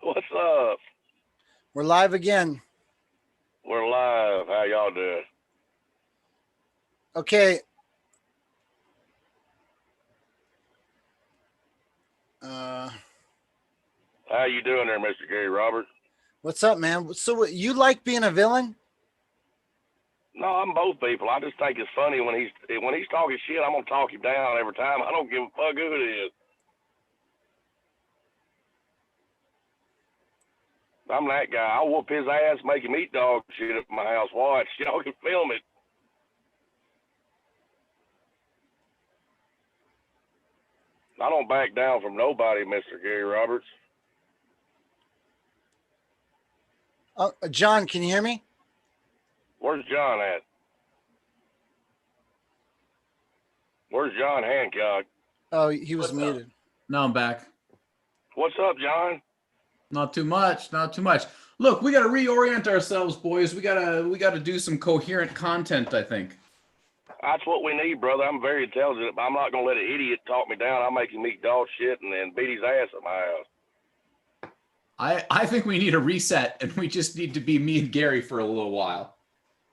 What's up? We're live again. We're live. How y'all doing? Okay. How you doing there, Mr. Gary Roberts? What's up, man? So you like being a villain? No, I'm both people. I just think it's funny when he's talking shit. I'm gonna talk him down every time. I don't give a fuck who it is. I'm that guy. I'll whoop his ass, make him eat dog shit at my house. Watch, y'all can film it. I don't back down from nobody, Mr. Gary Roberts. John, can you hear me? Where's John at? Where's John Hancock? Oh, he was muted. No, I'm back. What's up, John? Not too much. Not too much. Look, we got to reorient ourselves, boys. We gotta do some coherent content, I think. That's what we need, brother. I'm very intelligent, but I'm not gonna let an idiot talk me down. I'll make him eat dog shit and then beat his ass at my house. I think we need a reset, and we just need to be me and Gary for a little while.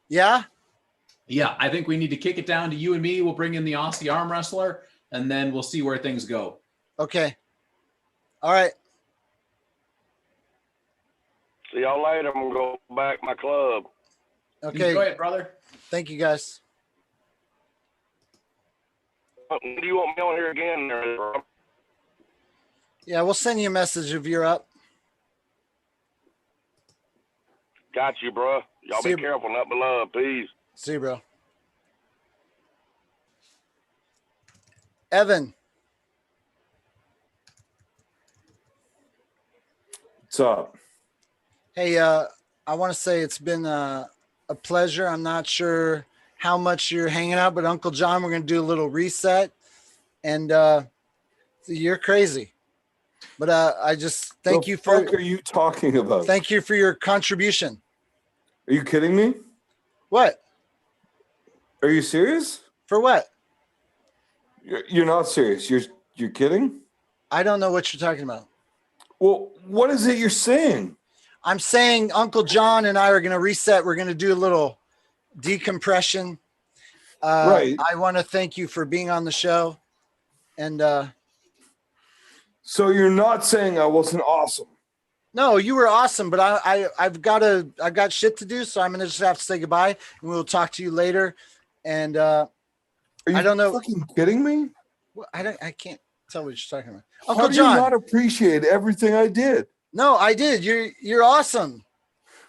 Yeah? Yeah, I think we need to kick it down to you and me. We'll bring in the Aussie arm wrestler, and then we'll see where things go. Okay. All right. See y'all later. I'm gonna go back to my club. Okay. Enjoy it, brother. Thank you, guys. Do you want me on here again? Yeah, we'll send you a message if you're up. Got you, bro. Y'all See be you. careful. Nothing but love. Peace. See you, bro. Evan. What's up? Hey, I want to say it's been a pleasure. I'm not sure how much you're hanging out, but Uncle John, we're going to do a little reset. And you're crazy. But I just thank you for. What are you talking about? Thank you for your contribution. Are you kidding me? What? Are you serious? For what? You're not serious. You're kidding? I don't know what you're talking about. Well, what is it you're saying? I'm saying Uncle John and I are going to reset. We're going to do a little decompression. Right. I want to thank you for being on the show. And so you're not saying I wasn't awesome? no, you were awesome, but I've got shit to do, so I'm gonna just have to say goodbye, and we'll talk to you later. And Are you I don't know. fucking kidding me? I can't tell what you're talking about. How Uncle do John. you not appreciate everything I did? No, I did. You're awesome.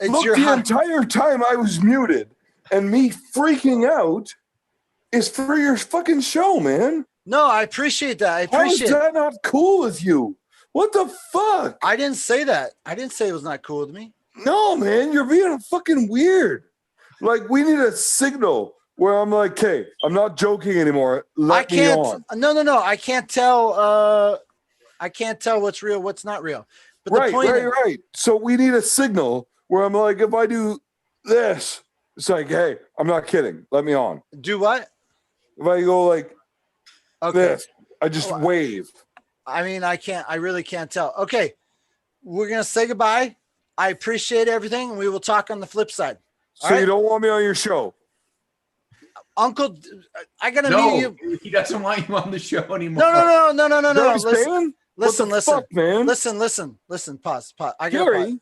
Look, the entire time I was muted, and me freaking out is for your fucking show, man. No, I appreciate that. I appreciate. How is that not cool with you? What the fuck? I didn't say that. I didn't say it was not cool with me. No, man, you're being fucking weird. Like, we need a signal where I'm like, hey, I'm not joking anymore. Let me on. No. I can't tell. I can't tell what's real, what's not real. But Right, the point right. So we need a signal where I'm like, if I do this, it's like, hey, I'm not kidding. Let me on. Do what? If I go like this, I just Oh, wave. I mean, I really can't tell. Okay. We're going to say goodbye. I appreciate everything. And we will talk on the flip side. So you don't want me on your show? Uncle, I got to meet you. He doesn't want you on the show anymore. No. Listen, fuck, man? Listen, pause. I got Gary,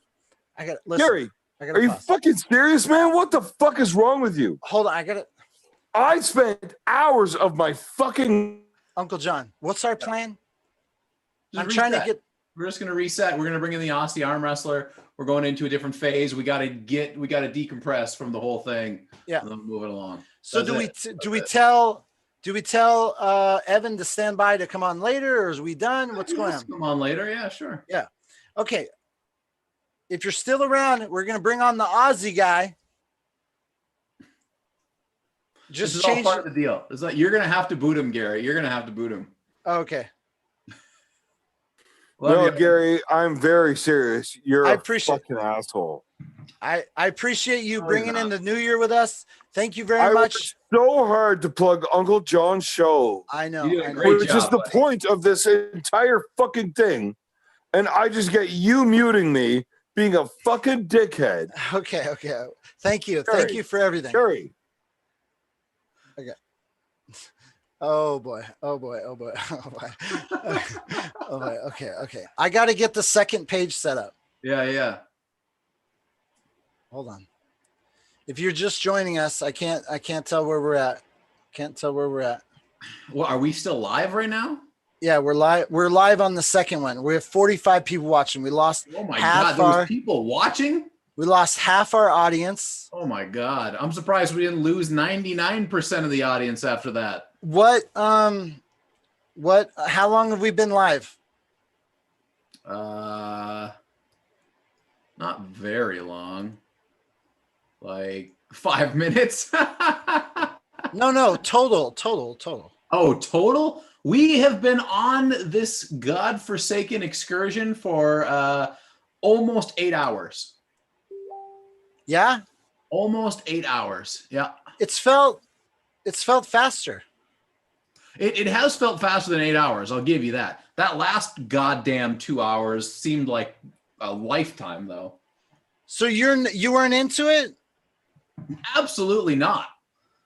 listen. Are you fucking serious, man? What the fuck is wrong with you? Hold on. I spent hours of my fucking. Uncle John, what's our plan? Just I'm trying to get. We're just gonna reset. We're gonna bring in the Aussie arm wrestler. We're going into a different phase. We gotta decompress from the whole thing. Yeah. And then move it along. So do we tell Evan to stand by to come on later, or is we done? What's going on? Come on later. Yeah, sure. Yeah. Okay. If you're still around, we're gonna bring on the Aussie guy. Just this is all part of the deal. It's like you're gonna have to boot him, Gary. You're gonna have to boot him. Okay. No, Gary, I'm very serious. You're a fucking asshole. I appreciate you bringing in the new year with us. Thank you very much. Worked so hard to plug Uncle John's show. I know. Which is the point of this entire fucking thing. and I just get you muting me, being a fucking dickhead. Okay. Thank you. Thank you for everything. Gary. Okay. Oh boy. Oh boy. Oh boy. Oh boy. Oh boy. Okay. I got to get the second page set up. Yeah. Hold on. If you're just joining us, I can't tell where we're at. Can't tell where we're at. Well, are we still live right now? Yeah, we're live. We're live on the second one. We have 45 people watching. We lost Oh my half God, there was people watching? We lost half our audience. Oh my God. I'm surprised we didn't lose 99% of the audience after that. How long have we been live? Not very long. Like 5 minutes. No, total. Oh, total? We have been on this godforsaken excursion for almost 8 hours. Yeah? Almost 8 hours. Yeah. It's felt faster. It has felt faster than 8 hours. I'll give you that. That last goddamn 2 hours seemed like a lifetime, though. So you weren't into it? Absolutely not.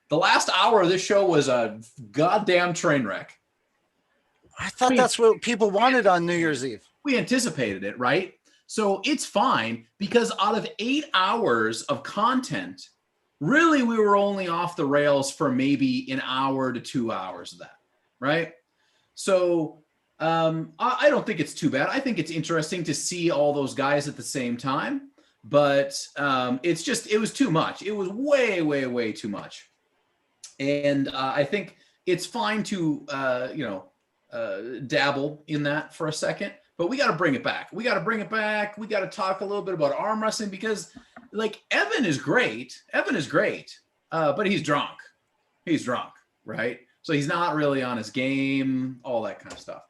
The last hour of this show was a goddamn train wreck. I thought that's what people wanted on New Year's Eve. We anticipated it, right? So it's fine because out of 8 hours of content, really we were only off the rails for maybe an hour to 2 hours of that, right? So I don't think it's too bad. I think it's interesting to see all those guys at the same time, but it was too much. It was way, way, way too much. And I think it's fine to, dabble in that for a second, but we got to bring it back. We got to talk a little bit about arm wrestling because like Evan is great, but he's drunk, right? So he's not really on his game, all that kind of stuff.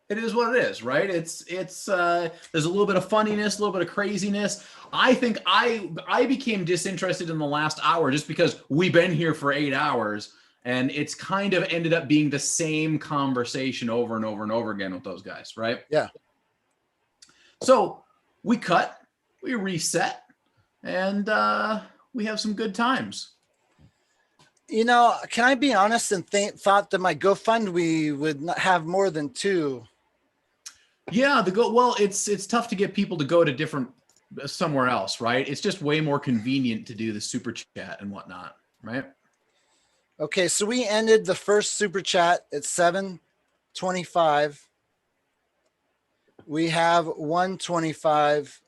It is what it is, right? It's there's a little bit of funniness, a little bit of craziness. I think I became disinterested in the last hour just because we've been here for 8 hours and it's kind of ended up being the same conversation over and over and over again with those guys, right? Yeah. So we cut, we reset, and we have some good times. Can I be honest and thought that my GoFundMe would not have more than 2? Yeah, it's tough to get people to go to somewhere else, right? It's just way more convenient to do the super chat and whatnot, right? Okay, so we ended the first super chat at 7:25. We have 125.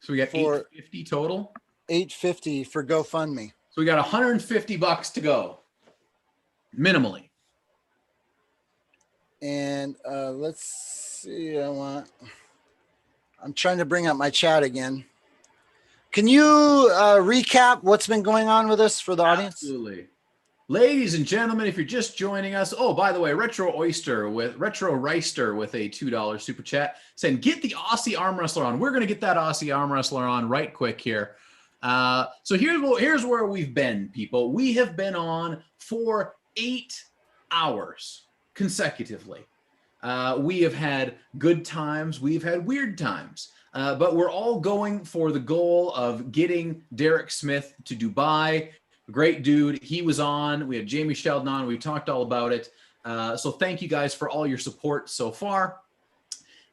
So we got 850 total. 850 for GoFundMe. So we got $150 to go, minimally. And let's see. I'm trying to bring up my chat again. Can you recap what's been going on with us for the audience? Absolutely. Ladies and gentlemen, if you're just joining us, oh, by the way, Retro Reister with a $2 super chat saying, get the Aussie arm wrestler on. We're going to get that Aussie arm wrestler on right quick here. So here's where we've been, people. We have been on for 8 hours consecutively. We have had good times. We've had weird times. But we're all going for the goal of getting Derek Smith to Dubai. Great dude. He was on. We had Jamie Sheldon on. We talked all about it. So thank you guys for all your support so far.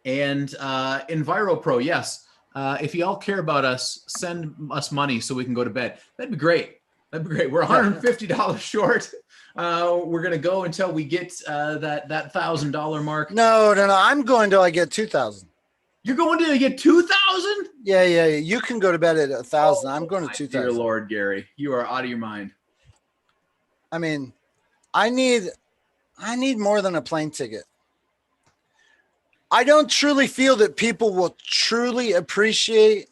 And EnviroPro, yes. If you all care about us, send us money so we can go to bed. That'd be great. We're $150 short. We're going to go until we get that $1,000 mark. No. I'm going till I get 2,000. You're going to get 2,000? Yeah. You can go to bed at 1,000. I'm going to 2,000. Dear Lord, Gary, you are out of your mind. I mean, I need more than a plane ticket. I don't truly feel that people will truly appreciate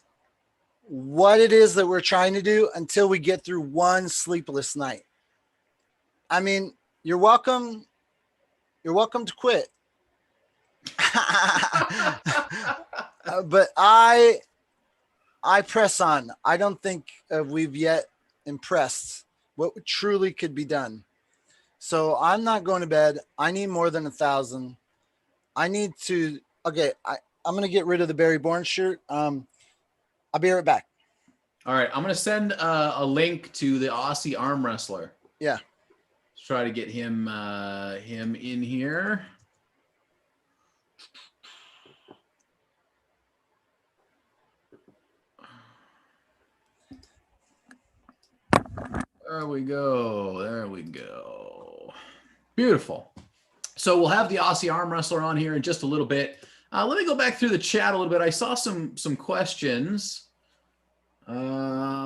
what it is that we're trying to do until we get through one sleepless night. I mean, you're welcome to quit. But I press on. I don't think we've yet impressed what truly could be done. So I'm not going to bed. I need more than 1,000. I need to. Okay, I'm gonna get rid of the Barry Bourne shirt. I'll be right back. All right, I'm gonna send a link to the Aussie arm wrestler. Yeah. Let's try to get him in here. There we go. There we go. Beautiful. So we'll have the Aussie arm wrestler on here in just a little bit. Let me go back through the chat a little bit. I saw some questions. I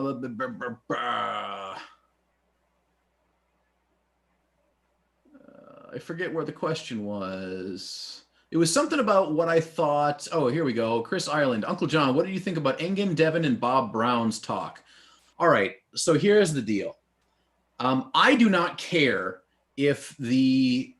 forget where the question was. It was something about what I thought. Oh, here we go. Chris Ireland. Uncle John, what do you think about Engen, Devin, and Bob Brown's talk? All right. So here's the deal. I do not care if the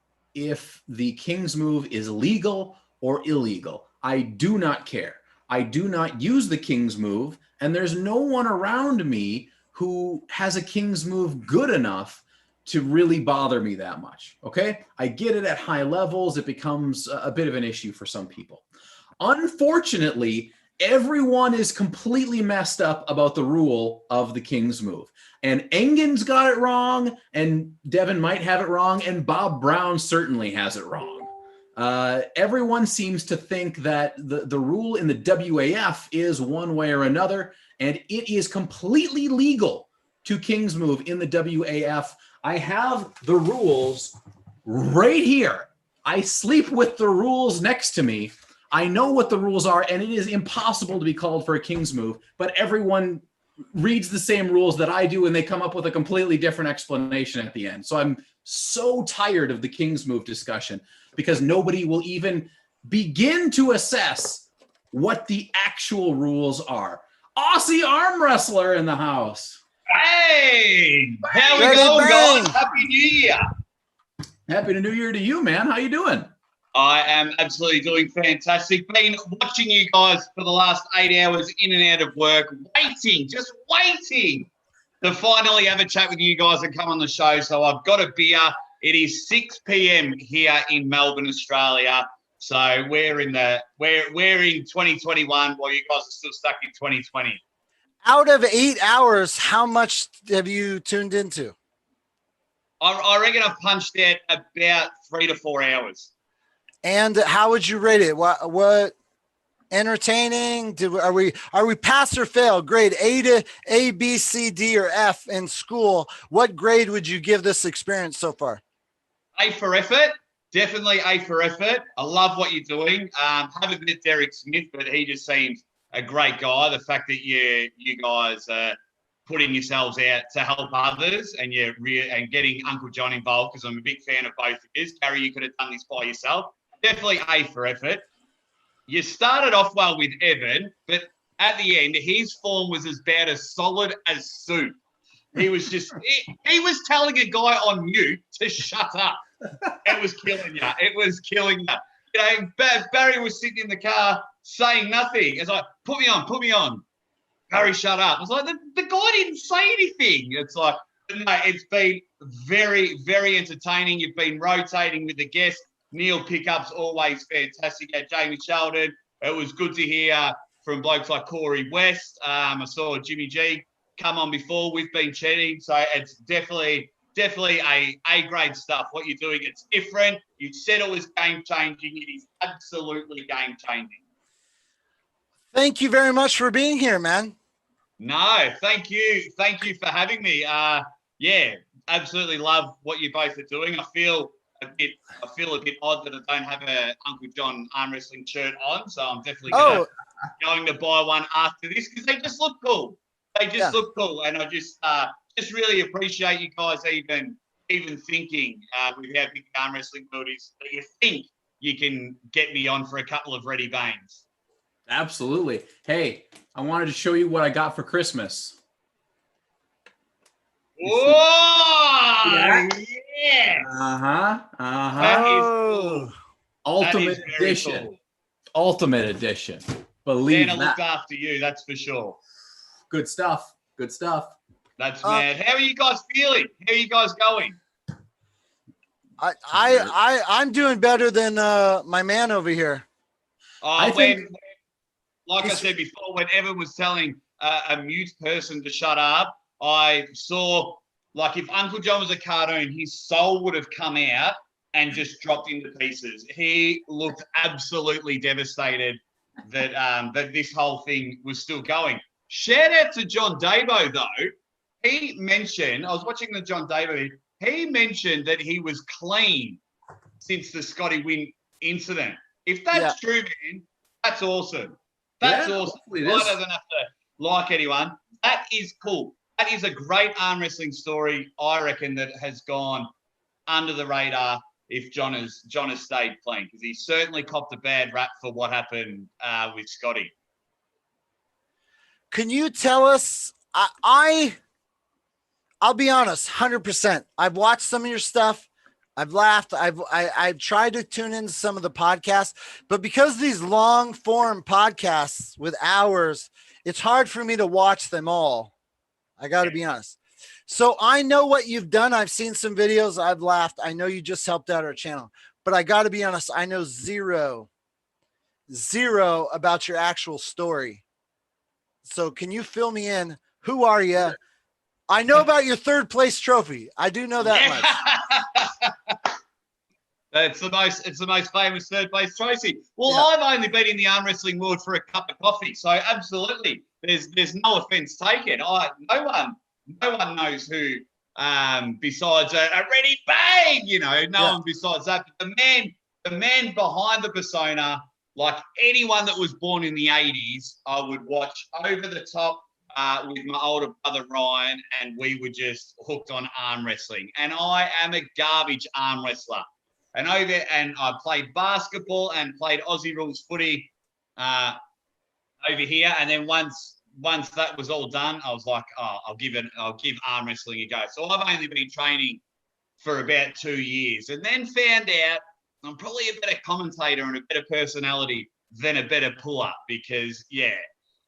King's move is legal or illegal. I do not care. I do not use the King's move, and there's no one around me who has a King's move good enough to really bother me that much. Okay? I get it at high levels. It becomes a bit of an issue for some people. Unfortunately, everyone is completely messed up about the rule of the King's move. And Engen's got it wrong, and Devin might have it wrong, and Bob Brown certainly has it wrong. Everyone seems to think that the rule in the WAF is one way or another, and it is completely legal to King's move in the WAF. I have the rules right here. I sleep with the rules next to me. I know what the rules are, and it is impossible to be called for a King's move, but everyone reads the same rules that I do, and they come up with a completely different explanation at the end. So I'm so tired of the King's move discussion because nobody will even begin to assess what the actual rules are. Aussie arm wrestler in the house. Hey, how we going, guys? Happy New Year. Happy New Year to you, man. How you doing? I am absolutely doing fantastic. Been watching you guys for the last 8 hours in and out of work, just waiting to finally have a chat with you guys and come on the show. So I've got a beer. It is 6 p.m. here in Melbourne, Australia. So we're in 2021 while you guys are still stuck in 2020. Out of 8 hours, how much have you tuned into? I reckon I've punched out about 3 to 4 hours. And how would you rate it? What entertaining? Are we pass or fail? Grade A, B, C, D, or F in school. What grade would you give this experience so far? A for effort. Definitely A for effort. I love what you're doing. Haven't met Derek Smith, but he just seems a great guy. The fact that you guys are putting yourselves out to help others and and getting Uncle John involved, because I'm a big fan of both of you. Gary, you could have done this by yourself. Definitely A for effort. You started off well with Evan, but at the end, his form was about as solid as soup. He was just, he was telling a guy on mute to shut up. It was killing you. It was killing you. You know, Barry was sitting in the car saying nothing. It's like, put me on. Barry, shut up. I was like, the guy didn't say anything. It's like, no, it's been very, very entertaining. You've been rotating with the guests. Neil Pickup's always fantastic. Jamie Sheldon. It was good to hear from blokes like Corey West. I saw Jimmy G come on before. We've been chatting. So it's definitely A grade stuff. What you're doing, it's different. You said it was game changing. It is absolutely game changing. Thank you very much for being here, man. No, thank you. Thank you for having me. Yeah, absolutely love what you both are doing. I feel a bit odd that I don't have a Uncle John arm wrestling shirt on, so I'm definitely going to buy one after this because they just look cool. They just look cool, and I just really appreciate you guys even thinking with how big the arm wrestling build is that you think you can get me on for a couple of ready veins. Absolutely. Hey, I wanted to show you what I got for Christmas. Whoa! Yeah. That is cool. Ultimate edition. Cool. Ultimate edition. Believe Santa that. looked after you, that's for sure. Good stuff. Good stuff. That's mad. How are you guys feeling? How are you guys going? I'm doing better than my man over here. Like I said before, when Evan was telling a mute person to shut up, I saw, like, if Uncle John was a cartoon, his soul would have come out and just dropped into pieces. He looked absolutely devastated that this whole thing was still going. Shout out to John Dabo, though. He mentioned, I was watching the John Dabo, he mentioned that he was clean since the Scotty Wynn incident. If that's true, man, that's awesome. That's awesome. I doesn't have to like anyone. That is cool. That is a great arm wrestling story, I reckon, that has gone under the radar if John has stayed clean, because he certainly copped a bad rap for what happened with Scotty. Can you tell us? I'll be honest, 100%. I've watched some of your stuff. I've laughed. I've tried to tune into some of the podcasts, but because these long form podcasts with hours, it's hard for me to watch them all. I got to be honest. So I know what you've done. I've seen some videos. I've laughed. I know you just helped out our channel, but I got to be honest. I know zero about your actual story. So can you fill me in? Who are you? I know about your 3rd place trophy. I do know that much. It's the most famous 3rd place trophy. Well, I've only been in the arm wrestling world for a cup of coffee, so absolutely, there's no offense taken. No one knows who besides a Ready Bang, no one besides that. But the man behind the persona, like anyone that was born in the 80s, I would watch Over the Top with my older brother Ryan, and we were just hooked on arm wrestling. And I am a garbage arm wrestler. And I played basketball and played Aussie rules footy over here. And then once that was all done, I was like, I'll give arm wrestling a go. So I've only been training for about 2 years, and then found out I'm probably a better commentator and a better personality than a better puller, because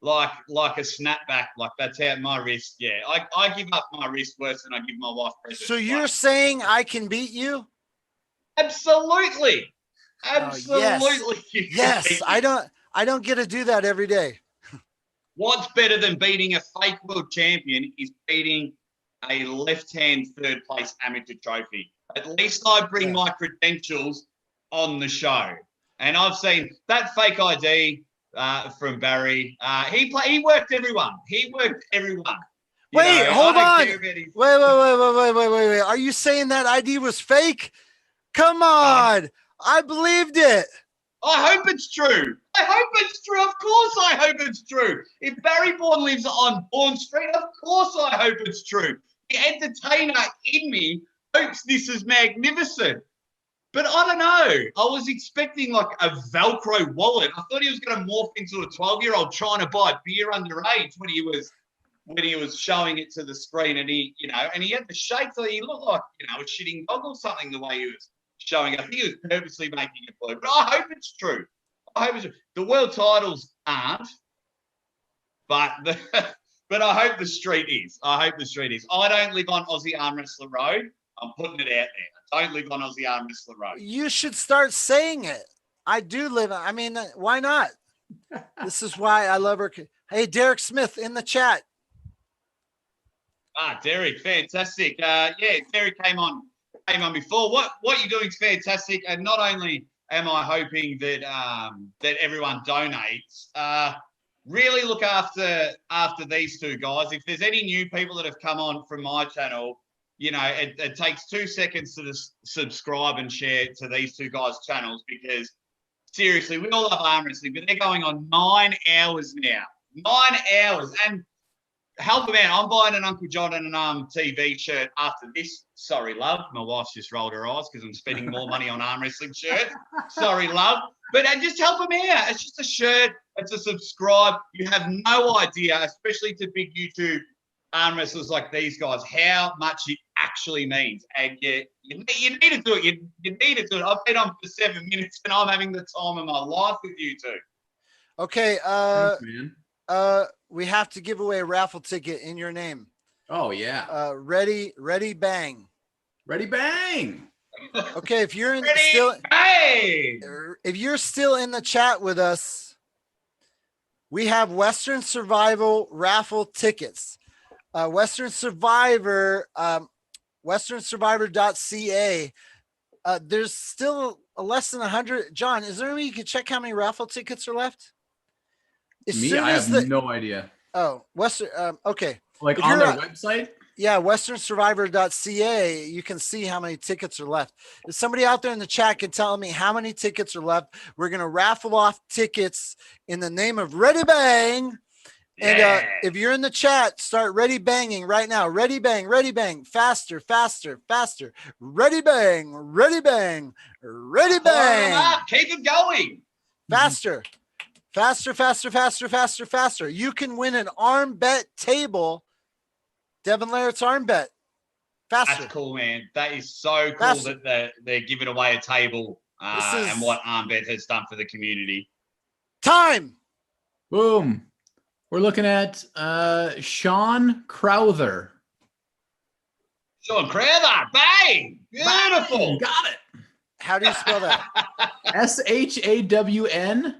like a snapback, like that's out my wrist. Yeah, I give up my wrist worse than I give my wife presents. So you're saying I can beat you? Absolutely. Yes. I don't get to do that every day. What's better than beating a fake world champion is beating a left-hand 3rd place amateur trophy. At least I bring my credentials on the show. And I've seen that fake ID from Barry. He worked everyone. Wait, hold on. Wait. Are you saying that ID was fake? Come on. I believed it. I hope it's true. Of course I hope it's true. If Barry Bourne lives on Bourne Street, of course I hope it's true. The entertainer in me hopes this is magnificent. But I don't know. I was expecting like a Velcro wallet. I thought he was going to morph into a 12-year-old trying to buy beer underage when he was showing it to the screen, and he had the shape, so he looked like a shitting dog or something the way he was showing. I think he was purposely making it blue. But I hope it's true. The world titles aren't, but I hope the street is. I don't live on Aussie Arm Wrestler Road. I'm putting it out there. I don't live on Aussie Arm Wrestler Road. You should start saying it. I do live. I mean, why not? This is why I love her. Hey, Derek Smith in the chat. Derek, fantastic. Derek came on before. What you're doing is fantastic, and not only am I hoping that that everyone donates, really look after these two guys. If there's any new people that have come on from my channel, it takes 2 seconds to subscribe and share to these two guys' channels, because seriously, we all love arm wrestling, but they're going on 9 hours now. 9 hours. And help them out. I'm buying an Uncle John and an ARMTV shirt after this. Sorry, love. My wife's just rolled her eyes because I'm spending more money on arm wrestling shirts. Sorry, love. But just help them out. It's just a shirt. It's a subscribe. You have no idea, especially to big YouTube arm wrestlers like these guys, how much it actually means. And you need to do it. You need to do it. I've been on for 7 minutes and I'm having the time of my life with you two. Okay. Thanks, we have to give away a raffle ticket in your name. Oh yeah. Ready, bang. Ready, bang. Okay, if you're Ready, still bang! if you're still in the chat with us, we have Western Survival raffle tickets. Western Survivor, westernsurvivor.ca. There's still less than 100. John, is there any way you can check how many raffle tickets are left? I have no idea. Oh, Western. Okay. Like If on you're their website? Yeah, westernsurvivor.ca, you can see how many tickets are left. If somebody out there in the chat can tell me how many tickets are left, we're going to raffle off tickets in the name of Ready Bang. And if you're in the chat, start ready banging right now. Ready bang, faster, faster, faster. Ready bang, ready bang, ready bang. Keep it going. Faster, faster, faster, faster, faster, faster. You can win an arm bet table. Devin Laird's arm bet. Faster. That's cool, man. That is so cool Faster. that they're giving away a table and what Armbet has done for the community. Time. Boom. We're looking at Sean Crowther. Sean Crowther, bang! Beautiful. Bang, got it. How do you spell that? SHAWNCROWTHER.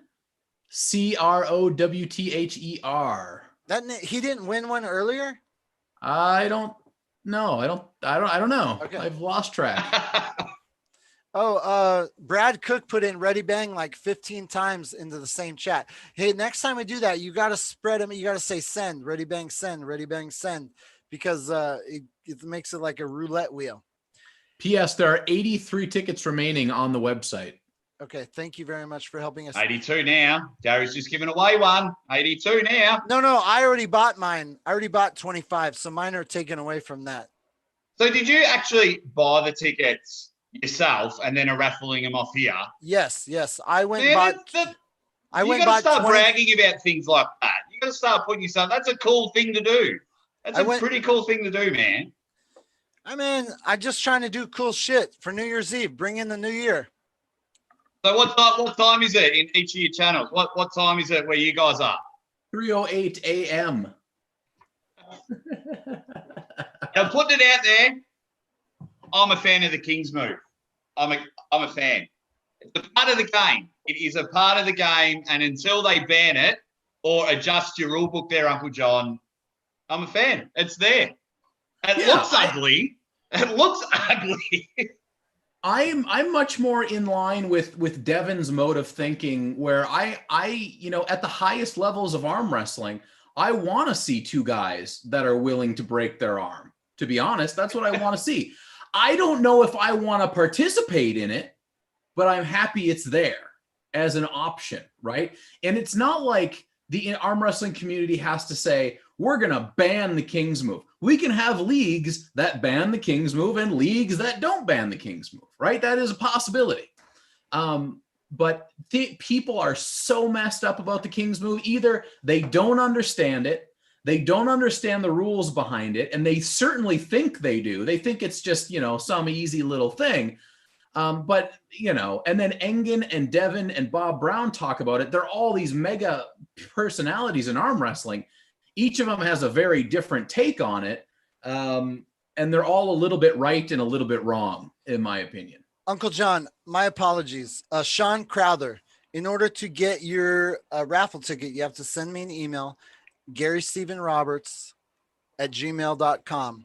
He didn't win one earlier? I don't know. I don't know. Okay. I've lost track. Brad Cook put in Ready Bang like 15 times into the same chat. Hey, next time we do that, you got to spread them. You got to say send, Ready Bang, send, Ready Bang, send, because it makes it like a roulette wheel. P.S. There are 83 tickets remaining on the website. Okay. Thank you very much for helping us. 82 now. Gary's just giving away one. 82 now. No, I already bought mine. I already bought 25. So mine are taken away from that. So did you actually buy the tickets yourself and then are raffling them off here? Yes. I went Man, bought. You got to start bragging about things like that. You got to start putting yourself. That's a cool thing to do. That's a pretty cool thing to do, man. I mean, I'm just trying to do cool shit for New Year's Eve. Bring in the new year. So what time is it in each of your channels? What time is it where you guys are? 3:08 a.m. Now putting it out there, I'm a fan of the King's move. I'm a fan. It's a part of the game. It is a part of the game, and until they ban it or adjust your rule book there, Uncle John, I'm a fan. It's there. It looks ugly. It looks ugly. I'm much more in line with Devin's mode of thinking, where I at the highest levels of arm wrestling, I want to see two guys that are willing to break their arm. To be honest, that's what I want to see. I don't know if I want to participate in it, but I'm happy it's there as an option, right? And it's not like the arm wrestling community has to say, we're going to ban the King's move. We can have leagues that ban the King's move and leagues that don't ban the King's move, right? That is a possibility. But people are so messed up about the King's move. Either they don't understand it, they don't understand the rules behind it, and they certainly think they do. They think it's just, some easy little thing. And then Engen and Devin and Bob Brown talk about it. They're all these mega personalities in arm wrestling. Each of them has a very different take on it. And they're all a little bit right and a little bit wrong, in my opinion. Uncle John, my apologies. Sean Crowther, in order to get your raffle ticket, you have to send me an email, GaryStephenRoberts@gmail.com.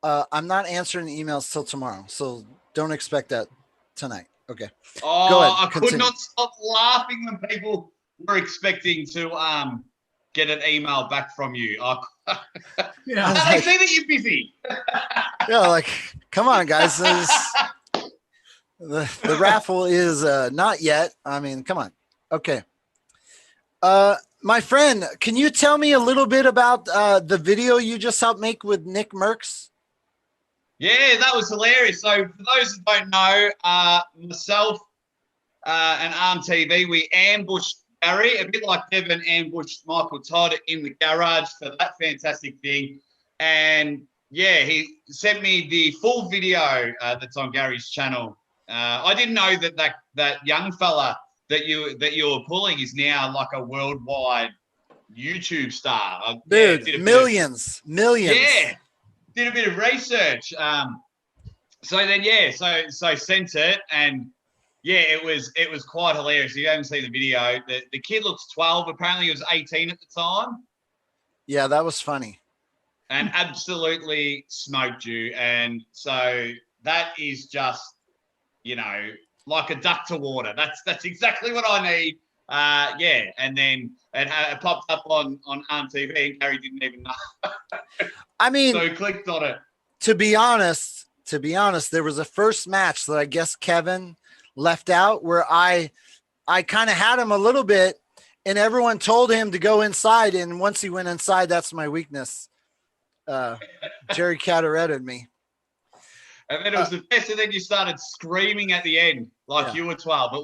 I'm not answering emails till tomorrow, so don't expect that tonight. Okay. Oh, Go ahead, I continue. could not stop laughing when people were expecting to get an email back from you. Yeah, I see that you're busy. Yeah, come on, guys. The raffle is not yet. I mean, come on. Okay. My friend, can you tell me a little bit about the video you just helped make with Nick Merckx? Yeah, that was hilarious. So for those who don't know, myself and ARMTV, we ambushed Gary, a bit like Devin ambushed Michael Todd in the garage for that fantastic thing. And yeah, he sent me the full video that's on Gary's channel. I didn't know that young fella that you were pulling is now like a worldwide YouTube star. Dude, millions. Yeah, did a bit of research. So then, yeah, so sent it, and yeah, it was quite hilarious. If you haven't seen the video, the kid looks 12. Apparently, he was 18 at the time. Yeah, that was funny. And absolutely smoked you. And so that is just, like a duck to water. That's exactly what I need. Yeah, and then it popped up on ARMTV, and Gary didn't even know. I mean, so he clicked on it. To be honest, there was a first match that I guess Kevin left out where I kind of had him a little bit, and everyone told him to go inside. And once he went inside, that's my weakness. Jerry Cataretted me. And then it was the best, and then you started screaming at the end like you were 12. It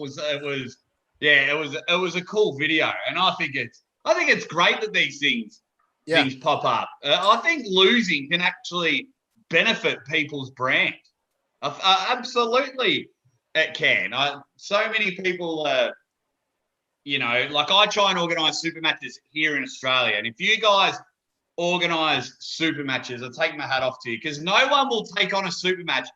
was a cool video, and I think it's great that these things pop up. I think losing can actually benefit people's brand. Absolutely, it can. So many people, like I try and organise super matches here in Australia, and if you guys organise super matches, I take my hat off to you, because no one will take on a super match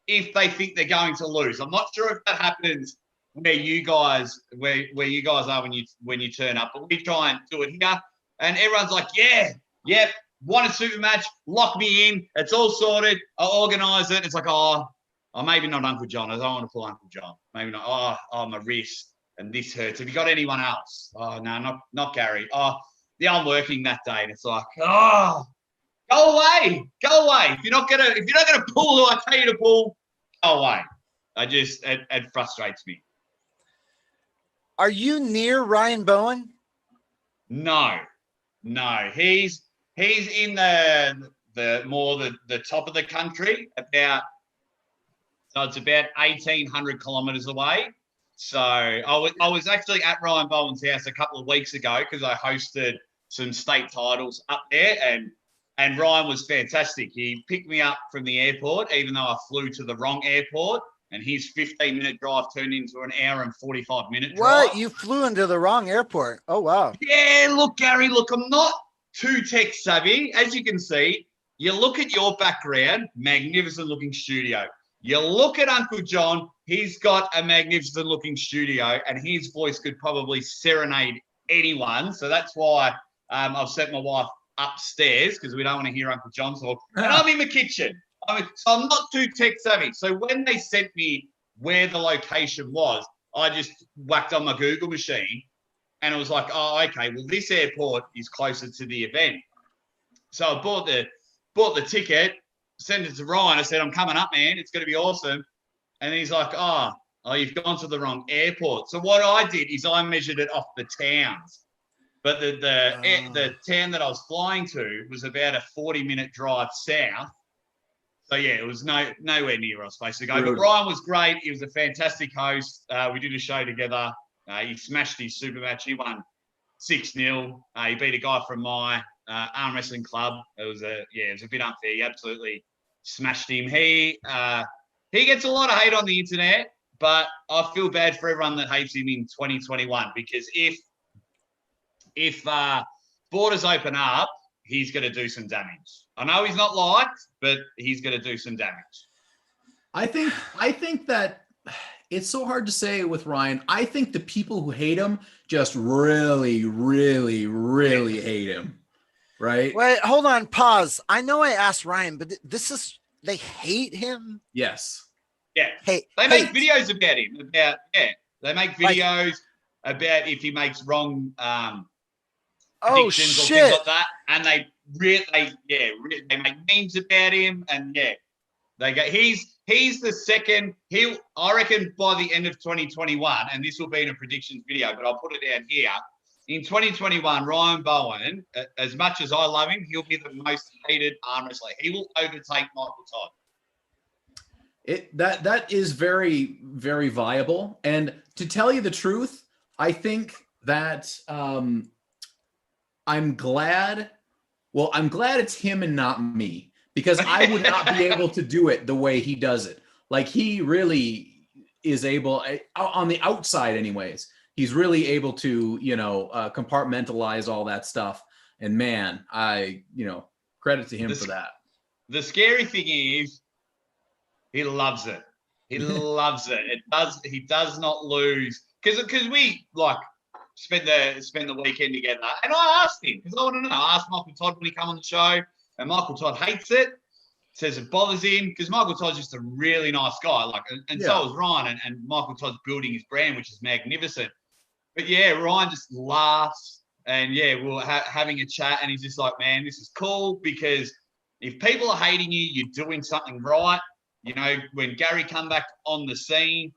if they think they're going to lose. I'm not sure if that happens where you guys are when you turn up, but we try and do it here, and everyone's like, yep, want a super match, lock me in, it's all sorted, I'll organise it. It's like, oh, maybe not Uncle John, I don't want to pull Uncle John. Maybe not, my wrist and this hurts. Have you got anyone else? Oh, no, not Gary. Oh, yeah, I'm working that day, and it's like, go away. If you're not gonna pull who I tell you to pull, go away. It frustrates me. Are you near Ryan Bowen? No. He's in the top of the country, it's about 1,800 kilometers away. So I was actually at Ryan Bowen's house a couple of weeks ago because I hosted some state titles up there, and Ryan was fantastic. He picked me up from the airport, even though I flew to the wrong airport, and his 15-minute drive turned into an hour and 45-minute drive. What? You flew into the wrong airport? Oh, wow. Yeah, look, Gary, I'm not too tech savvy. As you can see, you look at your background, magnificent looking studio. You look at Uncle John, he's got a magnificent looking studio, and his voice could probably serenade anyone. So that's why I've sent my wife upstairs, because we don't want to hear Uncle John talk. And I'm in the kitchen. So I'm not too tech savvy. So when they sent me where the location was, I just whacked on my Google machine, and it was like, oh, okay, well, this airport is closer to the event. So I bought the ticket, sent it to Ryan. I said, I'm coming up, man. It's going to be awesome. And he's like, oh, you've gone to the wrong airport. So what I did is I measured it off the towns. But the town that I was flying to was about a 40-minute drive south. So, yeah, it was nowhere near where I was supposed to go. But Ryan was great. He was a fantastic host. We did a show together. He smashed his super match. He won 6-0. He beat a guy from my arm wrestling club. It was a bit unfair. He absolutely smashed him. He gets a lot of hate on the internet, but I feel bad for everyone that hates him in 2021, because if borders open up, he's going to do some damage. I know he's not liked, but he's going to do some damage. I think that it's so hard to say with Ryan. I think the people who hate him just really, really, really hate him. Right? Wait, hold on, pause. I know I asked Ryan, but they hate him? Yes. Yeah. Hey, they make videos about him. They make videos about if he makes wrong predictions or things like that, and they make memes about him, and they go. He's the second. I reckon by the end of 2021, and this will be in a predictions video, but I'll put it down here. In 2021, Ryan Bowen, as much as I love him, he'll be the most hated arm wrestler. He will overtake Michael Todd. That is very, very viable. And to tell you the truth, I think that I'm glad it's him and not me, because I would not be able to do it the way he does it. Like, he really is able, on the outside anyways, he's really able to, compartmentalize all that stuff. And man, credit to him for that. The scary thing is He loves it. He loves it. He does not lose because we like spend the weekend together. And I asked him because I want to know. I asked Michael Todd when he came on the show, and Michael Todd hates it. Says it bothers him because Michael Todd's just a really nice guy. Like, and so is Ryan, and Michael Todd's building his brand, which is magnificent. But yeah, Ryan just laughs, and yeah, we're having a chat, and he's just like, man, this is cool because if people are hating you, you're doing something right. You know, when Gary come back on the scene,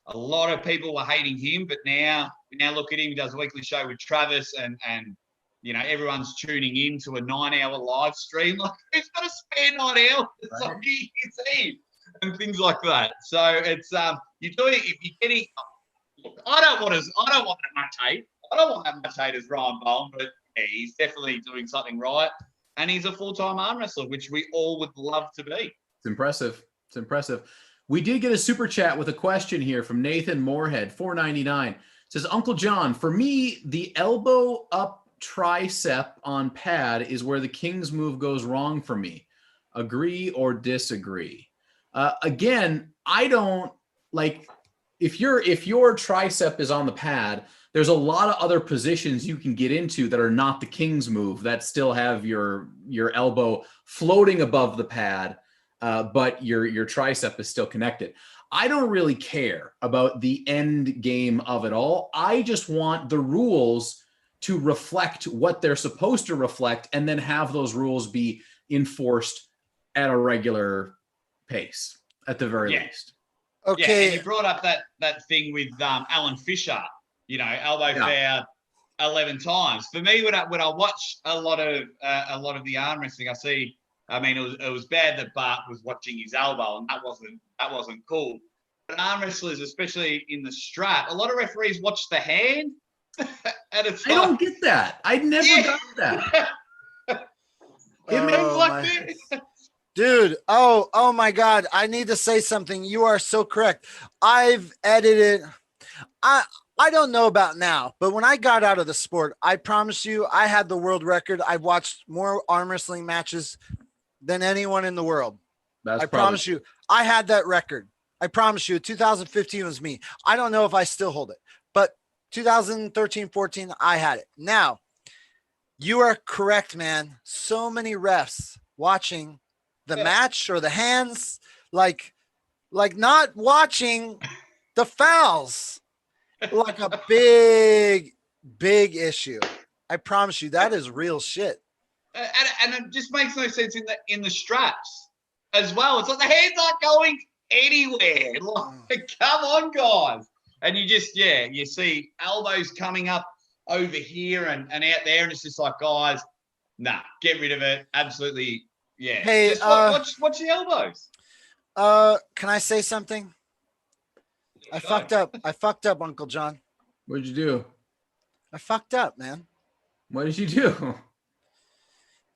a lot of people were hating him, but now look at him. He does a weekly show with Travis, and you know, everyone's tuning in to a 9-hour live stream. Like, who's got to spare 9 hours on his team and things like that. So it's you do it if you're getting. Look, I don't want that much hate. I don't want that much hate as Ryan Bowen, but yeah, he's definitely doing something right, and he's a full-time arm wrestler, which we all would love to be. It's impressive. It's impressive. We did get a super chat with a question here from Nathan Moorhead, $4.99. Says, Uncle John, for me, the elbow up tricep on pad is where the King's move goes wrong for me. Agree or disagree? Again, I don't like if your tricep is on the pad, there's a lot of other positions you can get into that are not the King's move that still have your elbow floating above the pad, but your tricep is still connected. I don't really care about the end game of it all. I just want the rules to reflect what they're supposed to reflect, and then have those rules be enforced at a regular pace, at the very least. Okay. Yeah, and you brought up that thing with Alan Fisher, you know, elbow fouled 11 times. For me, when I watch a lot of the arm wrestling, I see. I mean, it was bad that Bart was watching his elbow, and that wasn't cool. But arm wrestlers, especially in the strap, a lot of referees watch the hand. And it's I don't get that. I never got that. It moves like this. Dude, oh my God. I need to say something. You are so correct. I've edited. I don't know about now, but when I got out of the sport, I promise you, I had the world record. I've watched more arm wrestling matches than anyone in the world. I promise you, I had that record. I promise you, 2015 was me. I don't know if I still hold it, but 2013, 14, I had it. Now, you are correct, man. So many refs watching the match or the hands, like not watching the fouls, like a big issue. I promise you, that is real shit. And it just makes no sense in the straps as well. It's like the hands aren't going anywhere. Like, come on, guys. And you just, you see elbows coming up over here and out there, and it's just like, guys, nah, get rid of it. Absolutely, yeah. Hey, just watch the elbows. Can I say something? I fucked up, Uncle John. What'd you do? I fucked up, man. What did you do?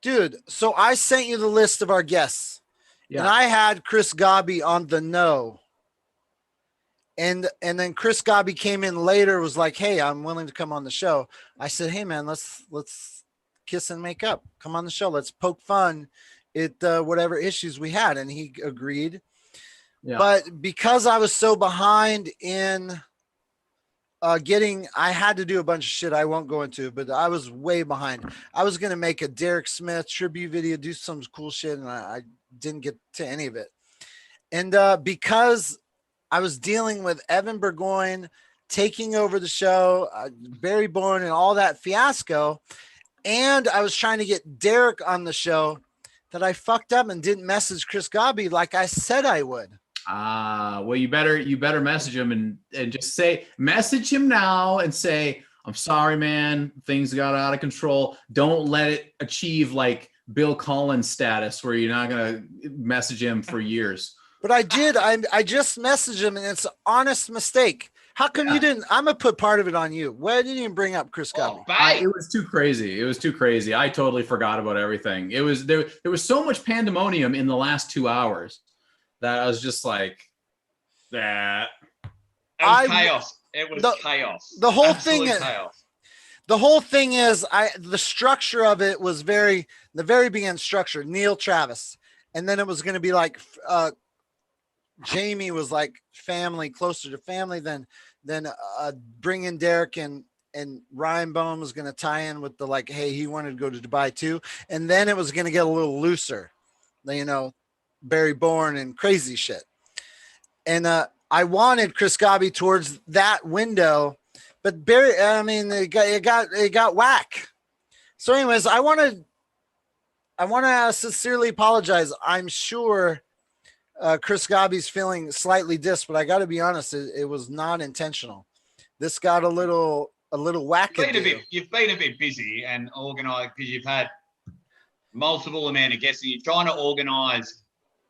Dude, so I sent you the list of our guests. Yeah. And I had Chris Gobby on the no. And then Chris Gobby came in later, was like, hey, I'm willing to come on the show. I said, hey, man, let's kiss and make up. Come on the show. Let's poke fun at whatever issues we had. And he agreed. Yeah. But because I was so behind in I had to do a bunch of shit I won't go into, but I was way behind. I was going to make a Derek Smith tribute video, do some cool shit, and I didn't get to any of it. And because I was dealing with Evan Burgoyne taking over the show, Barry Bourne, and all that fiasco, and I was trying to get Derek on the show, that I fucked up and didn't message Chris Gobby like I said I would. Well, you better message him and just message him now and say, I'm sorry, man. Things got out of control. Don't let it achieve like Bill Collins status where you're not going to message him for years. But I did. I just messaged him, and it's an honest mistake. How come you didn't? I'm going to put part of it on you. Why didn't you bring up Chris Gobby? It was too crazy. I totally forgot about everything. It was there was so much pandemonium in the last 2 hours that I was just like, that. It was chaos. It was chaos. The whole Absolute thing. Chaos. The whole thing is, the structure of it was the very beginning structure, Neil Travis. And then it was going to be like Jamie was like family, closer to family than bringing Derek and Ryan Bone was going to tie in with the like, hey, he wanted to go to Dubai too, and then it was going to get a little looser, you know, Barry Bourne and crazy shit. And I wanted Chris Gabi towards that window, but Barry, I mean, it got whack. So, anyways, I want to sincerely apologize. I'm sure Chris Gabi's feeling slightly dissed, but I got to be honest, it was not intentional. This got a little wackadoo. You've been a bit busy and organised because you've had multiple amount of guests, and you're trying to organise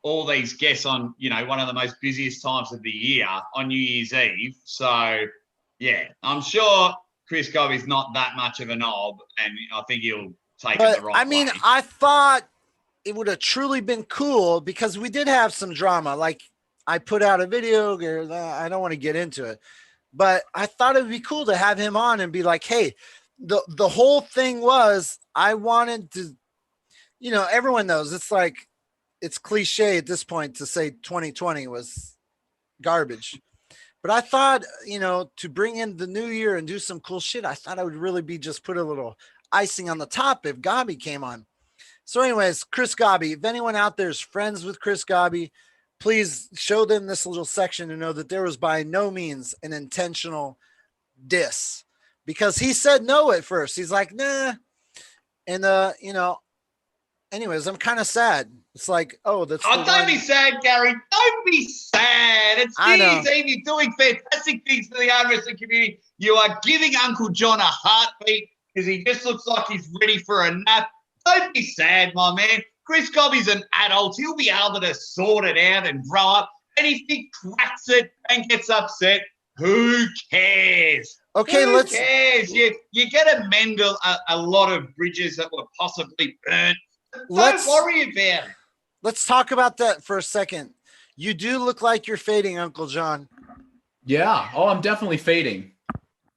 all these guests on, you know, one of the most busiest times of the year on New Year's Eve. So, yeah, I'm sure Chris Gabi's not that much of a knob, and I think he'll take it the right way. I mean, I thought it would have truly been cool because we did have some drama. Like I put out a video, I don't want to get into it, but I thought it would be cool to have him on and be like, hey, the whole thing was I wanted to, you know, everyone knows it's like, it's cliche at this point to say 2020 was garbage, but I thought, you know, to bring in the new year and do some cool shit, I thought I would really be just put a little icing on the top if Gabi came on. So anyways, Chris Gabi, if anyone out there is friends with Chris Gabi, please show them this little section to know that there was by no means an intentional diss, because he said no at first. He's like, nah. And, you know, anyways, I'm kind of sad. It's like, oh, that's. Oh, don't be sad, Gary. Don't be sad. It's New Year's Eve. You're doing fantastic things for the arm wrestling community. You are giving Uncle John a heartbeat because he just looks like he's ready for a nap. Don't be sad, my man. Chris Gabi's an adult. He'll be able to sort it out and grow up. And if he cracks it and gets upset, who cares? Okay, who cares? You get to mend a lot of bridges that were possibly burnt. Don't worry about it. Let's talk about that for a second. You do look like you're fading, Uncle John. Yeah. Oh, I'm definitely fading.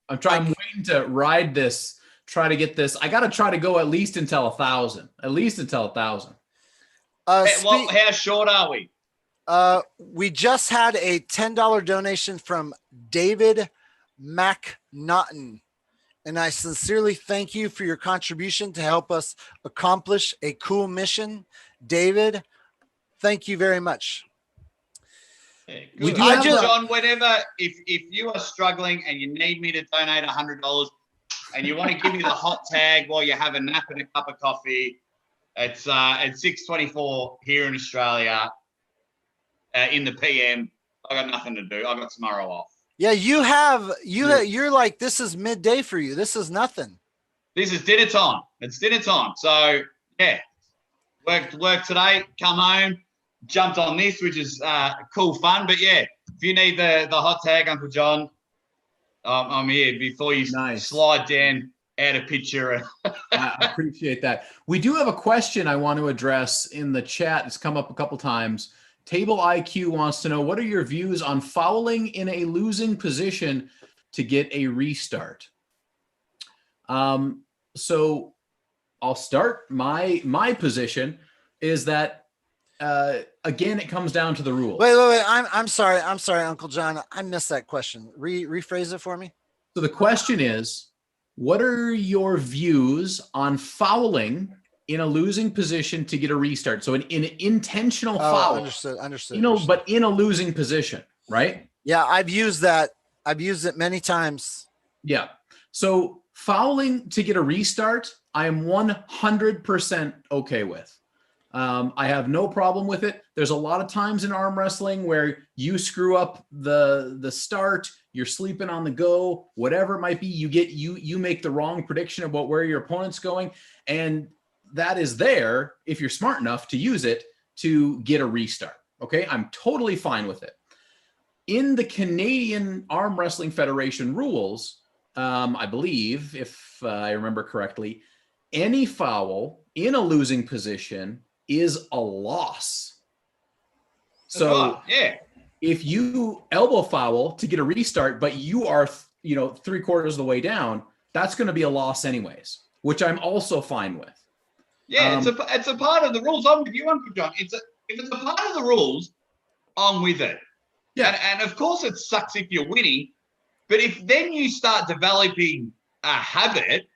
I'm waiting to ride this. Try to get this. I got to try to go at least until 1,000. At least until 1,000. How short are we? We just had a $10 donation from David McNaughton, and I sincerely thank you for your contribution to help us accomplish a cool mission. David, thank you very much. Yeah, John, whenever, if you are struggling and you need me to donate $100 and you want to give me the hot tag while you have a nap and a cup of coffee, it's at 6:24 here in Australia in the PM. I got nothing to do. I got tomorrow off. Yeah, you're like, this is midday for you. This is nothing. This is dinner time. It's dinner time. So yeah, work today, come home, jumped on this, which is cool fun. But yeah, if you need the hot tag, Uncle John, I'm here before you slide down out of picture. I appreciate that. We do have a question I want to address in the chat. It's come up a couple times. Table IQ wants to know, what are your views on fouling in a losing position to get a restart? So I'll start. My position is that again, it comes down to the rules. Wait. I'm sorry, Uncle John. I missed that question. Rephrase it for me. So the question is, what are your views on fouling in a losing position to get a restart? So an intentional foul. Understood. You know, but in a losing position, right? Yeah, I've used that. I've used it many times. Yeah. So fouling to get a restart, I am 100% okay with. I have no problem with it. There's a lot of times in arm wrestling where you screw up the start, you're sleeping on the go, whatever it might be, you make the wrong prediction about where your opponent's going, and that is there if you're smart enough to use it to get a restart. Okay, I'm totally fine with it. In the Canadian Arm Wrestling Federation rules, I believe, if I remember correctly, any foul in a losing position is a loss. So if you elbow foul to get a restart, but you are, 3/4 of the way down, that's going to be a loss anyways, which I'm also fine with. Yeah, it's a part of the rules. I'm with you, Uncle John. If it's a part of the rules, I'm with it. Yeah. And of course it sucks if you're winning, but if then you start developing a habit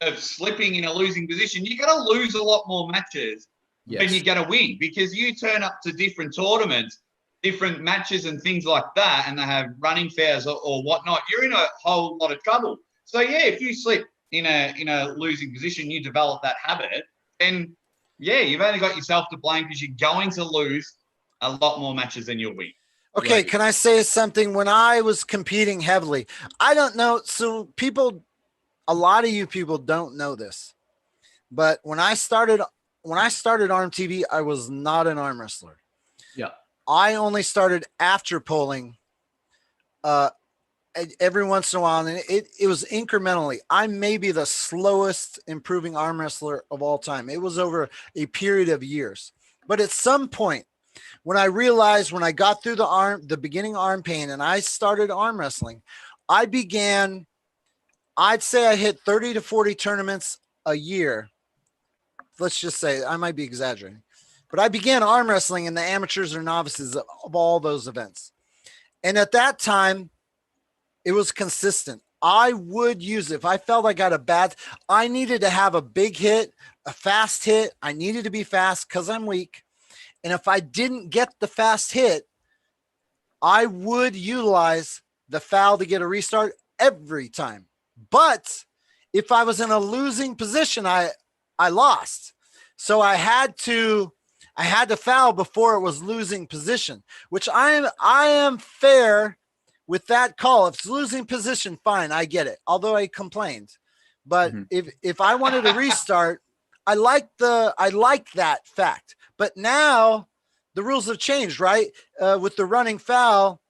of slipping in a losing position, you're going to lose a lot more matches than you're going to win, because you turn up to different tournaments, different matches and things like that, and they have running fouls or whatnot, you're in a whole lot of trouble. So yeah, if you slip in a losing position, you develop that habit, and yeah, you've only got yourself to blame, because you're going to lose a lot more matches than you'll win. Okay, Right. can I say something? When I was competing heavily, I don't know. So a lot of you people don't know this, but when I started ARMTV, I was not an arm wrestler. Yeah. I only started after polling every once in a while, and it was incrementally. I may be the slowest improving arm wrestler of all time. It was over a period of years. But at some point, when I realized, when I got through the beginning arm pain and I started arm wrestling, I'd say I hit 30 to 40 tournaments a year. Let's just say, I might be exaggerating, but I began arm wrestling in the amateurs or novices of all those events. And at that time, it was consistent. I would use it. If I felt I got I needed to have a big hit, a fast hit. I needed to be fast because I'm weak. And if I didn't get the fast hit, I would utilize the foul to get a restart every time. But if I was in a losing position, I lost. So I had to foul before it was losing position, which I am fair with that call. If it's losing position, fine, I get it. Although I complained. But if I wanted to restart, I like that fact. But now the rules have changed, right? With the running foul,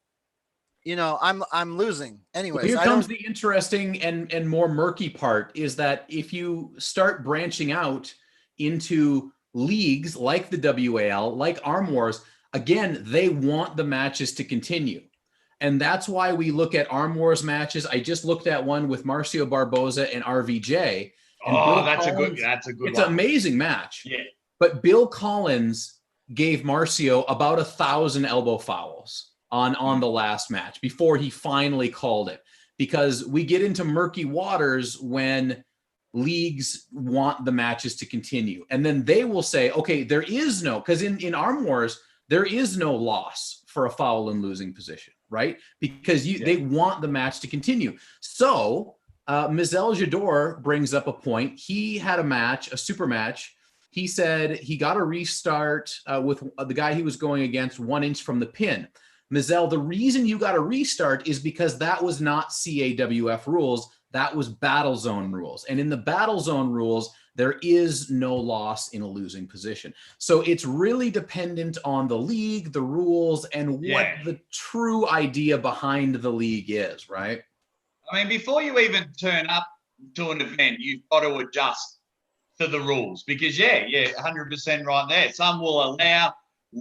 I'm losing. Anyways, well, here comes the interesting and more murky part, is that if you start branching out into leagues like the WAL, like Arm Wars, again, they want the matches to continue. And that's why we look at Arm Wars matches. I just looked at one with Marcio Barboza and RVJ. And that's a good it's one. an amazing match. Yeah. But Bill Collins gave Marcio about 1,000 elbow fouls on the last match before he finally called it, because we get into murky waters when leagues want the matches to continue. And then they will say, okay, there is no, because in Arm Wars, there is no loss for a foul in losing position, right? Because they want the match to continue. So Mizel Jador brings up a point. He had a match, a super match. He said he got a restart with the guy he was going against 1 inch from the pin. Mizel, the reason you got a restart is because that was not CAWF rules. That was battle zone rules. And in the battle zone rules, there is no loss in a losing position. So it's really dependent on the league, the rules, and what the true idea behind the league is, right? I mean, before you even turn up to an event, you've got to adjust to the rules, because 100% right there. Some will allow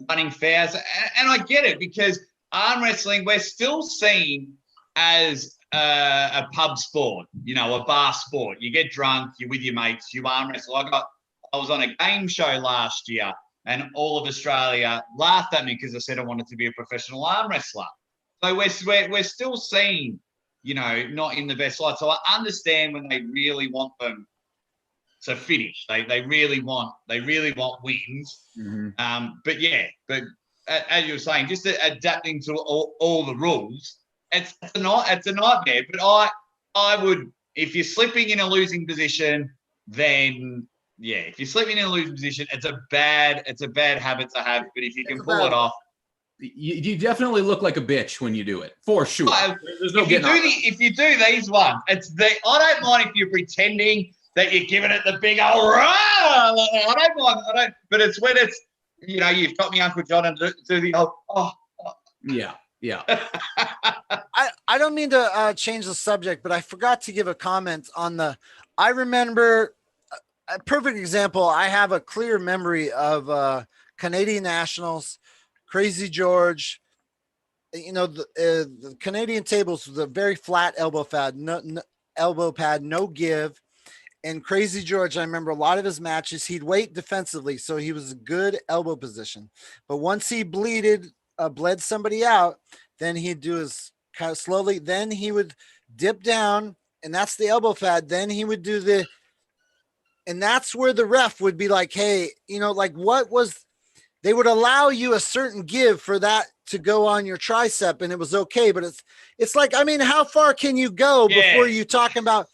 running fouls, and I get it, because arm wrestling, we're still seen as a pub sport, a bar sport. You get drunk, you're with your mates, you arm wrestle. I was on a game show last year, and all of Australia laughed at me because I said I wanted to be a professional arm wrestler. So we're still seen, not in the best light. So I understand when they really want them to finish. They really want wins. But as you were saying, just adapting to all the rules, it's a nightmare. But I would, if you're slipping in a losing position, then if you're slipping in a losing position, it's a bad habit to have. But if you can pull it off, you definitely look like a bitch when you do it, for sure. If you do these ones, I don't mind if you're pretending that you're giving it the big old rah. I don't mind. But it's when it's, you've got me Uncle John and do the old, Yeah. I don't mean to change the subject, but I forgot to give a comment on I remember a perfect example. I have a clear memory of Canadian Nationals, Crazy George. The Canadian tables with a very flat elbow pad, no give. And Crazy George, I remember a lot of his matches, he'd wait defensively, so he was a good elbow position. But once he bled somebody out, Then he'd do his kind of slowly. Then he would dip down, and that's the elbow pad. Then he would do the, and that's where the ref would be like, hey, you know, like what was, they would allow you a certain give for that to go on your tricep, and it was okay. But it's like, I mean, how far can you go before you talking about?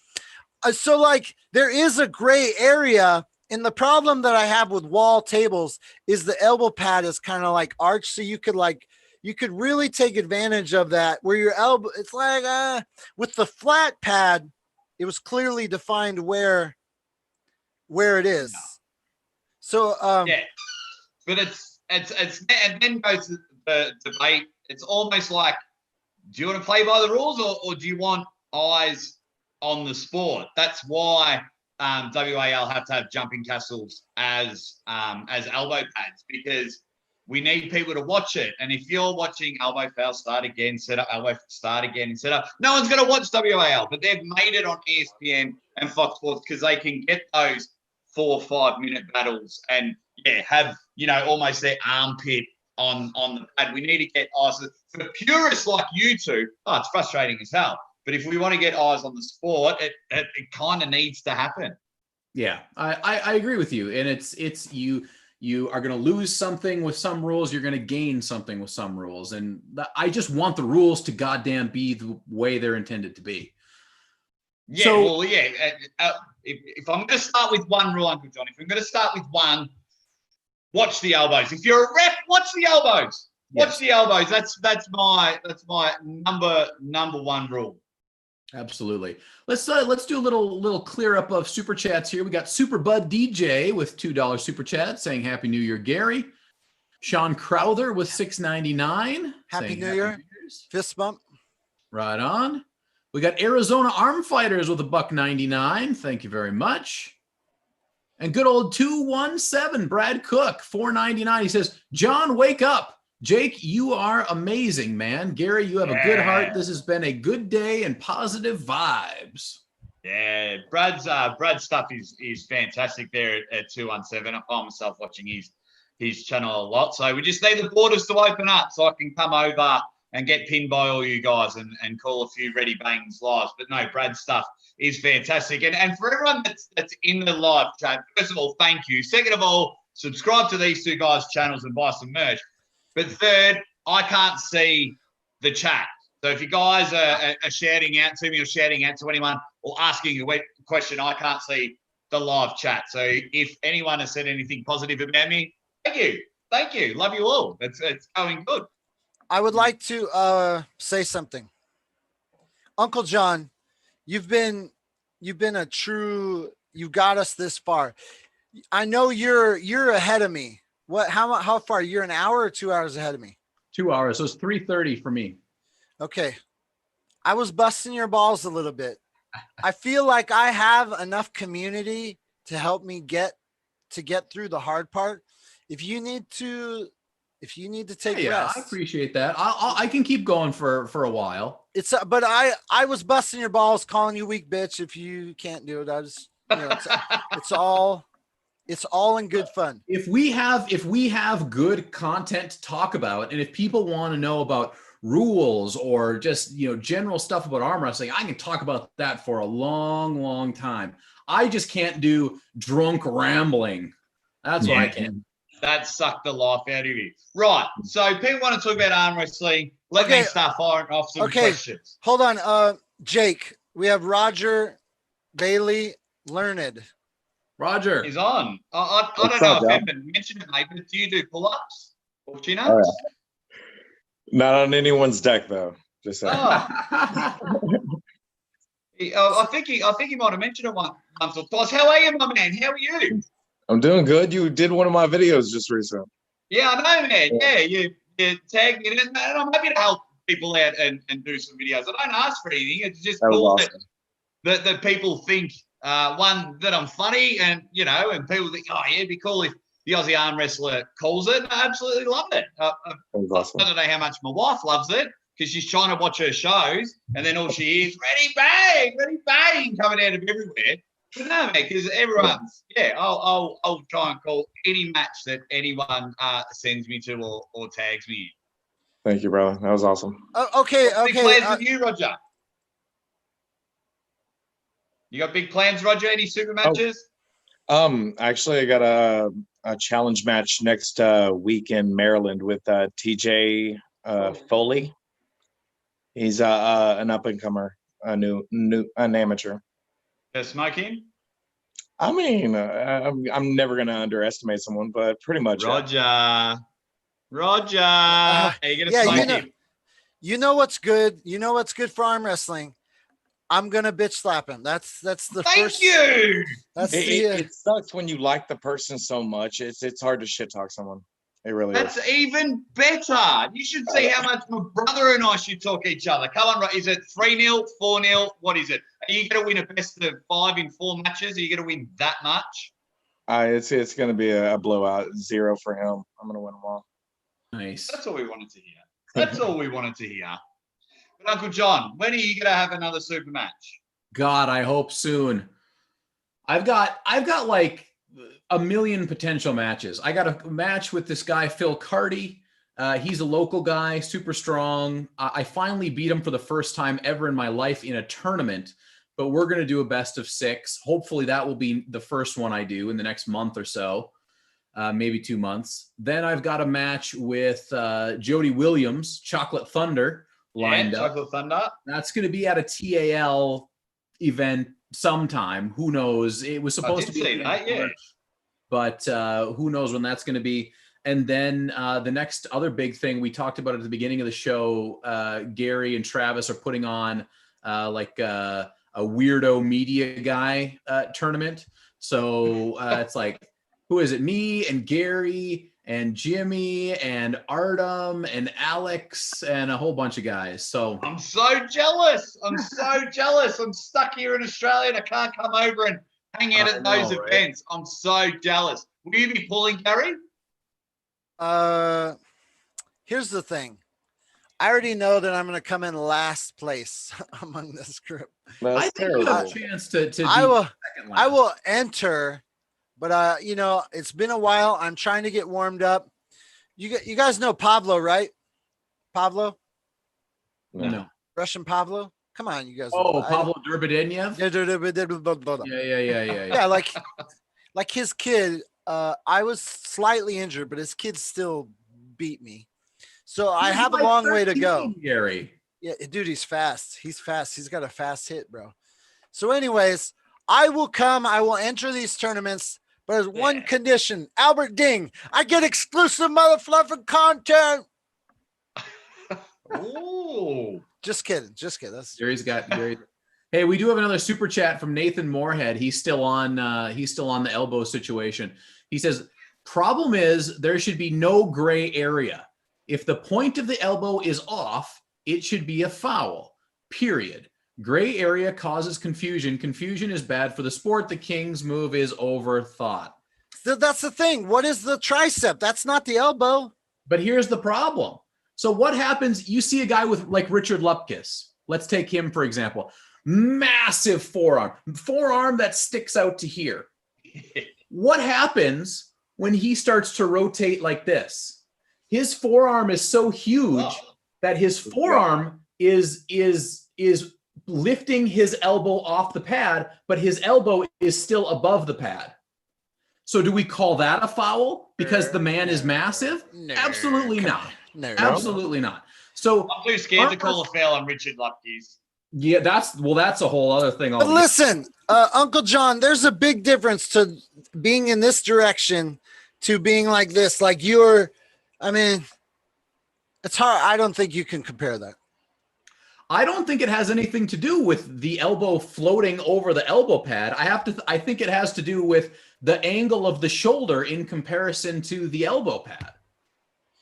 So like there is a gray area. And the problem that I have with wall tables is the elbow pad is kind of like arched. So you could really take advantage of that where your elbow, it's like, with the flat pad, it was clearly defined where it is. So, yeah, but it's, and then goes the debate. It's almost like, do you want to play by the rules or do you want eyes on the sport? That's why WAL have to have jumping castles as elbow pads, because we need people to watch it. And if you're watching elbow foul, start again, set up, elbow start again, set up, no one's going to watch WAL, but they've made it on ESPN and Fox Sports because they can get those 4 or 5 minute battles and have, you know, almost their armpit on the pad. We need to get eyes for purists like you two. Oh, it's frustrating as hell. But if we want to get eyes on the sport, it kind of needs to happen. Yeah, I agree with you. And it's you are going to lose something with some rules. You're going to gain something with some rules. And I just want the rules to goddamn be the way they're intended to be. Yeah, so, well, yeah. If I'm going to start with one rule, Uncle John, if I'm going to start with one, watch the elbows. If you're a ref, watch the elbows. Watch the elbows. That's my number one rule. Absolutely. Let's do a little clear up of super chats here. We got Super Bud DJ with $2 super chat saying Happy New Year, Gary. Sean Crowther with $6.99. Happy New Year. Fist bump. Right on. We got Arizona Arm Fighters with $1.99. Thank you very much. And good old 217 Brad Cook, $4.99. He says, John, wake up. Jake, you are amazing, man. Gary, you have a good heart. This has been a good day and positive vibes. Yeah, Brad's stuff is fantastic there at 217. I find myself watching his channel a lot. So we just need the borders to open up so I can come over and get pinned by all you guys and call a few Ready Bangs lives. But no, Brad's stuff is fantastic. And for everyone that's in the live chat, first of all, thank you. Second of all, subscribe to these two guys' channels and buy some merch. But third, I can't see the chat. So if you guys are shouting out to me or shouting out to anyone or asking a question, I can't see the live chat. So if anyone has said anything positive about me, thank you. Thank you. Love you all. It's going good. I would like to say something. Uncle John, you've been a true, you got us this far. I know you're ahead of me. How far? You're an hour or 2 hours ahead of me? 2 hours. So it's 3:30 for me. Okay. I was busting your balls a little bit. I feel like I have enough community to help me get through the hard part. If you need to take rest. I appreciate that. I can keep going for a while. But I was busting your balls, calling you weak bitch. If you can't do it, I just, you know, it's all in good fun. If we have good content to talk about, and if people want to know about rules or just, you know, general stuff about arm wrestling, I can talk about that for a long, long time. I just can't do drunk rambling. That's what I can. That sucked the life out of you. Right. So people want to talk about arm wrestling. Let me start firing off some questions. Hold on. Jake, we have Roger Bailey Learned. Roger is on. I don't know if Evan mentioned it, mate, but do you do pull-ups or chin-ups? Right. Not on anyone's deck, though. Just saying. I think he might have mentioned it once or twice. How are you, my man? How are you? I'm doing good. You did one of my videos just recently. Yeah, I know, man. Yeah, you tagged me in it, and I'm happy to help people out and do some videos. I don't ask for anything. It's just cool awesome. that people think one that I'm funny, and you know, and people think, oh yeah, it'd be cool if the Aussie arm wrestler calls it. I absolutely love it. Awesome. I don't know how much my wife loves it because she's trying to watch her shows, and then all she hears, ready bang, coming out of everywhere. But no, man, because everyone's I'll try and call any match that anyone sends me to or tags me in. Thank you, bro. That was awesome. Okay. Big plans with you, Roger? You got big plans, Roger? Any super matches? Actually, I got a challenge match next week in Maryland with TJ Foley. He's an up and comer, an amateur. Smoke him? I mean, I'm never gonna underestimate someone, but pretty much. Roger. Roger. Are you gonna smoke him? You know what's good? You know what's good for arm wrestling? I'm gonna bitch slap him. That's the first. Thank you. That's it sucks when you like the person so much. It's hard to shit talk someone. It really is. That's even better. You should see how much my brother and I should talk each other. Come on, is it 3-0, 4-0? What is it? Are you going to win a best of 5 in 4 matches? Are you going to win that much? It's going to be a blowout, 0 for him. I'm going to win them all. Nice. That's all we wanted to hear. That's all we wanted to hear. But Uncle John, when are you going to have another super match? God, I hope soon. I've got like a million potential matches. I got a match with this guy, Phil Carty. He's a local guy, super strong. I finally beat him for the first time ever in my life in a tournament, but we're going to do a best of 6. Hopefully that will be the first one I do in the next month or so, maybe 2 months. Then I've got a match with Jody Williams, Chocolate Thunder, lined up. Chocolate Thunder. That's going to be at a TAL event sometime. Who knows? It was supposed to be that, yeah. But who knows when that's going to be. And then the next other big thing we talked about at the beginning of the show, Gary and Travis are putting on like a weirdo media guy tournament. So it's like, who is it? Me and Gary and Jimmy and Artem and Alex and a whole bunch of guys. So I'm so jealous. I'm so jealous. I'm stuck here in Australia and I can't come over and hang out at those events. Right? I'm so jealous. Will you be pulling, Gary? Here's the thing. I already know that I'm going to come in last place among this group. I think you have a chance to I will enter, but you know, it's been a while. I'm trying to get warmed up. You guys know Pablo, right? Pablo? No. Russian Pablo? Come on, you guys. Oh, Pablo Durbadenyev? Yeah. Yeah, like his kid, I was slightly injured, but his kid still beat me. So I have a long way to go. Gary. Yeah, dude, he's fast. He's fast. He's got a fast hit, bro. So anyways, I will come. I will enter these tournaments, but there's one condition. Albert Ding, I get exclusive motherfucking content. Ooh. Just kidding. That's Gary's got Gary. Hey, we do have another super chat from Nathan Moorhead. He's still on the elbow situation. He says, problem is there should be no gray area. If the point of the elbow is off, it should be a foul, period. Gray area causes confusion. Confusion is bad for the sport. The King's move is overthought. So that's the thing. What is the tricep? That's not the elbow. But here's the problem. So what happens? You see a guy with like Richard Lupkus. Let's take him, for example. Massive forearm that sticks out to here. What happens when he starts to rotate like this? His forearm is so huge that his forearm is lifting his elbow off the pad, but his elbow is still above the pad. So do we call that a foul because the man is massive? No, absolutely not. No, absolutely not. So I'm too scared to call a foul on Richard Lupkus. Yeah, that's a whole other thing. But listen, Uncle John, there's a big difference to being in this direction to being like this. Like I mean, it's hard. I don't think you can compare that. I don't think it has anything to do with the elbow floating over the elbow pad. I think it has to do with the angle of the shoulder in comparison to the elbow pad.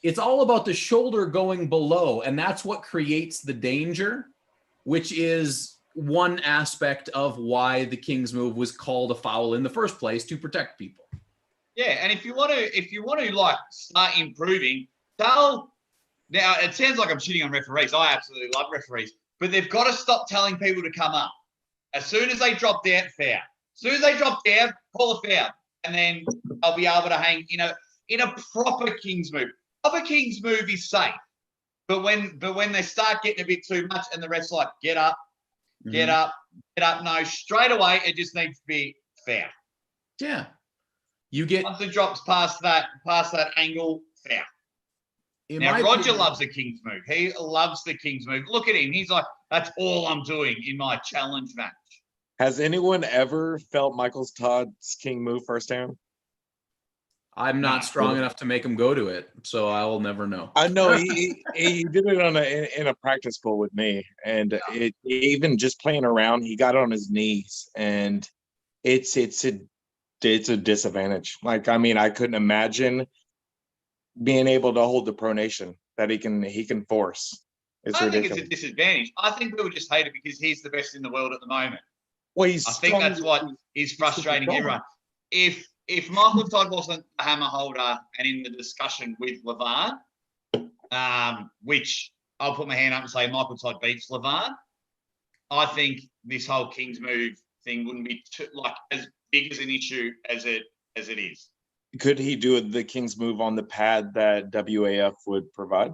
It's all about the shoulder going below, and that's what creates the danger, which is one aspect of why the King's move was called a foul in the first place, to protect people. Yeah, and if you want to like start improving, now it sounds like I'm shitting on referees. I absolutely love referees, but they've got to stop telling people to come up. As soon as they drop down, foul. As soon as they drop down, call a foul, and then they'll be able to hang in a proper King's move. Proper King's move is safe. But when they start getting a bit too much, and the ref's like, get up, get up, get up. No, straight away, it just needs to be fair. Yeah. You get once it drops past that angle, fair. Now Roger loves the King's move. He loves the King's move. Look at him. He's like, that's all I'm doing in my challenge match. Has anyone ever felt Michael Todd's King move firsthand? I'm not strong enough to make him go to it, so I will never know. I know he did it in a practice pool with me, and even just playing around, he got on his knees, and it's a disadvantage. Like, I mean, I couldn't imagine being able to hold the pronation that he can force. It's ridiculous. Think it's a disadvantage. I think people just hate it because he's the best in the world at the moment. Well, I think that's what is frustrating everyone. If Michael Todd wasn't a hammer holder and in the discussion with Levan, which I'll put my hand up and say Michael Todd beats Levan, I think this whole King's move thing wouldn't be as big as an issue as it is. Could he do the King's move on the pad that WAF would provide?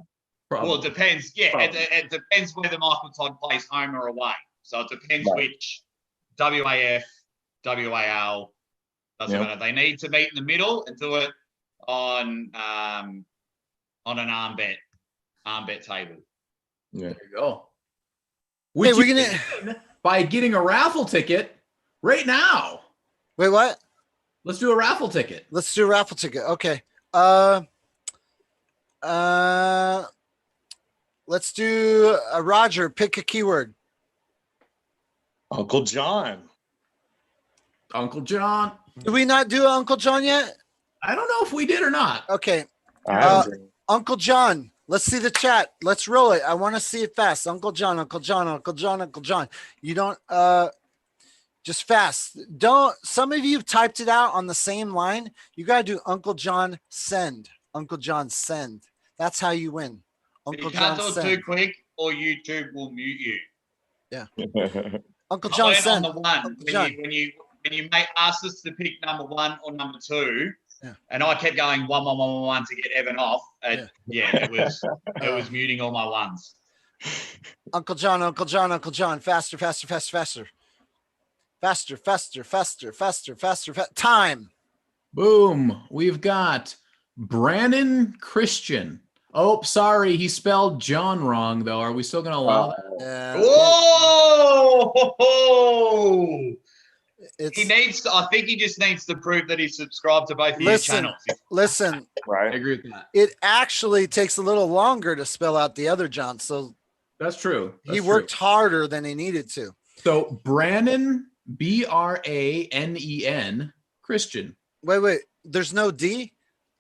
Probably. Well, it depends. Yeah, it depends whether Michael Todd plays home or away. So it depends which WAF, WAL. Doesn't matter. They need to meet in the middle and do it on an arm bet table. Yeah. There you go. Hey, we're gonna by getting a raffle ticket right now. Wait, what? Let's do a raffle ticket. Let's do a raffle ticket. Okay. Let's do Roger. Pick a keyword. Uncle John. Uncle John. Did we not do Uncle John yet? I don't know if we did or not. Okay. Uncle John. Let's see the chat. Let's roll it. I want to see it fast. Uncle John, Uncle John, Uncle John, Uncle John. You don't just fast. Don't some of you typed it out on the same line. You gotta do Uncle John send. Uncle John send. That's how you win. Uncle John send. You can't do it too quick or YouTube will mute you. Yeah. Uncle John send. On the one when you asked us to pick number 1 or number 2, and I kept going 1 to get Evan off. It was muting all my ones. Uncle John, Uncle John, Uncle John, faster, faster, faster, faster. Faster, faster, faster, faster, faster, time. Boom. We've got Brandon Christian. Oh, sorry. He spelled John wrong, though. Are we still going to allow that? Whoa! I think he just needs to prove that he's subscribed to both of your channels. Listen. Right. I agree with that. It actually takes a little longer to spell out the other John. So that's true. He worked harder than he needed to. So Brandon, Branen, Christian. Wait. There's no D?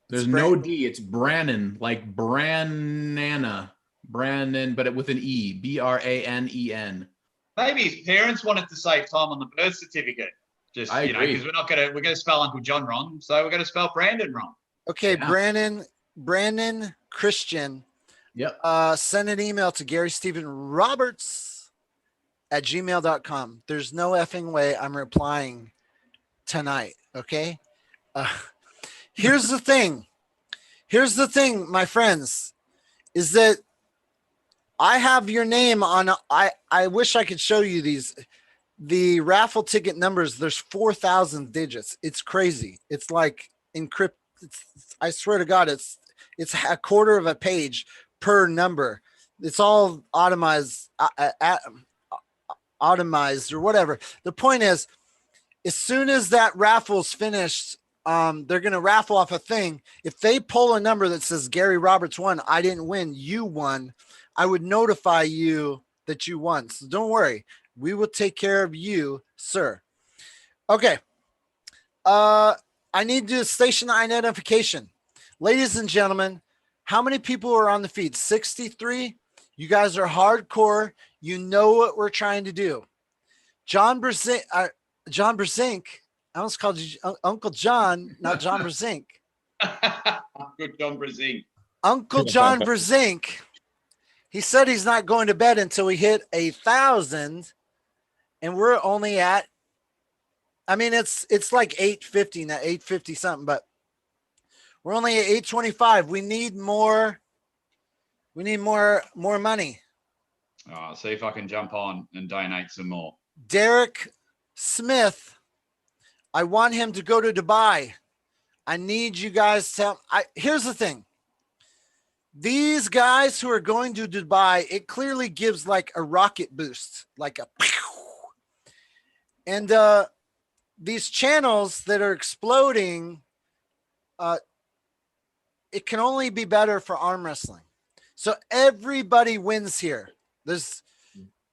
There's no D. It's Brannon, like Brannana. Brandon, but with an E. Branen. Maybe his parents wanted to save time on the birth certificate. Just because we're gonna spell Uncle John wrong, so we're gonna spell Brandon wrong. Okay, yeah. Brandon Christian. Yep. Send an email to GaryStephenRoberts@gmail.com. There's no effing way I'm replying tonight. Okay. Here's the thing. My friends, is that I have your name on. I wish I could show you the raffle ticket numbers. There's 4,000 digits. It's crazy. It's like encrypted. I swear to God, it's a quarter of a page per number. It's all automized or whatever. The point is, as soon as that raffle's finished, they're going to raffle off a thing. If they pull a number that says Gary Roberts won, I didn't win, you won, I would notify you that you won. So don't worry. We will take care of you, sir. Okay. I need to do station identification. Ladies and gentlemen, how many people are on the feed? 63. You guys are hardcore. You know what we're trying to do. John Brezink. I almost called you Uncle John, not John Brezink. Uncle John Brezink. Uncle John Brezink. He said he's not going to bed until we hit 1,000, and we're only at. I mean, it's like 850 now, 850 something, but we're only at 825. We need more We need more money. Oh, see if I can jump on and donate some more. Derek Smith, I want him to go to Dubai. I need you guys to here's the thing. These guys who are going to Dubai, it clearly gives like a rocket boost, like a and these channels that are exploding, it can only be better for arm wrestling. So everybody wins here. There's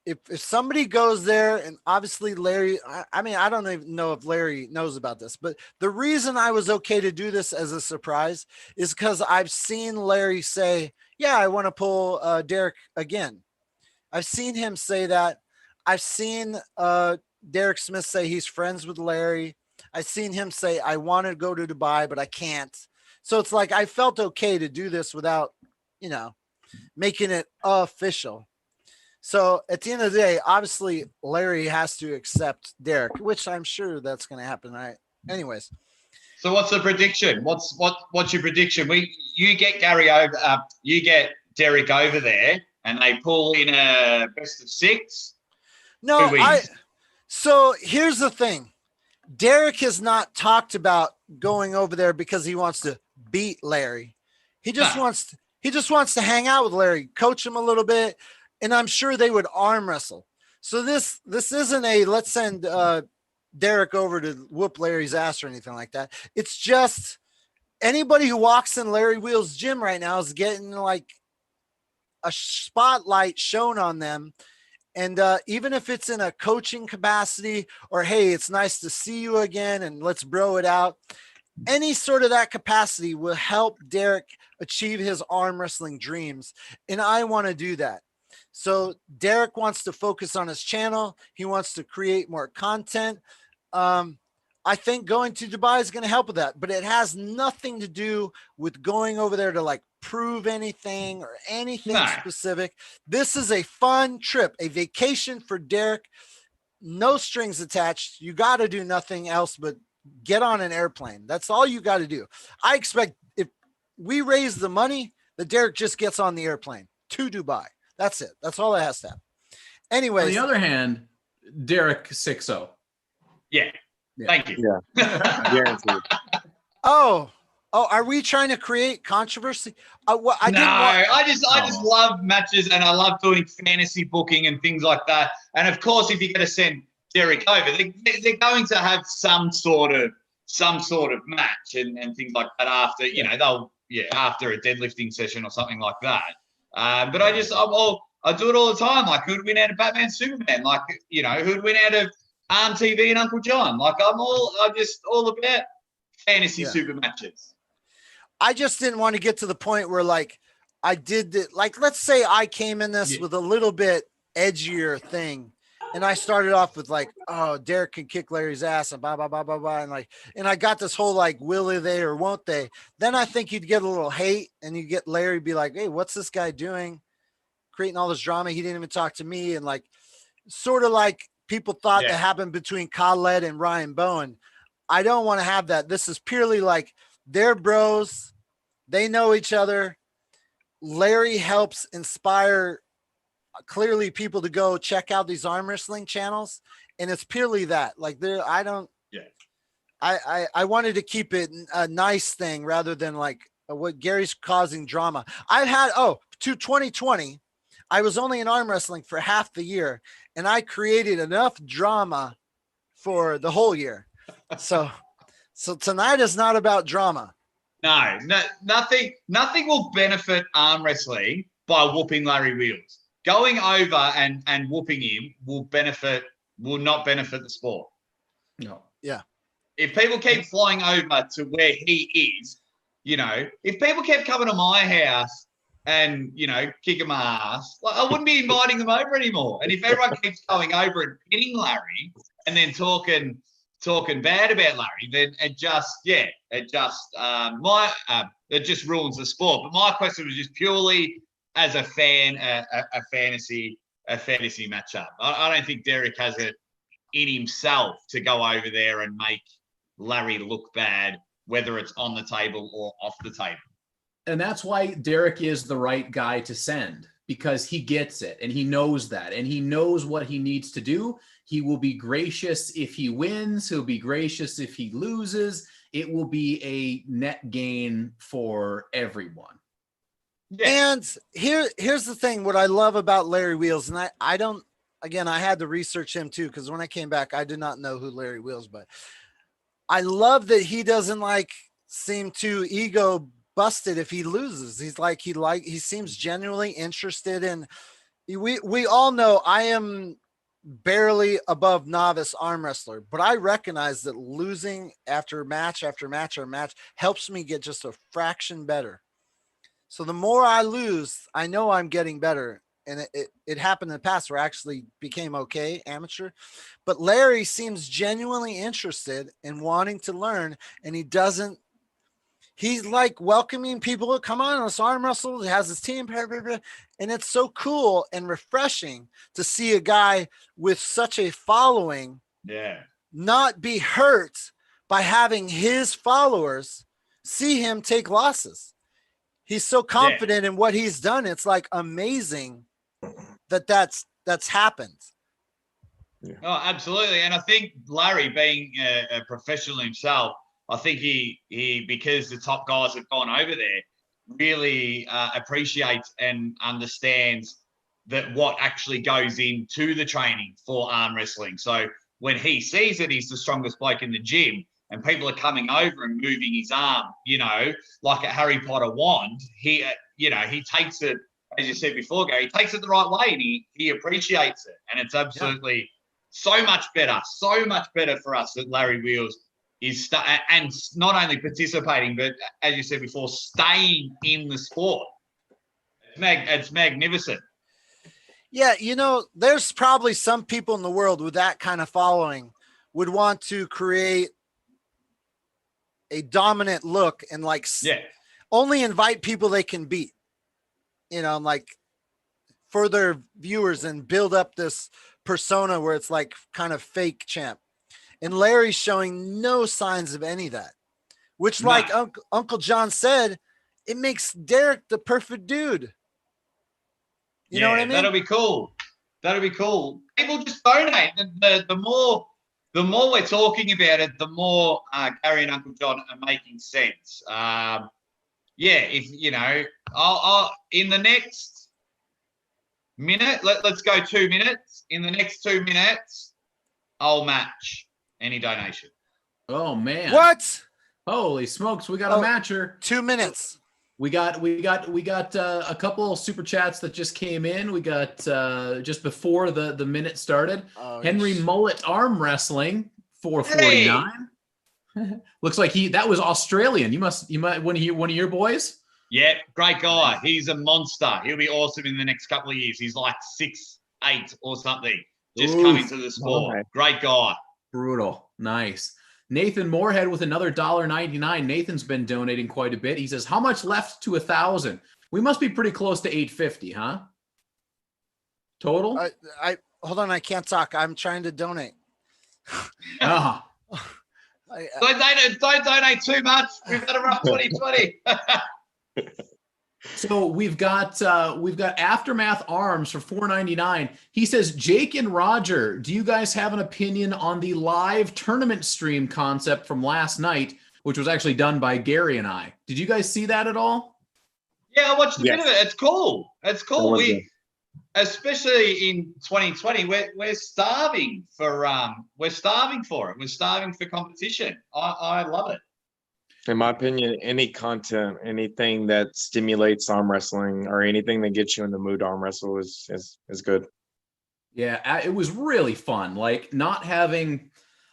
if somebody goes there, and obviously Larry, I mean, I don't even know if Larry knows about this, but the reason I was okay to do this as a surprise is because I've seen Larry say, yeah, I want to pull Derek again. I've seen him say that. I've seen Derek Smith say he's friends with Larry. I've seen him say, I want to go to Dubai, but I can't. So it's like, I felt okay to do this without, making it official. So at the end of the day, obviously Larry has to accept Derek, which I'm sure that's going to happen. Right. Anyways. So what's the prediction? What's your prediction? You get Gary over, you get Derek over there, and they pull in a best of 6. No, so here's the thing. Derek has not talked about going over there because he wants to beat Larry. He just wants to hang out with Larry, coach him a little bit, and I'm sure they would arm wrestle. So this isn't a let's send Derek over to whoop Larry's ass or anything like that. It's just anybody who walks in Larry Wheels' gym right now is getting like a spotlight shown on them. And even if it's in a coaching capacity or, hey, it's nice to see you again and let's bro it out, any sort of that capacity will help Derek achieve his arm wrestling dreams. And I want to do that. So Derek wants to focus on his channel. He wants to create more content. I think going to Dubai is going to help with that, but it has nothing to do with going over there to like prove anything or anything specific. This is a fun trip, a vacation for Derek. No strings attached. You got to do nothing else but get on an airplane. That's all you got to do. I expect if we raise the money, that Derek just gets on the airplane to Dubai. That's it. That's all it has to happen. Anyways. On the other hand, Derek 6-0. Yeah. Thank you. Yeah. Oh, are we trying to create controversy? I just love matches, and I love doing fantasy booking and things like that. And of course, if you're going to send Derek over, they're going to have some sort of match and things like that after, after a deadlifting session or something like that. But I do it all the time. Like, who'd win out of Batman, Superman? Like, who'd win out of ARMTV and Uncle John? Like, I'm just all about fantasy super matches. I just didn't want to get to the point where like I did it. Like, let's say I came in this with a little bit edgier thing. And I started off with like, oh, Derek can kick Larry's ass and blah, blah, blah, blah, blah. And I got this whole like, will they or won't they? Then I think you'd get a little hate and you get Larry be like, hey, what's this guy doing? Creating all this drama. He didn't even talk to me. And like, sort of like people thought that happened between Khaled and Ryan Bowen. I don't want to have that. This is purely like they're bros. They know each other. Larry helps inspire clearly people to go check out these arm wrestling channels. And it's purely that like I wanted to keep it a nice thing rather than like what Gary's causing drama. I've had, to 2020, I was only in arm wrestling for half the year and I created enough drama for the whole year. So tonight is not about drama. No, nothing will benefit arm wrestling by whooping Larry Wheels. Going over and whooping him will not benefit the sport. No. Yeah. If people keep flying over to where he is, if people kept coming to my house and, kicking my ass, like, I wouldn't be inviting them over anymore. And if everyone keeps going over and hitting Larry and then talking bad about Larry, then it just ruins the sport. But my question was just purely as a fan, a fantasy matchup. I don't think Derek has it in himself to go over there and make Larry look bad, whether it's on the table or off the table. And that's why Derek is the right guy to send, because he gets it and he knows that and he knows what he needs to do. He will be gracious if he wins. He'll be gracious if he loses. It will be a net gain for everyone. Yeah. And here's the thing. What I love about Larry Wheels, and I don't, again, I had to research him too, because when I came back, I did not know who Larry Wheels, but I love that he doesn't seem too ego busted if he loses. He seems genuinely interested in, we all know I am barely above novice arm wrestler, but I recognize that losing after match after match or match helps me get just a fraction better. So the more I lose, I know I'm getting better. And it happened in the past where I actually became okay, amateur. But Larry seems genuinely interested in wanting to learn, and he's welcoming people to come on, let's arm wrestle. He has his team, and it's so cool and refreshing to see a guy with such a following not be hurt by having his followers see him take losses. He's so confident in what he's done. It's amazing that's happened. Yeah. Oh, absolutely. And I think Larry, being a professional himself, I think he because the top guys have gone over there, really appreciates and understands that what actually goes into the training for arm wrestling. So when he sees that he's the strongest bloke in the gym and people are coming over and moving his arm, like a Harry Potter wand, he takes it, as you said before, Gary, he takes it the right way and he appreciates it. And it's absolutely so much better for us that Larry Wheels is and not only participating, but as you said before, staying in the sport. It's magnificent. Yeah, there's probably some people in the world with that kind of following would want to create a dominant look and only invite people they can beat, for their viewers, and build up this persona where it's kind of fake champ. And Larry's showing no signs of any of that, which Uncle John said, it makes Derek the perfect dude. You know what I mean? That'll be cool. People just donate. The more we're talking about it, the more Gary and Uncle John are making sense. If I'll in the next minute, let's go 2 minutes. In the next 2 minutes, I'll match any donation. Oh man! What? Holy smokes! We got a matcher. 2 minutes. We got a couple super chats that just came in. We got just before the minute started. Henry Mullet Arm Wrestling 449. Hey. Looks like that was Australian. You might one of your boys. Yeah, great guy. He's a monster. He'll be awesome in the next couple of years. He's 6'8" or something. Just coming to the sport. Okay. Great guy. Brutal. Nice. Nathan Moorhead with another $1.99. Nathan's been donating quite a bit. He says, how much left to 1,000? We must be pretty close to 850, huh? Total? I hold on. I can't talk. I'm trying to donate. Don't donate too much. We've had a rough 2020. So we've got Aftermath Arms for $4.99. He says, Jake and Roger, do you guys have an opinion on the live tournament stream concept from last night, which was actually done by Gary and I? Did you guys see that at all? Yeah, I watched a bit of it. It's cool. Especially in 2020, we're starving for it. We're starving for competition. I love it. In my opinion, any content, anything that stimulates arm wrestling or anything that gets you in the mood to arm wrestle is good. Yeah, it was really fun. Not having,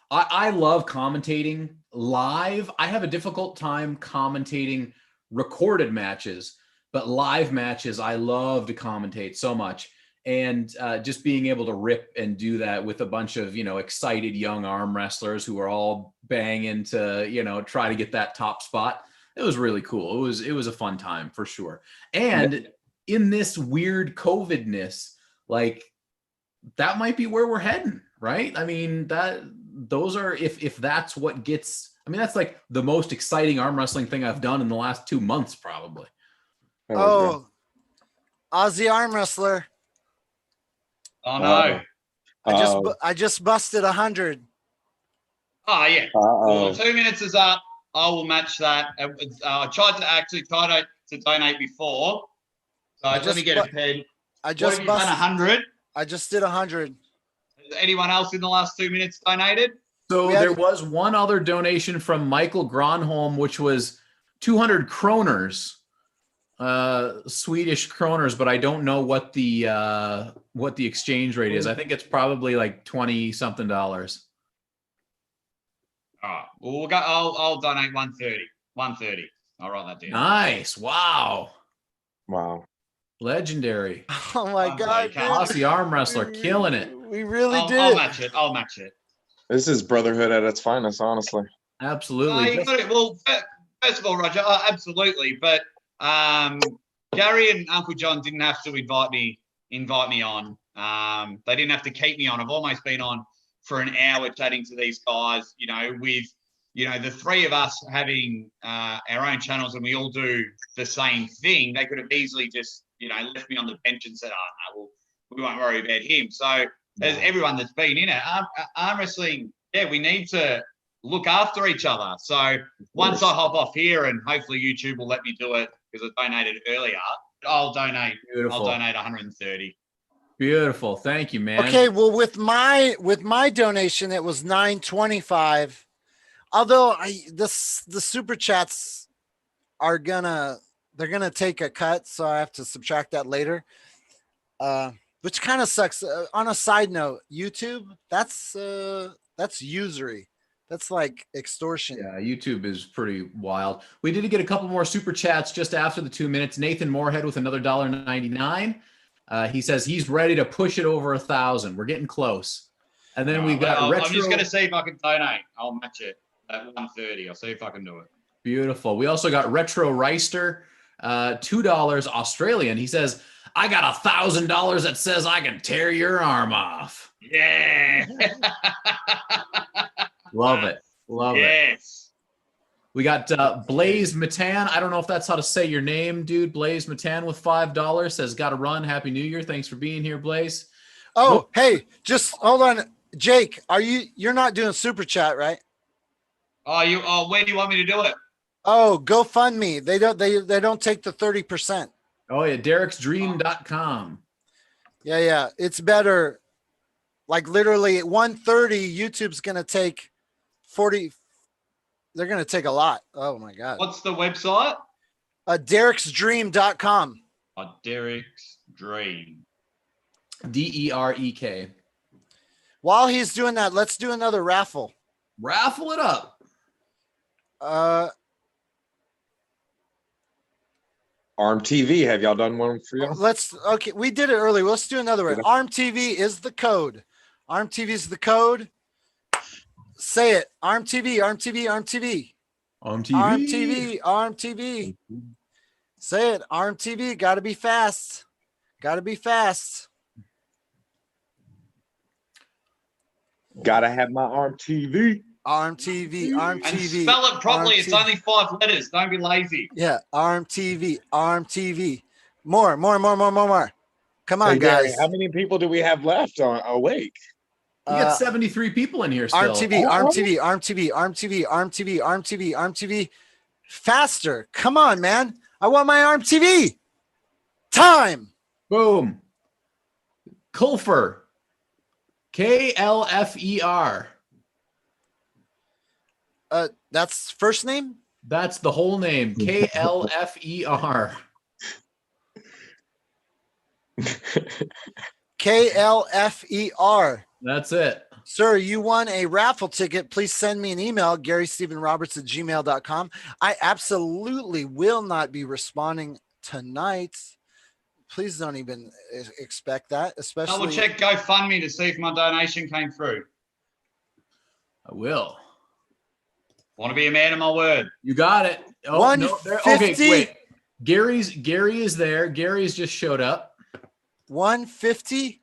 I love commentating live. I have a difficult time commentating recorded matches, but live matches, I love to commentate so much. And just being able to rip and do that with a bunch of, excited young arm wrestlers who are all banging to, try to get that top spot. It was really cool. It was a fun time for sure. And in this weird COVID-ness, that might be where we're heading, right? I mean, those are, if that's what gets, that's the most exciting arm wrestling thing I've done in the last 2 months, probably. There we go. Oh, Aussie arm wrestler. Oh no. I just busted 100. Oh yeah. Uh-oh. Well, 2 minutes is up. I will match that. I tried to donate before. So let me get a pen. I What just have you done? 100. I just did 100. Has anyone else in the last 2 minutes donated? So there was one other donation from Michael Gronholm, which was 200 kroners, Swedish kroners, but I don't know what the exchange rate is. I think it's probably like 20 something dollars. All right. Well, we'll go. I'll donate 130. 130. I'll write that down. Nice. Wow. Wow. Legendary. Oh my God. Aussie arm wrestler killing it. We really did. I'll match it. I'll match it. This is brotherhood at its finest, honestly. Absolutely. Well, first of all, Roger, absolutely. But Gary and Uncle John didn't have to invite me on. They didn't have to keep me on. I've almost been on for an hour chatting to these guys, with, the three of us having our own channels and we all do the same thing. They could have easily just, left me on the bench and said, oh, no, well, we won't worry about him. So as everyone that's been in it, arm wrestling, we need to look after each other. So once I hop off here, and hopefully YouTube will let me do it because I donated earlier, I'll donate. Beautiful. I'll donate 130. Beautiful. Thank you, man. Okay, well, with my donation, it was $9.25. Although the super chats they're gonna take a cut, so I have to subtract that later. Which kind of sucks. On a side note, YouTube, that's usury. That's like extortion. Yeah, YouTube is pretty wild. We did get a couple more super chats just after the 2 minutes. Nathan Moorhead with another $1.99. He says he's ready to push it over 1,000. We're getting close. And then we've got Retro. I'm just going to see if I can donate. I'll match it at 130. I'll see if I can do it. Beautiful. We also got Retro Reister, $2 Australian. He says, I got $1,000 that says I can tear your arm off. Yeah. Love it. Love it. Yes. We got Blaze Matan. I don't know if that's how to say your name, dude. Blaze Matan with $5 says, got to run. Happy New Year. Thanks for being here, Blaze. Oh, Hey, just hold on. Jake, you're not doing super chat, right? Where do you want me to do it? Oh, GoFundMe. They don't take the 30%. Oh yeah, Derek'sDream.com. Yeah. It's better. Like literally at 130, YouTube's gonna take 40. They're gonna take a lot. Oh my God. What's the website? Derek'sDream.com. Derek's Dream. DEREK. While he's doing that, let's do another raffle. Raffle it up. ARMTV, have y'all done one for y'all? Okay, we did it earlier. Let's do another one. ARMTV is the code. ARMTV is the code. Say it. ARMTV, ARMTV, ARMTV. ARMTV. ARMTV. Say it. ARMTV. Gotta be fast. Gotta be fast. Gotta have my ARMTV. ARMTV, And ARMTV. spell it properly. ARMTV. It's only 5 letters. Don't be lazy. Yeah, ARMTV, ARMTV. More. Come on, Hey, Gary, guys. how many people do we have left awake? We got 73 people in here still. ARMTV, ARMTV, ARMTV, ARMTV, ARMTV, ARMTV, ARMTV. Faster. Come on, man. I want my ARMTV. Time. Boom. Kulfer. KLFER. That's first name? That's the whole name. KLFER. KLFER. That's it. Sir, you won a raffle ticket. Please send me an email, GaryStephenRoberts@gmail.com. I absolutely will not be responding tonight. Please don't even expect that, especially. Double check GoFundMe to see if my donation came through. I will. Want to be a man of my word. You got it. Oh, 150. Okay, wait. Gary is there. Gary's just showed up. 150.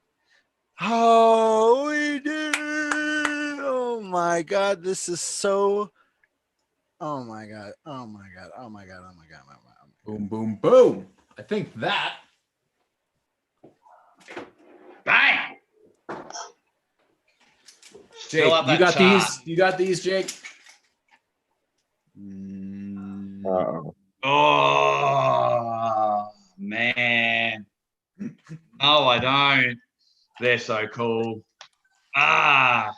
Oh, we did it. Oh my God. This is so. Oh my God. Oh my God. Oh my God. Oh my God. Boom, boom, boom. I think that. Bang! Jake, Fill up you that got chart. these? You got these, Jake? Uh-oh. Oh, man. No, I don't. They're so cool. Ah,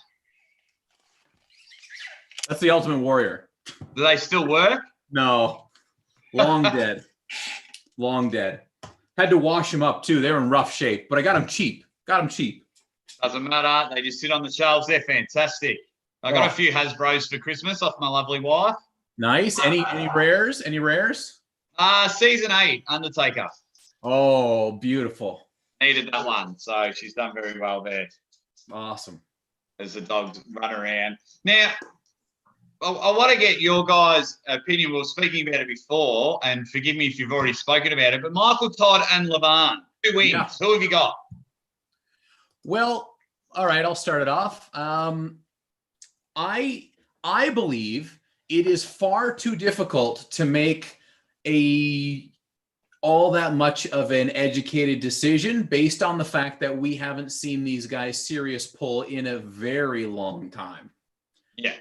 That's the Ultimate Warrior. do they still work? No. Long dead. Long dead. Had to wash them up, too. They were in rough shape, but I got them cheap. Doesn't matter. They just sit on the shelves. They're fantastic. I got a few Hasbros for Christmas off my lovely wife. Nice. Any rares? Any rares? Season 8, Undertaker. Oh, beautiful. Needed that one, so she's done very well there Awesome. as the dogs run around. Now, I want to get your guys' opinion. We were speaking about it before, and forgive me if you've already spoken about it, but Michael Todd and Levan, who wins? Yeah. Who have you got? Well, all right, I'll start it off. I believe it is far too difficult to make all that much of an educated decision based on the fact that we haven't seen these guys serious pull in a very long time. Yeah.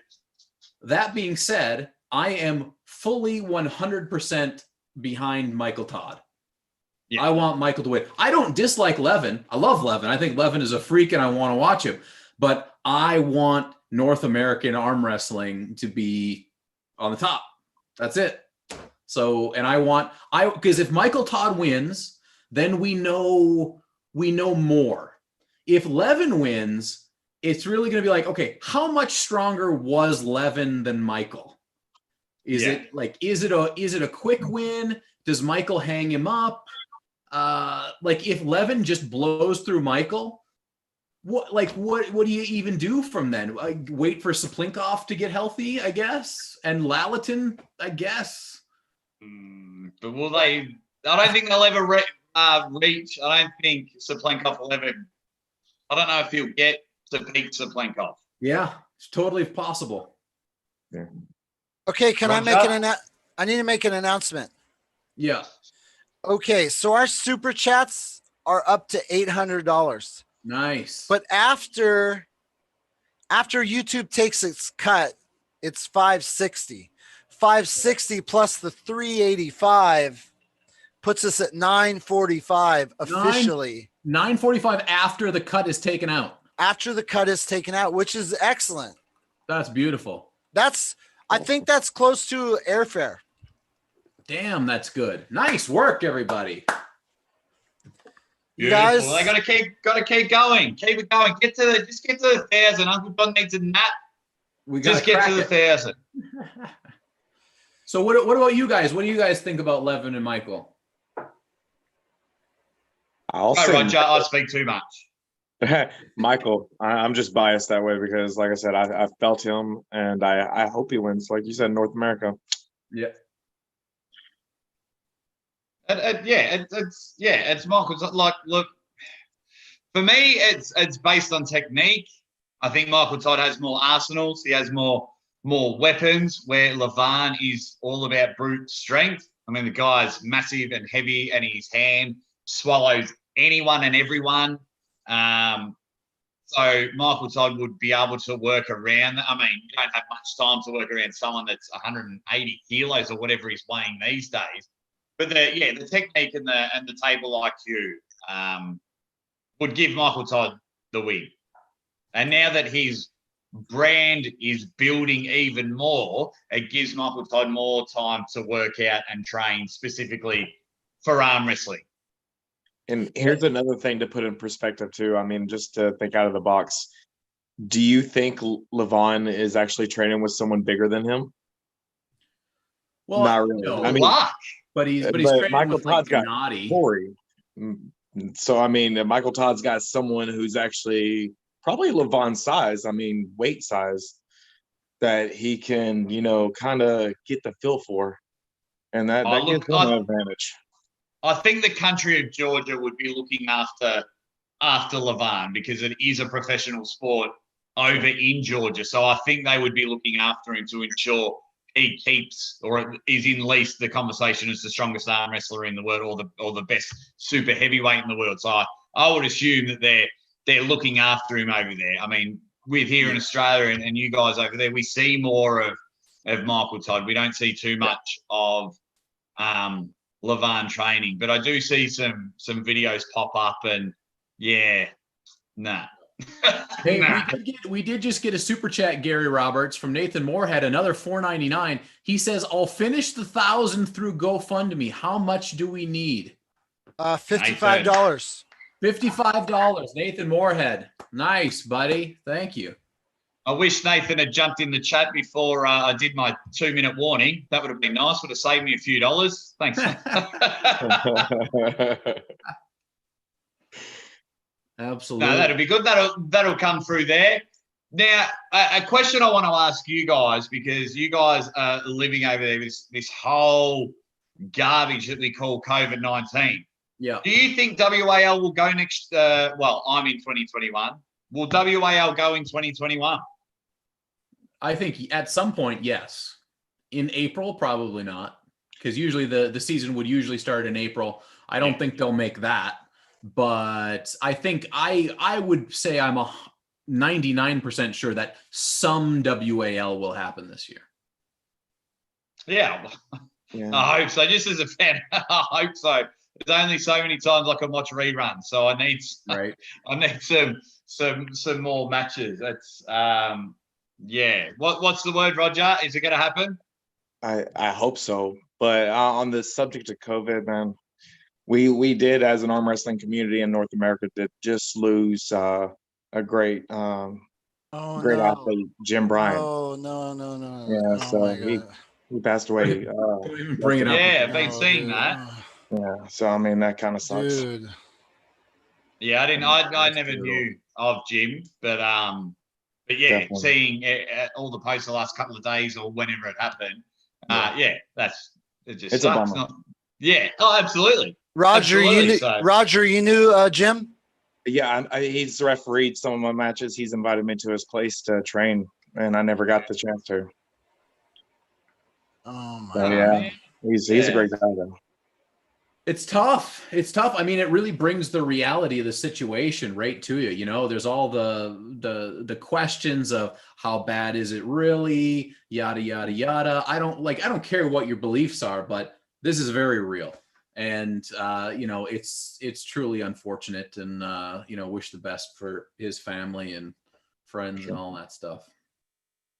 That being said, I am fully 100% behind Michael Todd. Yeah. I want Michael to win. I don't dislike Levan. I love Levan. I think Levan is a freak and I want to watch him. But I want North American arm wrestling to be on the top. That's it. So, and because if Michael Todd wins, then we know more. If Levan wins, it's really going to be like, okay, how much stronger was Levan than Michael? Is it a quick win? Does Michael hang him up? Like if Levan just blows through Michael, what do you even do from then? Wait for Saplinkov to get healthy, I guess, and Lalatin, I guess. But will they? I don't think they'll ever reach. I don't think Saplinkov will ever. I don't know if he'll get to beat Saplinkov. Yeah, it's totally possible. Yeah. Okay, can I make I need to make an announcement. Yeah. Okay, so our super chats are up to $800. Nice. But after YouTube takes its cut, it's $560. $560 plus the $385 puts us at $945 officially. $945 after the cut is taken out. After the cut is taken out, which is excellent. That's beautiful. I think that's close to airfare. Damn, that's good. Nice work, everybody. You guys, well, they got to keep going. Keep it going. Just get to the 1,000. Uncle John needs a nap. Just get to the 1,000. So what about you guys? What do you guys think about Levan and Michael? Roger, I speak too much. Michael, I'm just biased that way because, like I said, I felt him, and I hope he wins. Like you said, North America. Yeah. It's Michael's. Like, look, for me, it's based on technique. I think Michael Todd has more arsenals. He has more weapons, where Levan is all about brute strength. I mean, the guy's massive and heavy, and his hand swallows anyone and everyone. So Michael Todd would be able to work around that. I mean, you don't have much time to work around someone that's 180 kilos or whatever he's weighing these days. But the technique and the table IQ would give Michael Todd the win. And now that his brand is building even more, it gives Michael Todd more time to work out and train specifically for arm wrestling. And here's another thing to put in perspective too. I mean, just to think out of the box. Do you think Levan is actually training with someone bigger than him? Well, not really. No. I mean, but he's training Michael with Todd's like got Gennady. Corey. So I mean, Michael Todd's got someone who's actually probably Levan's size. I mean, weight size that he can, kind of get the feel for, and that gives him an advantage. I think the country of Georgia would be looking after Levan because it is a professional sport over in Georgia. So I think they would be looking after him to ensure he keeps or is in least the conversation as the strongest arm wrestler in the world or the best super heavyweight in the world. So I would assume that they're looking after him over there. I mean, with here in Australia and you guys over there, we see more of Michael Todd. We don't see too much of Levan training, but I do see some videos pop up and nah. Hey, nah. we did just get a super chat, Gary Roberts, from Nathan Moorhead, another $4.99. He says, I'll finish the 1,000 through GoFundMe. How much do we need? $55. $55. Nathan Moorhead. Nice, buddy. Thank you. I wish Nathan had jumped in the chat before I did my 2-minute warning. That would have been nice. Would have saved me a few dollars. Thanks. Absolutely. No, that'd be good. That'll come through there. Now, a question I want to ask you guys, because you guys are living over there this whole garbage that we call COVID-19. Yeah. Do you think WAL will go next? Well, I'm in 2021. Will WAL go in 2021? I think at some point, yes. In April, probably not, because usually the season would usually start in April. I don't think they'll make that. But I think I would say I'm 99% sure that some WAL will happen this year. Yeah. I hope so. Just as a fan, I hope so. There's only so many times I can watch reruns, so I need some more matches. That's What's the word, Roger? Is it going to happen? I hope so. But on the subject of COVID, man. We did, as an arm wrestling community in North America, did just lose a great athlete, Jim Bryant. Oh no! Yeah, so he passed away. Don't even bring it up. Yeah, I've been seeing that. Yeah, so I mean that kind of sucks. Dude. Yeah, I never knew of Jim, but yeah, Definitely. seeing all the posts the last couple of days or whenever it happened, it just it's sucks. a bummer. Absolutely. Roger, you knew Jim? Yeah, he's refereed some of my matches. He's invited me to his place to train, and I never got the chance to. Oh my God. Yeah, he's a great guy though. It's tough. I mean, it really brings the reality of the situation right to you. You know, there's all the questions of how bad is it really, yada yada yada. I don't care what your beliefs are, but this is very real. And, it's truly unfortunate, and, wish the best for his family and friends and all that stuff.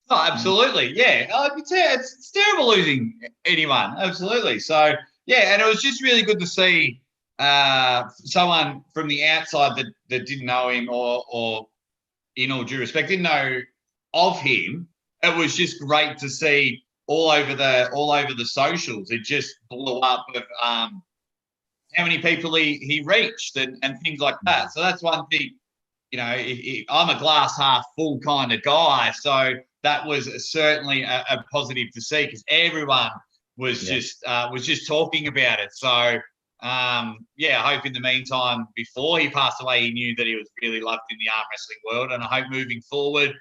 Oh, absolutely. Yeah. It's terrible losing anyone. Absolutely. So, and it was just really good to see someone from the outside that didn't know him or in all due respect, didn't know of him. It was just great to see all over the socials. It just blew up with how many people he reached and things like that. So that's one thing, I'm a glass half full kind of guy. So that was certainly a positive to see, because everyone was just talking about it. So I hope in the meantime, before he passed away, he knew that he was really loved in the arm wrestling world. And I hope moving forward,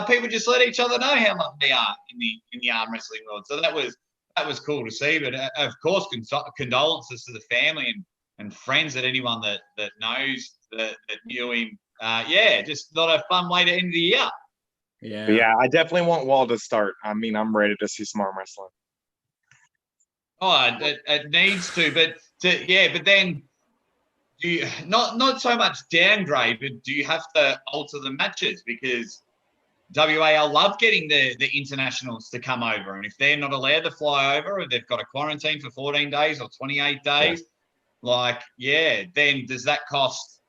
people just let each other know how loved they are in the arm wrestling world. So that was cool to see. But of course, condolences to the family and friends that anyone that knows that knew him. Just not a fun way to end the year. Yeah, I definitely want Wall to start. I mean, I'm ready to see some arm wrestling. Oh, it needs to, but then do you not so much downgrade, but do you have to alter the matches, because WAL love getting the internationals to come over, and if they're not allowed to fly over, or they've got a quarantine for 14 days or 28 days, then does that cost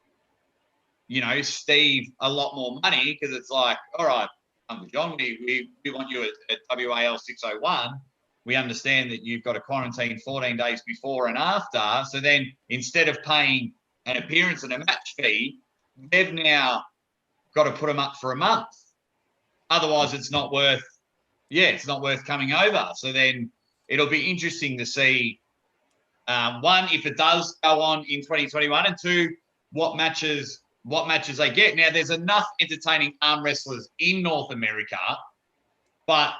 Steve a lot more money? Because it's like, all right, Uncle John, we want you at WAL 601. We understand that you've got a quarantine 14 days before and after. So then instead of paying an appearance and a match fee, they've now got to put them up for a month. Otherwise, it's not worth coming over. So then it'll be interesting to see, one, if it does go on in 2021, and two, what matches they get. Now, there's enough entertaining arm wrestlers in North America, but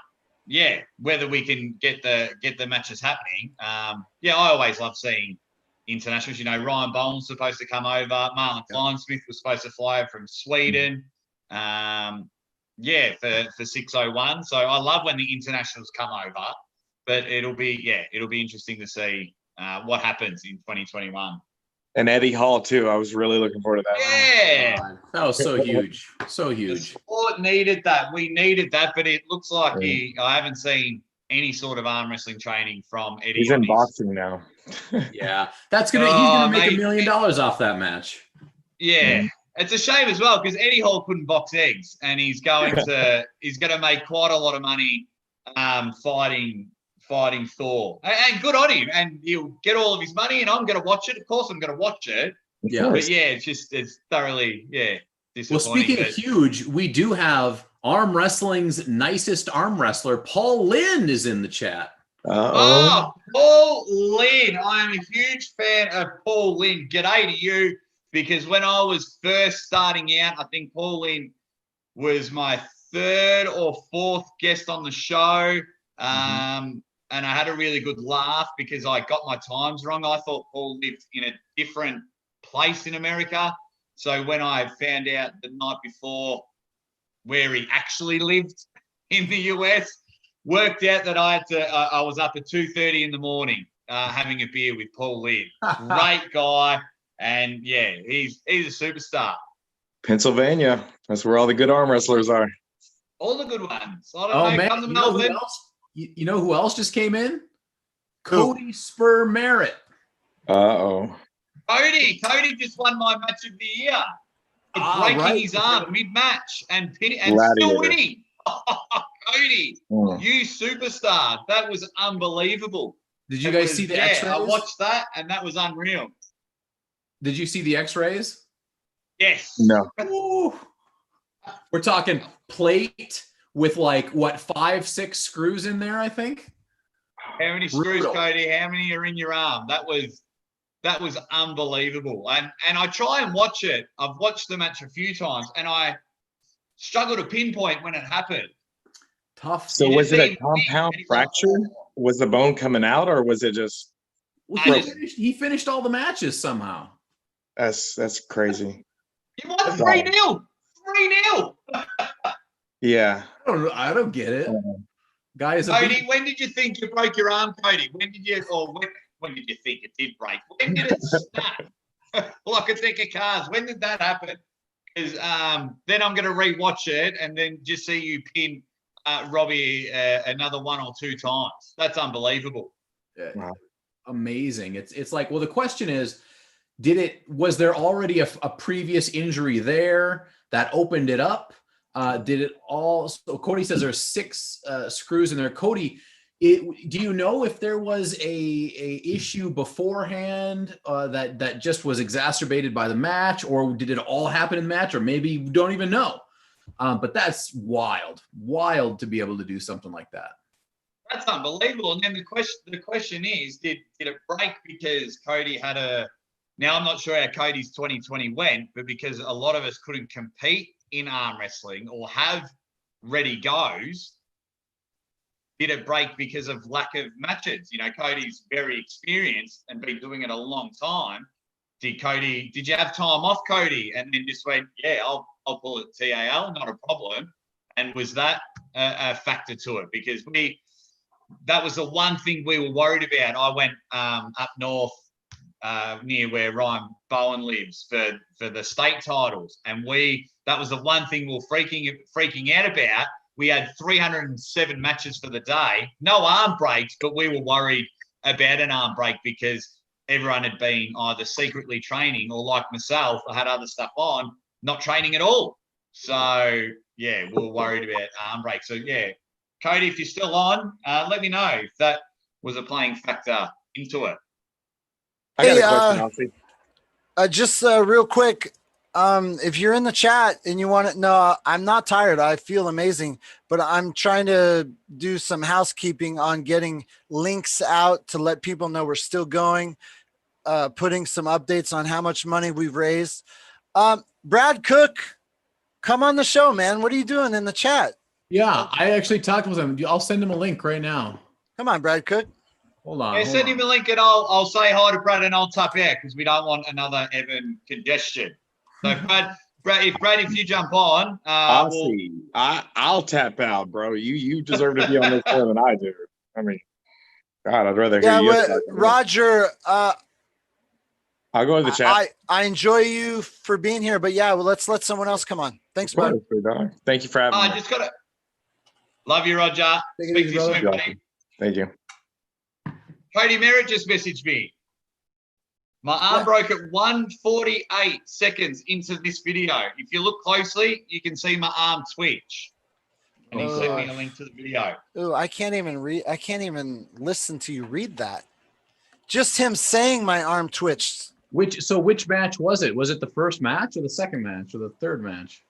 whether we can get the matches happening. I always love seeing internationals. You know, Ryan Bowen's supposed to come over. Marlon Kleinsmith was supposed to fly over from Sweden. For 601. So I love when the internationals come over. But it'll be interesting to see what happens in 2021. And Eddie Hall too. I was really looking forward to that. Yeah, that was so huge, so the huge. sport needed that. We needed that, but it looks like I haven't seen any sort of arm wrestling training from Eddie. He's in boxing now. Yeah, he's gonna make $1 million off that match. Yeah. It's a shame as well because Eddie Hall couldn't box eggs, and he's going to make quite a lot of money fighting Thor. And good on him. And he'll get all of his money, and I'm going to watch it. Of course, I'm going to watch it. Yeah. But it's thoroughly disappointing. Well, speaking of huge, we do have arm wrestling's nicest arm wrestler, Paul Lynn, is in the chat. Oh, Paul Lynn. I am a huge fan of Paul Lynn. G'day to you. Because when I was first starting out, I think Paul Lynn was my third or fourth guest on the show. And I had a really good laugh because I got my times wrong. I thought Paul lived in a different place in America. So when I found out the night before where he actually lived in the US, worked out that I was up at 2:30 in the morning having a beer with Paul Lynn. Great guy. And he's a superstar. Pennsylvania. That's where all the good arm wrestlers are. All the good ones. I don't know. Come to Melbourne. You know who else just came in? Cody Merritt. Uh-oh. Cody just won my match of the year. Breaking his arm mid-match and still winning. Cody, you superstar. That was unbelievable. Did you guys see the X-rays? I watched that, and that was unreal. Did you see the X-rays? Yes. No. Ooh. We're talking plate with 5-6 screws in there, I think. How many screws, Cody? How many are in your arm? That was unbelievable. And I try and watch it. I've watched the match a few times, and I struggle to pinpoint when it happened. Tough. So was it a compound fracture? Was the bone coming out, or was it just? He finished all the matches somehow. That's crazy. You won 3-0. 3-0. Yeah. I don't get it. Guys, Cody, when did you think you broke your arm, Cody? When did you think it did break? When did it snap? Like a deck of cards. When did that happen? Because then I'm going to rewatch it and then just see you pin Robbie another 1 or 2 times. That's unbelievable. Yeah. Wow. Amazing. It's like, well, the question is, was there already a previous injury there that opened it up? Did it all? So Cody says there's 6 screws in there. Cody, do you know if there was a issue beforehand that just was exacerbated by the match, or did it all happen in the match, or maybe you don't even know? But that's wild to be able to do something like that. That's unbelievable. And then the question is, did it break because Cody had now I'm not sure how Cody's 2020 went, but because a lot of us couldn't compete in arm wrestling or have ready goes, did it break because of lack of matches? You know, Cody's very experienced and been doing it a long time. Did you have time off, Cody? And then just went, I'll pull it TAL, not a problem. And was that a factor to it? Because that was the one thing we were worried about. I went up north near where Ryan Bowen lives for the state titles, and that was the one thing we were freaking out about. We had 307 matches for the day, no arm breaks, but we were worried about an arm break because everyone had been either secretly training or, like myself, I had other stuff on, not training at all. So we were worried about arm breaks. So Cody, if you're still on, let me know if that was a playing factor into it. I got a question, Aussie. Just real quick, if you're in the chat and you want to know, I'm not tired. I feel amazing, but I'm trying to do some housekeeping on getting links out to let people know we're still going, putting some updates on how much money we've raised. Brad Cook, come on the show, man. What are you doing in the chat? Yeah, I actually talked with him. I'll send him a link right now. Come on, Brad Cook. Hold on. Yeah, hold send on. him a link and I'll say hi to Brad and I'll tap out because we don't want another Evan congestion. So Brad, if you jump on, I'll see. I'll tap out, bro. You deserve to be on this more than I do. I mean, God, I'd rather hear Yeah, you. well, Roger. I'll go to the chat. I enjoy you for being here, but yeah, well, let's let someone else come on. Thanks, bud. Thank you for having I me. just gotta love you, Roger. Take it Speak easy, to you brother. soon, You're buddy. welcome. Thank you. Cody Merritt just messaged me. My arm broke at 1:48 seconds into this video. If you look closely, you can see my arm twitch. And he sent me a link to the video. Oh, I can't even read. I can't even listen to you read that. Just him saying my arm twitched. Which match was it? Was it the first match or the second match or the third match?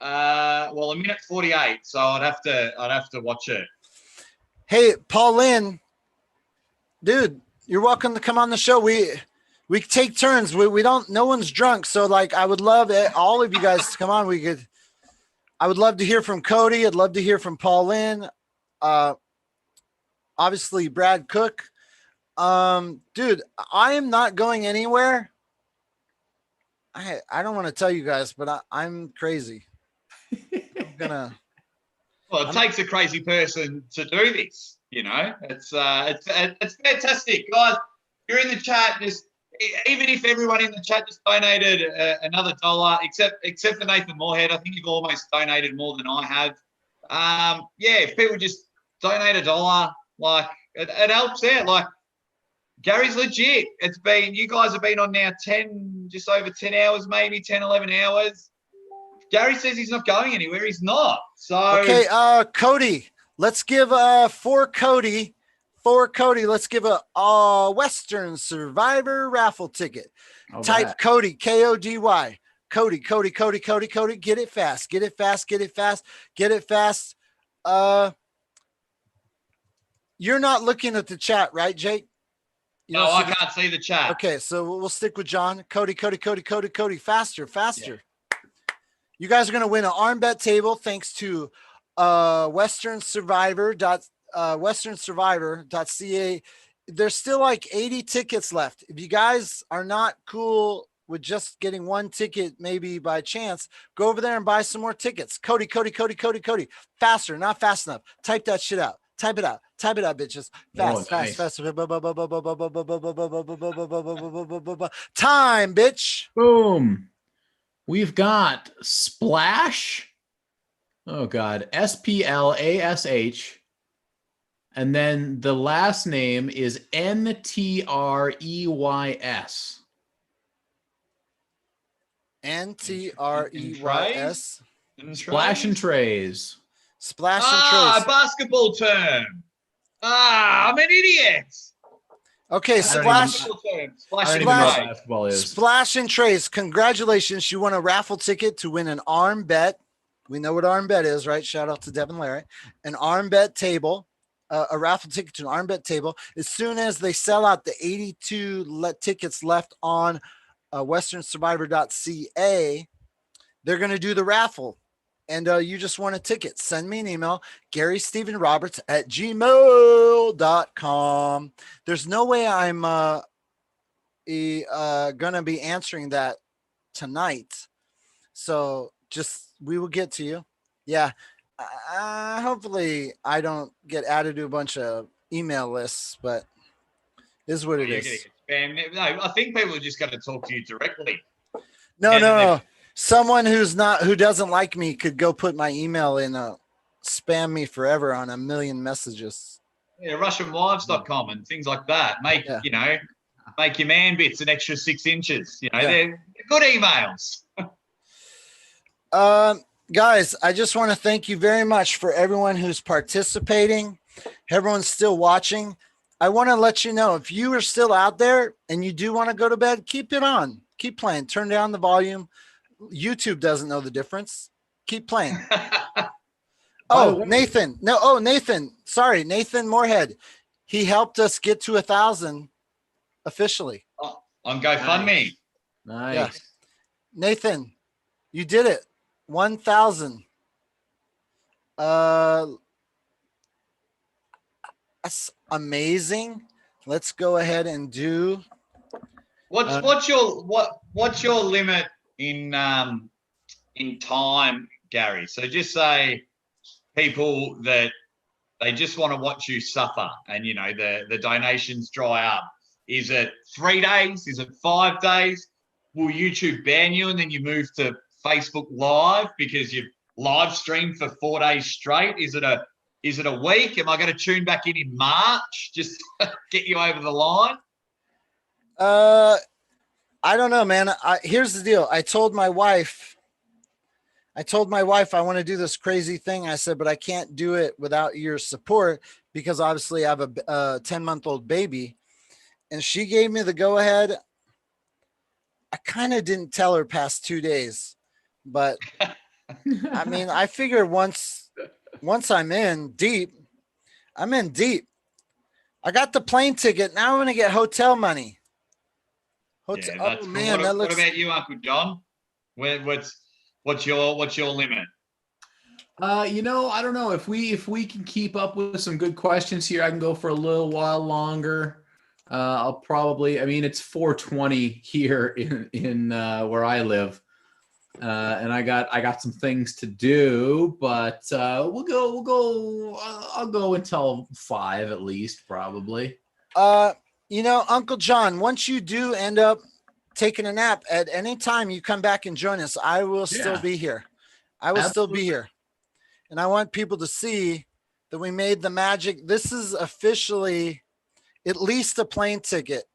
Well, a minute 48, so I'd have to watch it. Hey, Lynn, dude, you're welcome to come on the show. We take turns. We don't. No one's drunk, so like I would love all of you guys to come on. I would love to hear from Cody. I'd love to hear from Lynn. Obviously Brad Cook. Dude, I am not going anywhere. I don't want to tell you guys, but I'm crazy. Well, it takes a crazy person to do this. You know, it's fantastic, guys. You're in the chat. Just even if everyone in the chat just donated another $1, except for Nathan Moorhead, I think you've almost donated more than I have. Yeah, if people just donate $1, like it helps out. Like Gary's legit. You guys have been on now just over 10 hours, maybe 10, 11 hours. Gary says he's not going anywhere. He's not. So okay, Cody, let's give for Cody, let's give a Western Survivor raffle ticket. Type Cody, K-O-D-Y. Cody. Get it fast. You're not looking at the chat, right, Jake? No, I can't see the chat. Okay, so we'll stick with John. Cody. Faster. Yeah. You guys are going to win an arm bet table thanks to westernsurvivor.ca. There's still like 80 tickets left. If you guys are not cool with just getting one ticket, maybe by chance, go over there and buy some more tickets. Cody. Faster, not fast enough. Type that shit out. Type it out, bitches. Fast. Time, bitch. Boom. We've got Splash. Oh, God. S-P-L-A-S-H. And then the last name is N-T-R-E-Y-S. N-T-R-E-Y-S. Splash and Trays. Splash and Trays. A basketball term. I'm an idiot. Okay, Splash and Trays. Congratulations. You won a raffle ticket to win an arm bet. We know what arm bet is, right? Shout out to Devin Larry. An arm bet table, a raffle ticket to an arm bet table. As soon as they sell out the 82 tickets left on westernsurvivor.ca, they're going to do the raffle. And you just won a ticket. Send me an email, GaryStephenRoberts@gmail.com. There's no way I'm going to be answering that tonight. So we will get to you. Yeah. Hopefully I don't get added to a bunch of email lists, but it is what it is. No, I think people are just going to talk to you directly. No. Someone who doesn't like me could go put my email in, spam me forever on a million messages. Yeah, RussianWives.com and things like that. Make your man bits an extra 6 inches. They're good emails. Guys, I just want to thank you very much for everyone who's participating. Everyone's still watching. I want to let you know, if you are still out there and you do want to go to bed, keep it on. Keep playing. Turn down the volume. YouTube doesn't know the difference. Keep playing. Nathan. Sorry, Nathan Moorhead. He helped us get to 1,000 officially. On GoFundMe. Nice. Yeah. Nathan, you did it. 1,000. That's amazing. Let's go ahead and do. What's your limit in time, Gary? So just say people that they just want to watch you suffer, and the donations dry up. Is it 3 days? Is it 5 days? Will YouTube ban you and then you move to Facebook Live because you've live streamed for 4 days straight? Is it a week? Am I going to tune back in March just to get you over the line? I don't know, man. Here's the deal. I told my wife I want to do this crazy thing. I said, but I can't do it without your support because obviously I have a 10-month-old baby. And she gave me the go ahead. I kind of didn't tell her past 2 days, but I mean, I figure once I'm in deep, I'm in deep. I got the plane ticket. Now I'm going to get hotel money. Yeah, that's man. What about you, Uncle John? What's your limit? I don't know if we can keep up with some good questions here. I can go for a little while longer. I'll probably. I mean, it's 4:20 here in where I live, and I got some things to do. But we'll go. I'll go until 5 at least, probably. Uncle John, once you do end up taking a nap, at any time you come back and join us, I will still be here. I will still be here. And I want people to see that we made the magic. This is officially at least a plane ticket.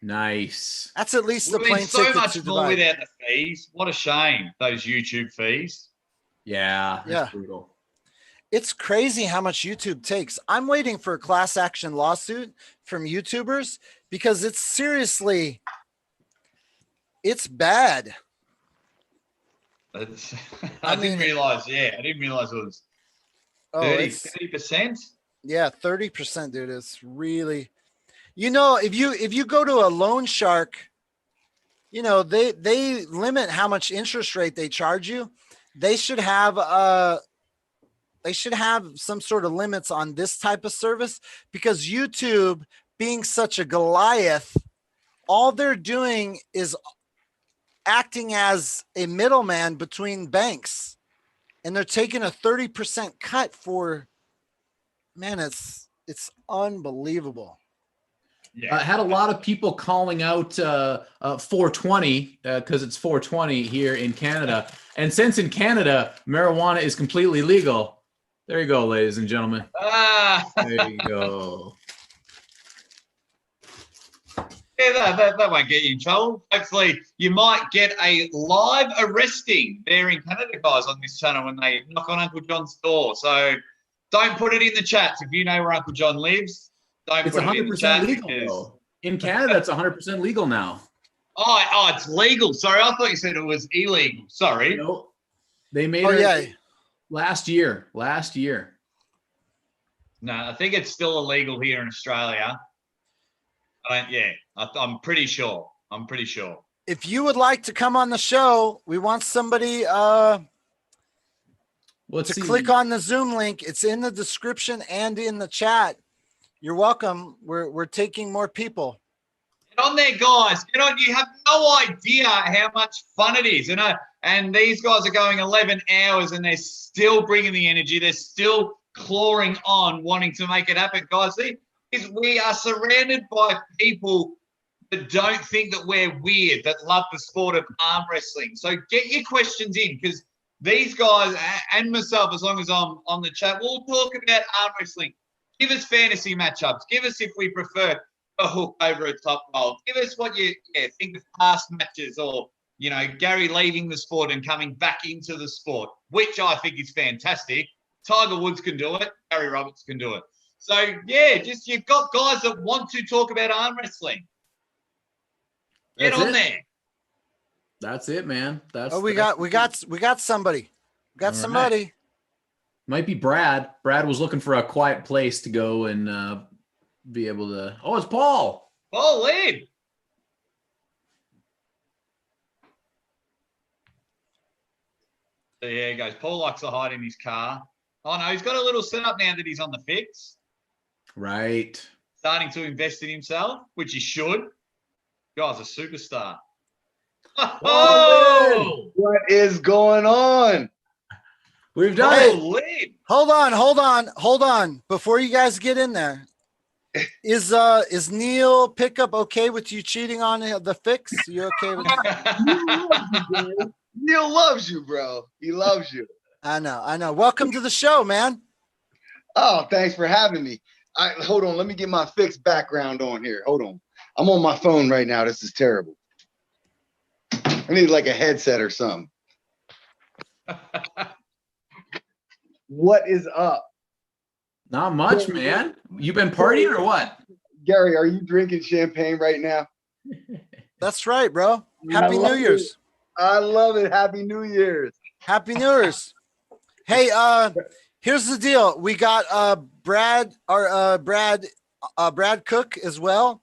Nice. That's at least a plane so ticket. So much more without the fees. What a shame, those YouTube fees. Yeah. That's brutal. It's crazy how much YouTube takes. I'm waiting for a class action lawsuit from YouTubers because it's seriously, it's bad. I didn't realize it was 30%. Yeah, 30%, dude. It's really, if you go to a loan shark, they limit how much interest rate they charge you. They should have some sort of limits on this type of service because YouTube, being such a Goliath, all they're doing is acting as a middleman between banks, and they're taking a 30% cut for, man, it's unbelievable. Yeah. I had a lot of people calling out 420 because it's 420 here in Canada. And since in Canada, marijuana is completely legal, there you go, ladies and gentlemen. There you go. Yeah, that won't get you in trouble. Hopefully, you might get a live arresting there in Canada, guys, on this channel when they knock on Uncle John's door. So don't put it in the chat. If you know where Uncle John lives, don't put it in the chat. Legal, though. In Canada, it's 100% legal now. Oh, it's legal. Sorry, I thought you said it was illegal. Sorry. No, they made it last year. No, I think it's still illegal here in Australia. I'm pretty sure. If you would like to come on the show, we want somebody to click on the Zoom link. It's in the description and in the chat. You're welcome. We're taking more people. Get on there, guys. Get on. You have no idea how much fun it is. And these guys are going 11 hours and they're still bringing the energy. They're still clawing on, wanting to make it happen, guys. We are surrounded by people that don't think that we're weird, that love the sport of arm wrestling. So get your questions in, because these guys and myself, as long as I'm on the chat, we'll talk about arm wrestling. Give us fantasy matchups. Give us if we prefer a hook over a top roll. Give us what you think of past matches, or Gary leaving the sport and coming back into the sport, which I think is fantastic. Tiger Woods can do it. Gary Roberts can do it. So you've got guys that want to talk about arm wrestling. Get on there. That's it, man. We got somebody. Somebody. Might be Brad. Brad was looking for a quiet place to go and be able to. Oh, it's Paul. Paul Lynn. So he goes. Paul likes to hide in his car. Oh, no, he's got a little setup now that he's on the fix. Right. Starting to invest in himself, which he should. Guy's a superstar. Oh! What is going on? We've done Hey, it. Lynn. Hold on. Before you guys get in there, is Neil Pickup okay with you cheating on the fix? You okay with that? Neil loves you, bro. He loves you. I know. Welcome to the show, man. Oh, thanks for having me. Hold on. Let me get my fixed background on here. Hold on. I'm on my phone right now. This is terrible. I need like a headset or something. What is up? Not much, man. You been partying or what? Gary, are you drinking champagne right now? That's right, bro. Happy New Year's. I love it. Happy New Year's. Happy New Year's. Hey, here's the deal. We got Brad Cook as well.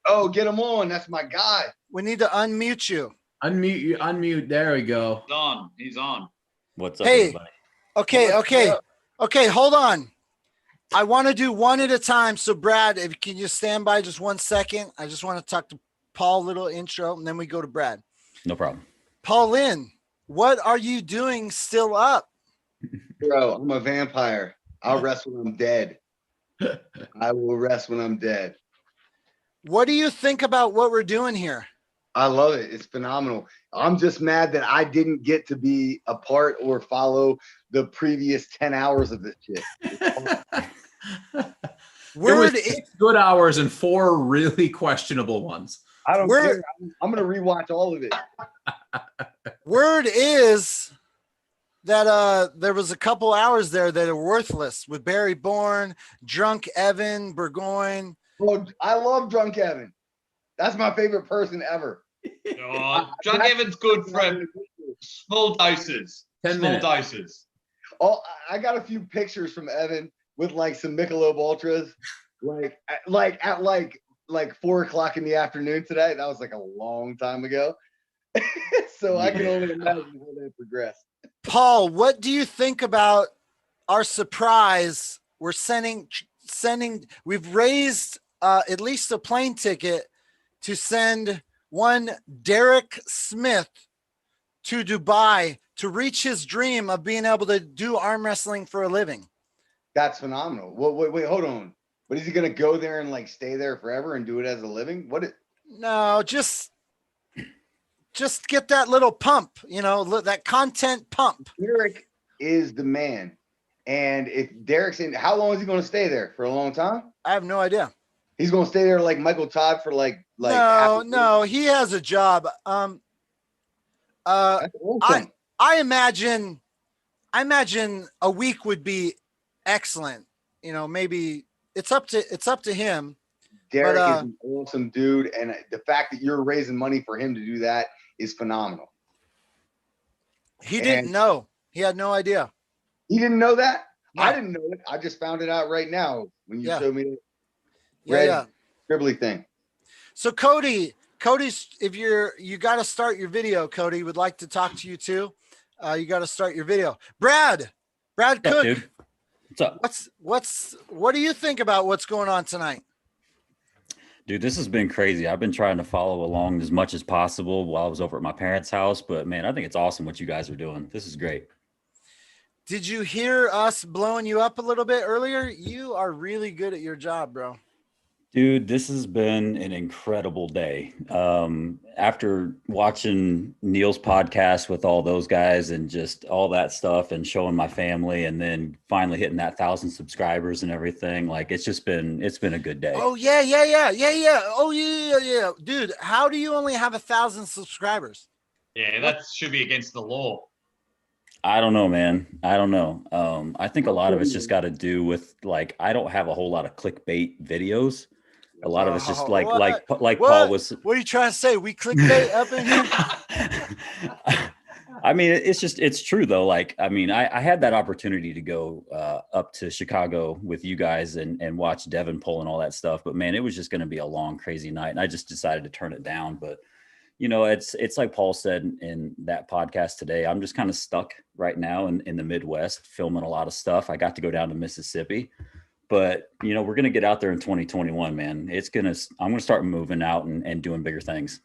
Oh, get him on. That's my guy. We need to unmute you. Unmute you. Unmute. There we go. He's on. He's on. What's up, Hey, everybody? okay. Hold on. I want to do one at a time. So, Brad, if you can just stand by just 1 second. I just want to talk to Paul, little intro, and then we go to Brad. No problem. Paul Lynn, what are you doing still up? Bro, I'm a vampire. I'll rest when I'm dead. I will rest when I'm dead. What do you think about what we're doing here? I love it. It's phenomenal. I'm just mad that I didn't get to be a part or follow the previous 10 hours of this shit. Word, It was 6 good hours and 4 really questionable ones. I don't care. I'm going to rewatch all of it. word is that there was a couple hours there that are worthless with Barry Bourne, Drunk Evan, Burgoyne. Bro, I love Drunk Evan. That's my favorite person ever. Oh, Drunk Evan's good for small doses. 10 Small minutes. doses. Oh, I got a few pictures from Evan with like some Michelob Ultras, at 4 o'clock in the afternoon today. That was like a long time ago. So I can only imagine how that progressed. Paul, what do you think about our surprise? We're sending, we've raised at least a plane ticket to send one Derek Smith to Dubai to reach his dream of being able to do arm wrestling for a living. That's phenomenal. Wait, hold on. But is he going to go there and like stay there forever and do it as a living? No, just get that little pump, that content pump. Derek is the man. And if Derek's in, how long is he going to stay there? For a long time? I have no idea. He's going to stay there like Michael Todd for like no, he has a job. That's awesome. I imagine a week would be excellent. Maybe it's up to him. Derek is an awesome dude, and the fact that you're raising money for him to do that is phenomenal. He didn't know. He had no idea. He didn't know that? No. I didn't know it. I just found it out right now when you showed me the red scribbly thing. So Cody's, if you got to start your video, Cody would like to talk to you too. You got to start your video. Brad Cook. Dude? What's up? What do you think about what's going on tonight? Dude, this has been crazy. I've been trying to follow along as much as possible while I was over at my parents' house, but man, I think it's awesome what you guys are doing. This is great. Did you hear us blowing you up a little bit earlier? You are really good at your job, bro. Dude, this has been an incredible day. After watching Neil's podcast with all those guys and just all that stuff and showing my family and then finally hitting that 1,000 subscribers and everything, like it's been a good day. Oh, yeah. Oh, yeah. Dude, how do you only have 1,000 subscribers? Yeah, that should be against the law. I don't know, man. I don't know. I think a lot of it's just got to do with like, I don't have a whole lot of clickbait videos. A lot of it's just like Paul was. What are you trying to say? We clickbait up in here? I mean, it's true though. Like, I mean, I had that opportunity to go up to Chicago with you guys and watch Devin pull and all that stuff. But man, it was just going to be a long, crazy night. And I just decided to turn it down. But you know, it's like Paul said in that podcast today. I'm just kind of stuck right now in the Midwest filming a lot of stuff. I got to go down to Mississippi, but you know, we're going to get out there in 2021, man. I'm going to start moving out and doing bigger things.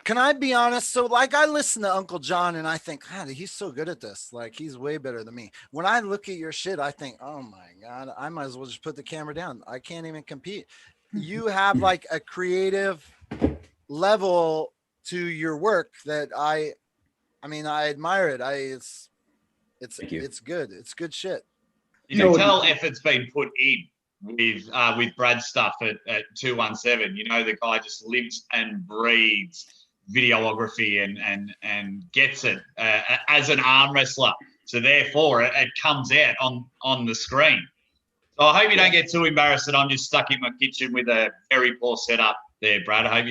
Can I be honest? So like I listen to Uncle John and I think, God, he's so good at this. Like he's way better than me. When I look at your shit, I think, oh my God, I might as well just put the camera down. I can't even compete. You have like a creative level to your work that I admire it. It's good. It's good shit. You can tell effort's been put in with Brad's stuff at 217. You know, the guy just lives and breathes videography and gets it as an arm wrestler. So therefore it comes out on the screen. So I hope you don't get too embarrassed that I'm just stuck in my kitchen with a very poor setup there, Brad. I hope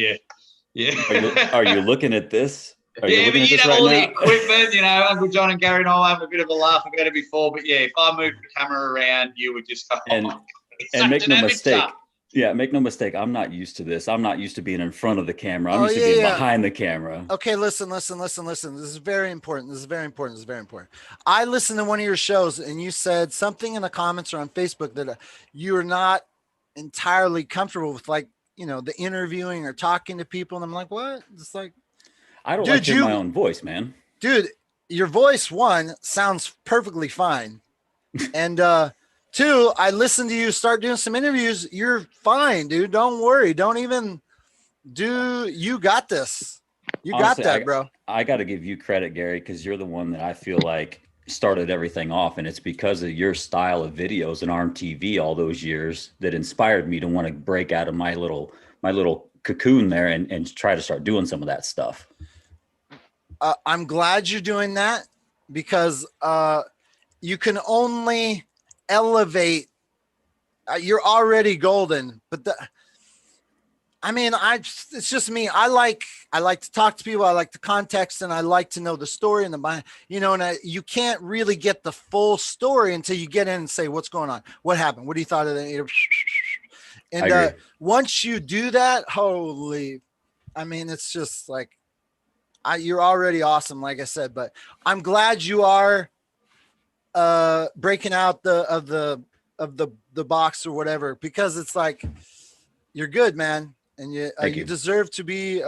Are you looking at this? Yeah, but you know, all the equipment, you know, Uncle John and Gary and I will have a bit of a laugh about it before. But yeah, if I moved the camera around, you would just go, and make no mistake. Yeah, make no mistake. I'm not used to this. I'm not used to being in front of the camera. I'm used to being behind the camera. Okay, listen. This is very important. I listened to one of your shows and you said something in the comments or on Facebook that you're not entirely comfortable with, like, you know, the interviewing or talking to people. And I'm like, what? It's like, I don't like hearing my own voice, man. Dude, your voice, one, sounds perfectly fine. And two, I listened to you start doing some interviews. You're fine, dude. Don't worry. Don't even you got this. You honestly, got that, bro. I got to give you credit, Gary, because you're the one that I feel like started everything off. And it's because of your style of videos and ARMTV all those years that inspired me to want to break out of my little cocoon there and try to start doing some of that stuff. I'm glad you're doing that because you can only elevate. You're already golden, but it's just me. I like to talk to people. I like the context and I like to know the story and the behind, you know, and you can't really get the full story until you get in and say, what's going on? What happened? What do you thought of that? And once you do that, it's just like, you're already awesome, like I said, but I'm glad you are breaking out the box or whatever, because it's like, you're good, man. And you deserve to be,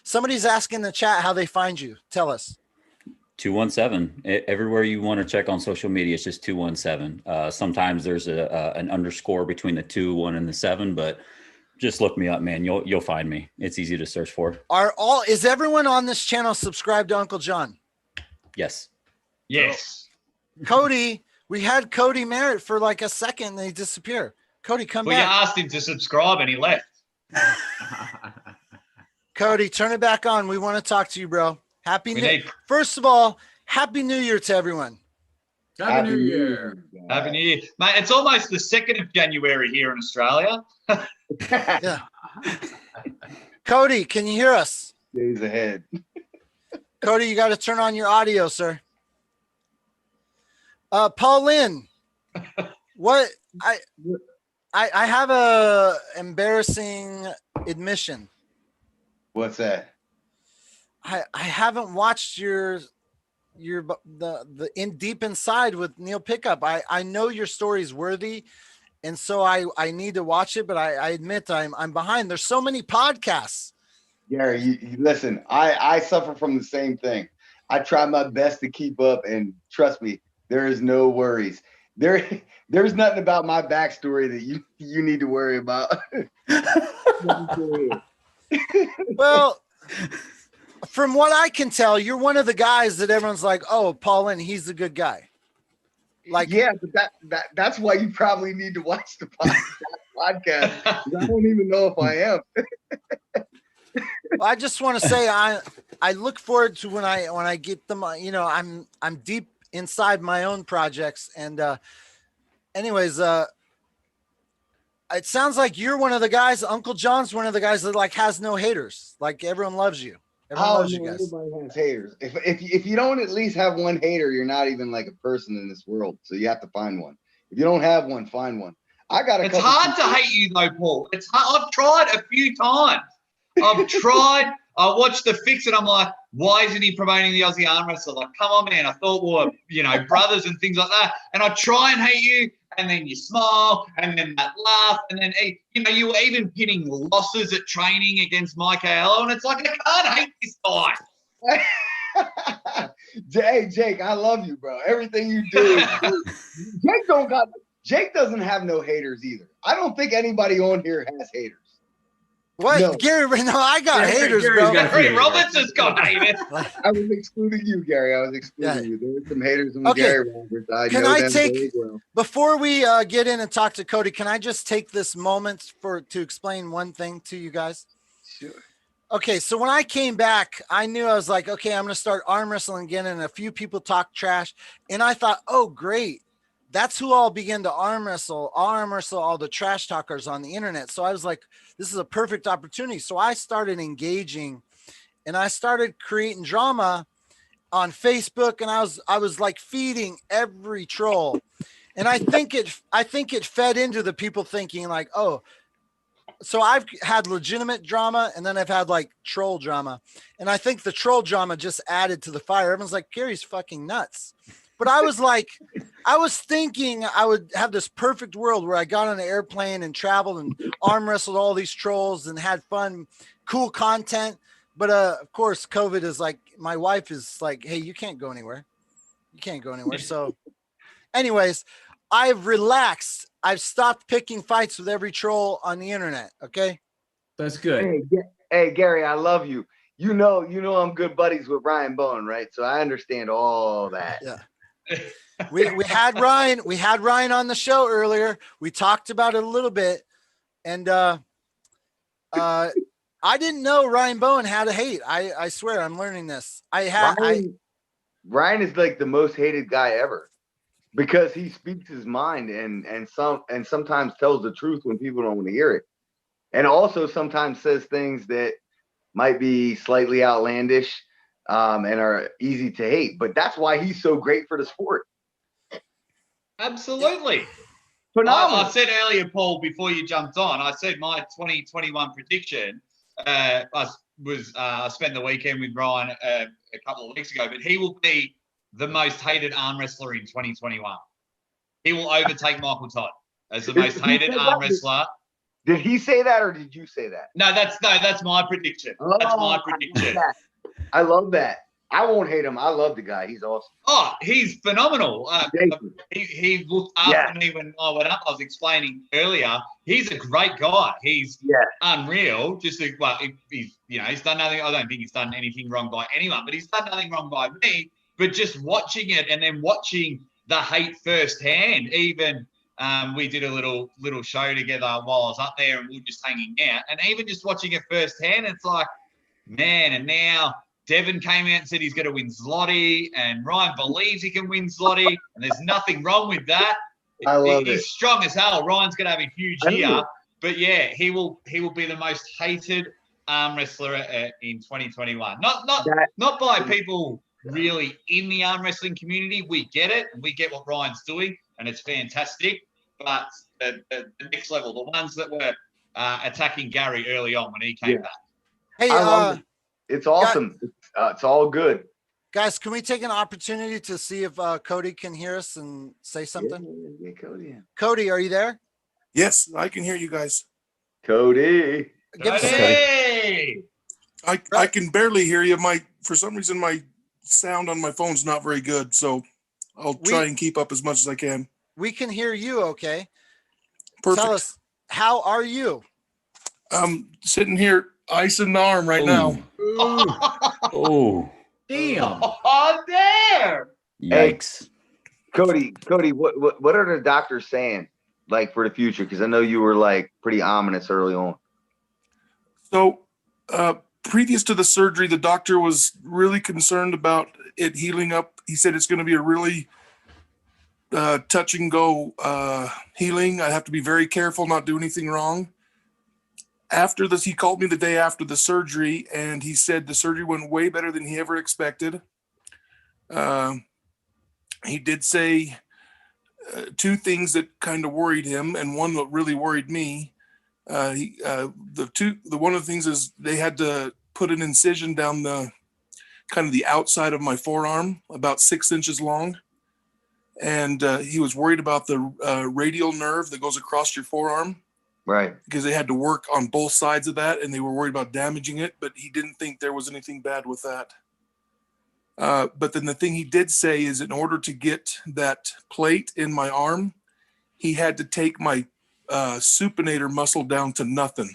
somebody's asking in the chat how they find you. Tell us. 217. Everywhere you want to check on social media, it's just 217. Sometimes there's an underscore between the 2, 1, and the 7, but just look me up, man. You'll find me. It's easy to search for. Is everyone on this channel subscribed to Uncle John? Yes. Yes. Cody, we had Cody Merritt for like a second and he disappeared. Cody, come back. We asked him to subscribe and he left. Cody, turn it back on. We want to talk to you, bro. First of all, Happy New Year to everyone. Happy New Year. Happy New Year. Mate, it's almost the 2nd of January here in Australia. Yeah. Cody, can you hear us? Days ahead. Cody, you got to turn on your audio, sir. Paul Lynn, what I have a embarrassing admission. What's that? I haven't watched the deep inside with Neil Pickup. I know your story's worthy, and so I need to watch it, but I admit I'm behind. There's so many podcasts. Gary, you listen, I suffer from the same thing. I try my best to keep up, and trust me, there is no worries. There's nothing about my backstory that you need to worry about. Well, from what I can tell, you're one of the guys that everyone's like, oh, Paul Lynn, he's a good guy. Like, yeah, but that's why you probably need to watch the podcast. I don't even know if I am. I just want to say I look forward to when I get them. You know, I'm deep inside my own projects, and anyways, it sounds like you're one of the guys. Uncle John's one of the guys that like has no haters. Like everyone loves you. Everyone loves you guys. Everybody has haters. If you don't at least have one hater, you're not even like a person in this world. So you have to find one. If you don't have one, find one. It's hard to hate you though, Paul. It's hard. I've tried a few times. I've tried I watched the fix and I'm like, why isn't he promoting the Aussie arm wrestler? Like, come on, man. I thought we were, you know, brothers and things like that. And I try and hate you, and then you smile, and then that laugh, and then, you know, you were even pitting losses at training against Mike Aiello, and it's like, I can't hate this guy. Hey, Jake, I love you, bro. Everything you do. Jake doesn't have no haters either. I don't think anybody on here has haters. What? No. Gary, no, I got haters, Gary's bro. got a few Gary haters. Roberts has got haters. I was excluding you, Gary. I was excluding you. There were some haters on Okay. Gary Roberts. Can know I them take, very well. before we get in and talk to Cody, can I just take this moment to explain one thing to you guys? Sure. Okay, so when I came back, I knew I was like, okay, I'm going to start arm wrestling again, and a few people talk trash, and I thought, oh, great. That's who I'll begin to arm wrestle. I'll arm wrestle all the trash talkers on the internet. So I was like, this is a perfect opportunity. So I started engaging, and I started creating drama on Facebook, and I was like feeding every troll. And I think it fed into the people thinking like, oh, so I've had legitimate drama, and then I've had like troll drama. And I think the troll drama just added to the fire. Everyone's like, Gary's fucking nuts. But I was like, I was thinking I would have this perfect world where I got on an airplane and traveled and arm wrestled all these trolls and had fun, cool content. But of course, COVID is like, my wife is like, hey, you can't go anywhere. You can't go anywhere. So anyways, I've relaxed. I've stopped picking fights with every troll on the internet. Okay. That's good. Hey, Gary, I love you. You know, I'm good buddies with Ryan Bowen, right? So I understand all that. Yeah. We had Ryan on the show earlier. We talked about it a little bit, and I didn't know Ryan Bowen had a hate. I swear I'm learning this. Ryan is like the most hated guy ever because he speaks his mind and sometimes tells the truth when people don't want to hear it, and also sometimes says things that might be slightly outlandish. And are easy to hate, but that's why he's so great for the sport. Absolutely. Phenomenal. I said earlier, Paul, before you jumped on, I said my 2021 prediction. I spent the weekend with Ryan a couple of weeks ago, but he will be the most hated arm wrestler in 2021. He will overtake Michael Todd as the most hated arm wrestler. Did he say that, or did you say that? No, that's my prediction. That's my prediction. I love that. I won't hate him. I love the guy. He's awesome. Oh, he's phenomenal. He looked after me when I went up. I was explaining earlier. He's a great guy. He's unreal. He's done nothing. I don't think he's done anything wrong by anyone, but he's done nothing wrong by me. But just watching it and then watching the hate firsthand, even we did a little show together while I was up there, and we were just hanging out, and even just watching it firsthand, it's like, man, and now Devin came out and said he's going to win Zloty, and Ryan believes he can win Zloty, and there's nothing wrong with that. I love He's it. strong as hell. Ryan's going to have a huge year, but yeah, he will be the most hated arm wrestler in 2021. Not by people really in the arm wrestling community. We get it, and we get what Ryan's doing, and it's fantastic. But the next level, the ones that were attacking Gary early on when he came back. Hey, it's awesome. It's all good. Guys, can we take an opportunity to see if Cody can hear us and say something? Yeah, Cody. Cody, are you there? Yes, I can hear you guys. Cody. Give us Hey! I can barely hear you. For some reason my sound on my phone's not very good, so I'll try and keep up as much as I can. We can hear you, okay? Perfect. Tell us, how are you? I'm sitting here icing the arm right now. Oh, Damn. Oh, there! yikes. Cody, what are the doctors saying, like, for the future? Because I know you were like pretty ominous early on. So previous to the surgery, the doctor was really concerned about it healing up. He said it's going to be a really touch and go healing. I have to be very careful, not do anything wrong. After this, he called me the day after the surgery, and he said the surgery went way better than he ever expected. He did say two things that kind of worried him, and one that really worried me. One of the things is they had to put an incision down the kind of the outside of my forearm, about 6 inches long. And he was worried about the radial nerve that goes across your forearm. Right. Because they had to work on both sides of that, and they were worried about damaging it, but he didn't think there was anything bad with that. But then the thing he did say is, in order to get that plate in my arm, he had to take my supinator muscle down to nothing.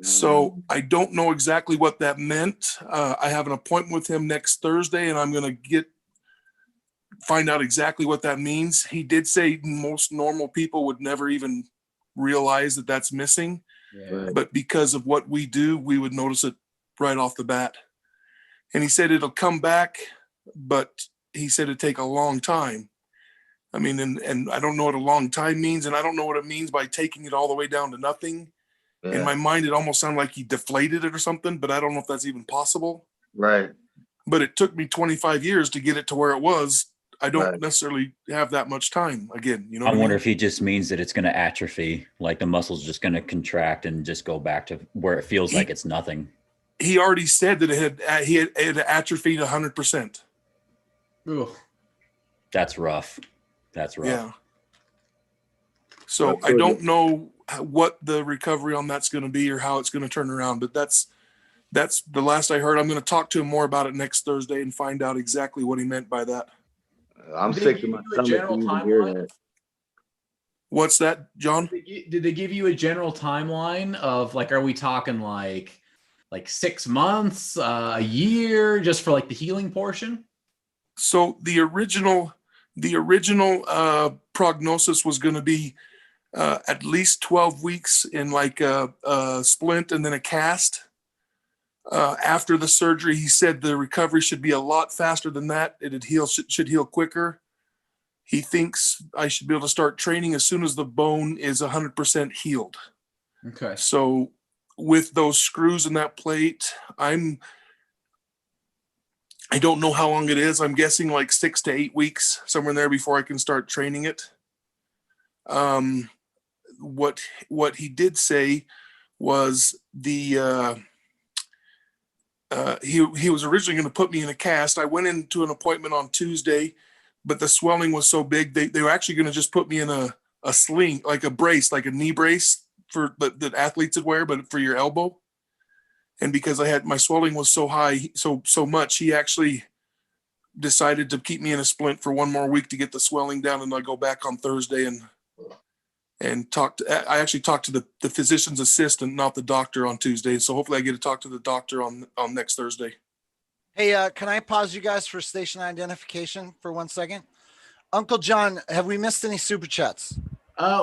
So I don't know exactly what that meant. I have an appointment with him next Thursday, and I'm going to find out exactly what that means. He did say most normal people would never even realize that that's missing, but because of what we do, we would notice it right off the bat. And he said it'll come back, but he said it'd take a long time. I mean, and I don't know what a long time means, and I don't know what it means by taking it all the way down to nothing. In my mind, it almost sounded like he deflated it or something, but I don't know if that's even possible. Right. But it took me 25 years to get it to where it was. I don't necessarily have that much time again. You know, I wonder if he just means that it's going to atrophy, like the muscle's just going to contract and just go back to where it feels like it's nothing. He already said that it had atrophied 100%. Ooh. That's rough. That's rough. Yeah. So I don't know what the recovery on that's going to be or how it's going to turn around, but that's the last I heard. I'm going to talk to him more about it next Thursday and find out exactly what he meant by that. I'm sick to my stomach to even hear that. What's that, John? Did they give you a general timeline of, like, are we talking like 6 months, a year, just for like the healing portion? So the original prognosis was going to be at least 12 weeks in like a splint and then a cast. After the surgery, he said the recovery should be a lot faster than that. Should heal quicker. He thinks I should be able to start training as soon as the bone is 100% healed. Okay. So with those screws in that plate, I don't know how long it is. I'm guessing like 6 to 8 weeks, somewhere in there, before I can start training it. What he did say was he was originally going to put me in a cast. I went into an appointment on Tuesday, but the swelling was so big, they were actually going to just put me in a sling, like a brace, like a knee brace for that athletes would wear, but for your elbow. And because my swelling was so high, so much, he actually decided to keep me in a splint for 1 more week to get the swelling down, and I go back on Thursday and I actually talked to the physician's assistant, not the doctor, on Tuesday. So hopefully I get to talk to the doctor on next Thursday. Hey, can I pause you guys for station identification for 1 second? Uncle John, have we missed any super chats?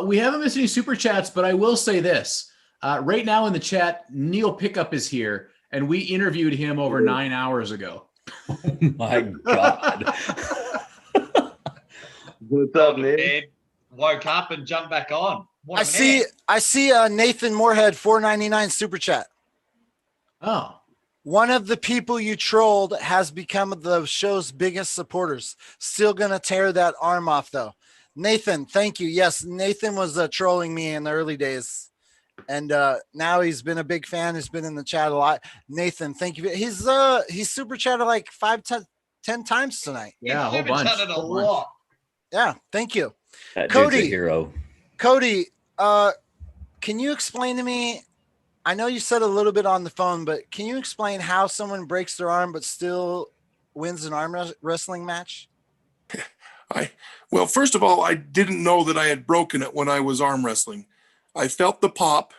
We haven't missed any super chats, but I will say this. Right now in the chat, Neil Pickup is here, and we interviewed him over 9 hours ago. Oh my God. What's up, man? Woke up and jumped back on. I see Nathan Moorhead, $4.99 super chat. Oh. One of the people you trolled has become the show's biggest supporters. Still going to tear that arm off, though. Nathan, thank you. Yes, Nathan was trolling me in the early days. And now he's been a big fan. He's been in the chat a lot. Nathan, thank you. He's super chatted like 10 times tonight. Yeah, a whole bunch. A lot. Yeah, thank you. That Cody, dude's a hero. Cody, can you explain to me? I know you said a little bit on the phone, but can you explain how someone breaks their arm but still wins an arm wrestling match? Well, first of all, I didn't know that I had broken it when I was arm wrestling. I felt the pop.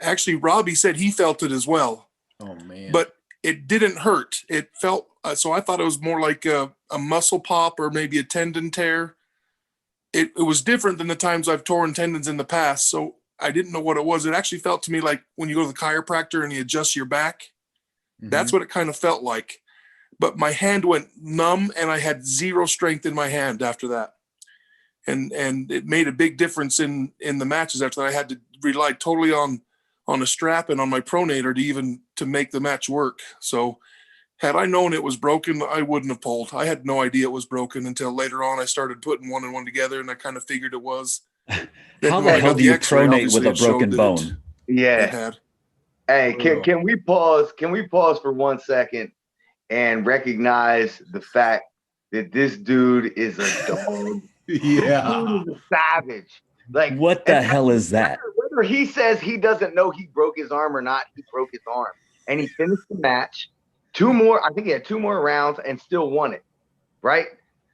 Actually, Robbie said he felt it as well. Oh, man. But it didn't hurt. It felt, so I thought it was more like a muscle pop or maybe a tendon tear. It was different than the times I've torn tendons in the past. So I didn't know what it was. It actually felt to me like when you go to the chiropractor and he adjusts your back. Mm-hmm. That's what it kind of felt like. But my hand went numb and I had zero strength in my hand after that. And it made a big difference in the matches after that. I had to rely totally on a strap and on my pronator to make the match work. So had I known it was broken, I wouldn't have pulled. I had no idea it was broken until later on. I started putting one and one together, and I kind of figured it was. How the hell do you pronate with a broken bone? Yeah. Hey, can we pause? Can we pause for 1 second and recognize the fact that this dude is a dog? Yeah. This dude is a savage. Like, What the hell is that? Whether he says he doesn't know he broke his arm or not, he broke his arm. And he finished the match. I think he had 2 more rounds and still won it. Right?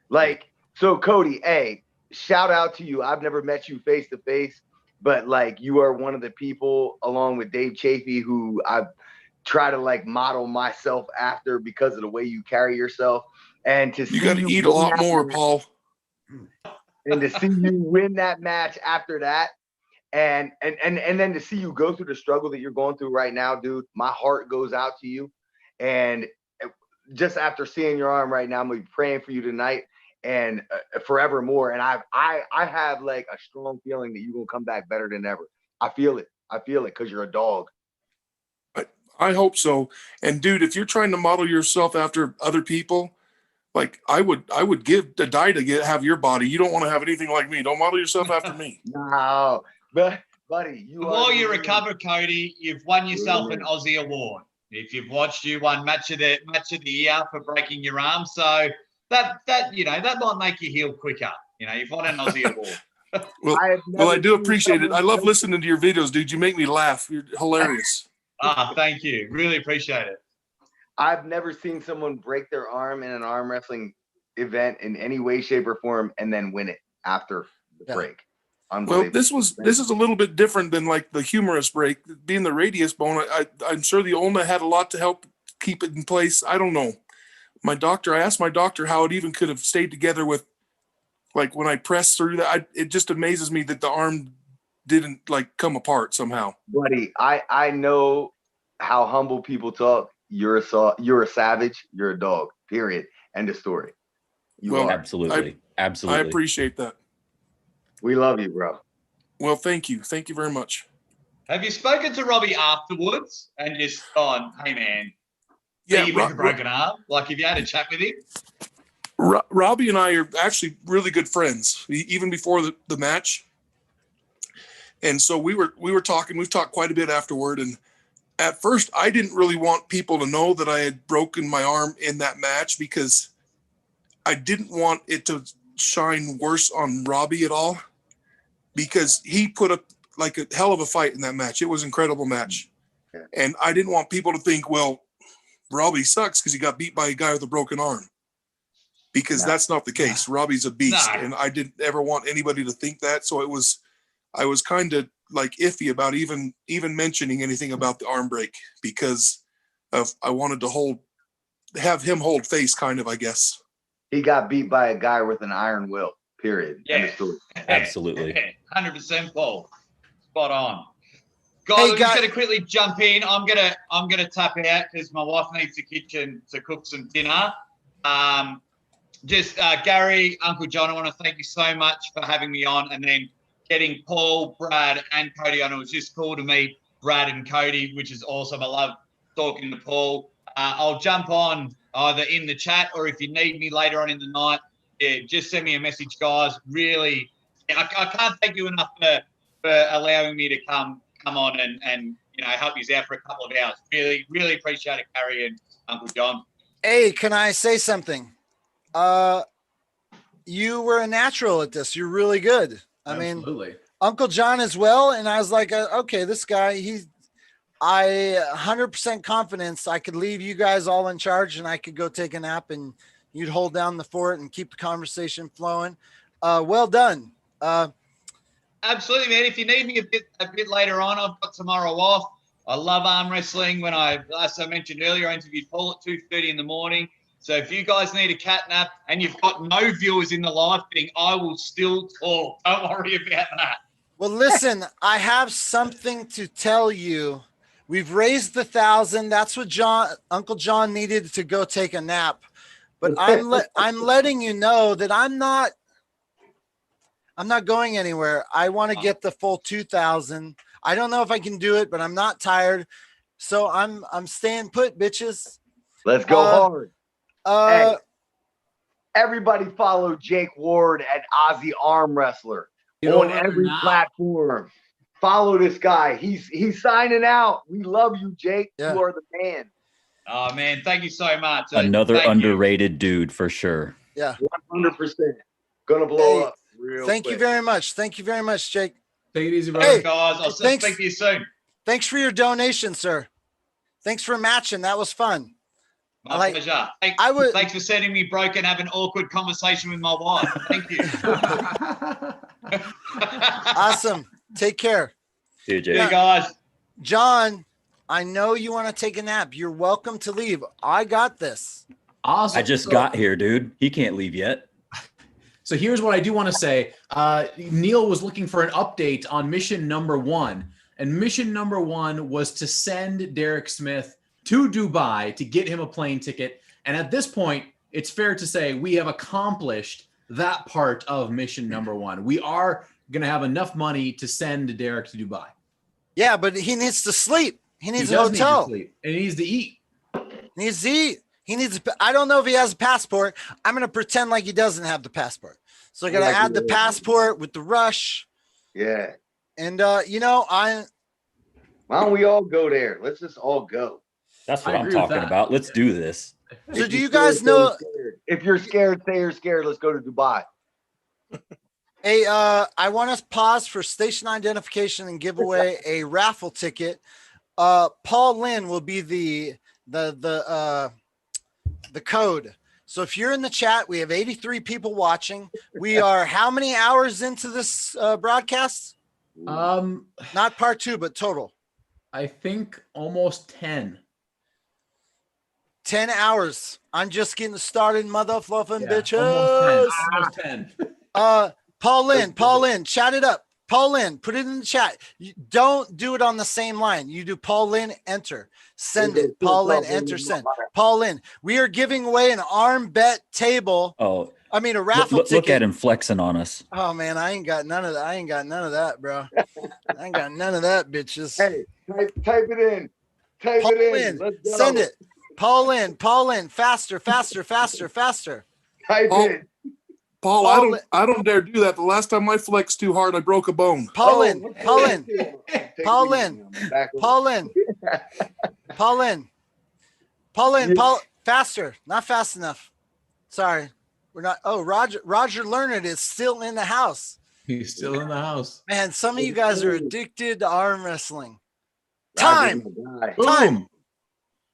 Like, so Cody, hey, shout out to you. I've never met you face to face, but like you are one of the people along with Dave Chafee who I try to like model myself after because of the way you carry yourself. And to see You got to eat a lot more, Paul. And to see you win that match after that, and then to see you go through the struggle that you're going through right now, dude, my heart goes out to you. And just after seeing your arm right now, I'm gonna be praying for you tonight and forevermore. And I have like a strong feeling that you're gonna come back better than ever. I feel it because you're a dog. I hope so. And dude, if you're trying to model yourself after other people, like I would give the die to have your body. You don't want to have anything like me. Don't model yourself after me. No, but buddy, while you recover, Cody, you've won yourself an Aussie award. If you've watched, you won match of the year for breaking your arm. So that might make you heal quicker. You've won an Aussie award. Well, I do appreciate it. I love listening to your videos, dude. You make me laugh. You're hilarious. Thank you. Really appreciate it. I've never seen someone break their arm in an arm wrestling event in any way, shape, or form and then win it after the break. Well, this is a little bit different than like the humerus break. Being the radius bone, I'm sure the ulna had a lot to help keep it in place. I don't know. I asked my doctor how it even could have stayed together with, like when I pressed through that. It just amazes me that the arm didn't like come apart somehow. Buddy, I know how humble people talk. You're a savage. You're a dog. Period. End of story. You are. Absolutely. I appreciate that. We love you, bro. Well, thank you. Thank you very much. Have you spoken to Robbie afterwards and just gone, hey, man, yeah, with a broken arm? Like, have you had a chat with him? Robbie and I are actually really good friends, even before the match. And so we were talking. We've talked quite a bit afterward. And at first, I didn't really want people to know that I had broken my arm in that match because I didn't want it to shine worse on Robbie at all. Because he put up like a hell of a fight in that match. It was an incredible match. Yeah. And I didn't want people to think, well, Robbie sucks because he got beat by a guy with a broken arm. Because that's not the case. Robbie's a beast. And I didn't ever want anybody to think that. So I was kind of like iffy about even mentioning anything about the arm break because I wanted to have him hold face kind of, I guess. He got beat by a guy with an iron will. Period. Yeah, absolutely. 100%, Paul. Spot on. Guys, I'm just gonna quickly jump in. I'm gonna tap out because my wife needs the kitchen to cook some dinner. Gary, Uncle John, I want to thank you so much for having me on, and then getting Paul, Brad, and Cody on. It was just cool to meet Brad and Cody, which is awesome. I love talking to Paul. I'll jump on either in the chat or if you need me later on in the night. Yeah, just send me a message, guys. Really, I can't thank you enough for allowing me to come on and help you out for a couple of hours. Really, really appreciate it, Gary and Uncle John. Hey, can I say something? You were a natural at this. You're really good. Absolutely. I mean, Uncle John as well. And I was like, okay, this guy, I 100% confidence I could leave you guys all in charge and I could go take a nap and you'd hold down the fort and keep the conversation flowing. Well done. Absolutely, man. If you need me a bit later on, I've got tomorrow off. I love arm wrestling. As I mentioned earlier, I interviewed Paul at 2:30 in the morning. So if you guys need a cat nap and you've got no viewers in the live thing, I will still talk. Don't worry about that. Well, listen, I have something to tell you. We've raised the 1,000. That's what Uncle John needed to go take a nap. But I'm letting you know that I'm not going anywhere. I want to get the full 2,000. I don't know if I can do it, but I'm not tired. So I'm staying put, bitches. Let's go hard. Hey, everybody follow Jake Ward at Aussie Arm Wrestler on every platform. Follow this guy. He's signing out. We love you, Jake. Yeah. You are the man. Oh man, thank you so much. Another Thank you. underrated dude for sure. Yeah. 100%. Gonna blow up real Thank you quick. very much. Thank you very much, Jake. Take it easy, bro. Thanks, guys. I'll thanks. speak to you soon. Thanks for your donation, sir. Thanks for matching. That was fun. My pleasure. Thanks for sending me broke and have an awkward conversation with my wife. Thank you. Awesome. Take care. See you, Jake. Yeah, guys. John, I know you want to take a nap. You're welcome to leave. I got this. Awesome. I just got here, dude. He can't leave yet. So here's what I do want to say. Neil was looking for an update on mission number 1. And mission number 1 was to send Derek Smith to Dubai to get him a plane ticket. And at this point, it's fair to say we have accomplished that part of mission number 1. We are going to have enough money to send Derek to Dubai. Yeah, but he needs to sleep. He needs a does need to hotel. sleep, and he needs to eat. He needs to eat. He needs. I don't know if he has a passport. I'm going to pretend like he doesn't have the passport. So I got to add the passport with the rush. Yeah. And why don't we all go there? Let's just all go. That's what I'm talking about. Let's do this. So do you guys know? If you're scared, say you're scared. Let's go to Dubai. Hey, I want to pause for station identification and give away a raffle ticket. Paul Lynn will be the code. So if you're in the chat, we have 83 people watching. We are how many hours into this broadcast? Not part 2, but total. I think almost 10. 10 hours. I'm just getting started, motherfucking bitches. Almost 10. Paul Lynn, chat it up. Paul Lynn, put it in the chat. You don't do it on the same line. You do Paul Lynn, enter. Send it. Paul Lynn, enter, send. Paul Lynn, we are giving away an arm bet table. Oh, I mean, a raffle ticket. Look at him flexing on us. Oh, man, I ain't got none of that. I ain't got none of that, bro. I ain't got none of that, bitches. Hey, type it in. Type Paul it in. Lynn, Let's go. send it. Paul Lynn, faster. Type Paul, it. Paul, I don't dare do that. The last time I flexed too hard, I broke a bone. Paul Lynn, faster, not fast enough. Sorry, we're not. Oh, Roger Learned is still in the house. He's still in the house. Man, some of you guys are addicted to arm wrestling. Time.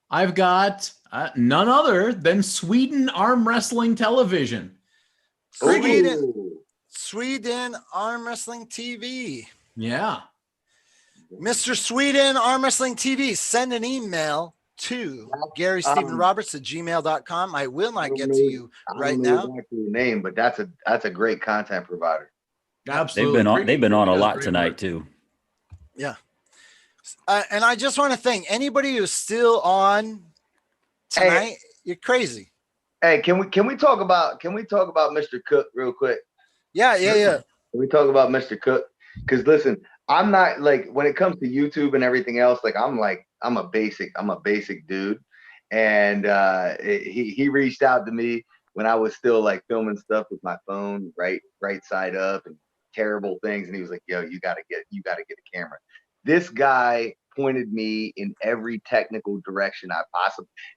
I've got none other than Sweden Arm Wrestling Television. Sweden Arm Wrestling TV. Yeah. Mr. Sweden Arm Wrestling TV, send an email to GaryStephenRoberts@gmail.com. I will not get to you right now. Your name, but that's a great content provider. Absolutely. They've been on a lot tonight too. Yeah. And I just want to thank anybody who's still on tonight. Hey, you're crazy. Hey, can we talk about Mr. Cook real quick? Yeah. Can we talk about Mr. Cook? Because listen, I'm not like when it comes to YouTube and everything else, I'm a basic dude. And he reached out to me when I was still like filming stuff with my phone right side up and terrible things. And he was like, yo, you gotta get a camera. This guy pointed me in every technical direction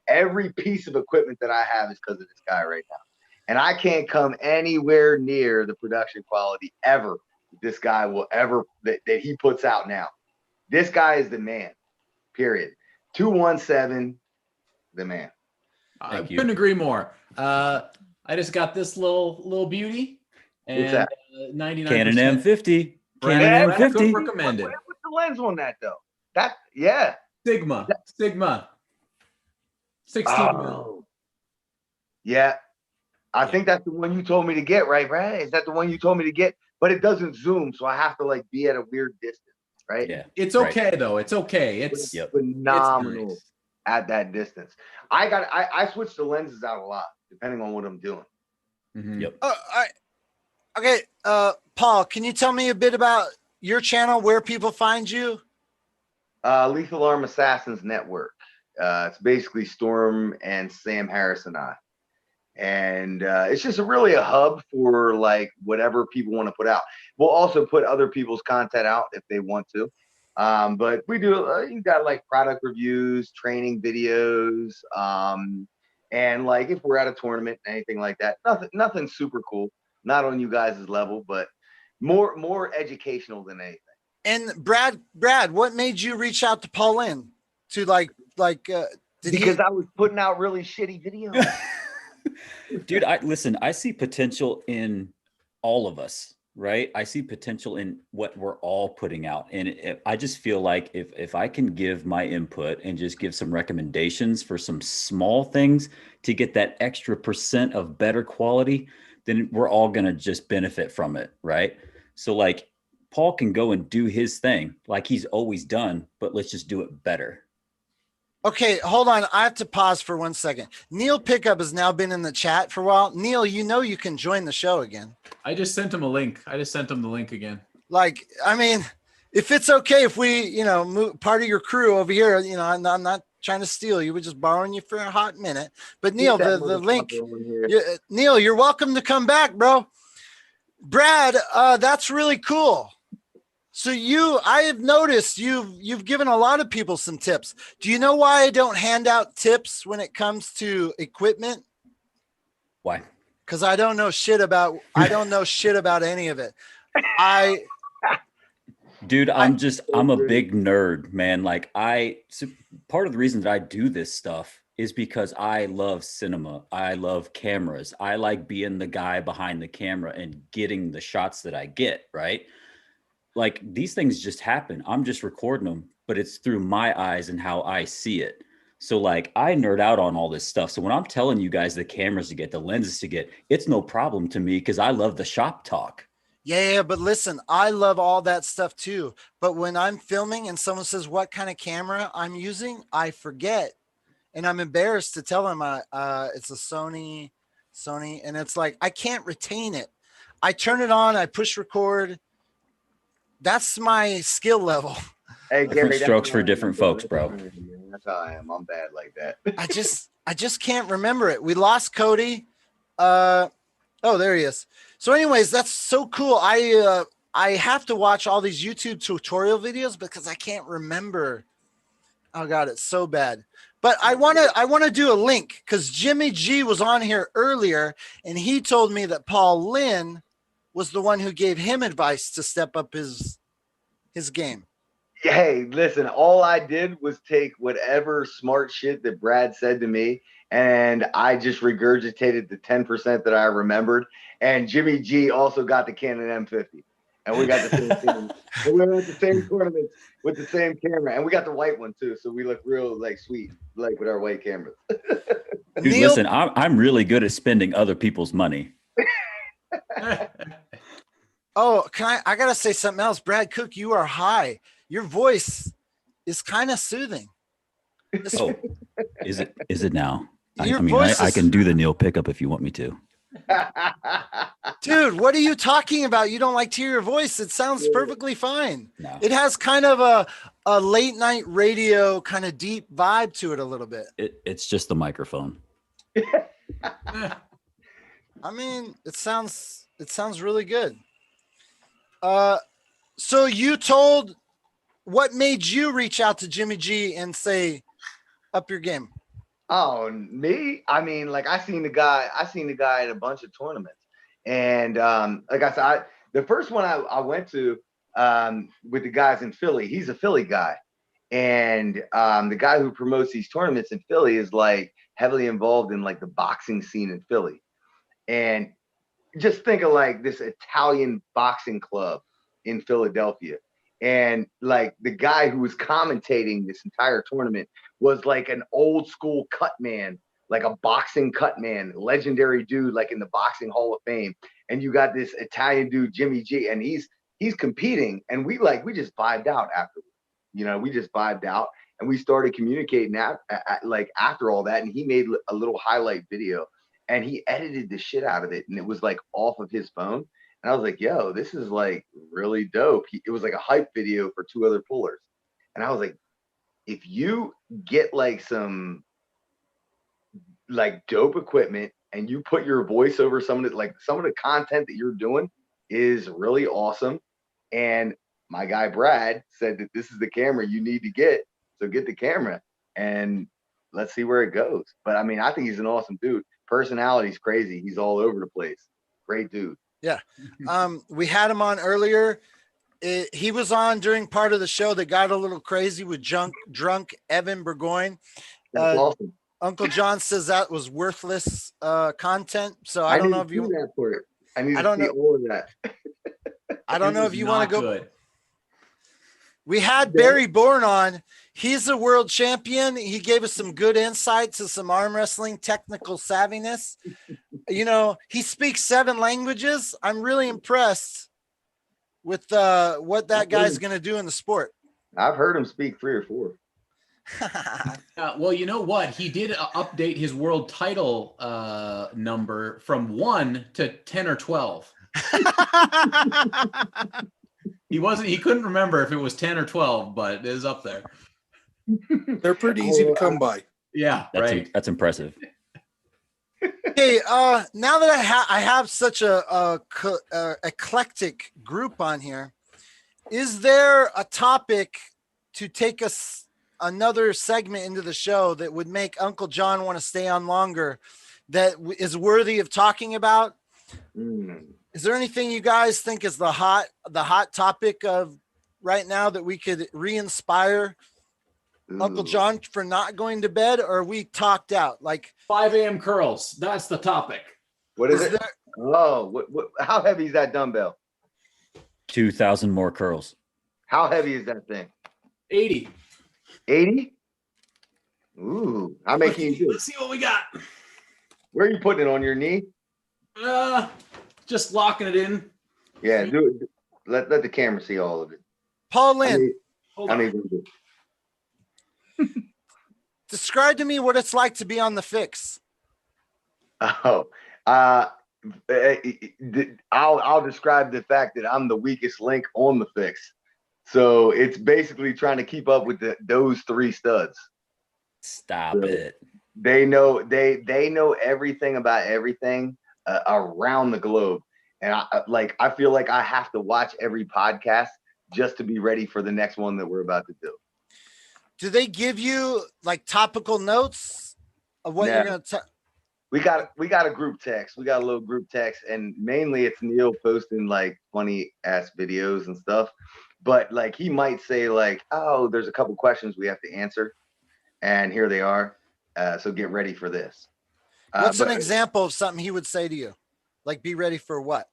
every piece of equipment that I have is because of this guy right now. And I can't come anywhere near the production quality ever this guy will ever that he puts out now. This guy is the man, period. 217, the man. I couldn't agree more. I just got this little beauty. And 99% Canon M50. Canon M50 recommended. What's the lens on that though? Sigma 16 mil. Yeah. I think that's the one you told me to get, right, Brad? Is that the one you told me to get? But it doesn't zoom, so I have to be at a weird distance, right? Yeah. It's okay though. It's okay. It's phenomenal nice at that distance. I switch the lenses out a lot depending on what I'm doing. Mm-hmm. Yep. Okay. Paul, can you tell me a bit about your channel, where people find you? Lethal Arm Assassins Network. It's basically Storm and Sam Harris and I. And it's just really a hub for like whatever people want to put out. We'll also put other people's content out if they want to. But we do, you got like product reviews, training videos, and like if we're at a tournament, anything like that, nothing super cool, not on you guys' level, but more educational than anything. And Brad, what made you reach out to Paul Lynn to because I was putting out really shitty videos. Dude, I see potential in all of us, right? I see potential in what we're all putting out. And I just feel like if I can give my input and just give some recommendations for some small things to get that extra % of better quality, then we're all going to just benefit from it, right? So like Paul can go and do his thing like he's always done, but let's just do it better. Okay, hold on. I have to pause for 1 second. Neil Pickup has now been in the chat for a while. Neil, you can join the show again. I just sent him a link. I just sent him the link again. Like, I mean, if it's okay if we, move part of your crew over here, I'm not trying to steal you. We're just borrowing you for a hot minute. But Neil, the link, Neil, you're welcome to come back, bro. Brad, that's really cool. So I have noticed you've given a lot of people some tips. Do you know why I don't hand out tips when it comes to equipment? Why? Because I don't know shit about any of it. Dude, I'm a big nerd, man. Like part of the reason that I do this stuff is because I love cinema. I love cameras. I like being the guy behind the camera and getting the shots that I get, right? Like these things just happen. I'm just recording them, but it's through my eyes and how I see it. So like I nerd out on all this stuff. So when I'm telling you guys the cameras to get, the lenses to get, it's no problem to me because I love the shop talk. Yeah, but listen, I love all that stuff too. But when I'm filming and someone says what kind of camera I'm using, I forget. And I'm embarrassed to tell them it's a Sony, and it's like I can't retain it. I turn it on, I push record. That's my skill level. Hey, different strokes for different folks, bro. That's how I am. I'm bad like that. I just can't remember it. We lost Cody. Oh, there he is. So anyways, that's so cool. I have to watch all these YouTube tutorial videos because I can't remember. Oh God, it's so bad. But I want to do a link because Jimmy G was on here earlier and he told me that Paul Lynn was the one who gave him advice to step up his game. Hey, listen, all I did was take whatever smart shit that Brad said to me and I just regurgitated the 10% that I remembered. And Jimmy G also got the Canon M50. And we got the same thing. We were at the same tournament with the same camera. And we got the white one too. So we look real like sweet, like with our white cameras. Dude, listen, I'm really good at spending other people's money. Oh, I gotta say something else. Brad Cook, you are high. Your voice is kind of soothing. Oh, is it now? I can do the Neil pickup if you want me to. Dude, what are you talking about? You don't like to hear your voice. It sounds perfectly fine. No. It has kind of a late night radio kind of deep vibe to it a little bit. It's just the microphone. I mean, it sounds really good. So what made you reach out to Jimmy G and say, up your game? Oh, me? I mean, like I seen the guy at a bunch of tournaments. And like I said, the first one I went to with the guys in Philly, he's a Philly guy. And the guy who promotes these tournaments in Philly is like heavily involved in like the boxing scene in Philly. And just think of like this Italian boxing club in Philadelphia. And like the guy who was commentating this entire tournament was like an old school cut man, like a boxing cut man, legendary dude, like in the Boxing Hall of Fame. And you got this Italian dude, Jimmy G, and he's competing. And we just vibed out afterwards. We just vibed out and we started communicating after all that. And he made a little highlight video and he edited the shit out of it. And it was like off of his phone. And I was like, yo, this is like really dope. It was like a hype video for 2 other pullers. And I was like, if you get like some like dope equipment and you put your voice over some of the content that you're doing is really awesome. And my guy Brad said that this is the camera you need to get. So get the camera and let's see where it goes. But I mean, I think he's an awesome dude. Personality's crazy. He's all over the place. Great dude. Yeah. We had him on earlier. He was on during part of the show that got a little crazy with drunk Evan Burgoyne. That's awesome. Uncle John says that was worthless content. So I don't know if you that for it. I need to see all of that. I don't know if you want to go. Good. We had Barry Bourne on. He's a world champion. He gave us some good insights to some arm wrestling technical savviness. You know, he speaks 7 languages. I'm really impressed with what that guy's going to do in the sport. I've heard him speak 3 or 4. Well, you know what? He did update his world title number from 1 to 10 or 12. He couldn't remember if it was 10 or 12, but it is up there. They're pretty easy to come by. Yeah, That's impressive. Hey, now that I have such a eclectic group on here, is there a topic to take us another segment into the show that would make Uncle John want to stay on longer, that is worthy of talking about? Is there anything you guys think is the hot topic of right now that we could re-inspire Uncle John for not going to bed, or are we talked out? Like 5 a.m. curls. That's the topic. What is it? What, how heavy is that dumbbell? 2,000 more curls. How heavy is that thing? 80. 80? Ooh, how many can you do? Let's see what we got. Where are you putting it, on your knee? Just locking it in. Yeah, do it. Let the camera see all of it. Paul Lynn, describe to me what it's like to be on the fix. I'll describe the fact that I'm the weakest link on the fix. So it's basically trying to keep up with those 3 studs. Stop it. They know everything about everything around the globe. And I feel like I have to watch every podcast just to be ready for the next one that we're about to do. Do they give you like topical notes of what you're going to We got a group text. We got a little group text, and mainly it's Neil posting like funny ass videos and stuff. But like he might say like, oh, there's a couple questions we have to answer, and here they are. So get ready for this. What's an example of something he would say to you? Like, be ready for what?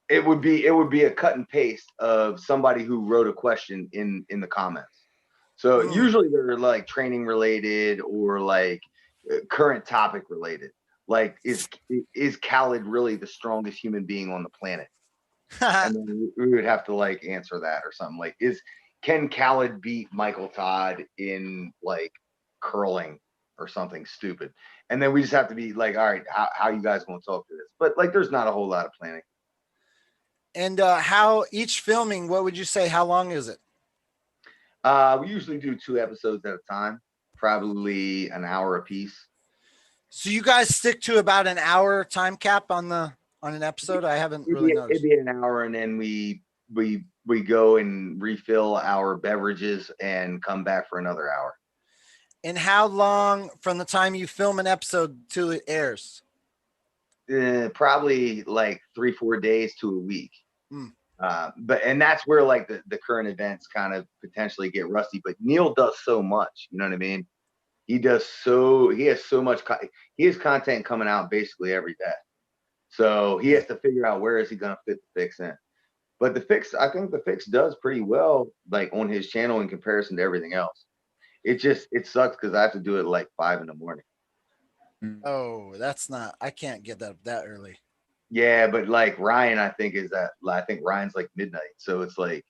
It would be a cut and paste of somebody who wrote a question in the comments. So usually they're like training related or like current topic related. Like, is Khaled really the strongest human being on the planet? And then we would have to like answer that or something. Like, can Khaled beat Michael Todd in like curling or something stupid? And then we just have to be like, all right, how you guys going to talk to this? But like, there's not a whole lot of planning. And how each filming, what would you say? How long is it? We usually do 2 episodes at a time, probably an hour a piece. So you guys stick to about an hour time cap on an episode? I haven't really noticed. It'd be an hour, and then we go and refill our beverages and come back for another hour. And how long from the time you film an episode till it airs? Probably like 3-4 days to a week. And that's where like the current events kind of potentially get rusty. But Neil does so much, you know what I mean? He has so much. He has content coming out basically every day. So he has to figure out where is he going to fit the fix in. But I think the fix does pretty well, like on his channel in comparison to everything else. It sucks because I have to do it at like 5 a.m. Oh, I can't get that early. Yeah, but like Ryan, I think Ryan's like midnight. So it's like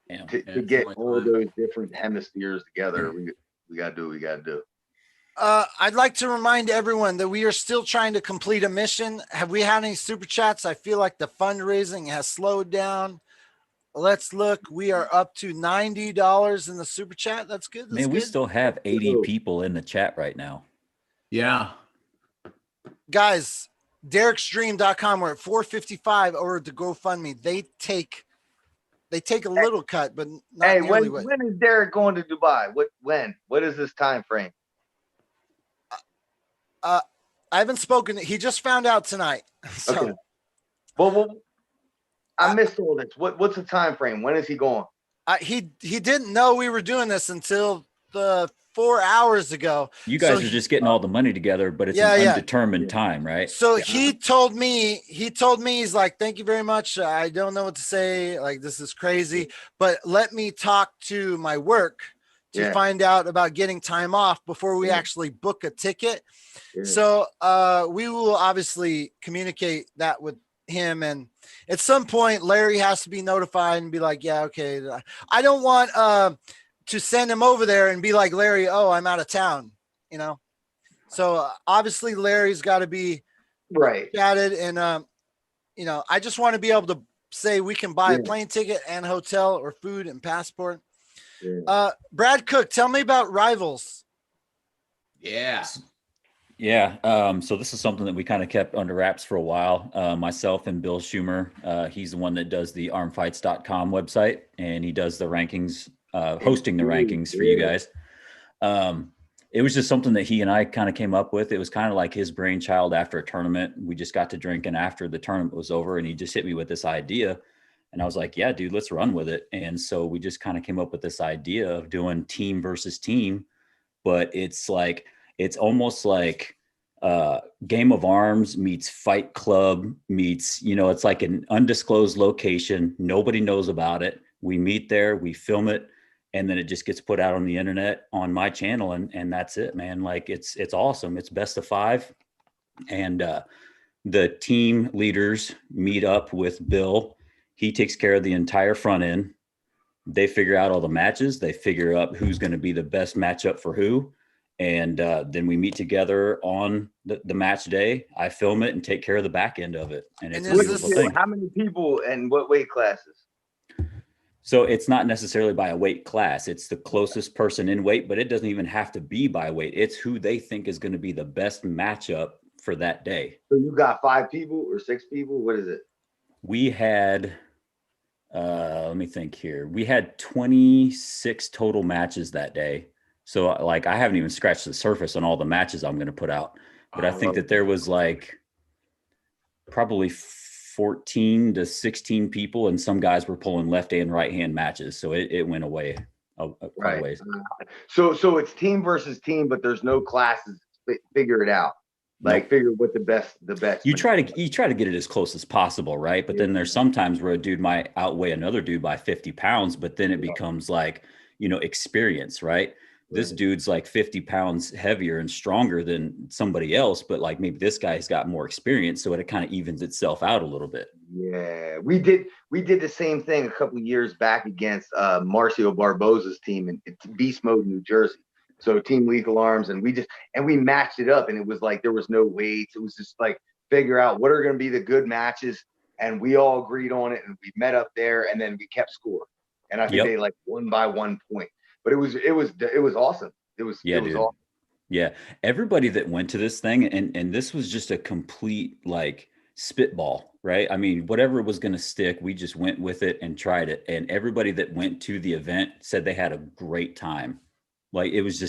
to get all those different hemispheres together, we got to do what we got to do. I'd like to remind everyone that we are still trying to complete a mission. Have we had any super chats? I feel like the fundraising has slowed down. Let's look. We are up to $90 in the super chat. That's good. That's Man, we good. still have 80 people in the chat right now. Yeah. Guys, DerekStream.com. We're at 455 over at the GoFundMe. They take a little cut, but not Hey, nearly when is Derek going to Dubai? What is this time frame? I haven't spoken. He just found out tonight. So. Okay. Well, I missed all this. What's the time frame? When is he going? He didn't know we were doing this until the 4 hours ago. You guys are just getting all the money together, but it's an undetermined time, right? So he told me, he's like, thank you very much. I don't know what to say. Like, this is crazy, but let me talk to my work to find out about getting time off before we actually book a ticket. Yeah. So we will obviously communicate that with him, and at some point Larry has to be notified and be like, yeah, okay. I don't want to send him over there and be like, Larry, oh, I'm out of town, you know? So obviously Larry's got to be chatted, and you know, I just want to be able to say we can buy a plane ticket and hotel or food and passport. Brad Cook, tell me about Rivals. Yeah. So this is something that we kind of kept under wraps for a while. Myself and Bill Schumer, he's the one that does the armfights.com website, and he does the rankings, hosting the rankings for you guys. It was just something that he and I kind of came up with. It was kind of like his brainchild after a tournament. We just got to drinking after the tournament was over, and he just hit me with this idea. And I was like, yeah, dude, let's run with it. And so we just kind of came up with this idea of doing team versus team, but it's almost like Game of Arms meets Fight Club meets, you know, it's like an undisclosed location. Nobody knows about it. We meet there, we film it, and then it just gets put out on the internet on my channel. And that's it, man. Like it's awesome. It's best of 5. And the team leaders meet up with Bill. He takes care of the entire front end. They figure out all the matches. They figure out who's going to be the best matchup for who. And then we meet together on the match day. I film it and take care of the back end of it. And it's a beautiful thing. How many people and what weight classes? So it's not necessarily by a weight class. It's the closest person in weight, but it doesn't even have to be by weight. It's who they think is going to be the best matchup for that day. So you got 5 people or 6 people? What is it? We had, let me think here. We had 26 total matches that day. So like, I haven't even scratched the surface on all the matches I'm going to put out, but I think that there was like probably 14 to 16 people, and some guys were pulling left and right hand matches. So it went away. Ways. So it's team versus team, but there's no classes. Figure it out. Like figure what the best. You try to get it as close as possible, right? But then there's sometimes where a dude might outweigh another dude by 50 pounds, but then it becomes like, you know, experience, right? This dude's like 50 pounds heavier and stronger than somebody else, but like maybe this guy's got more experience, so it kind of evens itself out a little bit. Yeah, we did the same thing a couple of years back against Marcio Barbosa's team in Beast Mode, New Jersey. So Team Lethal Arms, and we matched it up, and it was like there was no weights. It was just like figure out what are going to be the good matches, and we all agreed on it, and we met up there, and then we kept score. And I think they like won by 1 point. But it was awesome. It was awesome. Yeah. Everybody that went to this thing, and this was just a complete like spitball, right? I mean, whatever was going to stick, we just went with it and tried it. And everybody that went to the event said they had a great time. Like it was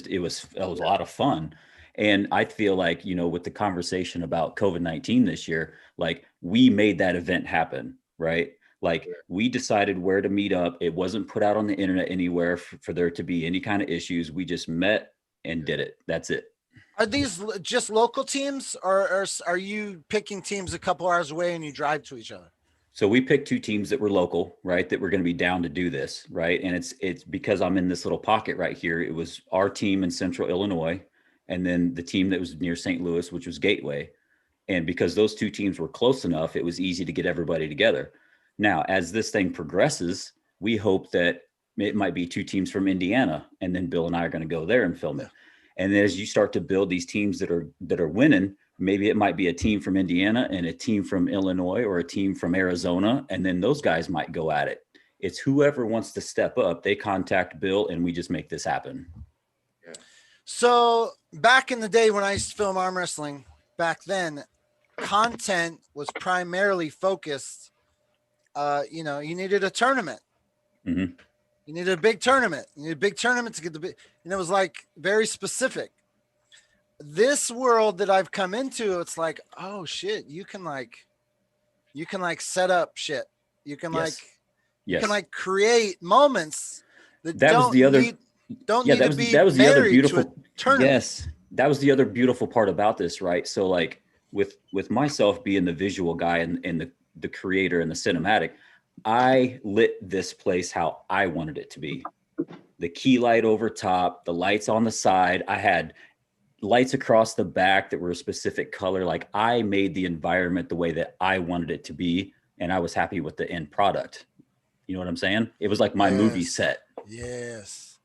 a lot of fun. And I feel like, you know, with the conversation about COVID-19 this year, like we made that event happen, right? Like we decided where to meet up. It wasn't put out on the internet anywhere for there to be any kind of issues. We just met and did it. That's it. Are these just local teams, or are you picking teams a couple hours away and you drive to each other? So we picked 2 teams that were local, right? That were going to be down to do this, right? And it's because I'm in this little pocket right here. It was our team in Central Illinois, and then the team that was near St. Louis, which was Gateway. And because those 2 teams were close enough, it was easy to get everybody together. Now, as this thing progresses, we hope that it might be 2 teams from Indiana, and then Bill and I are going to go there and film it. And then as you start to build these teams that are winning, maybe it might be a team from Indiana and a team from Illinois or a team from Arizona, and then those guys might go at it. It's whoever wants to step up. They contact Bill, and we just make this happen. Yeah. So back in the day when I used to film arm wrestling, back then, content was primarily focused, you know, you needed a tournament. Mm-hmm. You needed a big tournament. You needed a big tournament to get the big, and it was like very specific. This world that I've come into, it's like, oh shit, you can like set up shit. You can you can like create moments that that was the other need that to be was the other married to a beautiful tournament. Yes, that was the other beautiful part about this, right? So like with myself being the visual guy and the creator and the cinematic, I lit this place how I wanted it to be. The key light over top, the lights on the side. I had lights across the back that were a specific color. Like I made the environment the way that I wanted it to be, and I was happy with the end product. You know what I'm saying? It was like my movie set. Yes.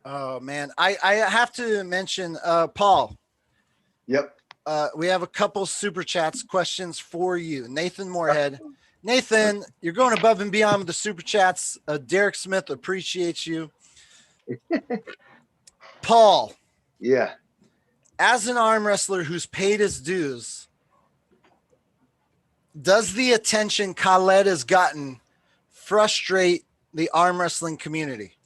Oh man, I have to mention Paul. Yep. We have a couple super chats questions for you. Nathan Moorhead. Nathan, you're going above and beyond with the super chats. Derek Smith appreciates you. Paul. Yeah. As an arm wrestler who's paid his dues, does the attention Khaled has gotten frustrate the arm wrestling community?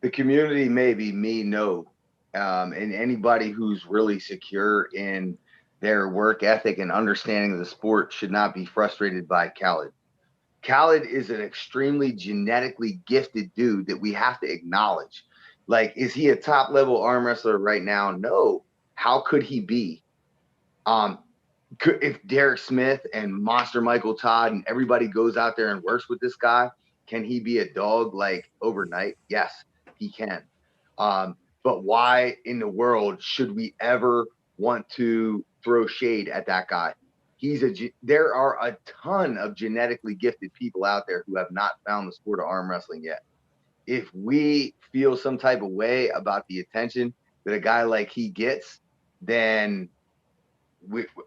The community, maybe, me, no. And anybody who's really secure in their work ethic and understanding of the sport should not be frustrated by Khaled. Khaled is an extremely genetically gifted dude that we have to acknowledge. Like, is he a top level arm wrestler right now? No. How could he be? If Derek Smith and Monster Michael Todd and everybody goes out there and works with this guy, can he be a dog like overnight? Yes, he can. But why in the world should we ever want to throw shade at that guy? There are a ton of genetically gifted people out there who have not found the sport of arm wrestling yet. If we feel some type of way about the attention that a guy like he gets, then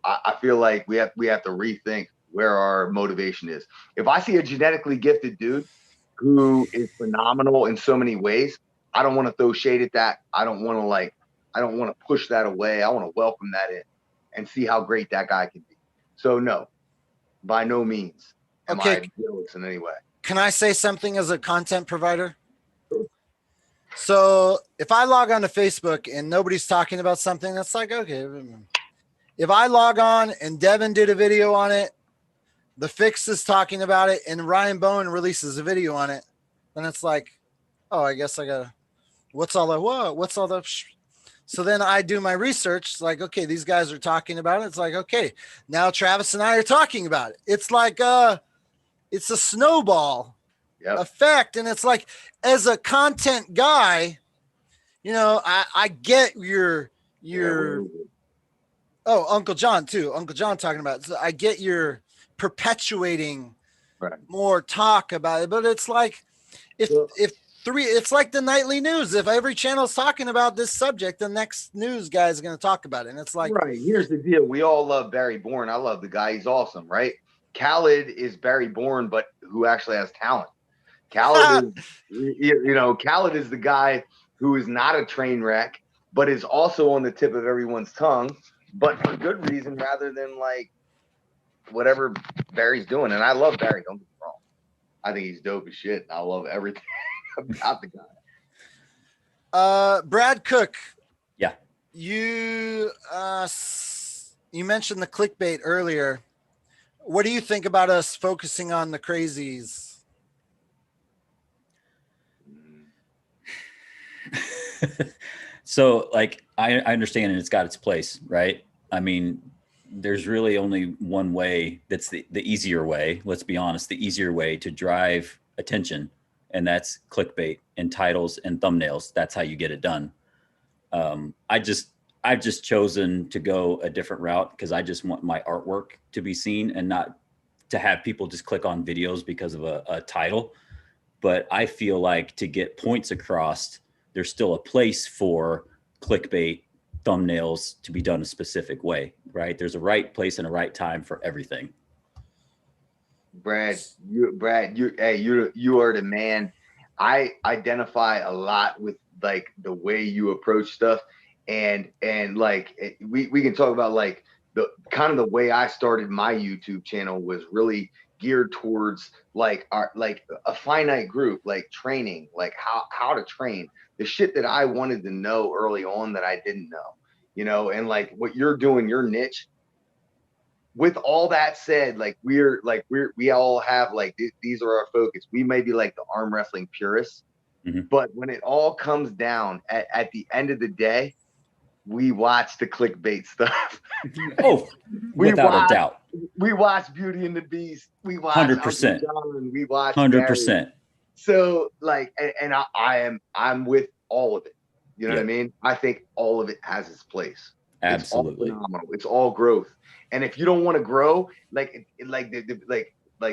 I feel like we have to rethink where our motivation is. If I see a genetically gifted dude who is phenomenal in so many ways, I don't want to throw shade at that. I don't want to push that away. I want to welcome that in and see how great that guy can be. So no, by no means am I jealous in any way. Can I say something as a content provider? So if I log on to Facebook and nobody's talking about something, that's like, okay. If I log on and Devin did a video on it, The Fix is talking about it, and Ryan Bowen releases a video on it, then it's like, oh, I guess I gotta, what's all that? So then I do my research. It's like, okay, these guys are talking about it. It's like, okay, now Travis and I are talking about it. It's like, it's a snowball effect. And it's like, as a content guy, you know, I get your Uncle John too. Uncle John talking about it. So I get your perpetuating more talk about it, but it's like, it's like the nightly news. If every channel is talking about this subject, the next news guy is going to talk about it. And it's like, right. Here's the deal. We all love Barry Bourne. I love the guy. He's awesome. Right. Khaled is Barry Bourne, but who actually has talent. Khaled Khaled is the guy who is not a train wreck, but is also on the tip of everyone's tongue, but for good reason rather than like whatever Barry's doing. And I love Barry. Don't get me wrong. I think he's dope as shit. I love everything about the guy. Brad Cook. Yeah. You mentioned the clickbait earlier. What do you think about us focusing on the crazies? So like, I understand, and it's got its place, right? I mean, there's really only one way that's the easier way. Let's be honest, the easier way to drive attention, and that's clickbait and titles and thumbnails. That's how you get it done. I've just chosen to go a different route because I just want my artwork to be seen and not to have people just click on videos because of a title. But I feel like to get points across, there's still a place for clickbait thumbnails to be done a specific way, right? There's a right place and a right time for everything. Brad, you are the man. I identify a lot with like the way you approach stuff, and like we can talk about like the kind of the way I started my YouTube channel was really geared towards like a finite group, like training, like how to train, the shit that I wanted to know early on that I didn't know, you know, and like what you're doing, your niche. With all that said, like we all have like these are our focus. We may be like the arm wrestling purists, but when it all comes down at the end of the day, we watch the clickbait stuff. Oh, without a doubt. We watch Beauty and the Beast. We watch 100%. We watch 100%. So like, and I'm with all of it. You know what I mean? I think all of it has its place. Absolutely. It's all phenomenal. It's all growth. And if you don't want to grow, like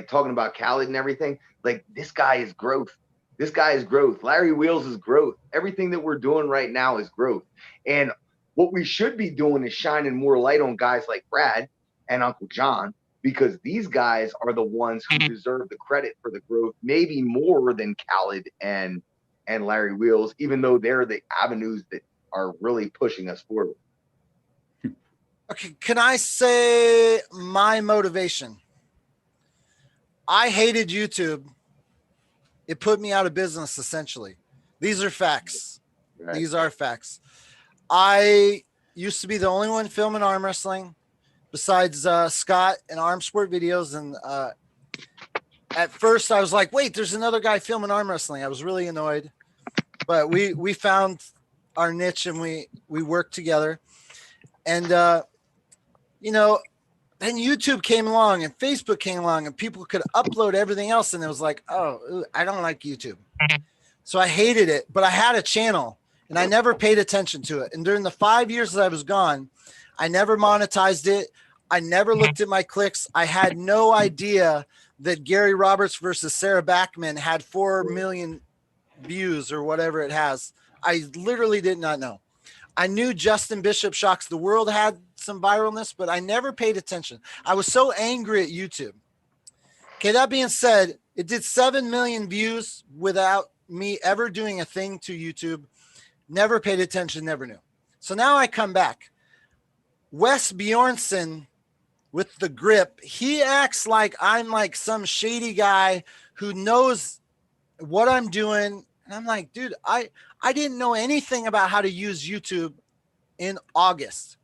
talking about Khaled and everything, like this guy is growth. This guy is growth. Larry Wheels is growth. Everything that we're doing right now is growth. And what we should be doing is shining more light on guys like Brad and Uncle John, because these guys are the ones who deserve the credit for the growth, maybe more than Khaled and Larry Wheels, even though they're the avenues that are really pushing us forward. Okay, can I say my motivation? I hated YouTube. It put me out of business, essentially. These are facts. Right. These are facts. I used to be the only one filming arm wrestling besides Scott and Arm Sport videos. And at first I was like, wait, there's another guy filming arm wrestling. I was really annoyed. But we found our niche and we worked together. And you know, then YouTube came along and Facebook came along and people could upload everything else. And it was like, oh, I don't like YouTube. So I hated it, but I had a channel and I never paid attention to it. And during the 5 years that I was gone, I never monetized it. I never looked at my clicks. I had no idea that Gary Roberts versus Sarah Backman had 4 million views or whatever it has. I literally did not know. I knew Justin Bishop Shocks the World had some viralness, but I never paid attention. I was so angry at YouTube. Okay, that being said, it did 7 million views without me ever doing a thing to YouTube. Never paid attention, never knew. So now I come back. Wes Bjornsson with the grip, he acts like I'm like some shady guy who knows what I'm doing. And I'm like, dude, I didn't know anything about how to use YouTube in August.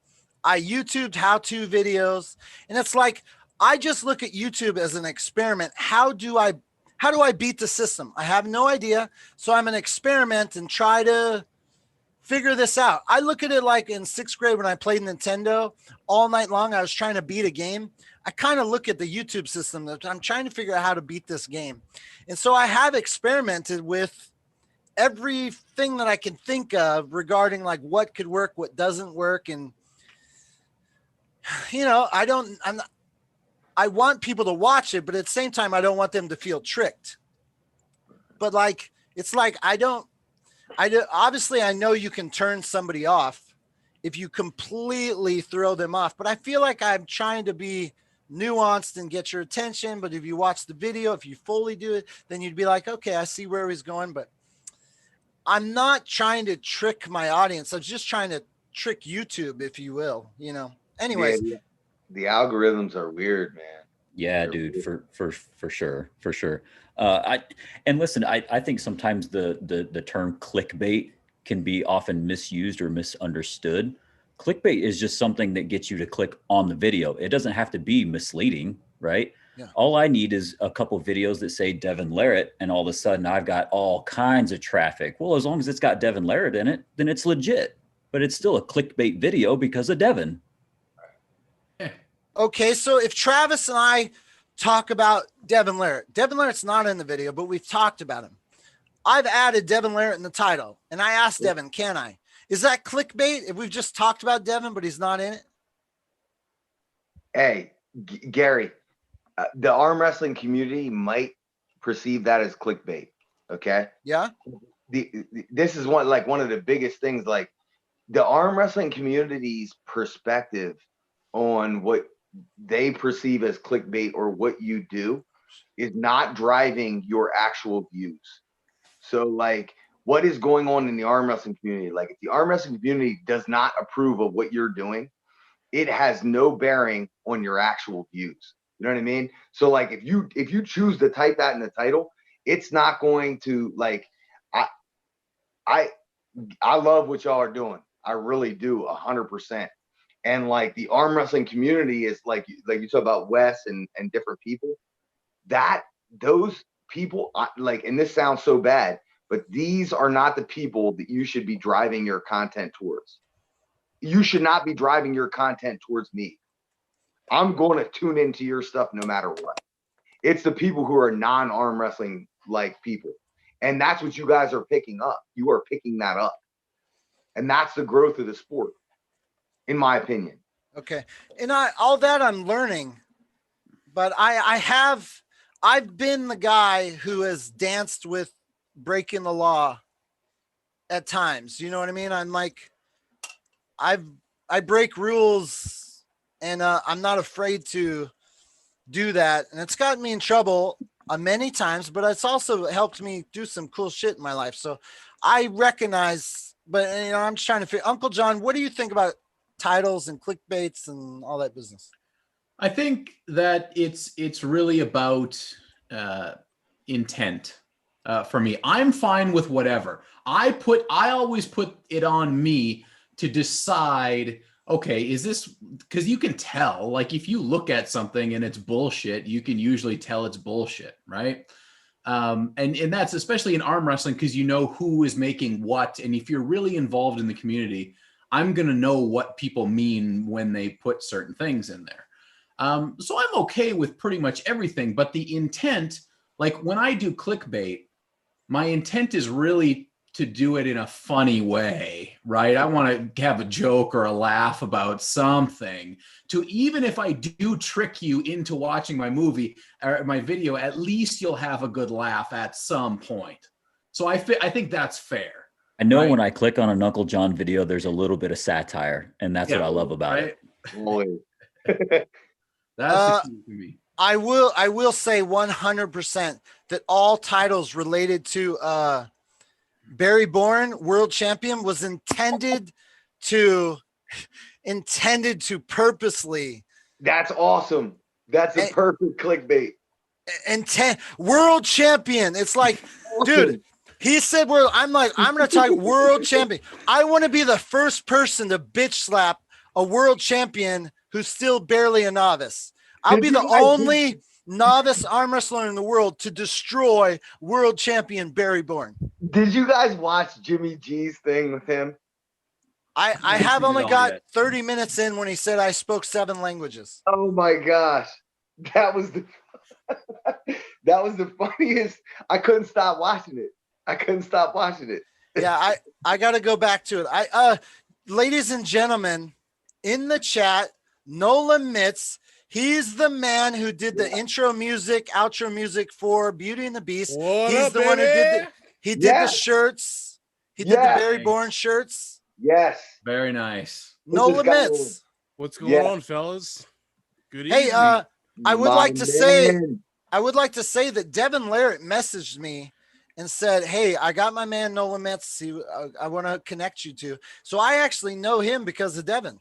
I YouTubed how-to videos, and it's like I just look at YouTube as an experiment. How do I beat the system? I have no idea. So I'm an experiment and try to figure this out. I look at it like in 6th grade when I played Nintendo all night long. I was trying to beat a game. I kind of look at the YouTube system. I'm trying to figure out how to beat this game. And so I have experimented with everything that I can think of regarding like what could work, what doesn't work. And, you know, I want people to watch it, but at the same time, I don't want them to feel tricked. But like, it's like, obviously I know you can turn somebody off if you completely throw them off, but I feel like I'm trying to be nuanced and get your attention. But if you watch the video, if you fully do it, then you'd be like, okay, I see where he's going, but I'm not trying to trick my audience. I'm just trying to trick YouTube, if you will, you know. Anyways, yeah, the algorithms are weird, man. Yeah, dude, for sure. And listen, I think sometimes the term clickbait can be often misused or misunderstood. Clickbait is just something that gets you to click on the video. It doesn't have to be misleading, right? Yeah. All I need is a couple of videos that say Devin Larratt, and all of a sudden I've got all kinds of traffic. Well, as long as it's got Devin Larratt in it, then it's legit. But it's still a clickbait video because of Devin. Okay, so if Travis and I talk about Devin Larratt's not in the video, but we've talked about him. I've added Devin Larratt in the title, and I asked Devin, can I? Is that clickbait if we've just talked about Devin, but he's not in it? Hey, Gary, the arm wrestling community might perceive that as clickbait. Okay. Yeah. This is one of the biggest things. Like the arm wrestling community's perspective on what they perceive as clickbait or what you do is not driving your actual views. So like what is going on in the arm wrestling community? Like if the arm wrestling community does not approve of what you're doing, it has no bearing on your actual views. You know what I mean? So like if you choose to type that in the title, it's not going to like I love what y'all are doing. I really do 100%. And like the arm wrestling community is like you talk about Wes and different people, that those people like, and this sounds so bad, but these are not the people that you should be driving your content towards. You should not be driving your content towards me. I'm going to tune into your stuff no matter what. It's the people who are non-arm wrestling like people. And that's what you guys are picking up. You are picking that up. And that's the growth of the sport, in my opinion. Okay. And all that I'm learning, but I've been the guy who has danced with breaking the law at times. You know what I mean? I'm like, I break rules and I'm not afraid to do that. And it's gotten me in trouble many times, but it's also helped me do some cool shit in my life. So I recognize, but you know, I'm just trying to figure. Uncle John, what do you think about titles and clickbaits and all that business? I think that it's really about intent for me. I'm fine with whatever. I always put it on me to decide, okay, is this, because you can tell, like if you look at something and it's bullshit, you can usually tell it's bullshit, right? And that's especially in arm wrestling because you know who is making what. And if you're really involved in the community, I'm going to know what people mean when they put certain things in there. So I'm okay with pretty much everything, but the intent, like when I do clickbait, my intent is really to do it in a funny way, right? I want to have a joke or a laugh about something to, even if I do trick you into watching my movie or my video, at least you'll have a good laugh at some point. So I think that's fair. I know when I click on an Uncle John video, there's a little bit of satire, and that's what I love about it. That's the key for me. I will say 100% that all titles related to Barry Bourne, world champion, was intended to purposely. That's awesome. That's a perfect clickbait. World champion. It's like, dude, he said world. I'm like, I'm going to talk world champion. I want to be the first person to bitch slap a world champion who's still barely a novice. I'll be the only novice arm wrestler in the world to destroy world champion Barry Bourne. Did you guys watch Jimmy G's thing with him? I have only got 30 minutes in when he said I spoke 7 languages. Oh my gosh. That was the funniest. I couldn't stop watching it. Yeah, I got to go back to it. Ladies and gentlemen, in the chat, Noan Mitz, he's the man who did the intro music, outro music for Beauty and the Beast. He's the one who did the shirts. He did the Barry Bourne shirts. Yes. Very nice. Noan Mitz. What's going on, fellas? Good evening. Hey, I would like to say that Devin Larrett messaged me and said, "Hey, I got my man Noan Mitz. I want to connect you to." So I actually know him because of Devin.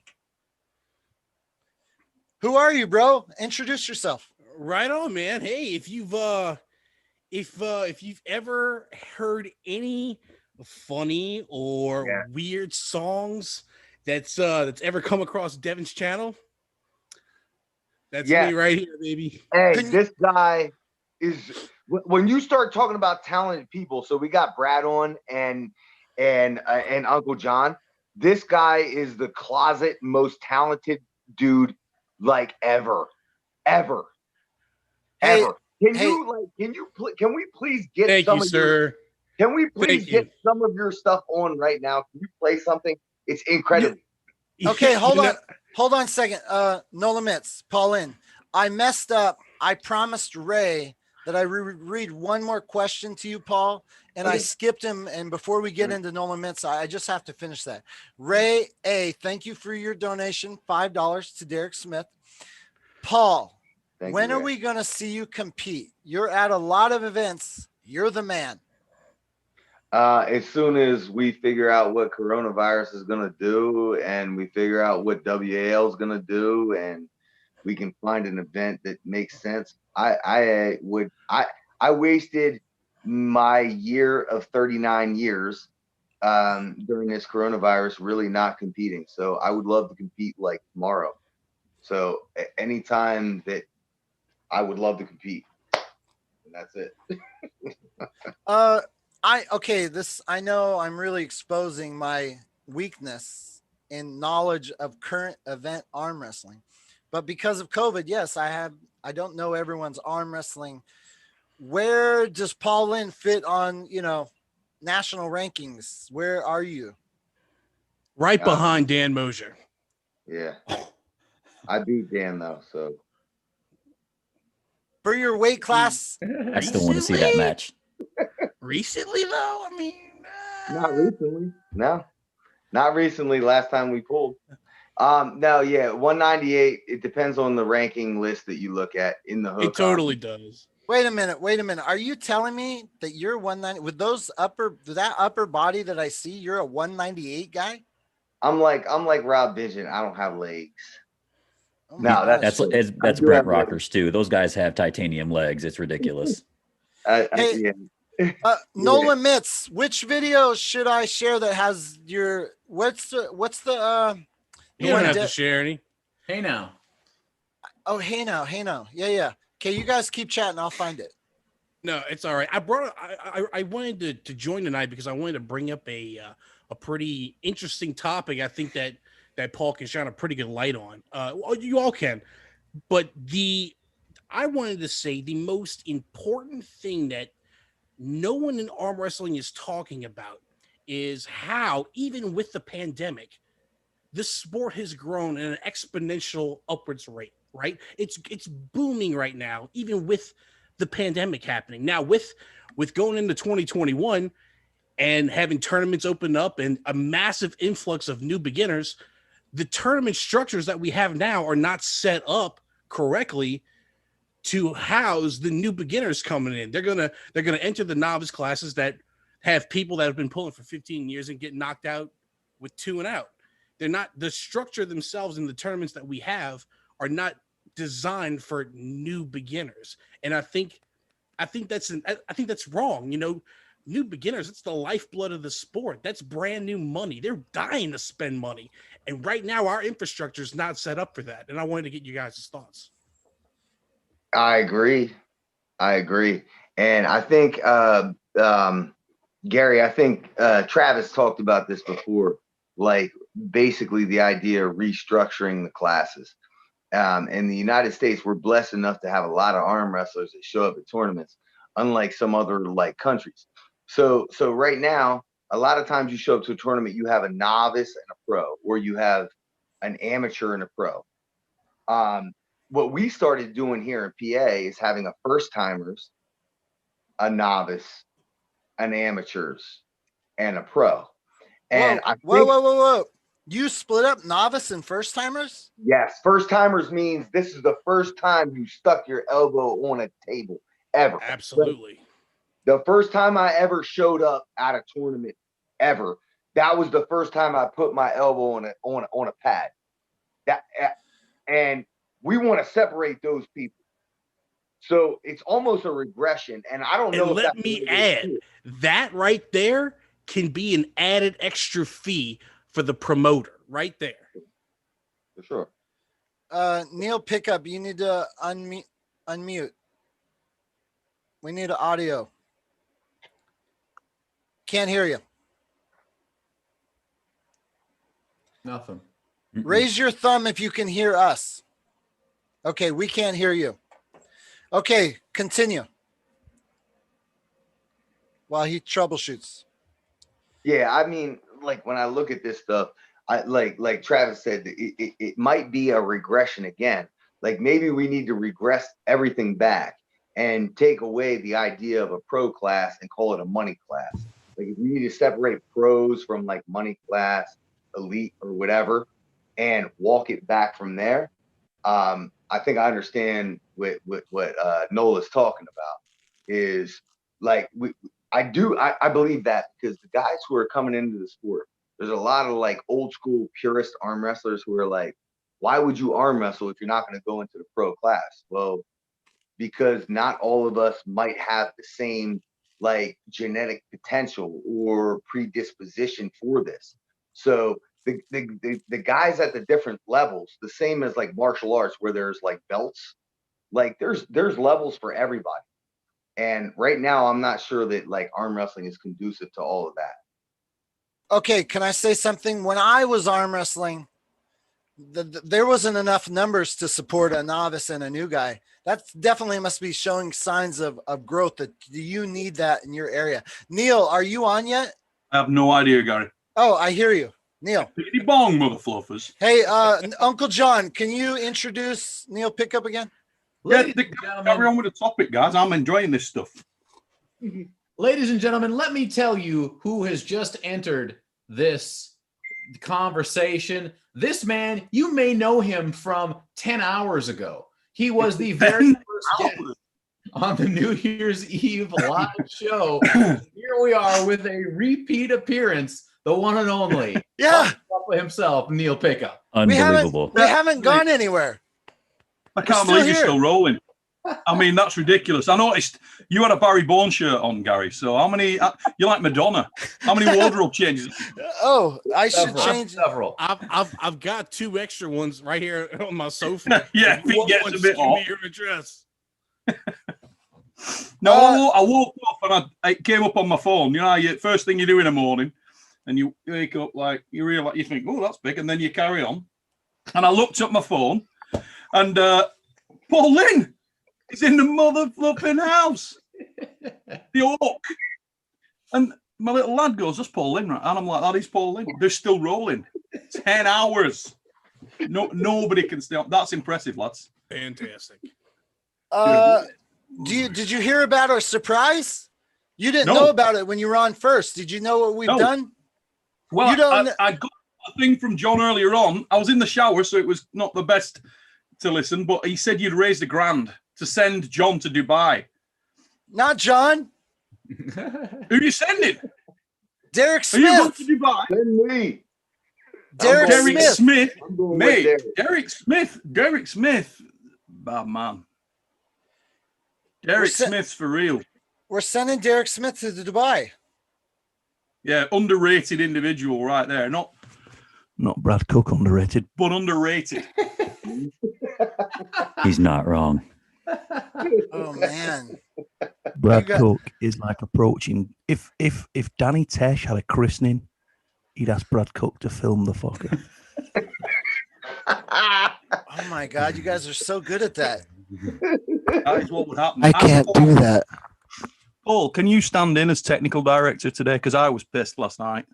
Who are you, bro? Introduce yourself. Right on, man. Hey, if you've ever heard any funny or weird songs that's ever come across Devin's channel, that's me right here, baby. Hey, this guy is, when you start talking about talented people, so we got Brad on and Uncle John. This guy is the closet most talented dude like ever. Can we please get some of your stuff on right now? Can you play something? It's incredible. Okay, hold on a second. Noan Mitz, Pauline, I messed up. I promised Ray that I read one more question to you, Paul, and I skipped him. And before we get into Noan Mitz, I just have to finish that. Ray A, thank you for your donation, $5 to Derek Smith. Paul, when are we going to see you compete? You're at a lot of events. You're the man. As soon as we figure out what coronavirus is going to do and we figure out what WAL is going to do and we can find an event that makes sense. I wasted my year of 39 years during this coronavirus really not competing. So I would love to compete like tomorrow. So anytime that I would love to compete. And that's it. I know I'm really exposing my weakness in knowledge of current event arm wrestling, but because of COVID, yes, I don't know everyone's arm wrestling. Where does Paul Lynn fit on, national rankings? Where are you? Right behind Dan Mosier. Yeah. I beat Dan though, so. For your weight class. I still want to see that match. Recently, though, I mean, not recently. No, not recently. Last time we pulled. No, yeah, 198. It depends on the ranking list that you look at in the hook. It totally does. Wait a minute. Are you telling me that you're 190 with that upper body that I see? You're a 198 guy. I'm like Rob Vision. I don't have legs. Oh no, that's Brett Rockers too. Those guys have titanium legs. It's ridiculous. Hey, Noan Mitz, which video should I share that has your what's the you don't have to share any. Hey now. Oh, hey now. Yeah. Okay, you guys keep chatting. I'll find it. No, it's all right. I wanted to join tonight because I wanted to bring up a pretty interesting topic. I think that Paul can shine a pretty good light on. You all can, but I wanted to say the most important thing that no one in arm wrestling is talking about is how, even with the pandemic, the sport has grown at an exponential upwards rate, right? It's booming right now, even with the pandemic happening. Now, with going into 2021 and having tournaments open up and a massive influx of new beginners, the tournament structures that we have now are not set up correctly to house the new beginners coming in. They're gonna enter the novice classes that have people that have been pulling for 15 years and get knocked out with 2 and out. They're not, the structure themselves in the tournaments that we have are not designed for new beginners. And I think that's wrong. New beginners, it's the lifeblood of the sport. That's brand new money. They're dying to spend money. And right now our infrastructure is not set up for that. And I wanted to get you guys' thoughts. I agree. And I think, Gary, I think Travis talked about this before, like basically the idea of restructuring the classes. In the United States, we're blessed enough to have a lot of arm wrestlers that show up at tournaments, unlike some other countries. So right now, a lot of times you show up to a tournament, you have a novice and a pro, or you have an amateur and a pro. What we started doing here in PA is having a first timers, a novice, an amateurs, and a pro. And whoa. You split up novice and first timers? Yes. First timers means this is the first time you stuck your elbow on a table ever. Absolutely. The first time I ever showed up at a tournament ever, that was the first time I put my elbow on a pad. And we want to separate those people. So it's almost a regression. And I don't know. And let me add, that right there can be an added extra fee for the promoter right there. For sure. Neil Pickup, you need to unmute. We need audio. Can't hear you. Nothing. Raise your thumb if you can hear us. Okay, we can't hear you. Okay, continue. While he troubleshoots. Yeah, I mean, when I look at this stuff, I like Travis said, it might be a regression again. Maybe we need to regress everything back and take away the idea of a pro class and call it a money class. If we need to separate pros from money class, elite, or whatever, and walk it back from there. I think I understand what Nola's talking about is I believe that because the guys who are coming into the sport, there's a lot of like old school purist arm wrestlers who are like, why would you arm wrestle if you're not going to go into the pro class? Well, because not all of us might have the same like genetic potential or predisposition for this. So the guys at the different levels, the same as like martial arts where there's like belts, like there's levels for everybody. And right now I'm not sure that like arm wrestling is conducive to all of that. Okay, can I say something? When I was arm wrestling, there wasn't enough numbers to support a novice and a new guy. That definitely must be showing signs of growth. That you need that in your area. Neil, are you on yet? I have no idea, Gary. Oh, I hear you, Neil. Pickety bong, mother fluffers. Hey, Uncle John, can you introduce Neil Pickup again? Yeah, carry on with the topic, guys. I'm enjoying this stuff. Ladies and gentlemen, let me tell you who has just entered this conversation. This man, you may know him from 10 hours ago. He was the very first guest on the New Year's Eve live show. Here we are with a repeat appearance, the one and only. Yeah. Himself, Neil Pickup. Unbelievable. We haven't gone anywhere. I can't believe you're still rolling. I mean, that's ridiculous. I noticed you had a Barry Bourne shirt on, Gary. So how many? You're like Madonna. How many wardrobe changes? Oh, I should change several. I've got 2 extra ones right here on my sofa. Yeah, if he gets a bit give off. me your address. No, I woke up and it came up on my phone. You know, first thing you do in the morning, and you wake up like you realize you think, oh, that's big, and then you carry on. And I looked at my phone, and Paul Lynn. He's in the mother flipping house. The Oak. And my little lad goes, that's Paul Lynn, right? And I'm like, that is Paul Lynn. They're still rolling. 10 hours. Nobody can stay up. That's impressive, lads. Fantastic. Did you hear about our surprise? You didn't know about it when you were on first. Did you know what we've done? Well, I got a thing from John earlier on. I was in the shower, so it was not the best to listen, but he said you'd raised $1,000 to send John to Dubai. Not John. Who are you sending? Derek Smith. Are you going to Dubai? Send me. Derek Smith. Mate, Derek Smith. Bad man. Derek Smith's for real. We're sending Derek Smith to Dubai. Yeah, underrated individual right there. Not Brad Cook underrated, but underrated. He's not wrong. Oh man, Brad Cook is like approaching. If Danny Tesh had a christening, he'd ask Brad Cook to film the fucker. Oh my God, you guys are so good at that. That is what would happen. I can't do that. Paul, can you stand in as technical director today? Because I was pissed last night.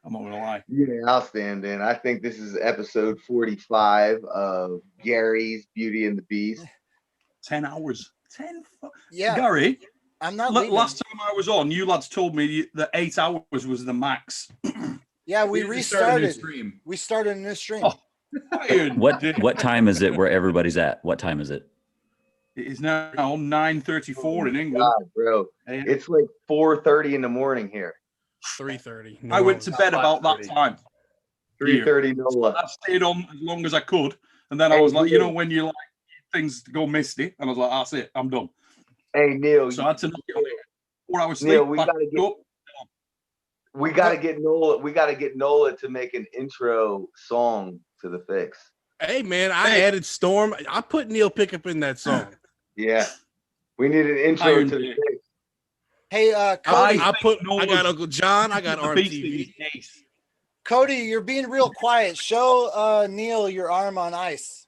I'm not gonna lie. Yeah, I'll stand in. I think this is episode 45 of Gary's Beauty and the Beast. 10 hours. 10. Yeah, Gary, I'm not. Last time I was on, you lads told me that 8 hours was the max. Yeah, we restarted. We started a new stream. Oh, What time is it where everybody's at? What time is it? It is now 9:34 in England. God, bro. It's like 4:30 in the morning here. 3:30. I went to bed about that time. 3:30 NOLA. I stayed on as long as I could, and then I was like, you know, when you like things go misty, and I was like, that's it, I'm done. Hey Neil, so I had to knock it on 4 hours sleep. Neil, we gotta get Nola. We gotta get Nola to make an intro song to the fix. Hey man, I added Storm. I put Neil Pickup in that song. Yeah, we need an intro to the fix. Hey, Cody, I got Uncle John. I got ARMTV. Cody, you're being real quiet. Show Neil your arm on ice.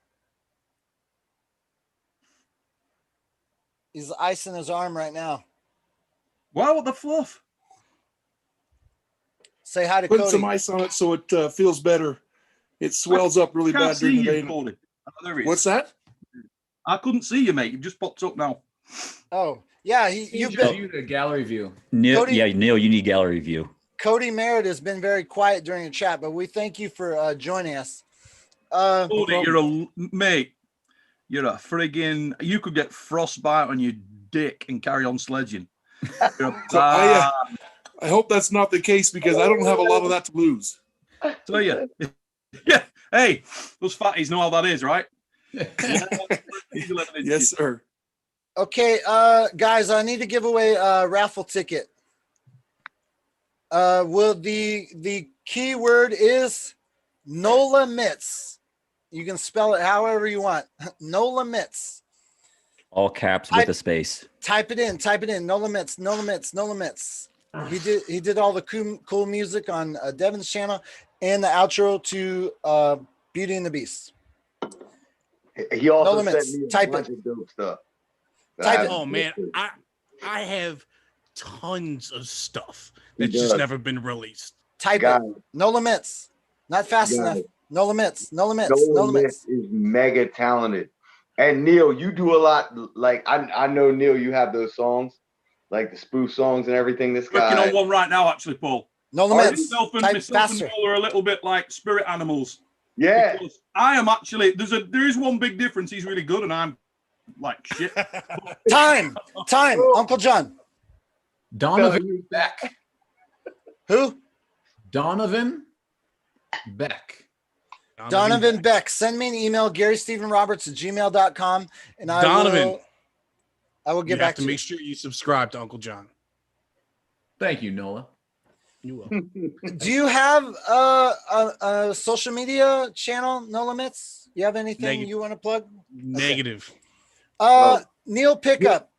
He's icing his arm right now. Wow, what the fluff? Say hi to Put Cody. some ice on it so it feels better. It swells up really bad during the day. What's that? I couldn't see you, mate. You just popped up now. Oh, yeah. You've been the gallery view. Neil, Neil, you need gallery view. Cody Merritt has been very quiet during the chat, but we thank you for joining us. Cody, you're a mate. You're a friggin'. You could get frostbite on your dick and carry on sledging. So I hope that's not the case because I don't have a lot of that to lose. So yeah. Hey, those fatties know how that is, right? Yes, sir. Okay, guys, I need to give away a raffle ticket. Will the keyword is Noan Mitz. You can spell it however you want. Noan Mitz. All caps with a space. Type it in. Noan Mitz. He did all the cool music on Devin's channel and the outro to Beauty and the Beast. He also Noan sent Mitz. me a Type bunch it. of dope stuff. Type it. Oh man, I have tons of stuff that's just never been released. Type it. Noan Mitz. Not fast enough. Noan Mitz. Noan Mitz is mega talented. And Neil, you do a lot. Like I know Neil, you have those songs, like the spoof songs and everything. This guy working on one right now, actually, Paul. Noan Mitz. Myself and Neil are a little bit like spirit animals. Yeah. Because I am actually there is one big difference. He's really good, and I'm like shit. Time. Uncle John. Donovan Beck. Who? Donovan Beck. Donovan Beck. Send me an email, GaryStephenRoberts@gmail.com, and I will get back to you. Make sure you subscribe to Uncle John. Thank you, Nola. You will. Do you have a social media channel, Noan Mitz? You have anything you want to plug? Negative. Okay. Neil Pickup.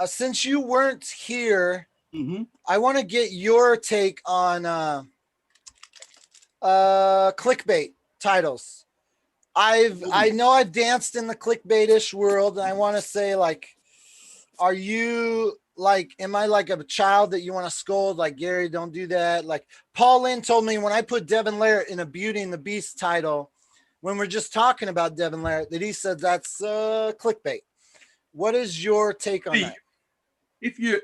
Since you weren't here, I want to get your take on clickbait titles. I know I've danced in the clickbait-ish world, and I want to say, like, are you like, am I like a child that you want to scold? Like, Gary, don't do that. Like, Paul Lynn told me when I put Devin Larratt in a Beauty and the Beast title, when we're just talking about Devin Larratt, that he said that's clickbait. What is your take on that? If you're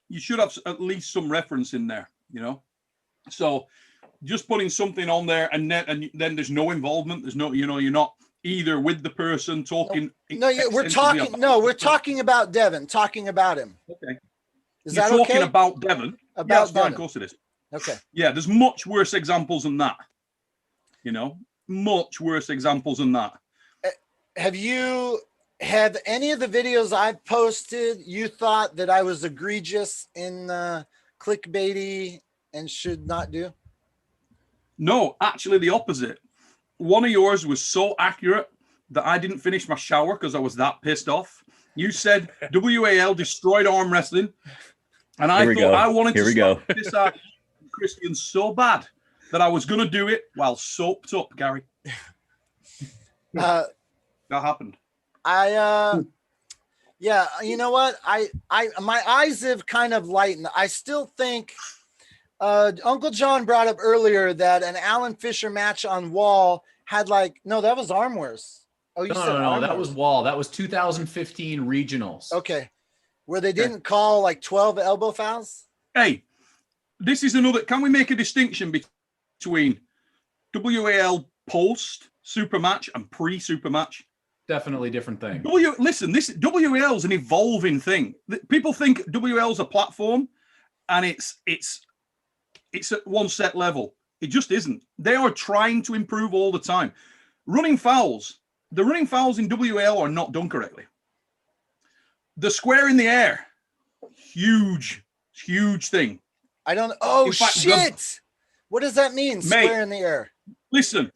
you should have at least some reference in there, you know. So just putting something on there and then there's no involvement. There's no, you know, you're not either with the person talking. We're talking about Devin, talking about him. Okay. Is you're that talking okay? about Devin? About Devin. Devin. Of course it is. Okay. Yeah, there's much worse examples than that. You know, much worse examples than that. Have any of the videos I've posted, you thought that I was egregious in clickbaity and should not do? No, actually the opposite. One of yours was so accurate that I didn't finish my shower because I was that pissed off. You said WAL destroyed arm wrestling, and I thought I wanted to slap this out Christian so bad that I was going to do it while soaped up, Gary. That happened. Yeah, you know what? My eyes have kind of lightened. I still think Uncle John brought up earlier that an Alan Fisher match on Wall had no, that was Arm Wars. Oh, you said no, that was Wall. That was 2015 regionals. Okay. Where they didn't call 12 elbow fouls? Hey, this is another. Can we make a distinction between WAL post super match and pre super match? Definitely different thing. Listen, this WAL is an evolving thing. People think WAL is a platform, and it's at one set level. It just isn't. They are trying to improve all the time. Running fouls. The running fouls in WAL are not done correctly. The square in the air, huge thing. I don't. Oh, shit! What does that mean? Square in the air. Listen,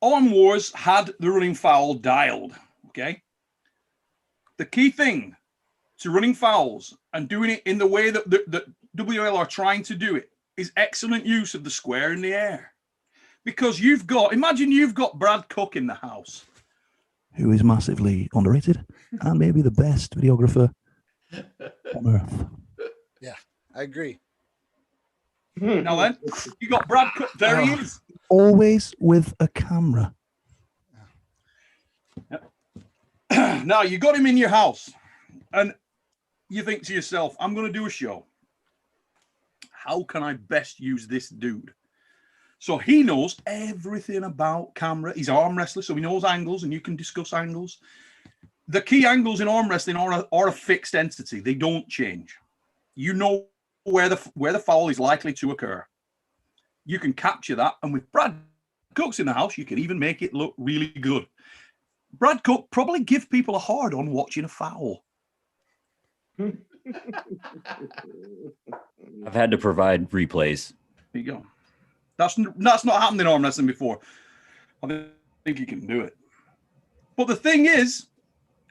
Arm Wars had the running foul dialed. Okay. The key thing to running fouls and doing it in the way that WL are trying to do it is excellent use of the square in the air. Because imagine you've got Brad Cook in the house, who is massively underrated and maybe the best videographer on earth. Yeah, I agree. Now then, you got Brad Cook. There he is. Always with a camera. Now you got him in your house, and you think to yourself, "I'm going to do a show. How can I best use this dude?" So he knows everything about camera. He's an arm wrestler, so he knows angles, and you can discuss angles. the key angles in arm wrestling are a fixed entity. They don't change. You know where the foul is likely to occur. You can capture that, and with Brad Cook's in the house, you can even make it look really good. Brad Cook probably give people a hard on watching a foul. I've had to provide replays. There you go. That's not happened in arm wrestling before. I think you can do it. But the thing is,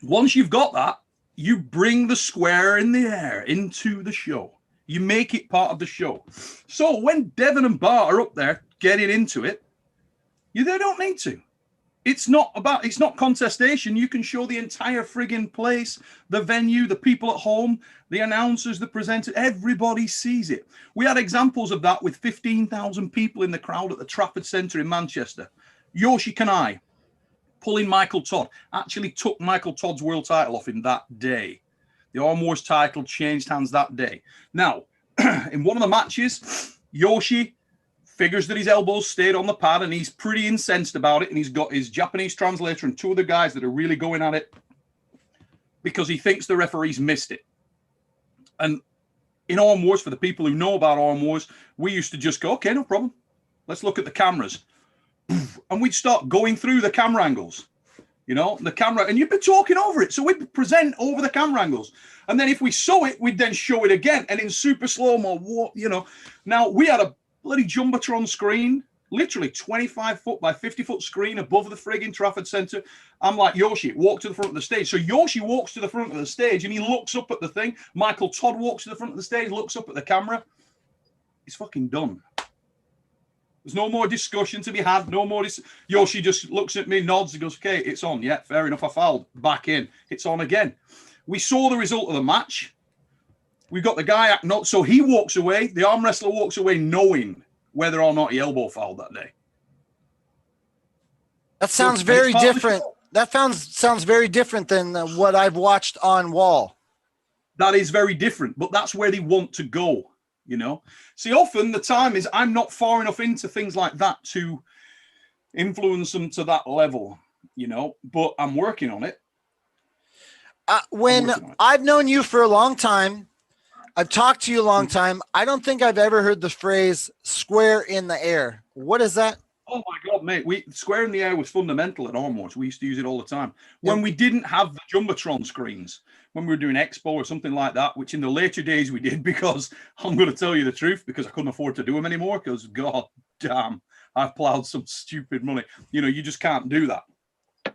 once you've got that, you bring the square in the air into the show. You make it part of the show. So when Devin and Bart are up there getting into it, they don't need to. It's not contestation. You can show the entire friggin' place, the venue, the people at home, the announcers, the presenter. Everybody sees it. We had examples of that with 15,000 people in the crowd at the Trafford Centre in Manchester. Yoshi Kanai pulling Michael Todd actually took Michael Todd's world title off him that day. The Arm Wars title changed hands that day. Now, in one of the matches, Yoshi figures that his elbows stayed on the pad, and he's pretty incensed about it, and he's got his Japanese translator and two other guys that are really going at it because he thinks the referees missed it. And in Arm Wars, for the people who know about Arm Wars, we used to just go, okay, no problem. Let's look at the cameras. And we'd start going through the camera angles. The camera, and you'd be talking over it. So we'd present over the camera angles. And then if we saw it, we'd then show it again. And in super slow-mo, Now, we had a bloody Jumbotron screen, literally 25 foot by 50 foot screen above the friggin' Trafford Centre. I'm like, Yoshi, walk to the front of the stage. So Yoshi walks to the front of the stage and he looks up at the thing. Michael Todd walks to the front of the stage, looks up at the camera. It's fucking done. There's no more discussion to be had. No more. Yoshi just looks at me, nods, and goes, okay, it's on. Yeah, fair enough. I fouled. Back in. It's on again. We saw the result of the match. We got the guy acting up. So he walks away. The arm wrestler walks away knowing whether or not he elbow fouled that day. That sounds very different. That sounds very different than what I've watched on Wall. That is very different, but that's where they want to go. See, often the time is I'm not far enough into things like that to influence them to that level, but I'm working on it. When I've known you for a long time, I've talked to you a long time. I don't think I've ever heard the phrase square in the air. What is that? Oh my God, mate. Square in the air was fundamental at Arm Wars. We used to use it all the time. When we didn't have the Jumbotron screens, when we were doing Expo or something like that, which in the later days we did, because I'm going to tell you the truth, because I couldn't afford to do them anymore, because God damn, I've plowed some stupid money. You just can't do that.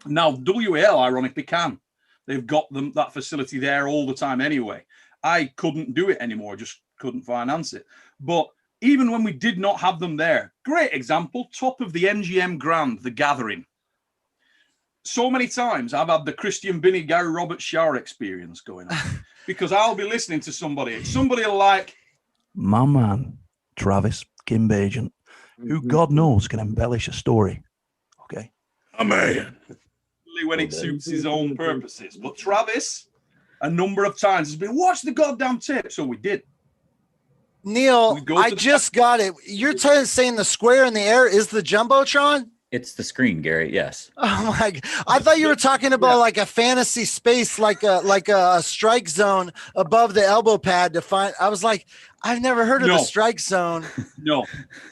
Now, WAL, ironically, can. They've got that facility there all the time anyway. I couldn't do it anymore, just couldn't finance it. But even when we did not have them there, great example, top of the MGM Grand, The Gathering. So many times I've had the Christian Binney, Gary Roberts shower experience going on because I'll be listening to somebody like my man, Travis Kimbajan, who God knows can embellish a story. Okay. A man. When it suits his own purposes. But Travis, a number of times, has been, watch the goddamn tape. So we did. Neil, I just got it. You're saying the square in the air is the Jumbotron? It's the screen, Gary. Yes. Oh my God. I thought you were talking about like a fantasy space, like a strike zone above the elbow pad to find. I was like, I've never heard of the strike zone. No.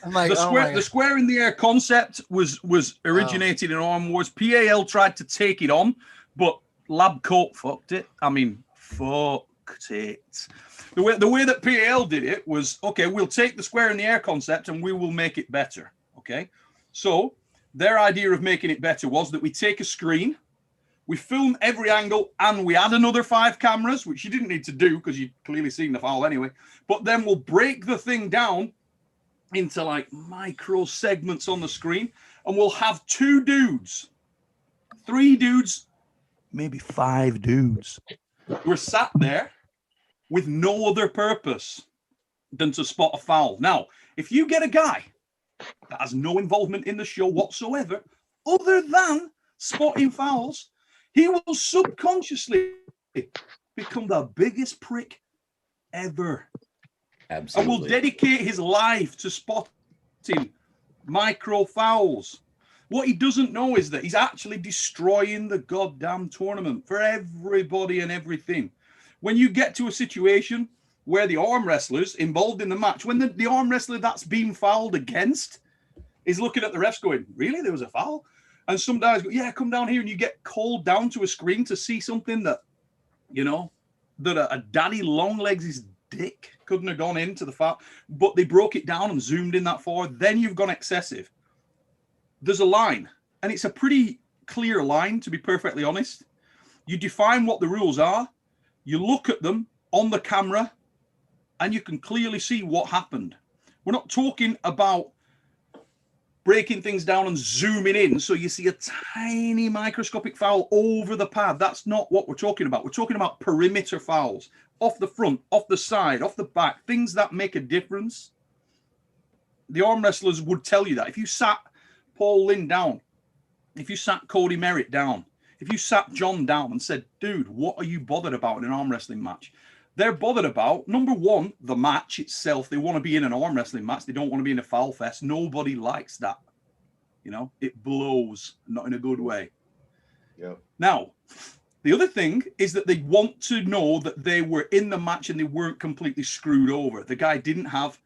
I'm like, the square in the air concept was originated in Arm Wars. PAL tried to take it on, but Labcoat fucked it. I mean, fucked it. The way that PAL did it was, okay, we'll take the square in the air concept and we will make it better. Okay. So their idea of making it better was that we take a screen, we film every angle, and we add another 5 cameras, which you didn't need to do because you'd clearly seen the foul anyway. But then we'll break the thing down into like micro segments on the screen, and we'll have 2 dudes, 3 dudes, maybe 5 dudes. We're sat there with no other purpose than to spot a foul. Now, if you get a guy that has no involvement in the show whatsoever, other than spotting fouls, he will subconsciously become the biggest prick ever. Absolutely. And will dedicate his life to spotting micro fouls. What he doesn't know is that he's actually destroying the goddamn tournament for everybody and everything. When you get to a situation where the arm wrestlers involved in the match, when the arm wrestler that's being fouled against is looking at the refs going, really, there was a foul? And some guys go, yeah, come down here, and you get called down to a screen to see something that, you know, that a daddy long legs' dick couldn't have gone into the foul, but they broke it down and zoomed in that far. Then you've gone excessive. There's a line, and it's a pretty clear line, to be perfectly honest. You define what the rules are, you look at them on the camera, and you can clearly see what happened. We're not talking about breaking things down and zooming in so you see a tiny microscopic foul over the pad. That's not what we're talking about. We're talking about perimeter fouls, off the front, off the side, off the back, things that make a difference. The arm wrestlers would tell you that. If you sat Paul Lynn down, if you sat Cody Merritt down, if you sat John down and said, dude, what are you bothered about in an arm wrestling match? They're bothered about, number one, the match itself. They want to be in an arm wrestling match. They don't want to be in a foul fest. Nobody likes that. You know, it blows, not in a good way. Yep. Now, the other thing is that they want to know that they were in the match and they weren't completely screwed over. The guy didn't have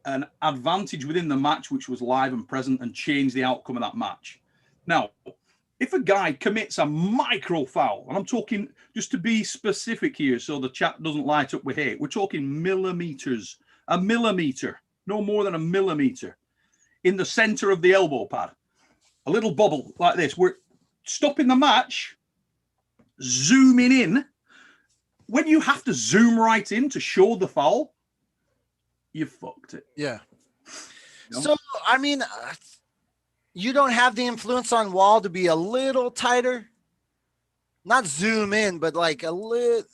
an advantage within the match, which was live and present, and changed the outcome of that match. Now, if a guy commits a micro foul, and I'm talking just to be specific here so the chat doesn't light up with hate, we're talking millimeters, a millimeter, no more than a millimeter in the center of the elbow pad, a little bubble like this. We're stopping the match, zooming in. When you have to zoom right in to show the foul, you fucked it. Yeah. You know? So, I mean, you don't have the influence on Wall to be a little tighter, not zoom in, but like a little.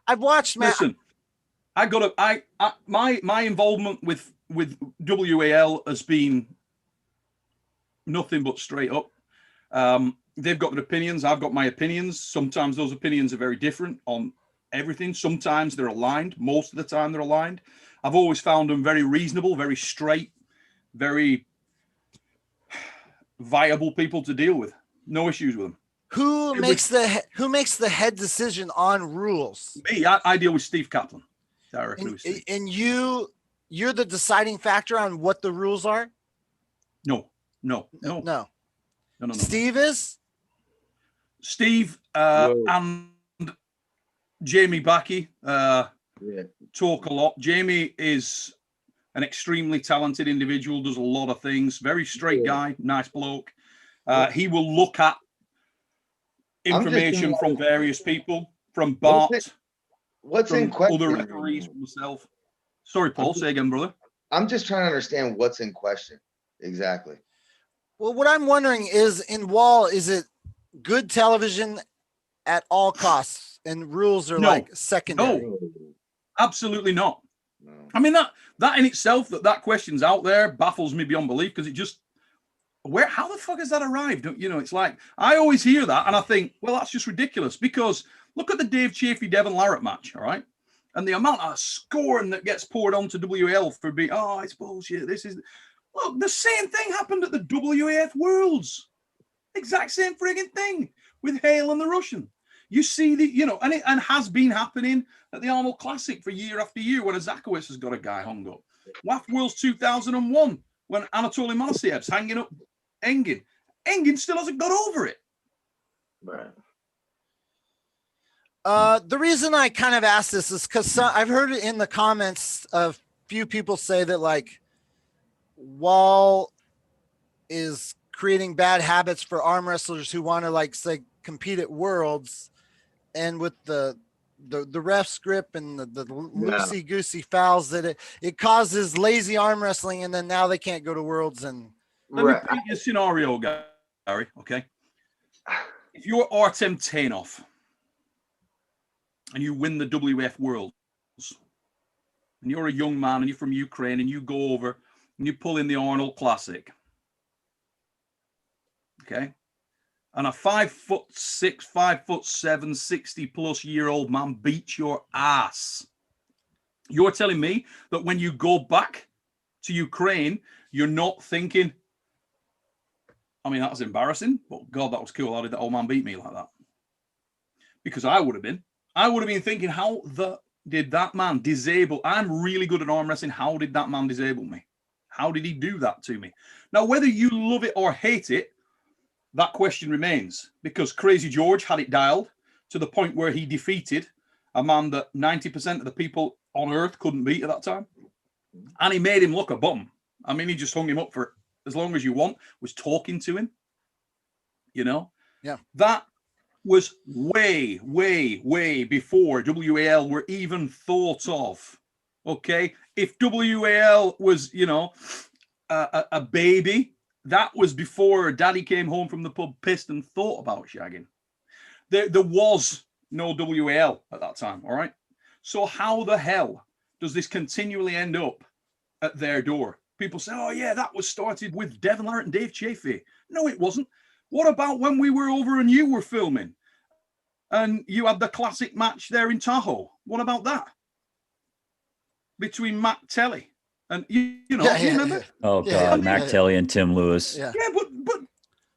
I've watched, man. Listen, my involvement with WAL has been nothing but straight up. They've got their opinions. I've got my opinions. Sometimes those opinions are very different on everything. Sometimes they're aligned. Most of the time they're aligned. I've always found them very reasonable, very straight, very viable people to deal with. No issues with them. Who makes the head decision on rules? Me. I deal with Steve Kaplan. And you're the deciding factor on what the rules are? No. Steve is? Steve and Jamie Backey talk a lot. Jamie is an extremely talented individual, does a lot of things, very straight guy, nice bloke. He will look at information from various people, from Bart, what's in question? Other referees, from myself. Sorry, Paul, say again, brother. I'm just trying to understand what's in question. Exactly. Well, what I'm wondering is, in Wall, is it good television at all costs and rules are like secondary? No, absolutely not. No. I mean, that in itself, that question's out there, baffles me beyond belief, because it just, how the fuck has that arrived? You know, it's like, I always hear that and I think, well, that's just ridiculous, because look at the Dave Chafee Devon Larratt match, all right? And the amount of scorn that gets poured onto WL for being, oh, it's bullshit. Look, the same thing happened at the WAF Worlds. Exact same frigging thing with Hale and the Russian. You see and has been happening at the Arnold Classic for year after year when Azakowicz has got a guy hung up. WAF Worlds 2001 when Anatoly Monoseyev's hanging up Engin. Engin still hasn't got over it. Right. The reason I kind of asked this is because I've heard it in the comments of few people say that like Wall is creating bad habits for arm wrestlers who want to like say compete at Worlds, and with the ref script and the loosey goosey fouls that it causes lazy arm wrestling, and then now they can't go to Worlds. And let me paint you a scenario, Gary. Okay, if you're Artem Tainov and you win the WF Worlds, and you're a young man and you're from Ukraine and you go over and you pull in the Arnold Classic, okay, and a 5'6", 5'7", 60-plus-year-old man beats your ass, you're telling me that when you go back to Ukraine, you're not thinking, I mean, that was embarrassing, but God, that was cool. How did that old man beat me like that? Because I would have been thinking, how did that man disable? I'm really good at arm wrestling. How did that man disable me? How did he do that to me? Now, whether you love it or hate it, that question remains, because Crazy George had it dialed to the point where he defeated a man that 90% of the people on earth couldn't beat at that time. And he made him look a bum. I mean, he just hung him up for as long as you want, was talking to him, you know? Yeah. That was way, way, way before WAL were even thought of. Okay. If WAL was, you know, a baby, that was before Daddy came home from the pub pissed and thought about shagging. There was no WAL at that time. All right. So how the hell does this continually end up at their door? People say, oh yeah, that was started with Devin Larratt and Dave Chaffee. No, it wasn't. What about when we were over and you were filming and you had the classic match there in Tahoe? What about that? Between Matt Telly and you know, you remember? Oh God, Mac Telly and Tim Lewis. Yeah, but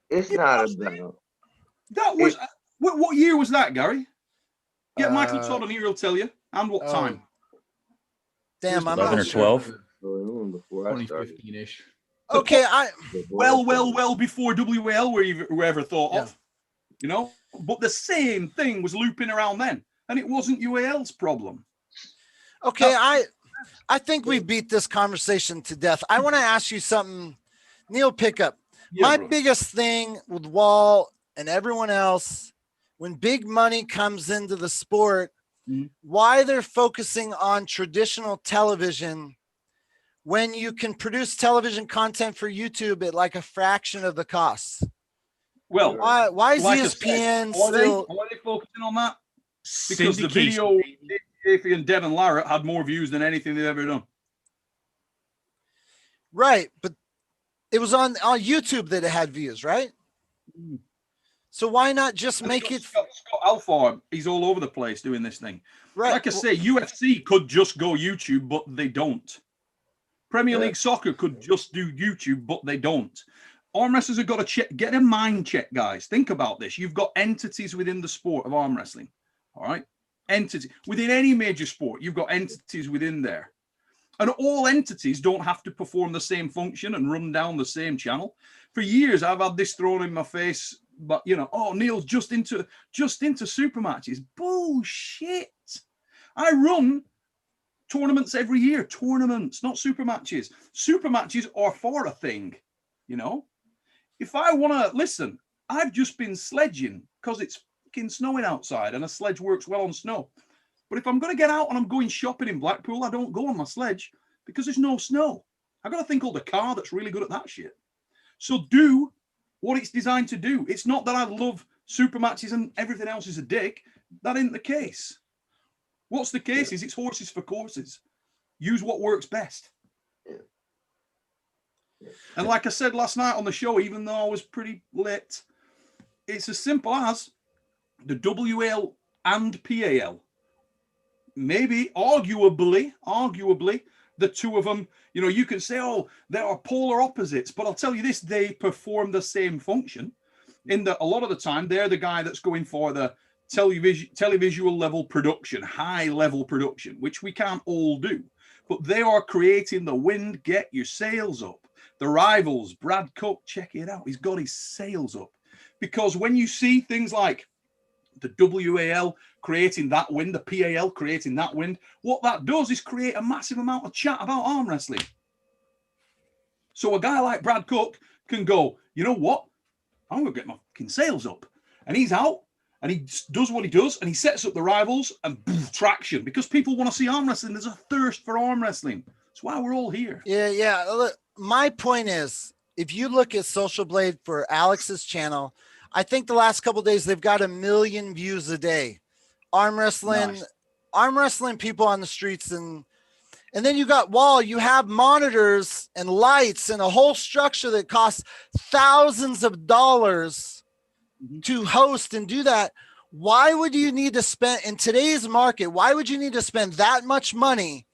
it's not about. That was what year was that, Gary? Get Michael Todd and he'll tell you. And what time? Damn, I'm 11 or 12. 2015-ish. Okay, well before WL were ever thought of, you know. But the same thing was looping around then, and it wasn't UAL's problem. Okay, I think we beat this conversation to death. I want to ask you something, Neil Pickup. My biggest thing with Wall and everyone else, when big money comes into the sport, why they're focusing on traditional television when you can produce television content for YouTube at like a fraction of the cost. Well, why is like ESPN are still? They focusing on that? Because the video, Chaffee and Devin Larratt had more views than anything they've ever done. Right, but it was on YouTube that it had views, right? So why not just make it? Scott Alford, he's all over the place doing this thing. Right. Like I say, UFC could just go YouTube, but they don't. Premier League Soccer could just do YouTube, but they don't. Arm wrestlers have got to get a mind check, guys. Think about this. You've got entities within the sport of arm wrestling. All right? Entities. Within any major sport, you've got entities within there. And all entities don't have to perform the same function and run down the same channel. For years, I've had this thrown in my face, but, you know, oh, Neil's just into super matches. Bullshit. I run tournaments every year. Tournaments, not super matches. Super matches are for a thing, you know? If I want to, listen, I've just been sledging because it's fucking snowing outside and a sledge works well on snow. But if I'm going to get out and I'm going shopping in Blackpool, I don't go on my sledge because there's no snow. I've got to think of the car that's really good at that shit. So do what it's designed to do. It's not that I love super matches and everything else is a dick. That ain't the case. What's the case is it's horses for courses. Use what works best. And like I said last night on the show, even though I was pretty lit, it's as simple as the WL and PAL. Maybe, arguably, the two of them, you know, you can say, oh, they are polar opposites, but I'll tell you this, they perform the same function in that a lot of the time, they're the guy that's going for the televisual level production, high level production, which we can't all do, but they are creating the wind, get your sails up. The rivals, Brad Cook, check it out. He's got his sails up because when you see things like the WAL creating that wind, the PAL creating that wind, what that does is create a massive amount of chat about arm wrestling. So a guy like Brad Cook can go, you know what? I'm going to get my fucking sails up. And he's out and he does what he does and he sets up the rivals and boom, traction because people want to see arm wrestling. There's a thirst for arm wrestling. That's why we're all here. Yeah. Look, my point is, if you look at Social Blade for Alex's channel, I think the last couple of days they've got 1 million views a day. Arm wrestling people on the streets, and then you got Wall. You have monitors and lights and a whole structure that costs thousands of dollars to host and do that. Why would you need to spend in today's market? Why would you need to spend that much money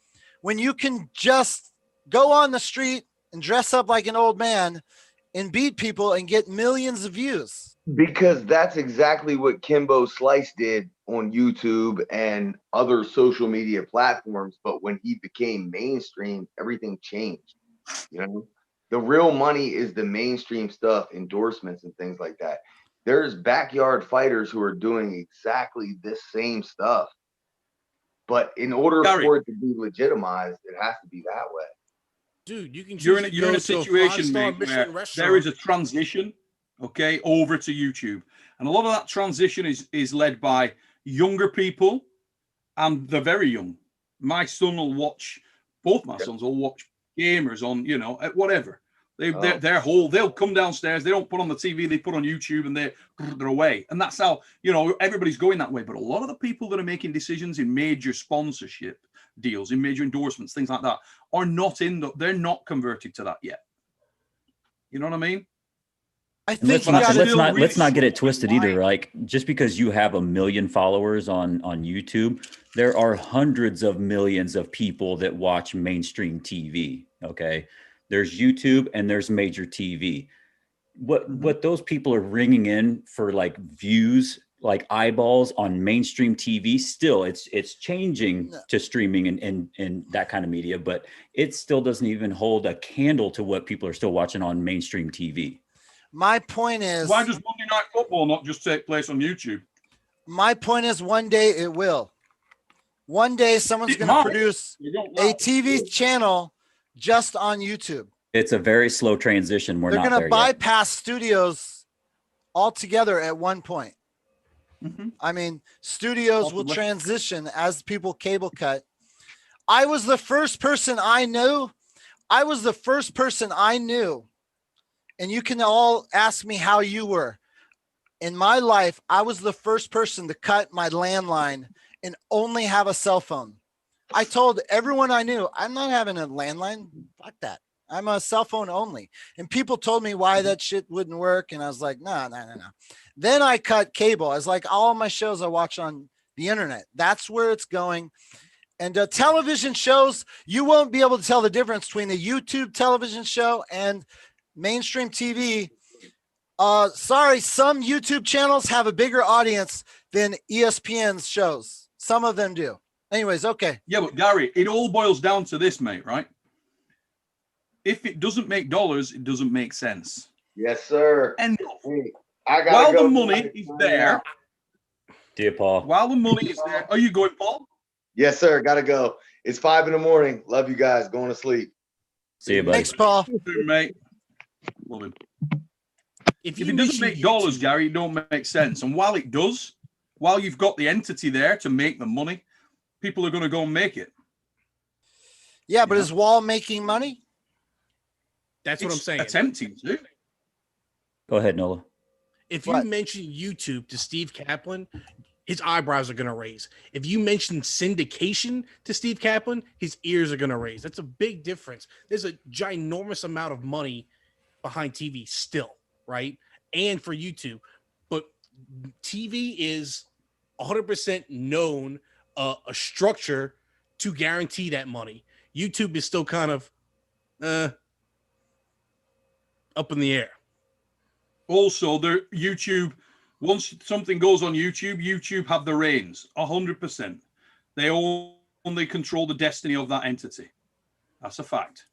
when you can just go on the street and dress up like an old man and beat people and get millions of views. Because that's exactly what Kimbo Slice did on YouTube and other social media platforms. But when he became mainstream, everything changed. You know, the real money is the mainstream stuff, endorsements and things like that. There's backyard fighters who are doing exactly this same stuff. But in order for it to be legitimized, it has to be that way. Dude, you can you're in a situation, mate, where there is a transition, okay, over to YouTube. And a lot of that transition is led by younger people, and they're very young. My son will watch, both my sons will watch gamers on, you know, whatever. They'll come downstairs, they don't put on the TV, they put on YouTube, and they're away. And that's how, you know, everybody's going that way. But a lot of the people that are making decisions in major sponsorship deals, in major endorsements, things like that, are not they're not converted to that yet. You know what I mean? I think let's not get it twisted either. Like, just because you have 1 million followers on YouTube, there are hundreds of millions of people that watch mainstream TV. Okay, there's YouTube and there's major TV. What those people are ringing in for, like, views, like eyeballs on mainstream TV, still it's changing to streaming and that kind of media, but it still doesn't even hold a candle to what people are still watching on mainstream TV. My point is, why does Monday Night Football not just take place on YouTube? My point is, one day it will. One day someone's going to produce a TV channel just on YouTube. It's a very slow transition. They're going to bypass studios altogether at one point. I mean, studios will transition as people cable cut. I was the first person I knew. And you can all ask me how you were. In my life, I was the first person to cut my landline and only have a cell phone. I told everyone I knew, I'm not having a landline. Fuck that. I'm a cell phone only. And people told me why that shit wouldn't work. And I was like, no. Then I cut cable. I was like, all my shows I watch on the internet. That's where it's going. And television shows, you won't be able to tell the difference between the YouTube television show and mainstream TV. Sorry, some YouTube channels have a bigger audience than ESPN's shows. Some of them do. Anyways, okay. Yeah, but Gary, it all boils down to this, mate, right? If it doesn't make dollars, it doesn't make sense. Yes, sir. And while the money is there, dear Paul. While the money is there, are you going, Paul? Yes, sir. Gotta go. It's 5 a.m. Love you guys. Going to sleep. See you, buddy. Thanks, Paul. Mate. Love him. If it doesn't make dollars, Gary, it don't make sense. And while it does, while you've got the entity there to make the money, people are going to go and make it. Yeah, but is Wall making money? That's what I'm saying. Attempting to. Go ahead, Nola. If you mention YouTube to Steve Kaplan, his eyebrows are going to raise. If you mention syndication to Steve Kaplan, his ears are going to raise. That's a big difference. There's a ginormous amount of money behind TV still, right? And for YouTube. But TV is 100% known a structure to guarantee that money. YouTube is still kind of up in the air. Also, YouTube, once something goes on YouTube, YouTube have the reins, 100%. They only control the destiny of that entity. That's a fact.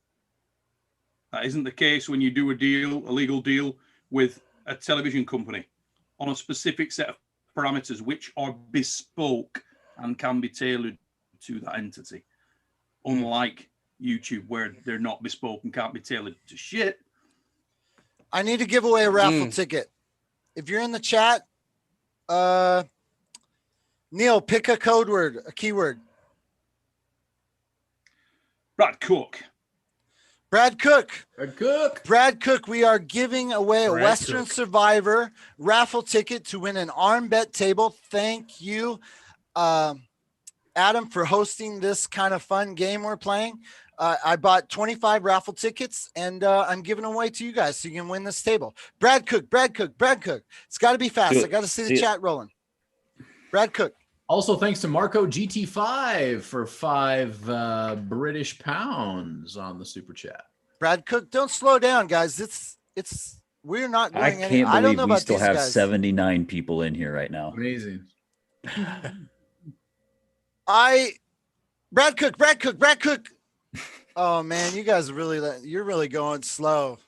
That isn't the case when you do a legal deal with a television company on a specific set of parameters, which are bespoke and can be tailored to that entity. Unlike YouTube, where they're not bespoke and can't be tailored to shit. I need to give away a raffle ticket. If you're in the chat, Neil, pick a code word, a keyword. Brad Cook. Brad Cook. Brad Cook. Brad Cook. We are giving away a Brad Western Cook. Survivor raffle ticket to win an arm bet table. Thank you, Adam, for hosting this kind of fun game we're playing. I bought 25 raffle tickets, and I'm giving them away to you guys so you can win this table. Brad Cook, Brad Cook, Brad Cook. It's got to be fast. I got to see the chat rolling. Brad Cook. Also, thanks to Marco GT5 for 5 British pounds on the super chat. Brad Cook, don't slow down, guys. we're not I going any. can't I don't believe know we about still these have guys. 79 people in here right now. Amazing. Brad Cook. Oh man, you guys you're really going slow.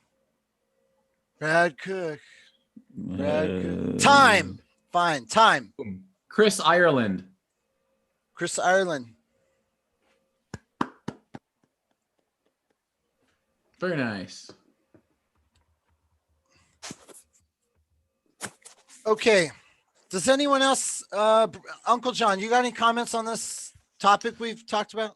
Brad Cook. Time. Fine. Time. Chris Ireland. Very nice. Okay. Does anyone else, Uncle John, you got any comments on this topic we've talked about?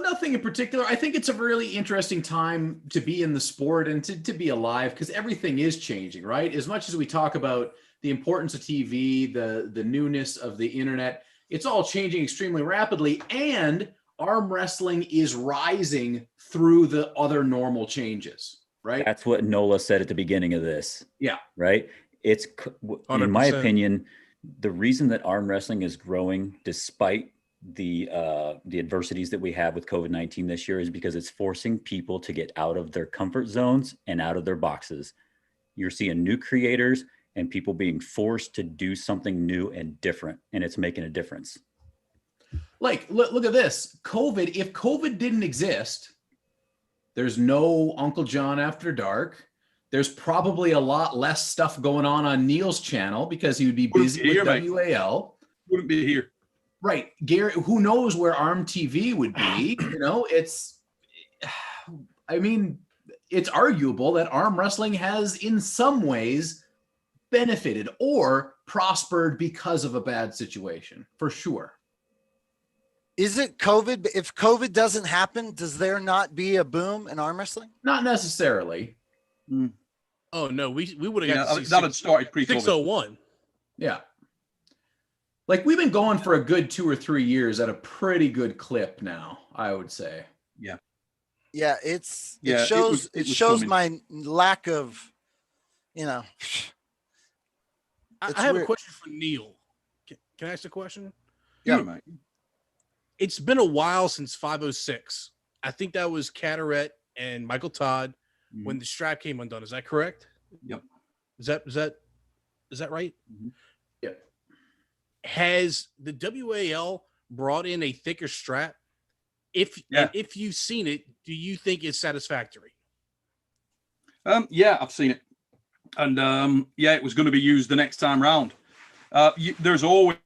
Nothing in particular. I think it's a really interesting time to be in the sport and to be alive, because everything is changing, right? As much as we talk about the importance of TV, the newness of the internet, it's all changing extremely rapidly, and arm wrestling is rising through the other normal changes, right? That's what Nola said at the beginning of this. Yeah. Right? It's, in 100%. my opinion, the reason that arm wrestling is growing despite the adversities that we have with COVID-19 this year is because it's forcing people to get out of their comfort zones and out of their boxes. You're seeing new creators and people being forced to do something new and different, and it's making a difference. Like, look at this. COVID, if COVID didn't exist, there's no Uncle John After Dark. There's probably a lot less stuff going on Neil's channel because he would be busy with WAL. Wouldn't be here. Right. Gary, who knows where ARMTV would be? It's arguable that arm wrestling has in some ways benefited or prospered because of a bad situation, for sure. Is it COVID? If COVID doesn't happen, does there not be a boom in arm wrestling? Not necessarily. Oh no, we would have got to see that had started pre-COVID. 601. Yeah. Like, we've been going for a good 2 or 3 years at a pretty good clip now, I would say. Yeah. Yeah, it shows my lack of, I have a question for Neil. Can I ask a question? Yeah, mate. It's been a while since 506. I think that was Carteret and Michael Todd when the strap came undone. Is that correct? Yep. Is that right? Mm-hmm. Yeah. Has the WAL brought in a thicker strap? If you've seen it, do you think it's satisfactory? Yeah, I've seen it. And it was going to be used the next time round. There's always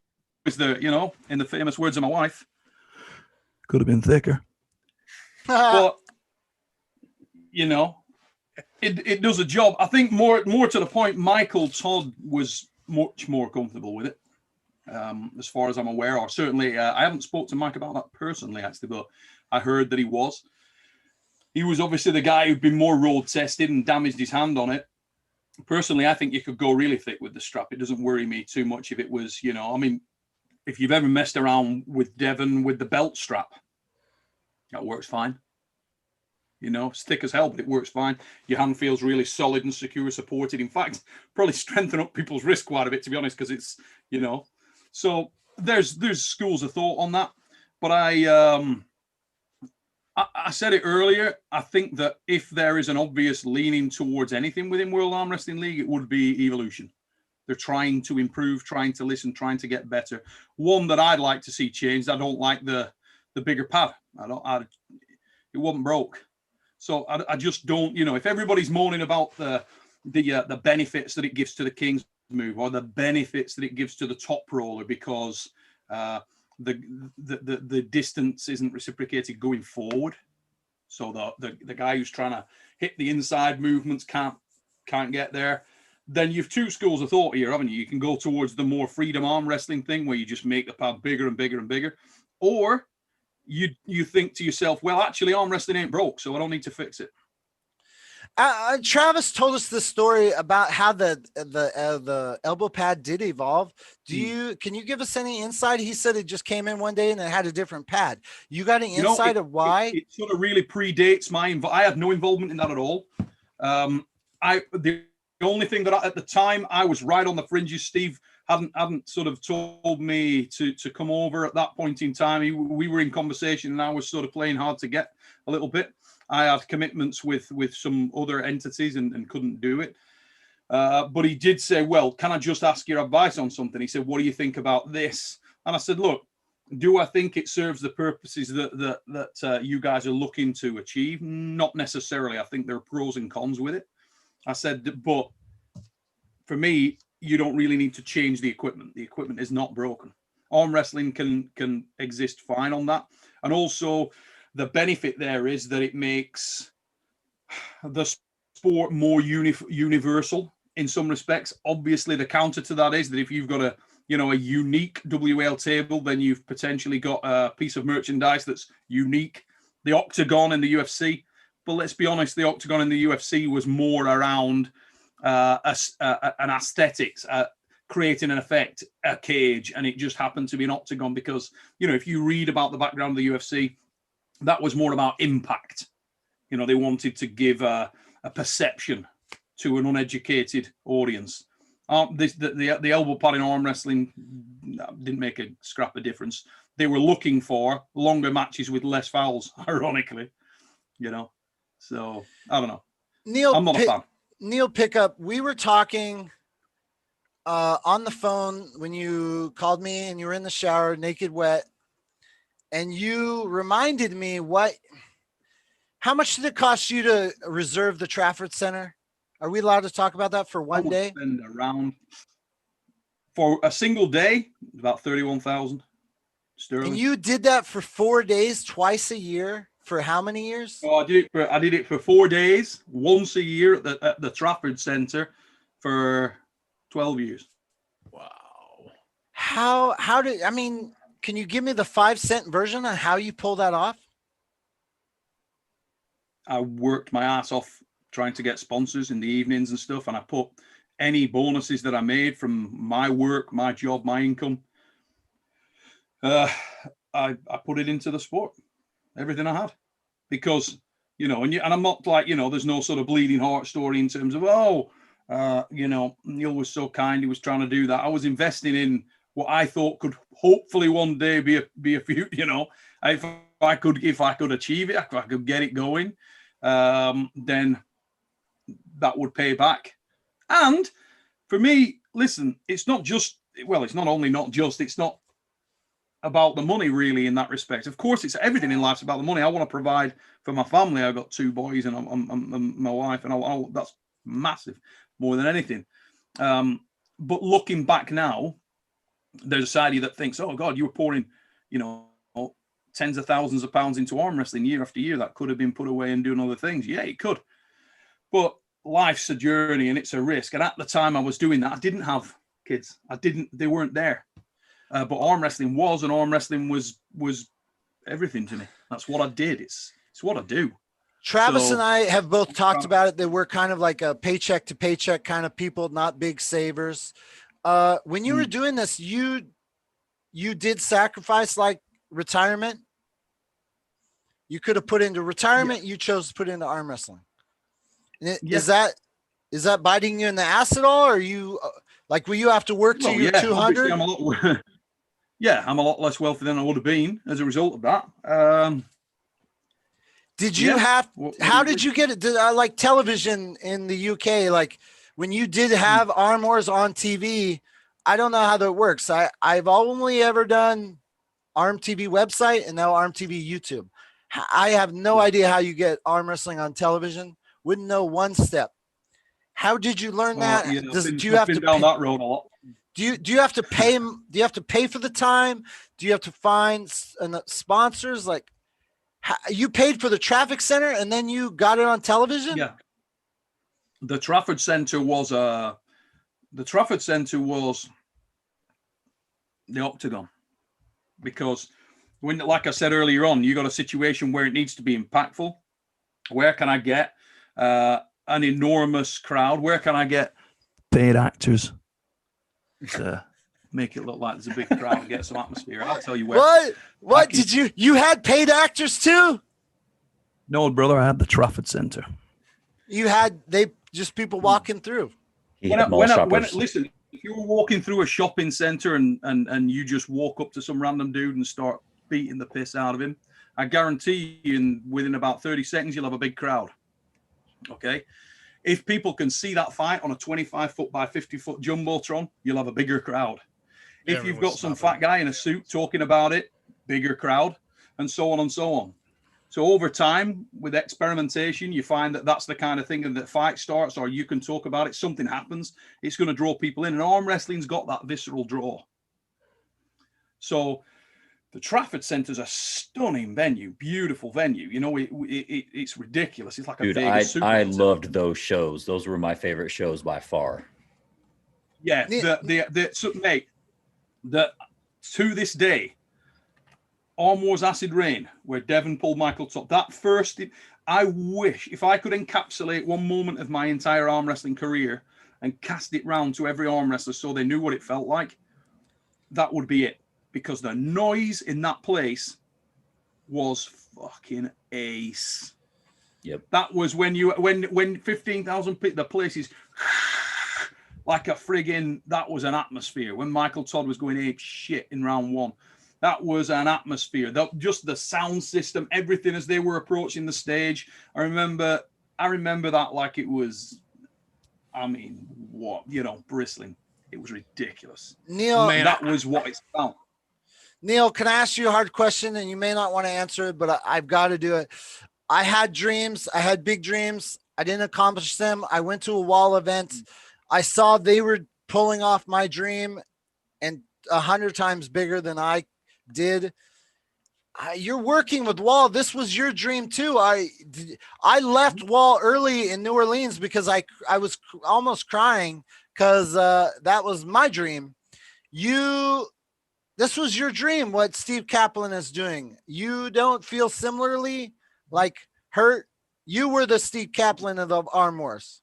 in the famous words of my wife, could have been thicker. But it does a job. I think more to the point, Michael Todd was much more comfortable with it. As far as I'm aware, or certainly I haven't spoke to Mike about that personally, actually, but I heard that he was obviously the guy who'd been more road tested and damaged his hand on it. Personally, I think you could go really thick with the strap. It doesn't worry me too much if it was, if you've ever messed around with Devon with the belt strap, that works fine. It's thick as hell, but it works fine. Your hand feels really solid and secure, supported. In fact, probably strengthen up people's wrist quite a bit, to be honest, because it's, So there's schools of thought on that. But I said it earlier, I think that if there is an obvious leaning towards anything within World Arm Wrestling League, it would be evolution. They're trying to improve, trying to listen, trying to get better. One that I'd like to see changed, I don't like the bigger pad. It wasn't broke. So I just don't, if everybody's moaning about the benefits that it gives to the King's move or the benefits that it gives to the top roller because the distance isn't reciprocated going forward, so the guy who's trying to hit the inside movements can't get there, then you've two schools of thought here, haven't you? You can go towards the more freedom arm wrestling thing where you just make the pad bigger and bigger and bigger, or you think to yourself, well, actually arm wrestling ain't broke, so I don't need to fix it. Travis told us this story about how the elbow pad did evolve. Can you give us any insight? He said it just came in one day and it had a different pad. You got any insight of why? It sort of really predates I have no involvement in that at all. The only thing that at the time I was right on the fringes. Steve hadn't sort of told me to come over at that point in time. We were in conversation and I was sort of playing hard to get a little bit. I had commitments with some other entities and couldn't do it. But he did say, well, can I just ask your advice on something? He said, what do you think about this? And I said, look, do I think it serves the purposes that you guys are looking to achieve? Not necessarily. I think there are pros and cons with it. I said, but for me, you don't really need to change the equipment. The equipment is not broken. Arm wrestling can exist fine on that. And also the benefit there is that it makes the sport more universal in some respects. Obviously, the counter to that is that if you've got a unique WL table, then you've potentially got a piece of merchandise that's unique. The Octagon in the UFC, but let's be honest, the Octagon in the UFC was more around an aesthetics, creating an effect, a cage, and it just happened to be an Octagon because, if you read about the background of the UFC, that was more about impact. They wanted to give a perception to an uneducated audience. The elbow pad in arm wrestling didn't make a scrap of difference. They were looking for longer matches with less fouls, ironically, So I don't know. Neil, I'm not a fan. Neil Pickup, we were talking on the phone when you called me and you were in the shower, naked, wet, and you reminded me how much did it cost you to reserve the Trafford Center? Are we allowed to talk about that for one day? Spend around for a single day, about 31,000 sterling. And you did that for 4 days, twice a year, for how many years? Oh, I did it for 4 days, once a year at the Trafford Center for 12 years. Wow. Can you give me the 5-cent version on how you pull that off? I worked my ass off trying to get sponsors in the evenings and stuff, and I put any bonuses that I made from my work, my job, my income, I put it into the sport, everything I had, because and I'm not like there's no sort of bleeding heart story in terms of Neil was so kind, he was trying to do that. I was investing in what I thought could hopefully one day be a few, if I could achieve it, if I could get it going, then that would pay back. And for me, listen, it's not about the money really in that respect. Of course, it's everything in life's about the money. I want to provide for my family. I've got 2 boys and my wife, and that's massive, more than anything. But looking back now, there's a side of you that thinks, oh God, you were pouring, tens of thousands of pounds into arm wrestling year after year. That could have been put away and doing other things. Yeah, it could. But life's a journey and it's a risk. And at the time I was doing that, I didn't have kids. They weren't there. But arm wrestling was, and arm wrestling was everything to me. That's what I did. It's what I do. Travis and I have both talked about it, that we're kind of like a paycheck to paycheck kind of people, not big savers. When you were doing this, you did sacrifice like retirement. You could have put into retirement. Yeah. You chose to put into arm wrestling. Is that biting you in the ass at all? Or you will you have to work till you're 200? I'm a lot less wealthy than I would have been as a result of that. Did you how did you get it? Like television in the UK, like when you did have Arm Wars on TV, I don't know how that works. I've only ever done ARMTV website and now ARMTV YouTube. I have no idea how you get arm wrestling on television. Wouldn't know one step. How did you learn that? Do you have to down that road a lot? Do you have to pay? Do you have to pay for the time? Do you have to find sponsors? Like, you paid for the traffic center and then you got it on television? Yeah. The Trafford Center was the Octagon, because when, like I said earlier on, you got a situation where it needs to be impactful. Where can I get an enormous crowd? Where can I get paid actors to make it look like there's a big crowd and get some atmosphere? I'll tell you where. What did you had paid actors too? No, brother, I had the Trafford Center. You had just people walking through. Listen, if you were walking through a shopping center and you just walk up to some random dude and start beating the piss out of him, I guarantee you within about 30 seconds, you'll have a big crowd. Okay. If people can see that fight on a 25-foot by 50-foot jumbotron, you'll have a bigger crowd. If you've got some fat guy in a suit talking about it, bigger crowd, and so on and so on. So over time, with experimentation, you find that that's the kind of thing that fight starts, or you can talk about it, something happens, it's going to draw people in. And arm wrestling's got that visceral draw. So the Trafford Centre's a stunning venue, beautiful venue. You know, it's ridiculous. It's like a Vegas I loved those shows. Those were my favorite shows by far. Yeah, mate, to this day, Arm Wars Acid Rain, where Devon pulled Michael Todd, that first, I wish, if I could encapsulate one moment of my entire arm wrestling career and cast it round to every arm wrestler so they knew what it felt like, that would be it. Because the noise in that place was fucking ace. Yep. That was when 15,000 people, the place is like a friggin', that was an atmosphere. When Michael Todd was going ape shit in round one, that was an atmosphere. Just the sound system, everything as they were approaching the stage. I remember that like it was, I mean, bristling. It was ridiculous. Neil, man, that was what it's about. Neil, can I ask you a hard question? And you may not want to answer it, but I've got to do it. I had dreams. I had big dreams. I didn't accomplish them. I went to a wall event. I saw they were pulling off my dream and 100 times bigger than I did. You're working with Wall. This was your dream too. I left Wall early in New Orleans because I was almost crying because that was my dream. This was your dream, what Steve Kaplan is doing. You don't feel similarly like hurt? You were the Steve Kaplan of the Arm Wars.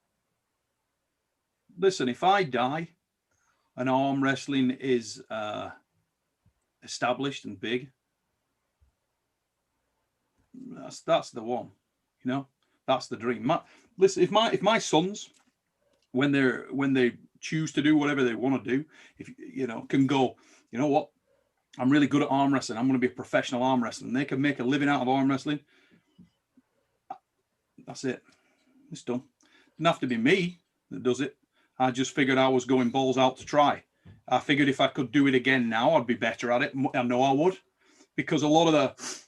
Listen, if I die and arm wrestling is established and big, that's the one. You know, that's the dream. Listen, if my sons, when they choose to do whatever they want to do, if can go, you know what, I'm really good at arm wrestling, I'm going to be a professional arm wrestler, and they can make a living out of arm wrestling, that's it. It's done. It doesn't have to be me that does it. I just figured I was going balls out to try. I figured if I could do it again now, I'd be better at it. I know I would, because a lot of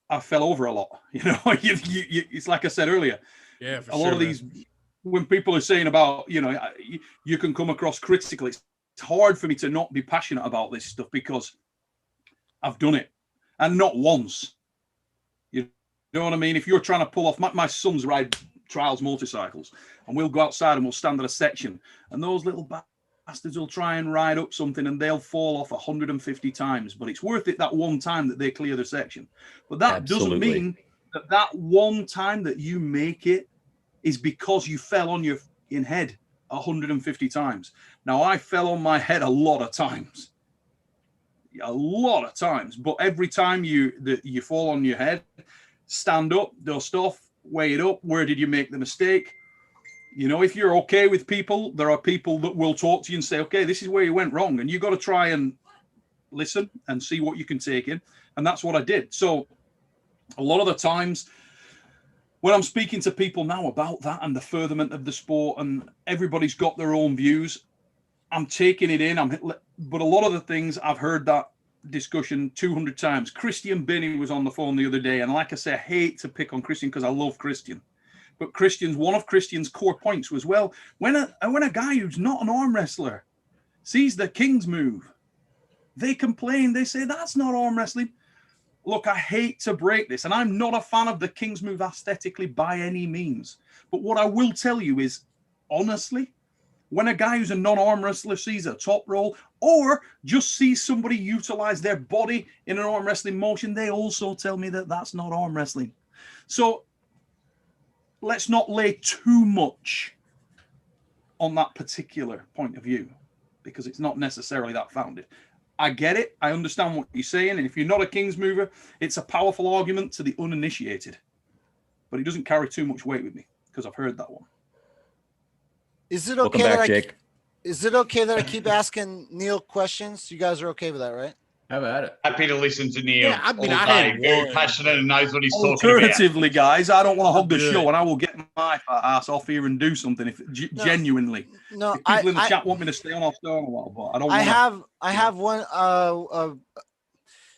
I fell over a lot. You know, it's like I said earlier. Yeah, for a lot of these, when people are saying about, you can come across critically, it's hard for me to not be passionate about this stuff because I've done it, and not once. You know what I mean? If you're trying to pull off, my sons ride trials motorcycles, and we'll go outside and we'll stand at a section, and those little bastards will try and ride up something and they'll fall off 150 times, but it's worth it that one time that they clear the section. But that doesn't mean that one time that you make it is because you fell on your head 150 times. Now, I fell on my head a lot of times, but every time you fall on your head, stand up, dust off, weigh it up. Where did you make the mistake? You know, if you're okay with people, there are people that will talk to you and say, okay, this is where you went wrong. And you got to try and listen and see what you can take in. And that's what I did. So a lot of the times when I'm speaking to people now about that and the furtherment of the sport, and everybody's got their own views, I'm taking it in. But a lot of the things, I've heard that discussion 200 times. Christian Binney was on the phone the other day. And like I say, I hate to pick on Christian because I love Christian. But one of Christian's core points was, well, when a guy who's not an arm wrestler sees the King's move, they complain. They say, that's not arm wrestling. Look, I hate to break this, and I'm not a fan of the King's move aesthetically by any means. But what I will tell you is, honestly, when a guy who's a non-arm wrestler sees a top roll or just sees somebody utilize their body in an arm wrestling motion, they also tell me that that's not arm wrestling. So let's not lay too much on that particular point of view, because it's not necessarily that founded. I get it. I understand what you're saying. And if you're not a King's mover, it's a powerful argument to the uninitiated. But it doesn't carry too much weight with me because I've heard that one. Is it okay that I keep asking Neil questions? You guys are okay with that, right? Have at it. Happy to listen to Neil. Yeah, I mean, all I day. had Very one, passionate and knows what he's talking about. Alternatively, guys, I don't want to hog the Good. show, and I will get my ass off here and do something if genuinely. No, if people in the chat want me to stay on, I'll stay on a while, but I don't. I have one.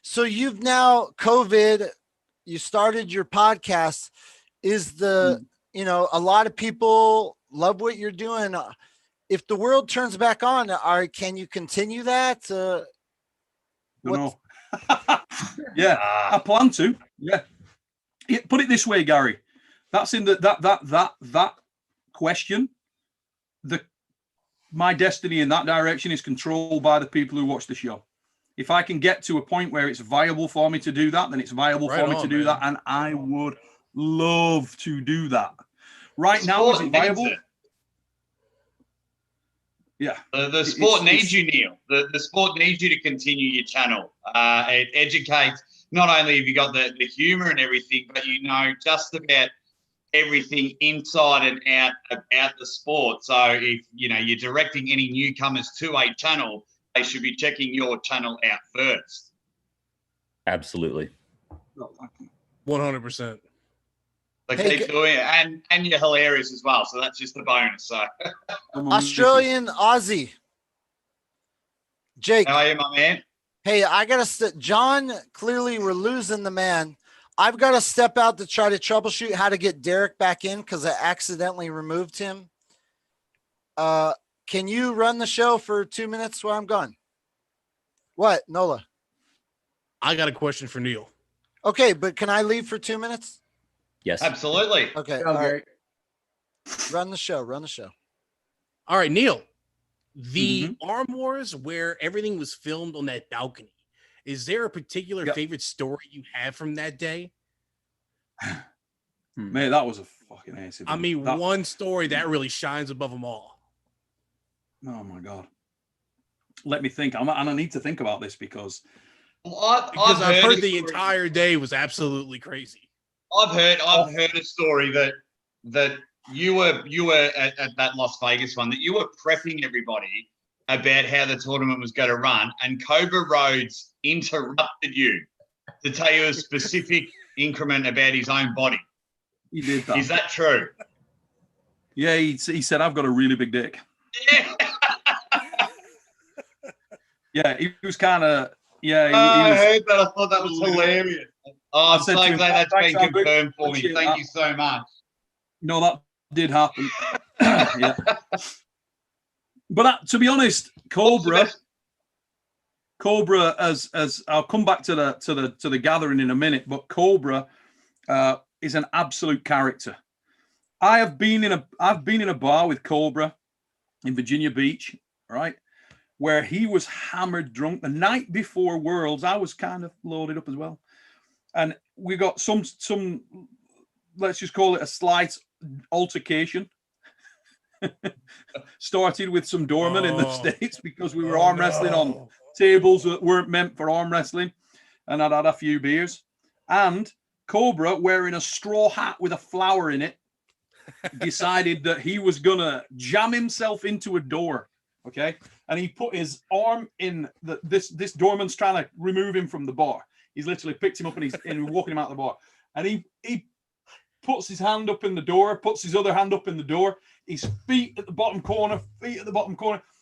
So you've now COVID. You started your podcast. Is the a lot of people love what you're doing. If the world turns back on, can you continue that? No. Yeah, I plan to. Yeah. Put it this way, Gary. That's in that question. My destiny in that direction is controlled by the people who watch the show. If I can get to a point where it's viable for me to do that, then it's viable for me to do that, and I would love to do that. Right now, is it viable? Yeah. The sport needs you, Neil. The sport needs you to continue your channel. It educates. Not only have you got the humor and everything, but you know just about everything inside and out about the sport. So if you're directing any newcomers to a channel, they should be checking your channel out first. Absolutely. 100%. So keep doing it, and you're hilarious as well. So that's just a bonus. So Australian Aussie. Jake, how are you, my man? Hey, I gotta. John, clearly we're losing the man. I've got to step out to try to troubleshoot how to get Derek back in because I accidentally removed him. Can you run the show for 2 minutes while I'm gone? What, Nola? I got a question for Neil. Okay, but can I leave for 2 minutes? Yes. Absolutely. Okay. All right. Run the show. Run the show. All right, Neil. The Arm Wars where everything was filmed on that balcony. Is there a particular favorite story you have from that day? Man, that was a fucking ass. I mean, one story that really shines above them all. Oh my God. Let me think. And I need to think about this because I've heard the entire day was absolutely crazy. I've heard a story that you were at that Las Vegas one, that you were prepping everybody about how the tournament was going to run, and Cobra Rhodes interrupted you to tell you a specific increment about his own body. He did that. Is that true? Yeah, he said, I've got a really big dick. Yeah. Yeah, he was kind of, yeah. I heard that. I thought that was hilarious. Oh, I'm so glad that's been confirmed for me. Thank you so much. No, that did happen. Yeah. But to be honest, Cobra, as I'll come back to the gathering in a minute, but Cobra is an absolute character. I've been in a bar with Cobra in Virginia Beach, right, where he was hammered drunk the night before Worlds. I was kind of loaded up as well, and we got some let's just call it a slight altercation. Started with some doormen in the States because we were arm wrestling on tables that weren't meant for arm wrestling, and I'd had a few beers. And Cobra, wearing a straw hat with a flower in it, decided that he was gonna jam himself into a door. Okay, and he put his arm in this doorman's trying to remove him from the bar. He's literally picked him up and he's walking him out the bar, and he puts his hand up in the door, puts his other hand up in the door, his feet at the bottom corner,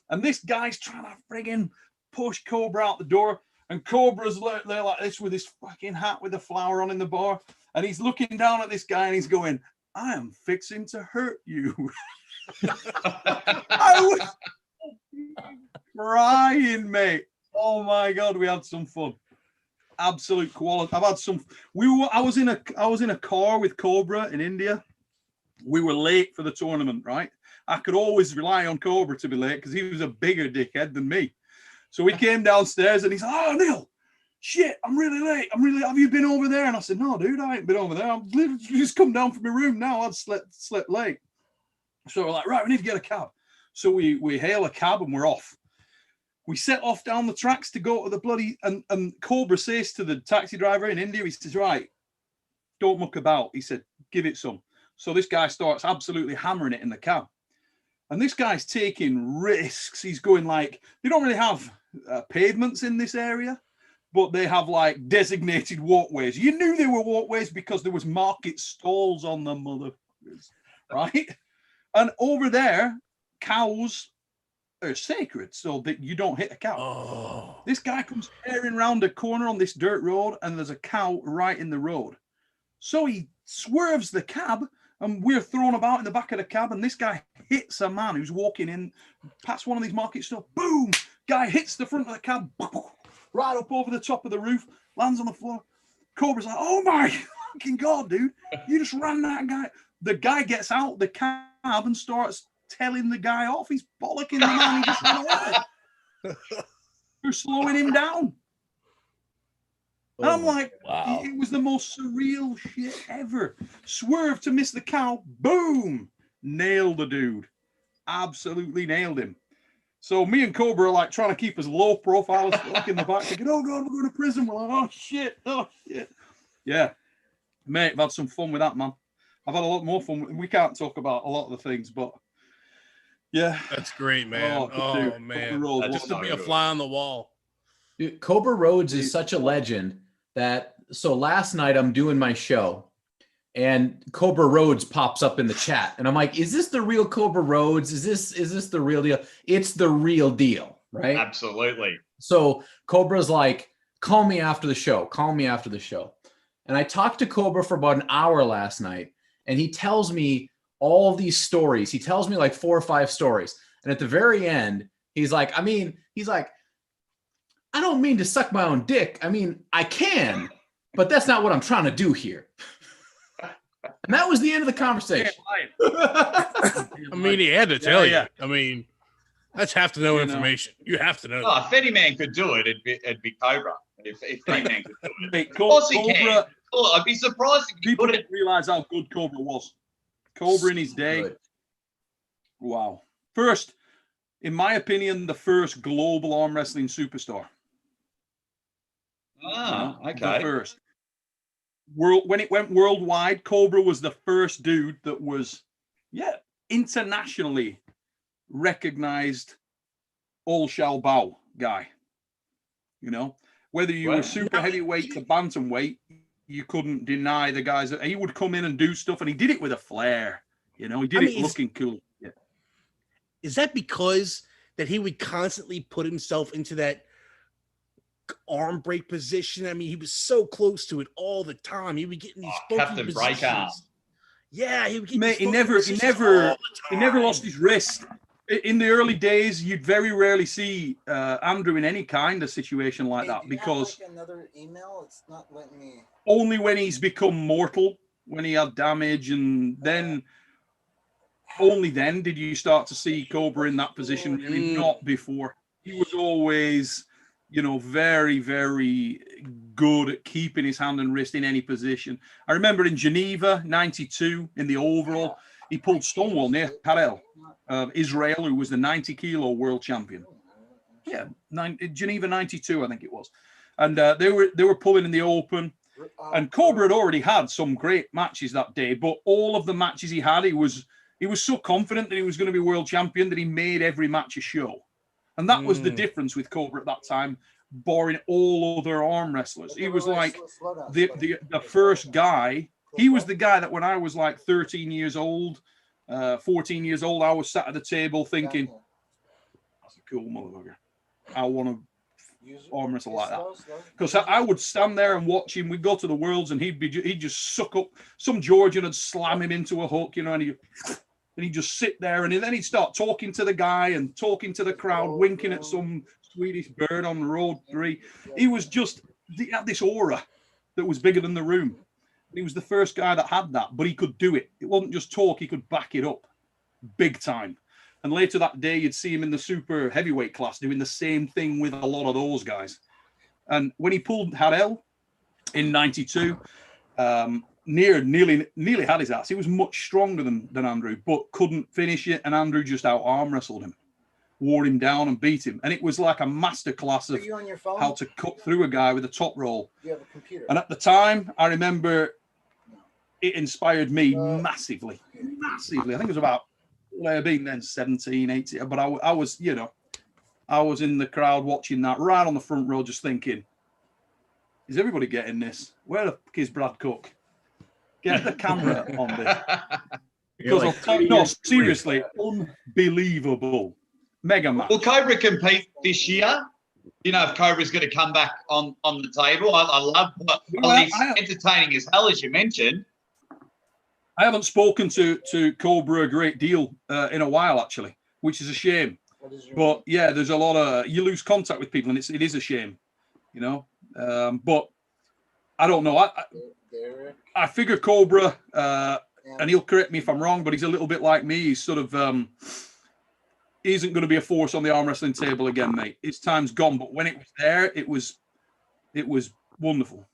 and this guy's trying to friggin' push Cobra out the door, and Cobra's there like this with his fucking hat with the flower on in the bar, and he's looking down at this guy and he's going, I am fixing to hurt you. I was crying, mate. Oh my God, we had some fun. Absolute quality. I've had some. I was in a car with Cobra in India. We were late for the tournament, right? I could always rely on Cobra to be late because he was a bigger dickhead than me. So we came downstairs and he's like, "Oh, Neil, shit, I'm really late. Have you been over there?" And I said, "No, dude, I ain't been over there. I'm literally just come down from my room now. I'd slept late." So we're like, right, we need to get a cab. So we hail a cab and we're off. We set off down the tracks to go to the bloody, and Cobra says to the taxi driver in India, he says, right, don't muck about. He said, give it some. So this guy starts absolutely hammering it in the cab. And this guy's taking risks. He's going like, they don't really have pavements in this area. but they have like designated walkways. You knew they were walkways because there was market stalls on them, motherfuckers, right? And over there, cows are sacred, so that you don't hit a cow. Oh. This guy comes tearing around a corner on this dirt road, and there's a cow right in the road. So he swerves the cab, and we're thrown about in the back of the cab, and this guy hits a man who's walking in past one of these market stores. Boom! Guy hits the front of the cab, right up over the top of the roof, lands on the floor. Cobra's like, oh my fucking God, dude. You just ran that guy. The guy gets out the cab and starts telling the guy off. He's bollocking the man. He just ran away. You're slowing him down. And I'm like, wow. It was the most surreal shit ever. Swerve to miss the cow. Boom. Nailed the dude. Absolutely nailed him. So me and Cobra are like trying to keep as low profile as fuck in the back, thinking, oh God, we're going to prison. We're like, oh shit. Yeah. Mate, I've had some fun with that, man. I've had a lot more fun. We can't talk about a lot of the things, but yeah. That's great, man. Oh man. Just to be a fly on the wall. Dude, Cobra Rhodes is such a legend that, so last night I'm doing my show and Cobra Rhodes pops up in the chat and I'm like, is this the real Cobra Rhodes? Is this the real deal? It's the real deal, right? Absolutely. So Cobra's like, call me after the show. Call me after the show. And I talked to Cobra for about an hour last night and he tells me all of these stories. He tells me like 4 or 5 stories. And at the very end, he's like, I don't mean to suck my own dick. I mean, I can, but that's not what I'm trying to do here. And that was the end of the conversation. I mean, he had to tell you. I mean, that's have to know information. You have to know. Oh, if any man could do it, it'd be Cobra. If any man could do it. Hey, of course he can. I'd be surprised if people didn't realize how good Cobra was. Cobra in his day. Good. Wow. First, in my opinion, the first global arm wrestling superstar. Okay. The first. When it went worldwide, Cobra was the first dude that was, internationally recognized all shall bow guy. You know, whether you were super heavyweight to bantamweight, you couldn't deny the guys that he would come in and do stuff, and he did it with a flair. You know, he did it looking cool. Yeah. Is that because that he would constantly put himself into that arm break position? I mean, he was so close to it all the time. He would get in these Captain Breakout. Yeah, he would get. Mate, he never lost his wrist. In the early days, you'd very rarely see Andrew in any kind of situation like that because another email. It's not letting me. Only when he's become mortal, when he had damage, and then only then did you start to see Cobra in that position. Really, not before. He was always, very, very good at keeping his hand and wrist in any position. I remember in Geneva, 92, in the overall, he pulled Stonewall near Khaled of Israel, who was the 90-kilo world champion. Yeah, Geneva 92, I think it was. And they were pulling in the open. And Cobra had already had some great matches that day, but all of the matches he had, he was so confident that he was going to be world champion that he made every match a show. And that was the difference with Cobra at that time, barring all other arm wrestlers. He was like the first guy. He was the guy that when I was like 13 years old, 14 years old, I was sat at the table thinking, that's a cool motherfucker. I want to arm wrestle like that. Because I would stand there and watch him. We'd go to the Worlds and he'd just suck up. Some Georgian would slam him into a hook, and he'd just sit there, and then he'd start talking to the guy and talking to the crowd, winking at some Swedish bird on road 3. He was just, he had this aura that was bigger than the room. He was the first guy that had that, but he could do it. It wasn't just talk, he could back it up big time. And later that day, you'd see him in the super heavyweight class doing the same thing with a lot of those guys. And when he pulled Khaled in 92, nearly had his ass. He was much stronger than Andrew, but couldn't finish it. And Andrew just out arm wrestled him, wore him down and beat him. And it was like a masterclass of how to cut through a guy with a top roll. You have a computer. And at the time, I remember it inspired me massively. I think it was about, well, I'd been then 17, 18, but I was, I was in the crowd watching that right on the front row, just thinking, Is everybody getting this? Where the fuck is Brad Cook? Get the camera on this. Because I'll tell you, no, seriously, unbelievable. Mega match. Will Cobra compete this year? You know, if Cobra's going to come back on the table, I love what he's entertaining as hell, as you mentioned. I haven't spoken to Cobra a great deal in a while, actually, which is a shame. But yeah, there's a lot of you lose contact with people, and it is a shame, you know. But I don't know. I figure Cobra, and he'll correct me if I'm wrong, but he's a little bit like me. He's sort of isn't going to be a force on the arm wrestling table again, mate. His time's gone. But when it was there, it was wonderful.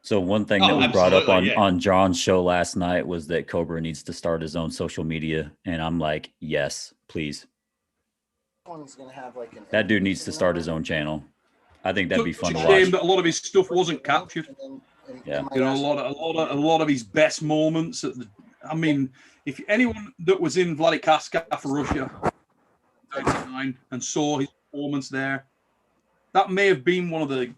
So one thing that was brought up on John's show last night was that Cobra needs to start his own social media, and I'm like, yes, please. That dude needs to start his own channel. I think that'd be fun to watch. Shame that a lot of his stuff wasn't captured. Yeah, you know, a lot of his best moments. I mean, if anyone that was in Vladikavkaz for Russia '99 and saw his performance there, that may have been one of the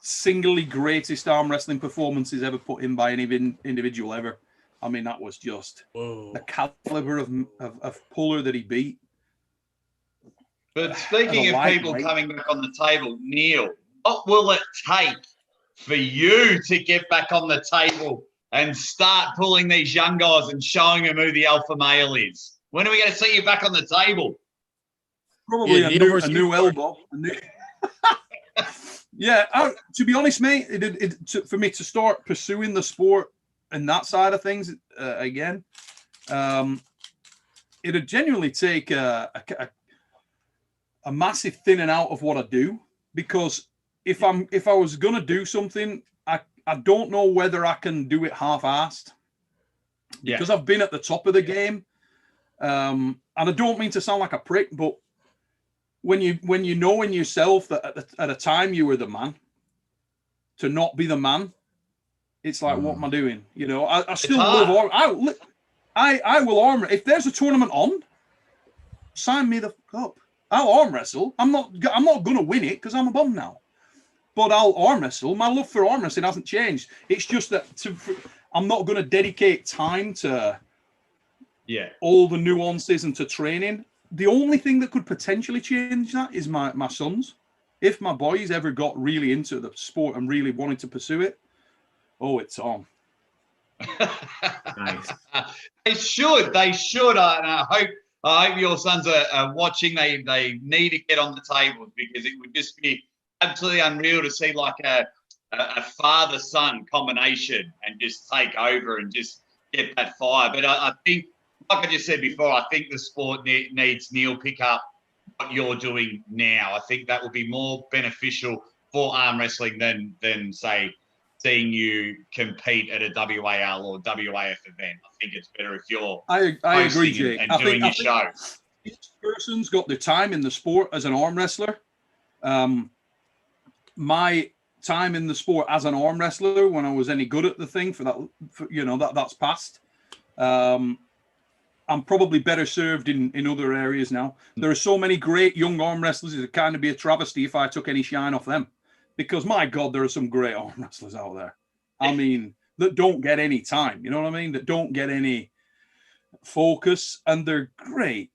singly greatest arm wrestling performances ever put in by any individual ever. I mean, that was just the caliber of puller that he beat. But speaking of people coming back on the table, Neil, what will it take for you to get back on the table and start pulling these young guys and showing them who the alpha male is? When are we going to see you back on the table? Probably a new elbow. Yeah, to be honest, mate, for me to start pursuing the sport and that side of things again, it'd genuinely take a massive thinning out of what I do, because if I was gonna do something, I don't know whether I can do it half-assed, because I've been at the top of the game, and I don't mean to sound like a prick, but when you know in yourself that at a time you were the man, to not be the man, it's like, what am I doing? You know, I still love arm. I will arm. If there's a tournament on, sign me the fuck up. I'll arm wrestle. I'm not gonna win it because I'm a bum now, but I'll arm wrestle. My love for arm wrestling hasn't changed. It's just that I'm not gonna dedicate time to all the nuances and to training. The only thing that could potentially change that is my sons. If my boys ever got really into the sport and really wanted to pursue it, it's on. Nice. They should. And I hope your sons are watching. They need to get on the tables, because it would just be absolutely unreal to see like a father-son combination and just take over and just get that fire. But I think, like I just said before, I think the sport needs Neil pick up what you're doing now. I think that will be more beneficial for arm wrestling than say seeing you compete at a WAL or WAF event. I think it's better if you're I agree, Jake. and doing your show. Each person's got their time in the sport as an arm wrestler. My time in the sport as an arm wrestler, when I was any good at the thing, that's past. I'm probably better served in other areas now. There are so many great young arm wrestlers. It'd kind of be a travesty if I took any shine off them, because my God, there are some great arm wrestlers out there. I mean, that don't get any time. You know what I mean? That don't get any focus, and they're great.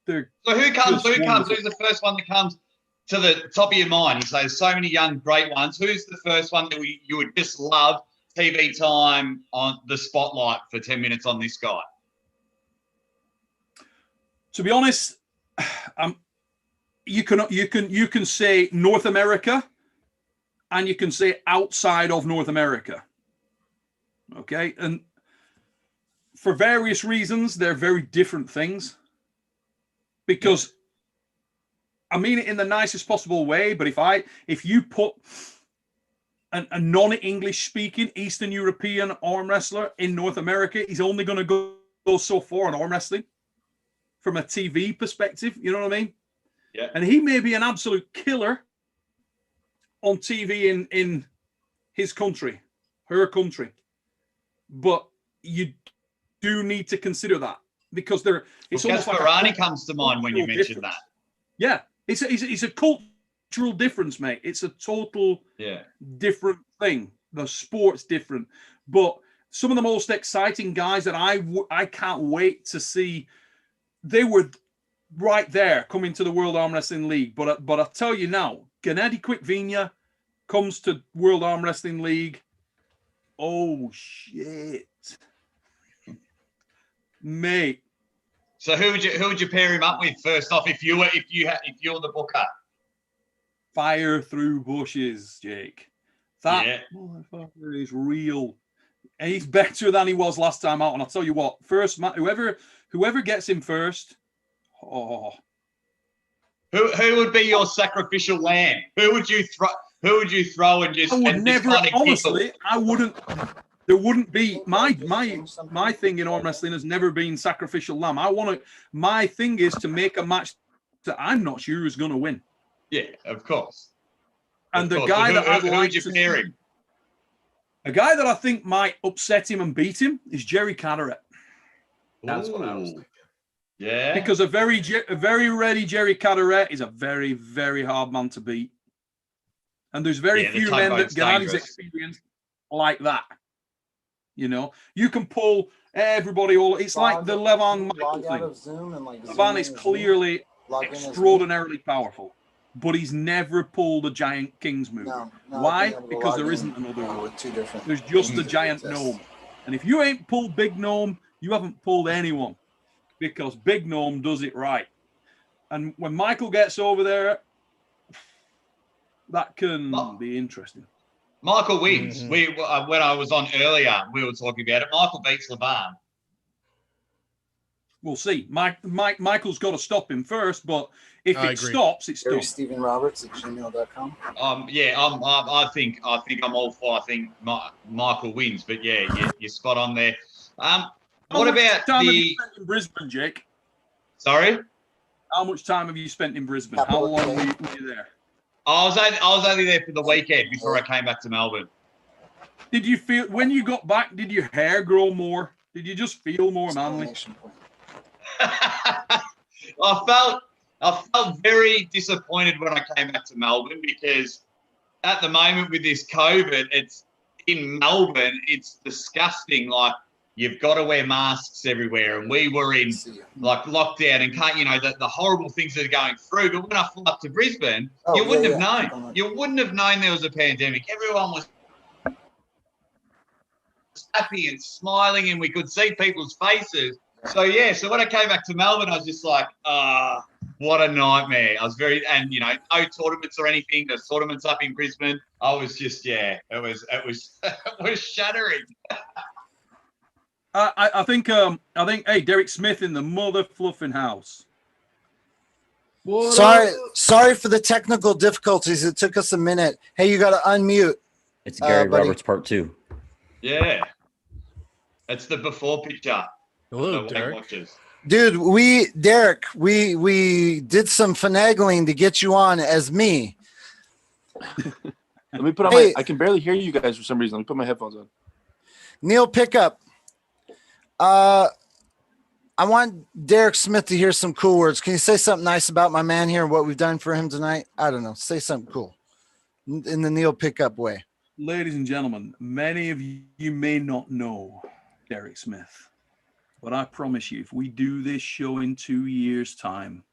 So who comes? Who's the first one that comes to the top of your mind? You say there's so many young, great ones. Who's the first one that you would just love TV time on the spotlight for 10 minutes on this guy? To be honest, you can say North America, and you can say outside of North America. Okay, and for various reasons, they're very different things. Because I mean it in the nicest possible way, but if you put a non-English speaking Eastern European arm wrestler in North America, he's only going to go so far in arm wrestling from a TV perspective. You know what I mean? Yeah. And he may be an absolute killer on TV in his country, her country, but you do need to consider that, because it's almost like Gasparani comes to mind when you mention that. Yeah, it's a cultural difference, mate. It's a total Yeah. different thing. The sport's different, but some of the most exciting guys that I can't wait to see, they were right there coming to the World Arm Wrestling League. But I tell you now, Gennady Quickvinia comes to World Arm Wrestling League. Oh shit, mate. So who would you pair him up with first off if you're the booker? Fire through bushes, Jake. That motherfucker is real. And he's better than he was last time out. And I'll tell you what, first whoever gets him first, oh. Who would be your sacrificial lamb? Who would you throw and just? I would never. Honestly, I wouldn't. There wouldn't be my thing in arm wrestling has never been sacrificial lamb. My thing is to make a match that I'm not sure who's going to win. Yeah, of course. And the guy that I'd like to see, a guy that I think might upset him and beat him is Jerry Carteret. That's what I was thinking. Yeah. Because a very ready Jerry Carteret is a very, very hard man to beat. And there's very few men that get his experience like that. You know, you can pull everybody it's like the Levan Michael thing. Levan is clearly extraordinarily powerful, but he's never pulled a giant king's move. Why? Because there isn't another one. There's just the giant gnome. And if you ain't pulled Big Gnome, you haven't pulled anyone, because Big Gnome does it right. And when Michael gets over there, that can be interesting. Michael wins. When I was on earlier, we were talking about it. Michael beats Levan. We'll see. Michael's got to stop him first, but if it stops, it's done. Stephen Roberts at gmail.com. I think I'm all for. I think Michael wins, but yeah, you're spot on there. What about time have you spent in Brisbane, Jake? Sorry? How much time have you spent in Brisbane? How long were you there? I was only there for the weekend before I came back to Melbourne. Did you feel, when you got back, did your hair grow more? Did you just feel more manly? I felt very disappointed when I came back to Melbourne, because at the moment with this COVID, it's in Melbourne, it's disgusting. Like, you've got to wear masks everywhere, and we were in like lockdown and can't, the horrible things that are going through. But when I flew up to Brisbane, you wouldn't have known. You wouldn't have known there was a pandemic. Everyone was happy and smiling, and we could see people's faces. So when I came back to Melbourne, I was just like, what a nightmare. I was no tournaments or anything. There's tournaments up in Brisbane. I was just, it was shattering. I think, hey, Derek Smith in the mother fluffing house. Sorry for the technical difficulties. It took us a minute. Hey, you got to unmute. It's Gary Roberts part 2. Yeah. That's the before picture. Hello, Derek. Dude, Derek, we did some finagling to get you on as me. Let me put on I can barely hear you guys for some reason. Let me put my headphones on. Neil Pickup. I want Derek Smith to hear some cool words. Can you say something nice about my man here and what we've done for him tonight? I don't know. Say something cool in the Neil Pickup way. Ladies and gentlemen, many of you may not know Derek Smith, but I promise you, if we do this show in 2 years' time,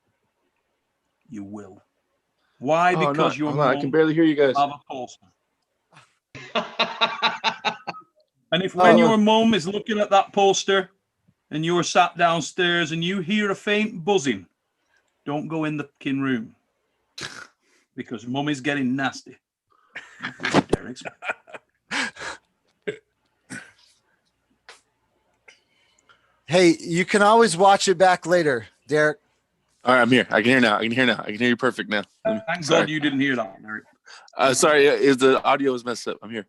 you will. Why? Because you're I can barely hear you guys. And if when your mom is looking at that poster and you're sat downstairs and you hear a faint buzzing, don't go in the fucking room, because mom is getting nasty. Derek Smith. Hey, you can always watch it back later, Derek. All right, I'm here. I can hear now. I can hear you perfect now. Thank God you didn't hear that, Derek. Sorry, is the audio was messed up. I'm here.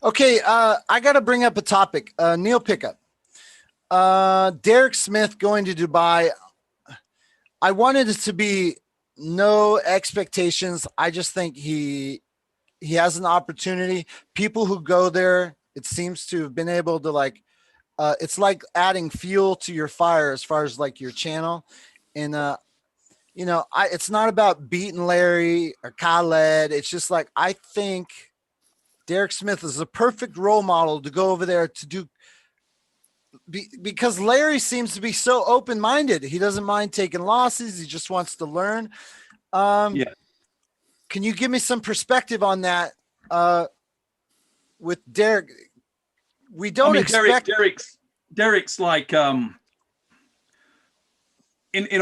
Okay, I got to bring up a topic. Neil Pickup. Derek Smith going to Dubai. I wanted it to be no expectations. I just think he has an opportunity. People who go there, it seems to have been able to it's like adding fuel to your fire as far as like your channel. And you know, it's not about beating Larry or Khaled. It's just like, I think Derek Smith is a perfect role model to go over there to do, because Larry seems to be so open-minded. He doesn't mind taking losses. He just wants to learn. Yeah. Can you give me some perspective on that? With Derek, we don't expect Derek's like, in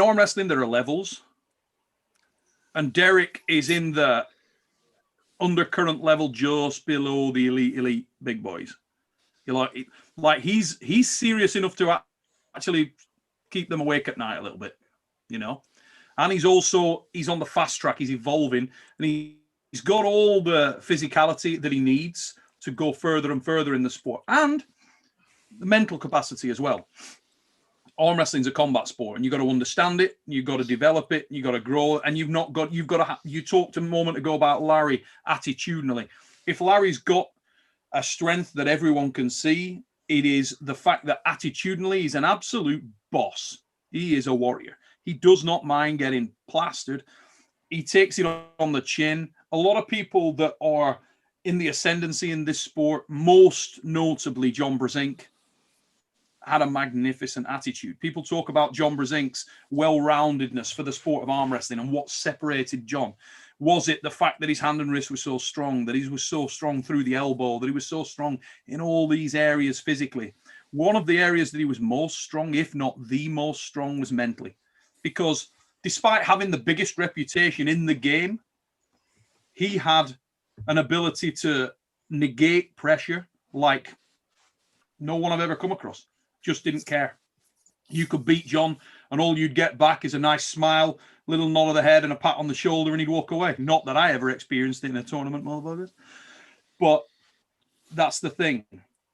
arm wrestling, there are levels, and Derek is in the undercurrent level, just below the elite big boys. You like he's serious enough to actually keep them awake at night a little bit, you know. And he's on the fast track. He's evolving, and he's got all the physicality that he needs to go further and further in the sport, and the mental capacity as well. Arm wrestling is a combat sport, and you've got to understand it, you've got to develop it, you've got to grow, and you've got to. You talked a moment ago about Larry attitudinally. If Larry's got a strength that everyone can see, it is the fact that attitudinally he's an absolute boss. He is a warrior. He does not mind getting plastered. He takes it on the chin. A lot of people that are in the ascendancy in this sport, most notably John Brzenk, had a magnificent attitude. People talk about John Brzezink's well-roundedness for the sport of arm wrestling and what separated John. Was it the fact that his hand and wrist were so strong, that he was so strong through the elbow, that he was so strong in all these areas physically? One of the areas that he was most strong, if not the most strong, was mentally. Because despite having the biggest reputation in the game, he had an ability to negate pressure like no one I've ever come across. Just didn't care. You could beat John, and all you'd get back is a nice smile, little nod of the head, and a pat on the shoulder, and he'd walk away. Not that I ever experienced it in a tournament, motherfuckers. But that's the thing.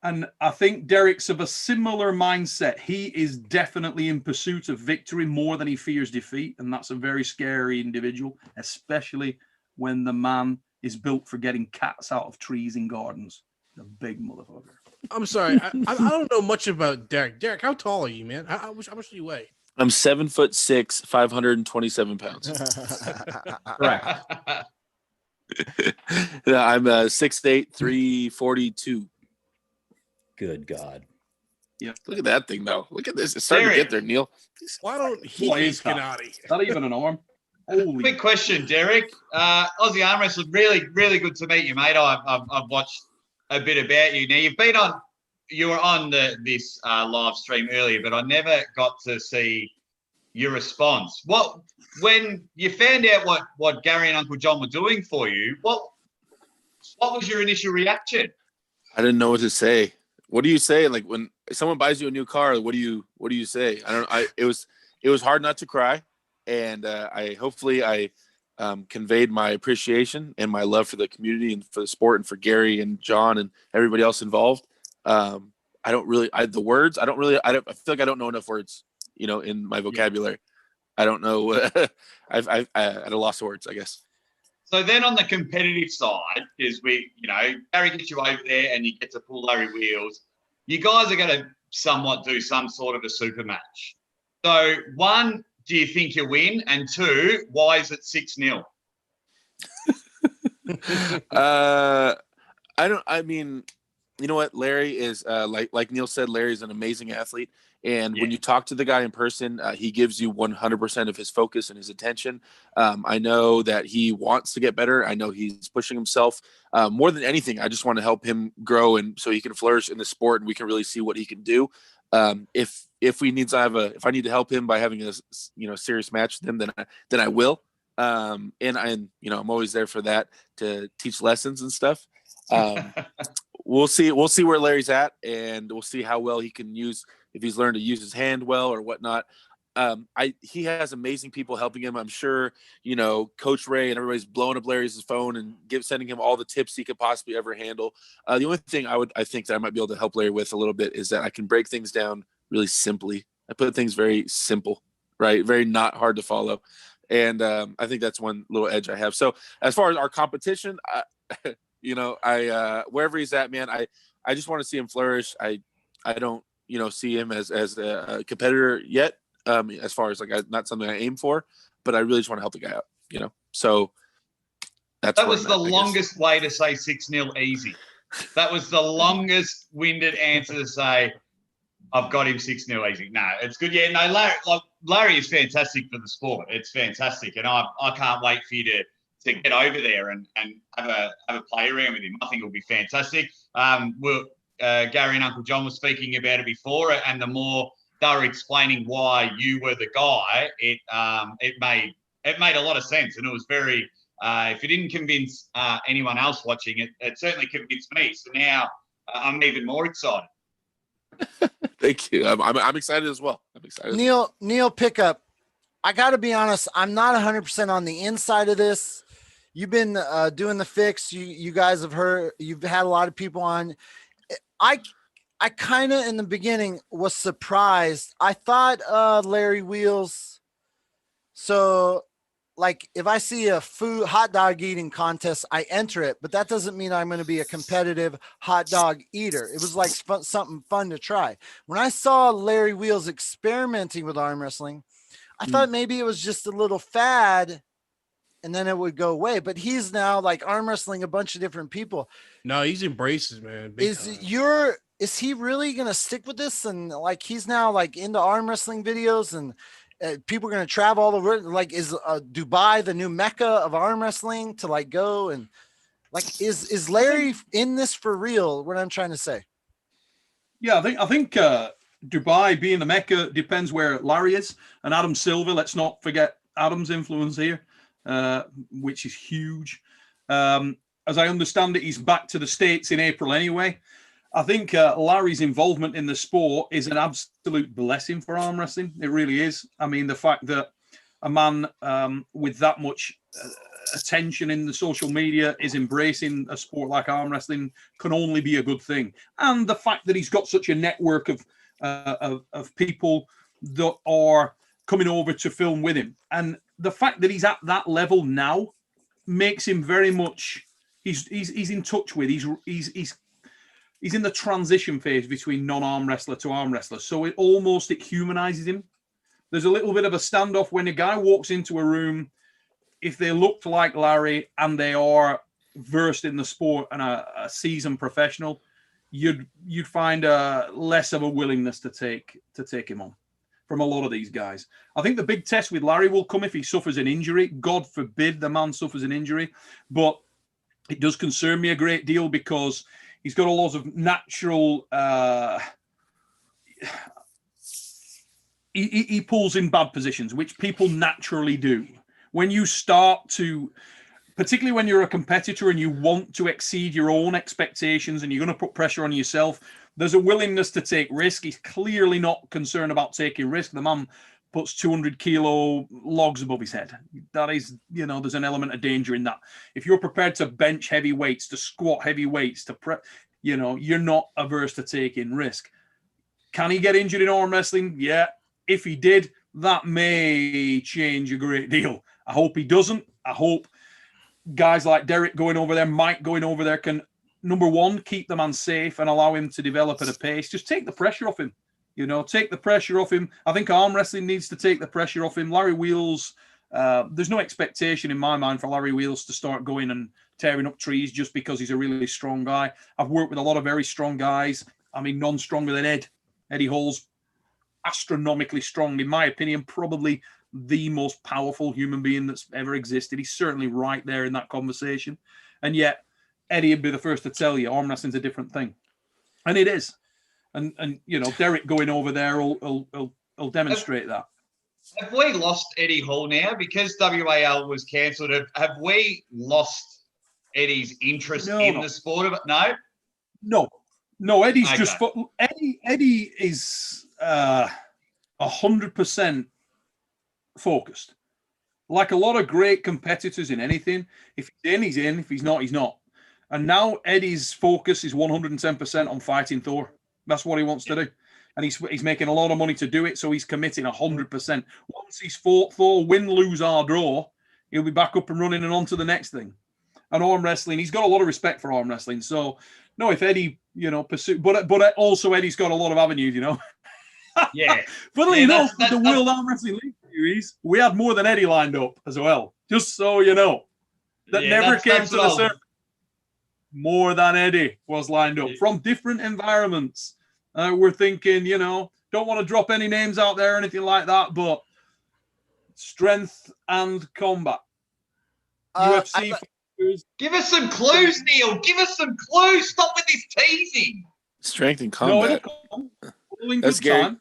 And I think Derek's of a similar mindset. He is definitely in pursuit of victory more than he fears defeat, and that's a very scary individual, especially when the man is built for getting cats out of trees and gardens. The big motherfucker. I'm sorry, I don't know much about Derek. Derek, how tall are you, man? How much do you weigh? I'm 7'6", 527 pounds. Correct. I'm 6'8", 342. Good God. Yeah, look at that thing though. Look at this. It's starting to get there, Neil. Why don't he Not even an arm. Holy. Quick question, Derek. Aussie Arm Wrestling, really, really good to meet you, mate. I've watched a bit about you. Now you were on this live stream earlier, but I never got to see your response. When you found out what Gary and Uncle John were doing for you, what was your initial reaction? I didn't know what to say. What do you say? Like when someone buys you a new car, what do you say? It was hard not to cry, and I conveyed my appreciation and my love for the community and for the sport and for Gary and John and everybody else involved. I feel like I don't know enough words, in my vocabulary. I don't know. I've at a loss of words, I guess. So then on the competitive side, is Gary gets you over there and you get to pull Larry wheels. You guys are going to somewhat do some sort of a super match. So one, do you think you win? And two, why is it 6-0? You know what? Larry is like Neil said, Larry's an amazing athlete. And when you talk to the guy in person, he gives you 100% of his focus and his attention. I know that he wants to get better. I know he's pushing himself. More than anything, I just want to help him grow and so he can flourish in the sport and we can really see what he can do. If I need to help him by having a serious match with him, then I will. And I'm always there for that, to teach lessons and stuff. We'll see where Larry's at, and we'll see how well he can use, if he's learned to use his hand well or whatnot. He has amazing people helping him. I'm sure, Coach Ray and everybody's blowing up Larry's phone and sending him all the tips he could possibly ever handle. The only thing I think that I might be able to help Larry with a little bit is that I can break things down really simply. I put things very simple, right? Very not hard to follow. And I think that's one little edge I have. So as far as our competition, wherever he's at, man, I just want to see him flourish. I don't, see him as a competitor yet. As far as not something I aim for, but I really just want to help the guy out, you know? So that was the longest way to say 6-0 easy. That was the longest winded answer to say, I've got him 6-0 easy. No, it's good. Yeah, no, Larry is fantastic for the sport. It's fantastic. And I can't wait for you to get over there and have a play around with him. I think it'll be fantastic. Gary and Uncle John were speaking about it before, and the more they were explaining why you were the guy, it made a lot of sense. And it was very, if it didn't convince anyone else watching it, it certainly convinced me. So now I'm even more excited. Thank you. I'm excited as well. I'm excited. Neil Pickup, I got to be honest, I'm not 100% on the inside of this. You've been doing the fix. You guys have heard, you've had a lot of people on. I kind of in the beginning was surprised. I thought Larry Wheels. So like if I see a hot dog eating contest, I enter it, but that doesn't mean I'm going to be a competitive hot dog eater. It was like something fun to try. When I saw Larry Wheels experimenting with arm wrestling, I thought maybe it was just a little fad and then it would go away, but he's now like arm wrestling a bunch of different people. No, he's embraces, man. Is he really going to stick with this? And like, he's now like into arm wrestling videos and people are going to travel all over. Like, is Dubai the new Mecca of arm wrestling to like go and like, is Larry in this for real? What I'm trying to say. Yeah, I think Dubai being the Mecca depends where Larry is, and Adam Silver. Let's not forget Adam's influence here, which is huge. As I understand it, he's back to the States in April anyway. I think Larry's involvement in the sport is an absolute blessing for arm wrestling. It really is. I mean, the fact that a man with that much attention in the social media is embracing a sport like arm wrestling can only be a good thing. And the fact that he's got such a network of people that are coming over to film with him, and the fact that he's at that level now makes him very much. He's in touch with. He's in the transition phase between non-arm wrestler to arm wrestler. So it humanizes him. There's a little bit of a standoff when a guy walks into a room. If they look like Larry and they are versed in the sport and a seasoned professional, you'd find less of a willingness to take him on from a lot of these guys. I think the big test with Larry will come if he suffers an injury. God forbid the man suffers an injury, but it does concern me a great deal because he's got a lot of natural. He pulls in bad positions, which people naturally do. When you start to, particularly when you're a competitor and you want to exceed your own expectations and you're going to put pressure on yourself, there's a willingness to take risk. He's clearly not concerned about taking risk. The man puts 200 kilo logs above his head. That is, there's an element of danger in that. If you're prepared to bench heavy weights, to squat heavy weights, you're not averse to taking risk. Can he get injured in arm wrestling? Yeah. If he did, that may change a great deal. I hope he doesn't. I hope guys like Derek Mike going over there can, number one, keep the man safe and allow him to develop at a pace. Just take the pressure off him. Take the pressure off him. I think arm wrestling needs to take the pressure off him. Larry Wheels, there's no expectation in my mind for Larry Wheels to start going and tearing up trees just because he's a really strong guy. I've worked with a lot of very strong guys. I mean, none stronger than Ed. Eddie Hall's astronomically strong, in my opinion, probably the most powerful human being that's ever existed. He's certainly right there in that conversation. And yet, Eddie would be the first to tell you arm wrestling's a different thing. And it is. And Derek going over there will demonstrate that. Have we lost Eddie Hall now because WAL was cancelled? Have we lost Eddie's interest in the sport of it? No. Eddie's just Eddie is 100% focused. Like a lot of great competitors in anything, if he's in, he's in. If he's not, he's not. And now Eddie's focus is 110% on fighting Thor. That's what he wants to do. And he's making a lot of money to do it, so he's committing 100%. Once he's fought Thor, win, lose, or draw, he'll be back up and running and on to the next thing. And arm wrestling, he's got a lot of respect for arm wrestling. So, no, if Eddie, pursue, but also Eddie's got a lot of avenues, Yeah. Funnily Yeah, enough, that's- with the World Arm Wrestling League Series, we had more than Eddie lined up as well. Just so you know. That Yeah, never that's came what to the I'll- surface. More than Eddie was lined up from different environments. We're thinking, you know, don't want to drop any names out there or anything like that, but strength and combat. UFC fighters. Give us some clues, Neil. Give us some clues. Stop with this teasing. Strength and No, combat. it'll come. All in That's good Gary. time.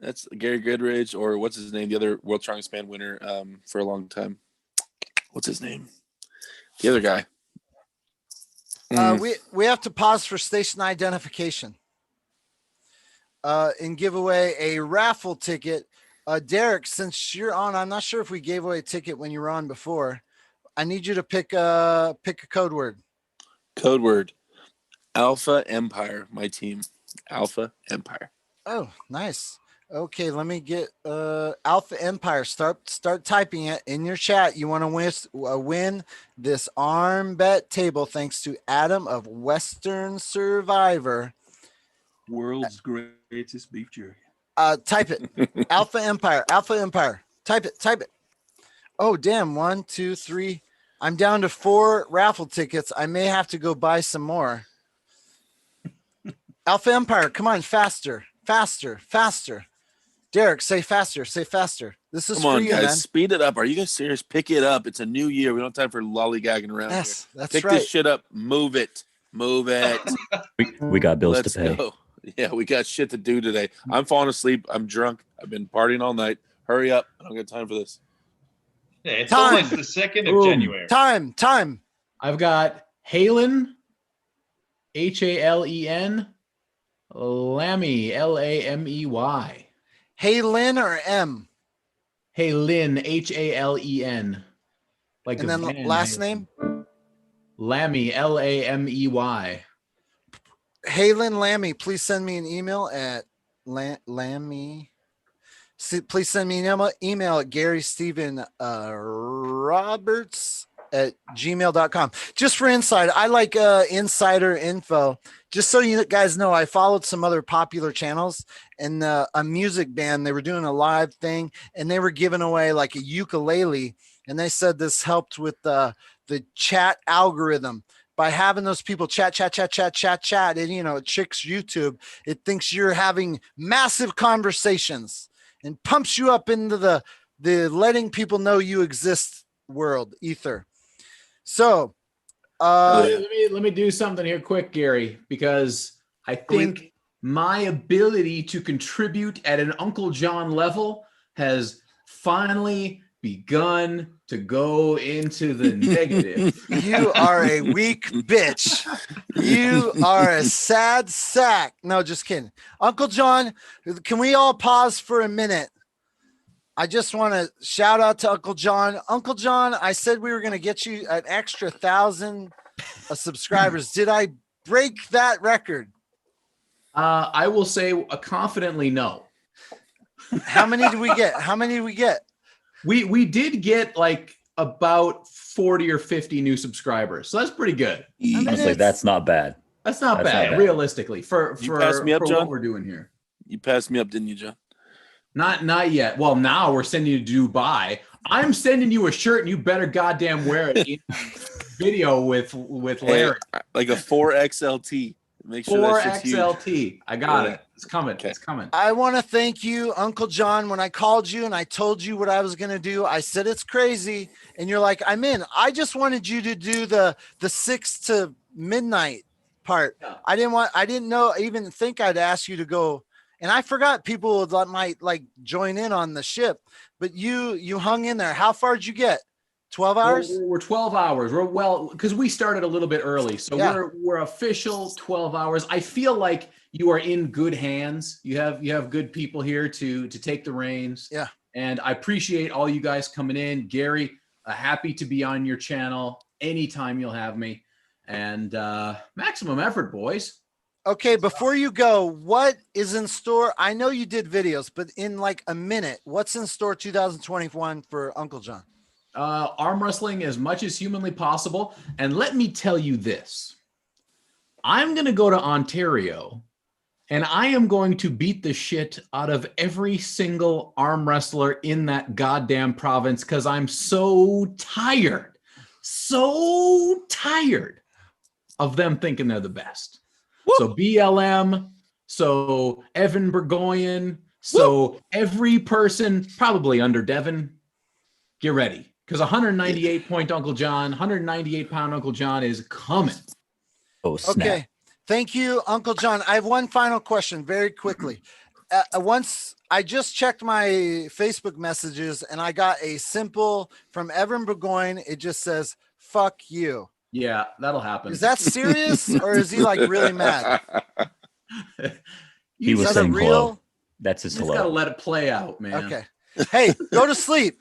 That's Gary Goodridge, or what's his name? The other World Strongest Man winner for a long time. What's his name? The other guy. We have to pause for station identification and give away a raffle ticket. Derek, since you're on, I'm not sure if we gave away a ticket when you were on before. I need you to pick a code word. Code word. Alpha Empire, my team. Alpha Empire. Oh, nice. Okay, let me get Alpha Empire. Start typing it in your chat. You want to win this arm bet table thanks to Adam of Western Survivor. World's greatest beef jerky. Type it. Alpha Empire. Alpha Empire. Type it. Oh, damn. 1, 2, 3. I'm down to 4 raffle tickets. I may have to go buy some more. Alpha Empire. Come on, faster. Derek, say faster. This is Come on, for you, guys. man. Speed it up. Are you guys serious? Pick it up. It's a new year. We don't have time for lollygagging around Yes, here. that's Pick right. this shit up. Move it. We got bills Let's to pay. go. Yeah, we got shit to do today. I'm falling asleep. I'm drunk. I've been partying all night. Hurry up. I don't got time for this. Yeah, it's Time. almost the 2nd of Boom. January. Time. I've got Halen, Halen, Lammy, Lamey. Hey, Lynn or M? Hey, Lynn, Halen. Like And a then van, last Halen. name? Lammy, Lamey. Halen Lammy, please send me an email at Lammy. Please send me an email at Gary Steven Roberts at gmail.com. Just for insight, I like insider info. Just so you guys know, I followed some other popular channels, and a music band, they were doing a live thing, and they were giving away like a ukulele, and they said this helped with the chat algorithm. By having those people chat, and it tricks YouTube. It thinks you're having massive conversations and pumps you up into the letting people know you exist world ether. So let me do something here quick, Gary, because I think my ability to contribute at an Uncle John level has finally begun to go into the negative. You are a weak bitch. You are a sad sack. No, just kidding. Uncle John, can we all pause for a minute? I just want to shout out to Uncle John. Uncle John, I said we were going to get you an extra 1,000 subscribers. Did I break that record? I will say confidently no. How many did we get? We did get like about 40 or 50 new subscribers. So that's pretty good. Honestly, that's not bad. That's not bad, realistically, for passed me up, John? what we're doing here. You passed me up, didn't you, John? Not yet. Well, now we're sending you to Dubai. I'm sending you a shirt, and you better goddamn wear it in video with Larry. Hey, like a 4XLT. Make sure that shit's 4XLT. I got it. It's coming. Okay. It's coming. I want to thank you, Uncle John. When I called you and I told you what I was going to do, I said it's crazy, and you're like, I'm in. I just wanted you to do the 6 to midnight part. Yeah. I didn't know, even think I'd ask you to go. And I forgot people might like join in on the ship, but you hung in there. How far did you get? 12 hours? We're 12 hours. We're because we started a little bit early. So yeah. we're official 12 hours. I feel like you are in good hands. You have good people here to take the reins. Yeah. And I appreciate all you guys coming in. Gary, happy to be on your channel anytime you'll have me. And maximum effort, boys. Okay, before you go, what is in store? I know you did videos, but in like a minute, what's in store 2021 for Uncle John? Arm wrestling as much as humanly possible. And let me tell you this. I'm going to go to Ontario And I am going to beat the shit out of every single arm wrestler in that goddamn province because I'm so tired of them thinking they're the best. Woo! So BLM, so Evan Burgoyne, so every person probably under Devin, get ready. Because 198-point Uncle John, 198-pound Uncle John is coming. Oh, snap. Okay. Thank you, Uncle John. I have one final question very quickly. Once I just checked my Facebook messages and I got a simple from Evan Burgoyne. It just says, fuck you. Yeah, that'll happen. Is that serious or is he like really mad? He was saying hello. That's his hello. You just gotta let it play out, man. Okay. Hey, go to sleep.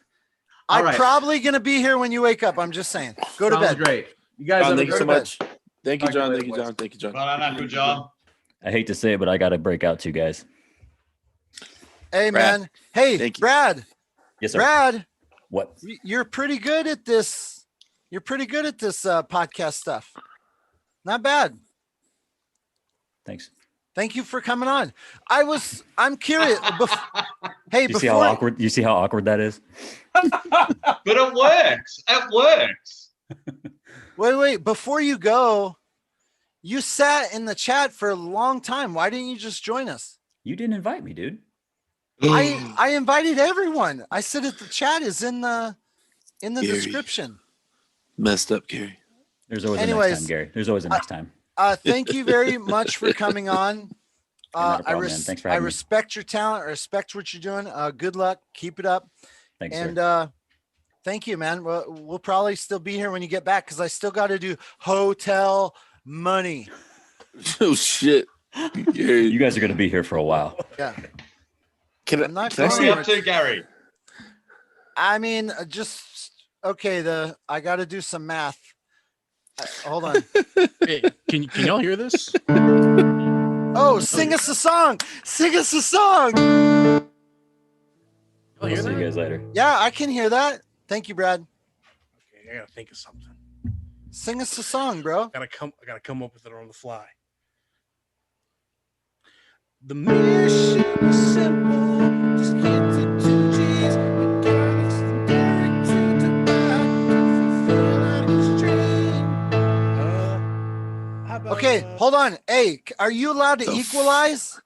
I'm right. probably going to be here when you wake up. I'm just saying. Go to Sounds bed. great. You guys John, have a thank you good so bed. much. Thank you, John. Thank you, John. Thank you, John. Well done, good job. I hate to say it, but I got to break out too, guys. Hey, Brad. man. Hey, Thank you. Brad. Yes, sir. Brad. What? You're pretty good at this. You're pretty good at this podcast stuff. Not bad. Thanks. Thank you for coming on. I'm curious. Hey, You see how awkward? You see how awkward that is? But it works. It works. Wait. Before you go, you sat in the chat for a long time. Why didn't you just join us? You didn't invite me, dude. I invited everyone. I said that the chat is in the Gary. description. Messed up, Gary. There's always a next time, Gary. There's always a next time. Thank you very much for coming on. Not a problem, man. Thanks for having me. respect your talent. I respect what you're doing. Good luck. Keep it up. Thanks, and sir. thank you, man. We'll probably still be here when you get back because I still got to do hotel money. Oh shit! Gary. You guys are going to be here for a while. Yeah. Can not I What are you up to, Gary? I mean, just okay. I got to do some math. Hold on. Hey, can y'all hear this? Oh, sing us a song. Sing us a song. I'll see you guys later. Yeah, I can hear that. Thank you, Brad. Okay, I gotta think of something. Sing us a song, bro. I gotta come up with it on the fly. The mission is simple. Just get to 2 G's. Mechanics from Derek to Dubai. Fulfill that dream. Okay, hold on. Hey, are you allowed to equalize?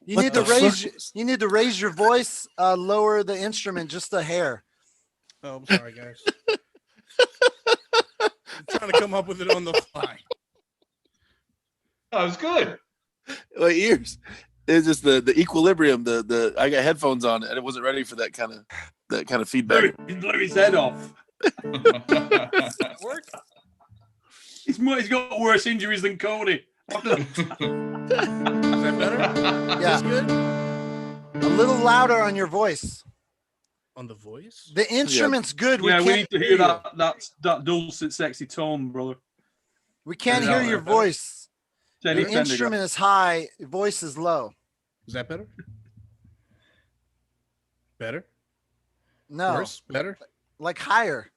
You need to raise your voice, lower the instrument just a hair. Oh, I'm sorry, guys. I'm trying to come up with it on the fly. That was good. My ears. It's just the equilibrium. The I got headphones on and it wasn't ready for that kind of feedback. He blew his head off. Worked. He's got worse injuries than Cody. Is that better? Yeah. That's good. A little louder on your voice. On the voice? The instrument's good. We need to hear that dulcet, sexy tone, brother. We can't hear your voice. The instrument is high, voice is low. Is that better? Better? No. Worse? Better? Like higher.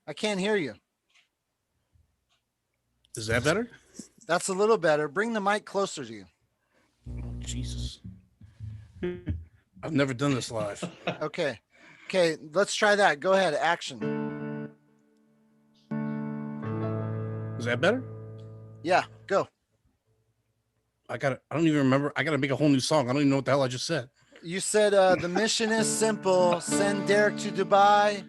I can't hear you. Is that better? That's a little better. Bring the mic closer to you. Oh, Jesus. I've never done this live. Okay. Okay, let's try that. Go ahead. Action. Is that better? Yeah, go. I don't even remember. I gotta make a whole new song. I don't even know what the hell I just said. You said the mission is simple. Send Derek to Dubai.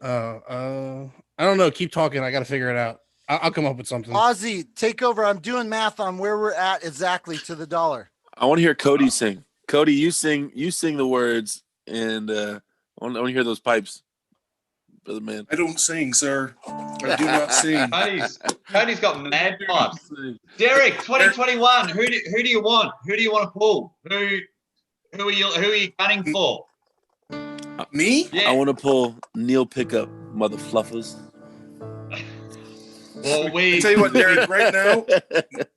I don't know. Keep talking. I gotta figure it out. I'll come up with something. Ozzy, take over. I'm doing math on where we're at exactly to the dollar. I want to hear Cody sing. Cody, you sing the words, and I want to hear those pipes, brother man. I don't sing, sir. I do not sing. Cody's got mad pipes. Derek, 2021. Who do you want? Who do you want to pull? Who are you gunning for? Me? Yeah. I want to pull Neil Pickup, mother fluffers. Well, I tell you what, Derek, right now,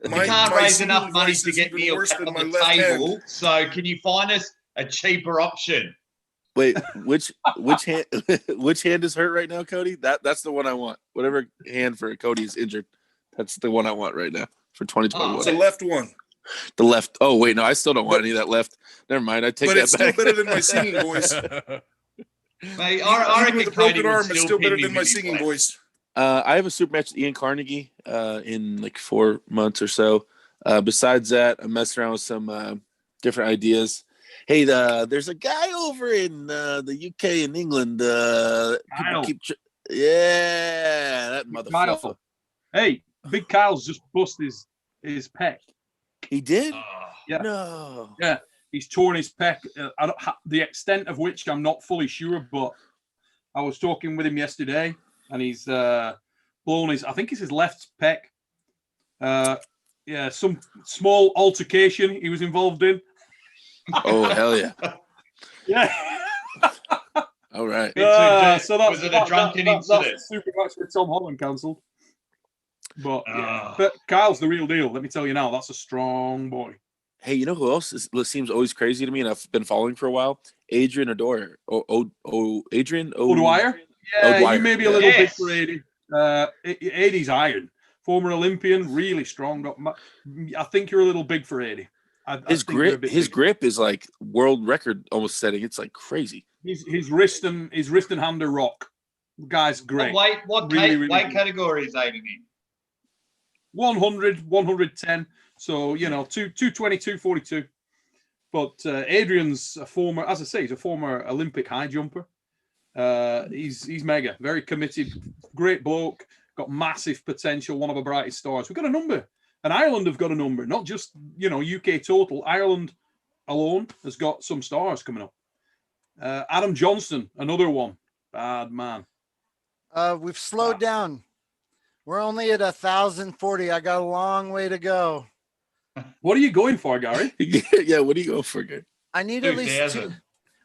we can't raise enough money to get Neil on the table. So can you find us a cheaper option? Wait, which hand is hurt right now, Cody? That's the one I want. Whatever hand for Cody is injured, that's the one I want right now for 2021. It's the left one. The left. Oh wait, no, I still don't want any of that left. Never mind. I take But that it's back. still better than my singing voice. Mate, I Even with a reckon Cody broken would arm, it's still still pin better me than my with his singing left. voice. I have a super match with Ian Carnegie in like 4 months or so. Besides that, I'm messing around with some different ideas. Hey, there's a guy over in the UK and England. People keep yeah, that motherfucker. Kyle. Hey, Big Kyle's just bust his pec. He did? Yeah. No. Yeah, he's torn his pec. I don't the extent of which I'm not fully sure, but I was talking with him yesterday, and he's blown his. I think it's his left pec. Yeah, some small altercation he was involved in. Oh hell yeah! Yeah. All right. So that's was it a drunken incident? That's super match with Tom Holland cancelled. But yeah, but Kyle's the real deal. Let me tell you now, that's a strong boy. Hey, you know who else seems always crazy to me, and I've been following for a while? Adrian Adore. Adrian O'Dwyer. Yeah, O'Dwyer. you may be a little big for Adi. Adi's iron. Former Olympian, really strong. I think you're a little big for Adi. His grip is like world record almost setting. It's like crazy. His wrist and hand are rock. The guy's great. What weight category is Adi in? 100, 110. So, 220, 242. But Adrian's a former, as I say, he's a former Olympic high jumper. He's mega, very committed, great bloke, got massive potential, one of our brightest stars. We've got a number. And Ireland have got a number, not just, UK total. Ireland alone has got some stars coming up. Adam Johnston, another one. Bad man. We've slowed down. We're only at 1,040. I got a long way to go. What are you going for, Gary? Yeah, what are you going for, Gary? I need at least two.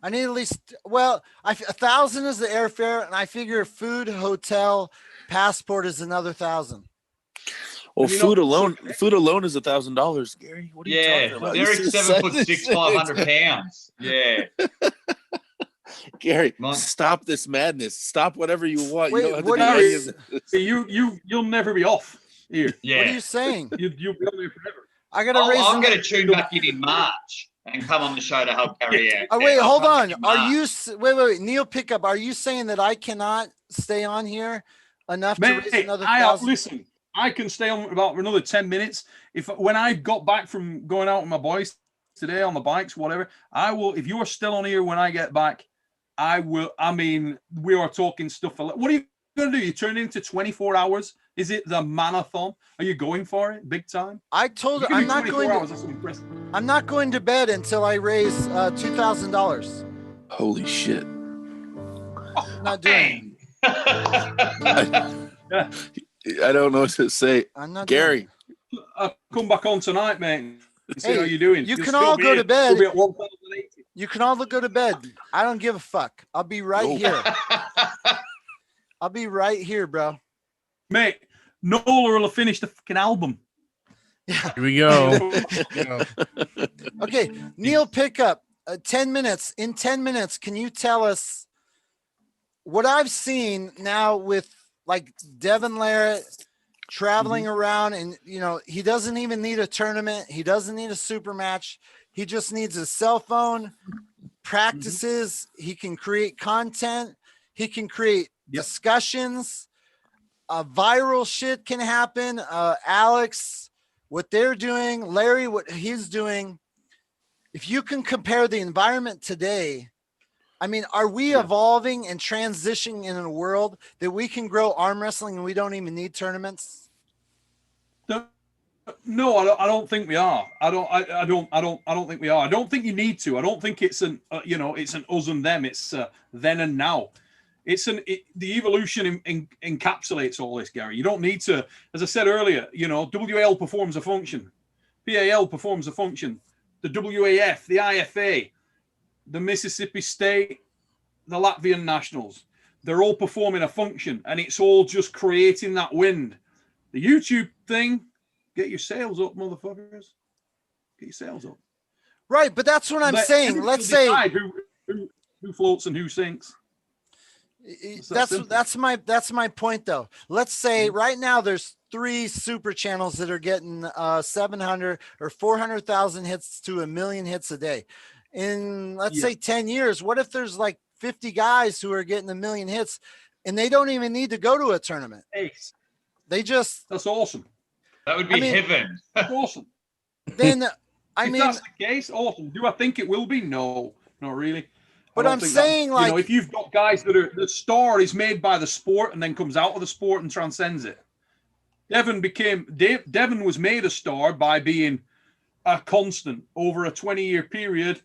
I need at least, 1,000 is the airfare, and I figure food, hotel, passport is another 1,000. Well, food alone is $1,000, Gary. What are you talking about? Derek's 7'6", 500 pounds. Yeah. Gary, stop this madness. Stop whatever you want. Wait, you don't have what to do are any you, of this. You'll never be off here. Yeah. What are you saying? You'll be on there forever. I gotta raise. I'm going to tune back in March and come on the show to help Gary out. Oh, wait, hold on. Are you? Wait. Neil Pickup. Are you saying that I cannot stay on here enough to raise another 1,000? Listen, I can stay on about another 10 minutes. When I got back from going out with my boys today on the bikes, whatever, I will. If you are still on here when I get back, I will. I mean, we are talking stuff. What are you going to do? You turn it into 24 hours? Is it the marathon? Are you going for it big time? I told her I'm not going. I'm not going to bed until I raise $2,000. Holy shit! I'm not doing. I don't know what to say. I'm not, Gary. Come back on tonight, mate. See hey, how you're doing. You can all go to bed. You'll be at 1,080. You can all go to bed. I don't give a fuck. I'll be right here. I'll be right here, bro. Mate, Nola will have finished the fucking album. Yeah. Here we go. Okay, Neil Pickup, 10 minutes. In 10 minutes, can you tell us what I've seen now with like Devin Larratt traveling around, and he doesn't even need a tournament. He doesn't need a super match. He just needs a cell phone, practices. He can create content. He can create discussions. Viral shit can happen. Alex, what they're doing, Larry, what he's doing. If you can compare the environment today, I mean, are we evolving and transitioning in a world that we can grow arm wrestling and we don't even need tournaments? No, I don't think we are. I don't think we are. I don't think you need to. I don't think it's an it's an us and them. It's then and now. The evolution encapsulates all this, Gary. You don't need to, as I said earlier, WAL performs a function. PAL performs a function. The WAF, the IFA, the Mississippi State, the Latvian Nationals, they're all performing a function, and it's all just creating that wind. The YouTube thing, get your sales up, motherfuckers. Get your sales up. Right, but that's what I'm saying. Let's say who floats and who sinks. That's my point though. Let's say right now there's 3 super channels that are getting 700 or 400,000 hits to 1 million hits a day. In let's say 10 years, what if there's like 50 guys who are getting 1 million hits and they don't even need to go to a tournament? Ace. They just, that's awesome. That would be heaven. That's awesome. Then I if mean, that's the case, awesome. Do I think it will be? No, not really. But I'm saying, like, you know, if you've got guys that are, the star is made by the sport and then comes out of the sport and transcends it. Devin was made a star by being a constant over a 20-year period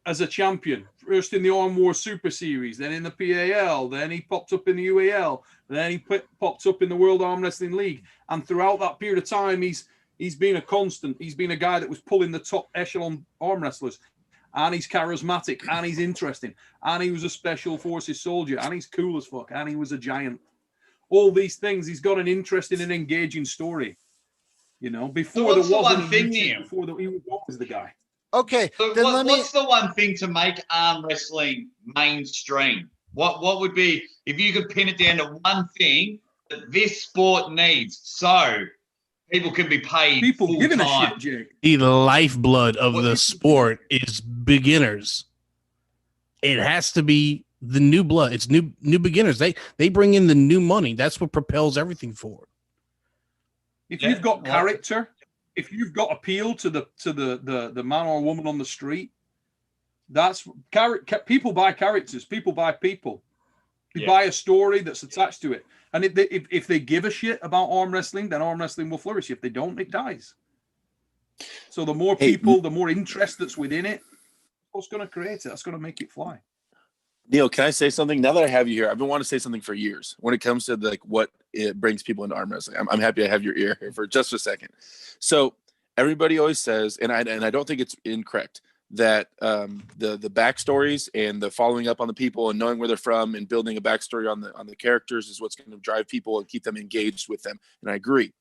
as a champion. First in the Arm War Super Series, then in the PAL, then he popped up in the UAL, then he popped up in the World Arm Wrestling League. And throughout that period of time, he's been a constant. He's been a guy that was pulling the top echelon arm wrestlers. And he's charismatic, and he's interesting, and he was a special forces soldier, and he's cool as fuck, and he was a giant. All these things, he's got an interesting and engaging story. You know, before so there wasn't one thing YouTube, before he was always the guy. Okay, so then what's the one thing to make arm wrestling mainstream? What would be, if you could pin it down to one thing that this sport needs, so people can be paid people full giving time? a shit, Jake. The lifeblood of the sport is beginners. It has to be the new blood. It's new beginners. They bring in the new money. That's what propels everything forward. If you've got character, if you've got appeal to the man or woman on the street, that's people buy characters. People buy people. They buy a story that's attached to it. And if they give a shit about arm wrestling, then arm wrestling will flourish. If they don't, it dies. So the more people, the more interest that's within it, what's going to create it? That's going to make it fly. Neil, can I say something? Now that I have you here, I've been wanting to say something for years when it comes to like what it brings people into arm wrestling. I'm happy I have your ear here for just a second. So everybody always says, and I don't think it's incorrect, that the backstories and the following up on the people and knowing where they're from and building a backstory on the characters is what's going to drive people and keep them engaged with them. And I agree.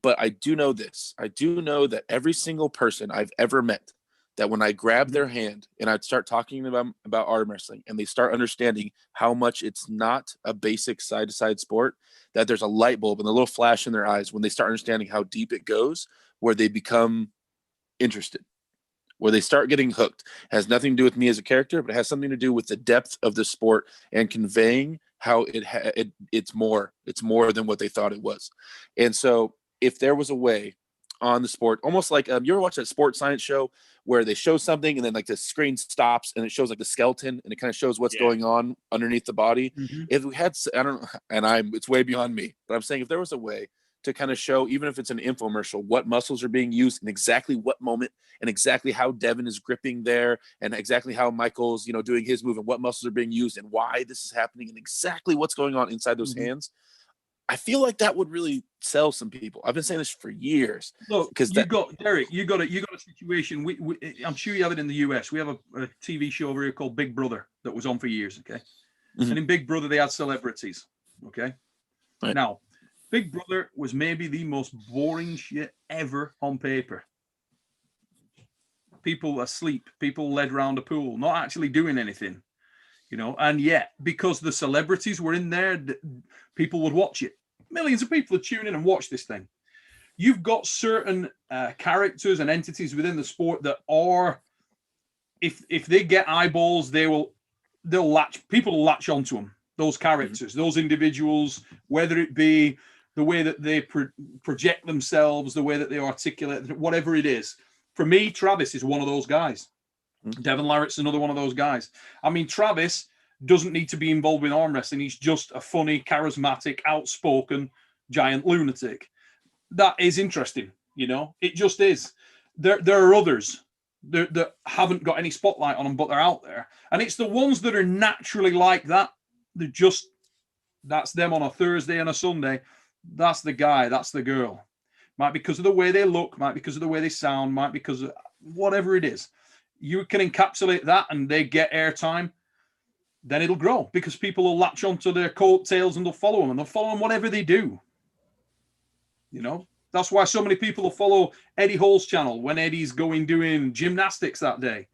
But I do know this. I do know that every single person I've ever met, that when I grab their hand and I'd start talking about arm wrestling and they start understanding how much it's not a basic side-to-side sport, that there's a light bulb and a little flash in their eyes when they start understanding how deep it goes, where they become interested, where they start getting hooked. It has nothing to do with me as a character, but it has something to do with the depth of the sport and conveying how it's more than what they thought it was. And so if there was a way on the sport, almost like you ever watch that sports science show where they show something and then like the screen stops and it shows like the skeleton and it kind of shows what's going on underneath the body. If we had, I don't know, and it's way beyond me, but I'm saying if there was a way to kind of show, even if it's an infomercial, what muscles are being used in exactly what moment and exactly how Devin is gripping there and exactly how Michael's, doing his move and what muscles are being used and why this is happening and exactly what's going on inside those hands. I feel like that would really sell some people. I've been saying this for years. Look, because Derek, you got a situation. We I'm sure you have it in the US. We have a TV show over here called Big Brother that was on for years. Okay, and in Big Brother they had celebrities. Okay, now Big Brother was maybe the most boring shit ever on paper. People asleep, people led around a pool, not actually doing anything. And yet, because the celebrities were in there, people would watch it. Millions of people would tune in and watch this thing. You've got certain characters and entities within the sport that are, if they get eyeballs, people will latch onto them. Those characters, those individuals, whether it be the way that they project themselves, the way that they articulate, whatever it is. For me, Travis is one of those guys. Devin Larratt's another one of those guys. I mean, Travis doesn't need to be involved with arm wrestling. He's just a funny, charismatic, outspoken, giant lunatic. That is interesting, It just is. There are others that haven't got any spotlight on them, but they're out there. And it's the ones that are naturally like that. That's them on a Thursday and a Sunday. That's the guy, that's the girl. Might be because of the way they look, might be because of the way they sound, might be because of whatever it is. You can encapsulate that and they get airtime, then it'll grow because people will latch onto their coattails and they'll follow them and they'll follow them whatever they do. That's why so many people will follow Eddie Hall's channel when Eddie's doing gymnastics that day,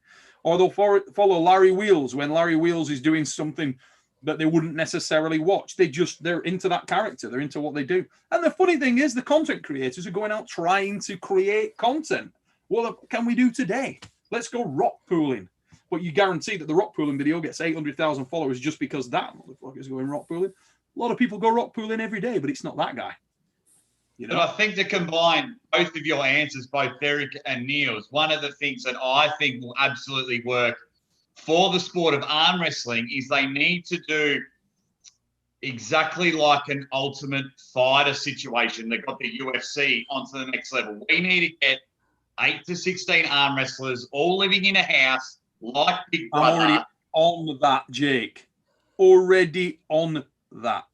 or they'll follow Larry Wheels when Larry Wheels is doing something that they wouldn't necessarily watch. They're into that character. They're into what they do. And the funny thing is the content creators are going out trying to create content. What can we do today? Let's go rock pooling. But you guarantee that the rock pooling video gets 800,000 followers just because that motherfucker is going rock pooling. A lot of people go rock pooling every day, but it's not that guy. You know? But I think to combine both of your answers, both Derek and Neil's, one of the things that I think will absolutely work for the sport of arm wrestling is they need to do exactly like an Ultimate Fighter situation that got the UFC onto the next level. We need to get 8 to 16 arm wrestlers all living in a house like Big Brother. I'm already on that, Jake. Already on that.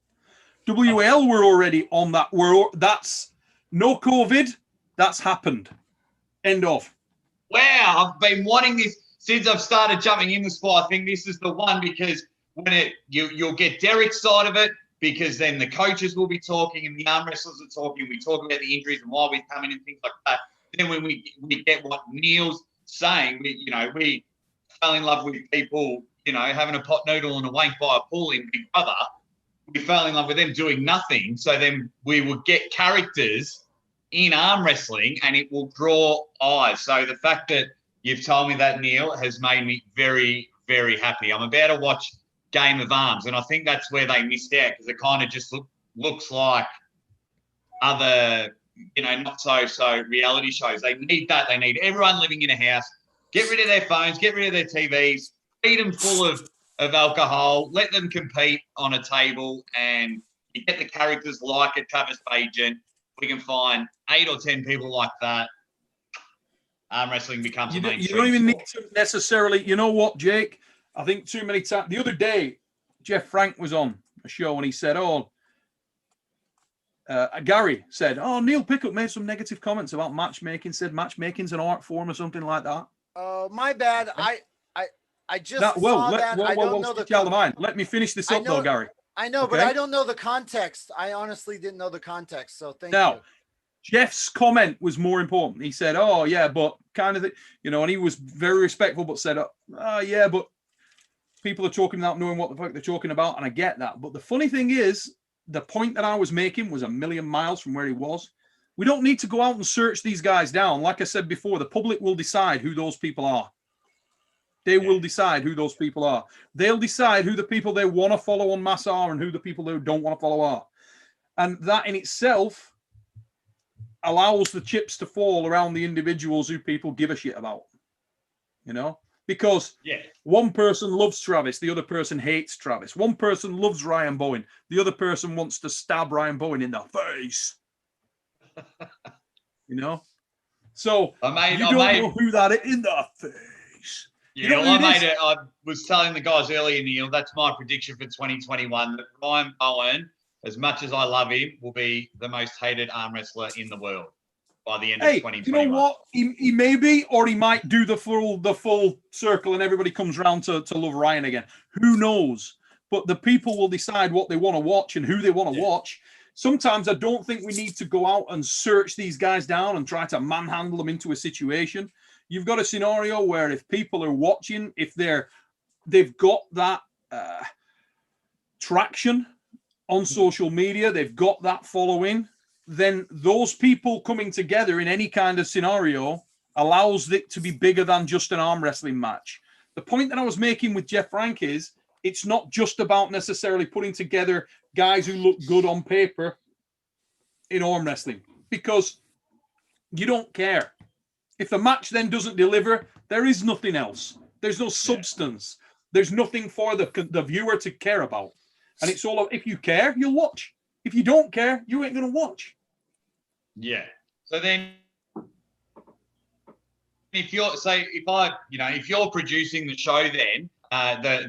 WL, we're already on that. That's no COVID. That's happened. End of. Wow, I've been wanting this since I've started jumping in the sport. I think this is the one because when you'll get Derek's side of it because then the coaches will be talking and the arm wrestlers are talking. We talk about the injuries and why we're coming and things like that. Then when we get what Neil's saying, we fell in love with people, having a pot noodle and a wank by a pool in Big Brother. We fell in love with them doing nothing. So then we would get characters in arm wrestling and it will draw eyes. So the fact that you've told me that, Neil, has made me very, very happy. I'm about to watch Game of Arms, and I think that's where they missed out because it kind of just looks like other, not so reality shows. They need that. They need everyone living in a house. Get rid of their phones. Get rid of their TVs. Feed them full of alcohol. Let them compete on a table, and you get the characters like a Travis Pageant. We can find 8 or 10 people like that. Arm wrestling becomes a mainstream You don't even sport. need to necessarily. You know what, Jake? I think too many times. The other day, Jeff Frank was on a show and he said, Gary said, Neil Pickup made some negative comments about matchmaking, said matchmaking's an art form or something like that. Oh, my bad. I just saw that. I don't know the mind. Let me finish this up, though, Gary. I know, but I don't know the context. I honestly didn't know the context, so thank you. Now, Jeff's comment was more important. He said, but kind of, and he was very respectful, but said, but people are talking without knowing what the fuck they're talking about, and I get that. But the funny thing is, the point that I was making was a million miles from where he was. We don't need to go out and search these guys down. Like I said before, the public will decide who those people are. They will decide who those people are. They'll decide who the people they want to follow en masse are and who the people they don't want to follow are. And that in itself allows the chips to fall around the individuals who people give a shit about. Because one person loves Travis, the other person hates Travis. One person loves Ryan Bowen, the other person wants to stab Ryan Bowen in the face. So you don't know who that is in the face. Yeah, I was telling the guys earlier, Neil, that's my prediction for 2021, that Ryan Bowen, as much as I love him, will be the most hated arm wrestler in the world by the end of 2021. You know what? He may be, or he might do the full circle and everybody comes around to love Ryan again. Who knows? But the people will decide what they want to watch and who they want to watch. Sometimes I don't think we need to go out and search these guys down and try to manhandle them into a situation. You've got a scenario where if people are watching, if they've got that traction on social media, they've got that following, then those people coming together in any kind of scenario allows it to be bigger than just an arm wrestling match. The point that I was making with Jeff Frank is it's not just about necessarily putting together guys who look good on paper in arm wrestling, because you don't care. If the match then doesn't deliver, there is nothing else. There's no substance. There's nothing for the viewer to care about. And it's all, if you care, you'll watch. If you don't care, you ain't going to watch. Yeah. So then if you're producing the show then,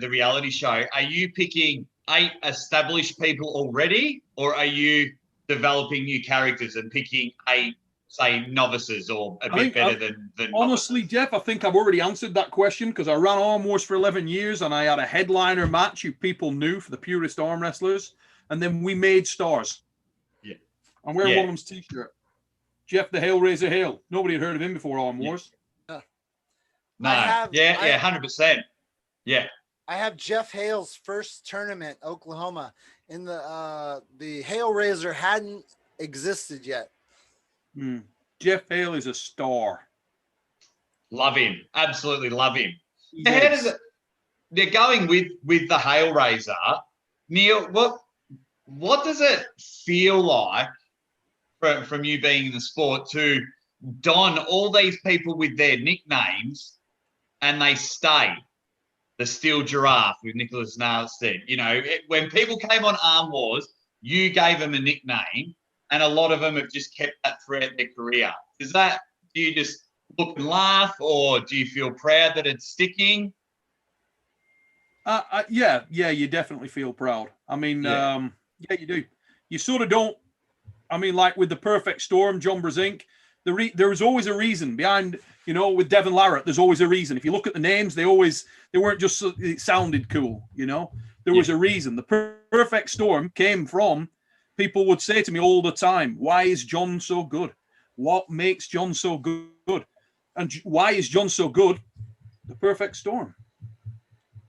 the reality show, are you picking 8 established people already, or are you developing new characters and picking 8, say, novices or a bit better than honestly, novices? Jeff, I think I've already answered that question because I ran Arm Wars for 11 years and I had a headliner match who people knew for the purest arm wrestlers, and then we made stars. Yeah. I'm wearing one of them's t-shirt. Jeff the Hellraiser Hale. Nobody had heard of him before Arm Wars. No. 100%. Yeah. I have Jeff Hale's first tournament, Oklahoma, in the Hale Razor hadn't existed yet. Jeff Hale is a star. Love him. Absolutely love him. How does it? They're going with the Hale Razor. Neil, what does it feel like from you being in the sport to don all these people with their nicknames and they stay? The Steel Giraffe with Nicholas Nailstead. You know, when people came on Arm Wars, you gave them a nickname, and a lot of them have just kept that throughout their career. Do you just look and laugh, or do you feel proud that it's sticking? Yeah, you definitely feel proud. I mean, yeah, you do. You sort of don't. I mean, like with the Perfect Storm, John Brasink, there was always a reason behind. You know, with Devin Larratt, there's always a reason. If you look at the names, they weren't just it sounded cool. You know, there was a reason. The Perfect Storm came from people would say to me all the time, "Why is John so good? What makes John so good? And why is John so good?" The Perfect Storm.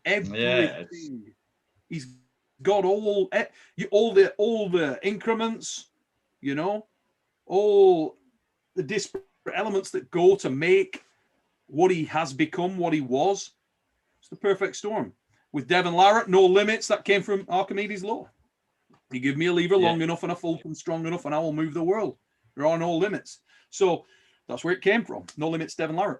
Everything. He's got all the increments, you know, all the disparate elements that go to make what he has become, what he was. It's the Perfect Storm. With Devin Larratt, no limits. That came from Archimedes' law. You give me a lever long enough and a fulcrum strong enough, and I will move the world. There are no limits. So that's where it came from. No limits, Devin Larratt.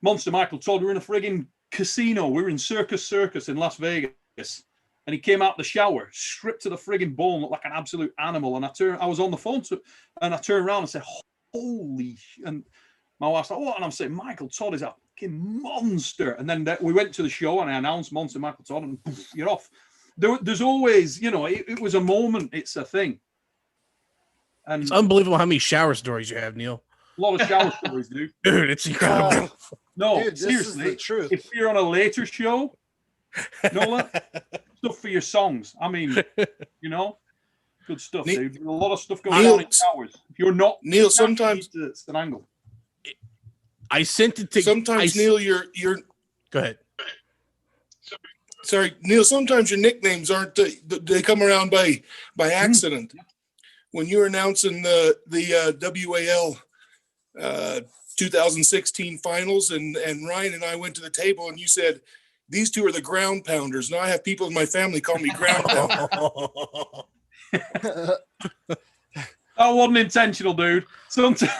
Monster Michael Todd, we were in a frigging casino. We were in Circus in Las Vegas. And he came out the shower, stripped to the frigging bone, looked like an absolute animal. And I was on the phone and I turned around and said, "Holy shit." And my wife's like, "What?" And I'm saying, "Michael Todd is a fucking monster." And then we went to the show and I announced Monster Michael Todd, and poof, you're off. There's always, you know, it was a moment. It's a thing. And it's unbelievable how many shower stories you have, Neil. A lot of shower stories, dude. Dude, it's incredible. No, dude, seriously. This is the truth. If you're on a later show, Nola, stuff for your songs. I mean, you know, good stuff, dude. There's a lot of stuff going on in showers. If you're not, Neil, sometimes it's an angle. I sent it to. Sometimes, Neil, you're. Go ahead. Sorry, Neil. Sometimes your nicknames aren't. They come around by accident. When you were announcing the WAL 2016 finals, and Ryan and I went to the table, and you said, "These two are the ground pounders." Now I have people in my family call me ground pounder. That wasn't intentional, dude. Sometimes.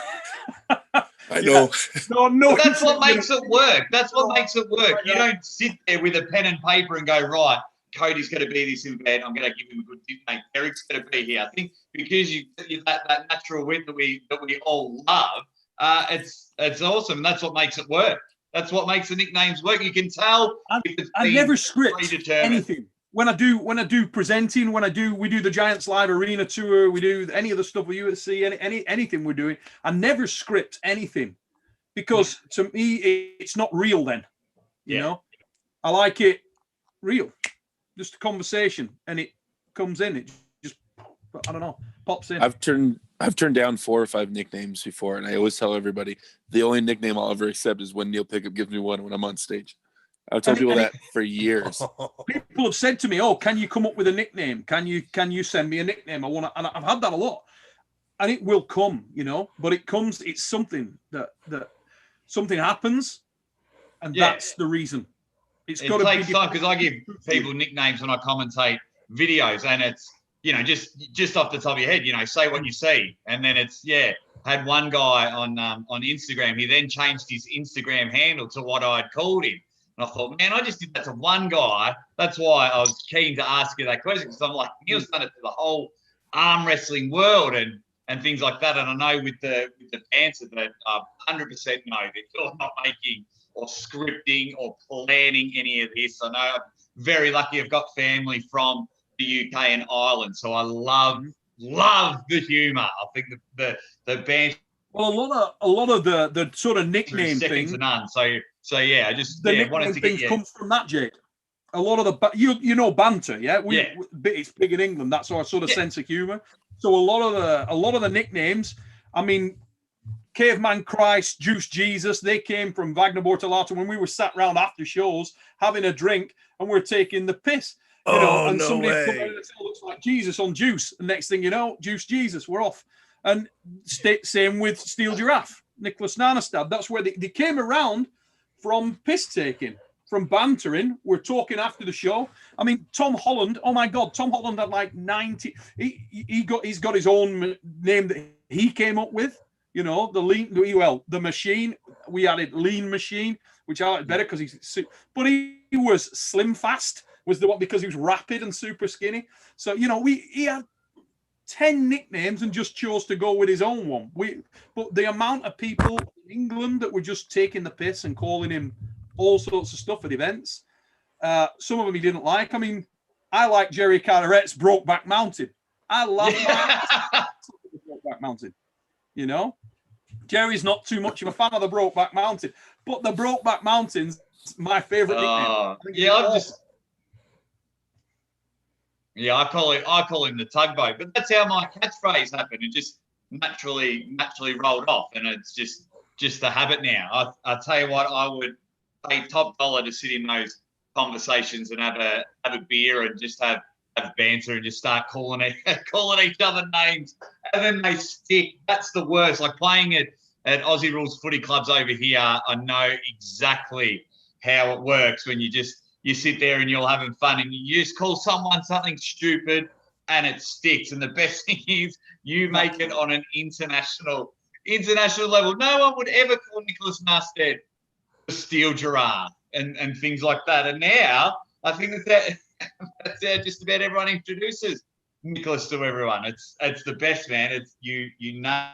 I know. No, that's what makes it work. That's what makes it work. You don't sit there with a pen and paper and go, "Right, Cody's going to be this event. I'm going to give him a good nickname. Eric's going to be here." I think because you that natural wit that we all love, it's awesome. That's what makes it work. That's what makes the nicknames work. You can tell. I never script anything. When I do presenting, we do the Giants Live Arena tour, we do any of the stuff with USC, anything we're doing, I never script anything, because to me it's not real then. You know? I like it real. Just a conversation, and it comes in. It just, I don't know, pops in. I've turned down 4 or 5 nicknames before, and I always tell everybody the only nickname I'll ever accept is when Neil Pickup gives me one when I'm on stage. I've told people that for years. People have said to me, "Oh, can you come up with a nickname? Can you send me a nickname? I want to." And I've had that a lot, and it will come, you know. But it comes. It's something that something happens, and that's the reason. It takes time, because I give people nicknames when I commentate videos, and it's, you know, just off the top of your head, you know, say what you see, and then it's Had one guy on Instagram. He then changed his Instagram handle to what I'd called him. And I thought, man, I just did that to one guy. That's why I was keen to ask you that question, because I'm like, Neil's done it to the whole arm wrestling world and things like that. And I know with the banter that 100% know that you're not making or scripting or planning any of this. I know I'm very lucky. I've got family from the UK and Ireland, so I love the humour. I think the banter. Well, a lot of the sort of nickname thing. To none. So yeah, I just wanted to get you. Comes from that, Jake. A lot of the you know banter, it's big in England. That's our sort of sense of humour. So a lot of the nicknames. I mean, Caveman Christ, Juice Jesus, they came from Wagner Bortolato when we were sat around after shows having a drink and we're taking the piss. You know, and no somebody way. come out and say, looks like Jesus on Juice. And next thing you know, Juice Jesus, we're off. And same with Steel Giraffe, Nicholas Nanastad. That's where they came around from piss taking, from bantering. We're talking after the show. I mean, Tom Holland, oh my God, Tom Holland had like 90. He's got his own name that he came up with. You know, the machine. We added Lean Machine, which I like better because but he was Slim Fast. Was the one because he was rapid and super skinny. So, you know, he had 10 nicknames and just chose to go with his own one. But the amount of people in England that were just taking the piss and calling him all sorts of stuff at events, some of them he didn't like. I mean, I like Jerry Carteret's Brokeback Mountain. I love Brokeback Mountain. You know, Jerry's not too much of a fan of the Brokeback Mountain, but the Brokeback Mountain's my favorite nickname. I call him the tugboat, but that's how my catchphrase happened. It just naturally rolled off, and it's just a habit now. I tell you what, I would pay top dollar to sit in those conversations and have a beer and just have banter and just start calling each other names, and then they stick. That's the worst. Like playing at Aussie Rules footy clubs over here, I know exactly how it works when you sit there and you're having fun and you just call someone something stupid and it sticks. And the best thing is you make it on an international level. No one would ever call Nicholas Narstead a Steel Giraffe and things like that. And now I think that's how just about everyone introduces Nicholas to everyone. It's the best, man. It's you know.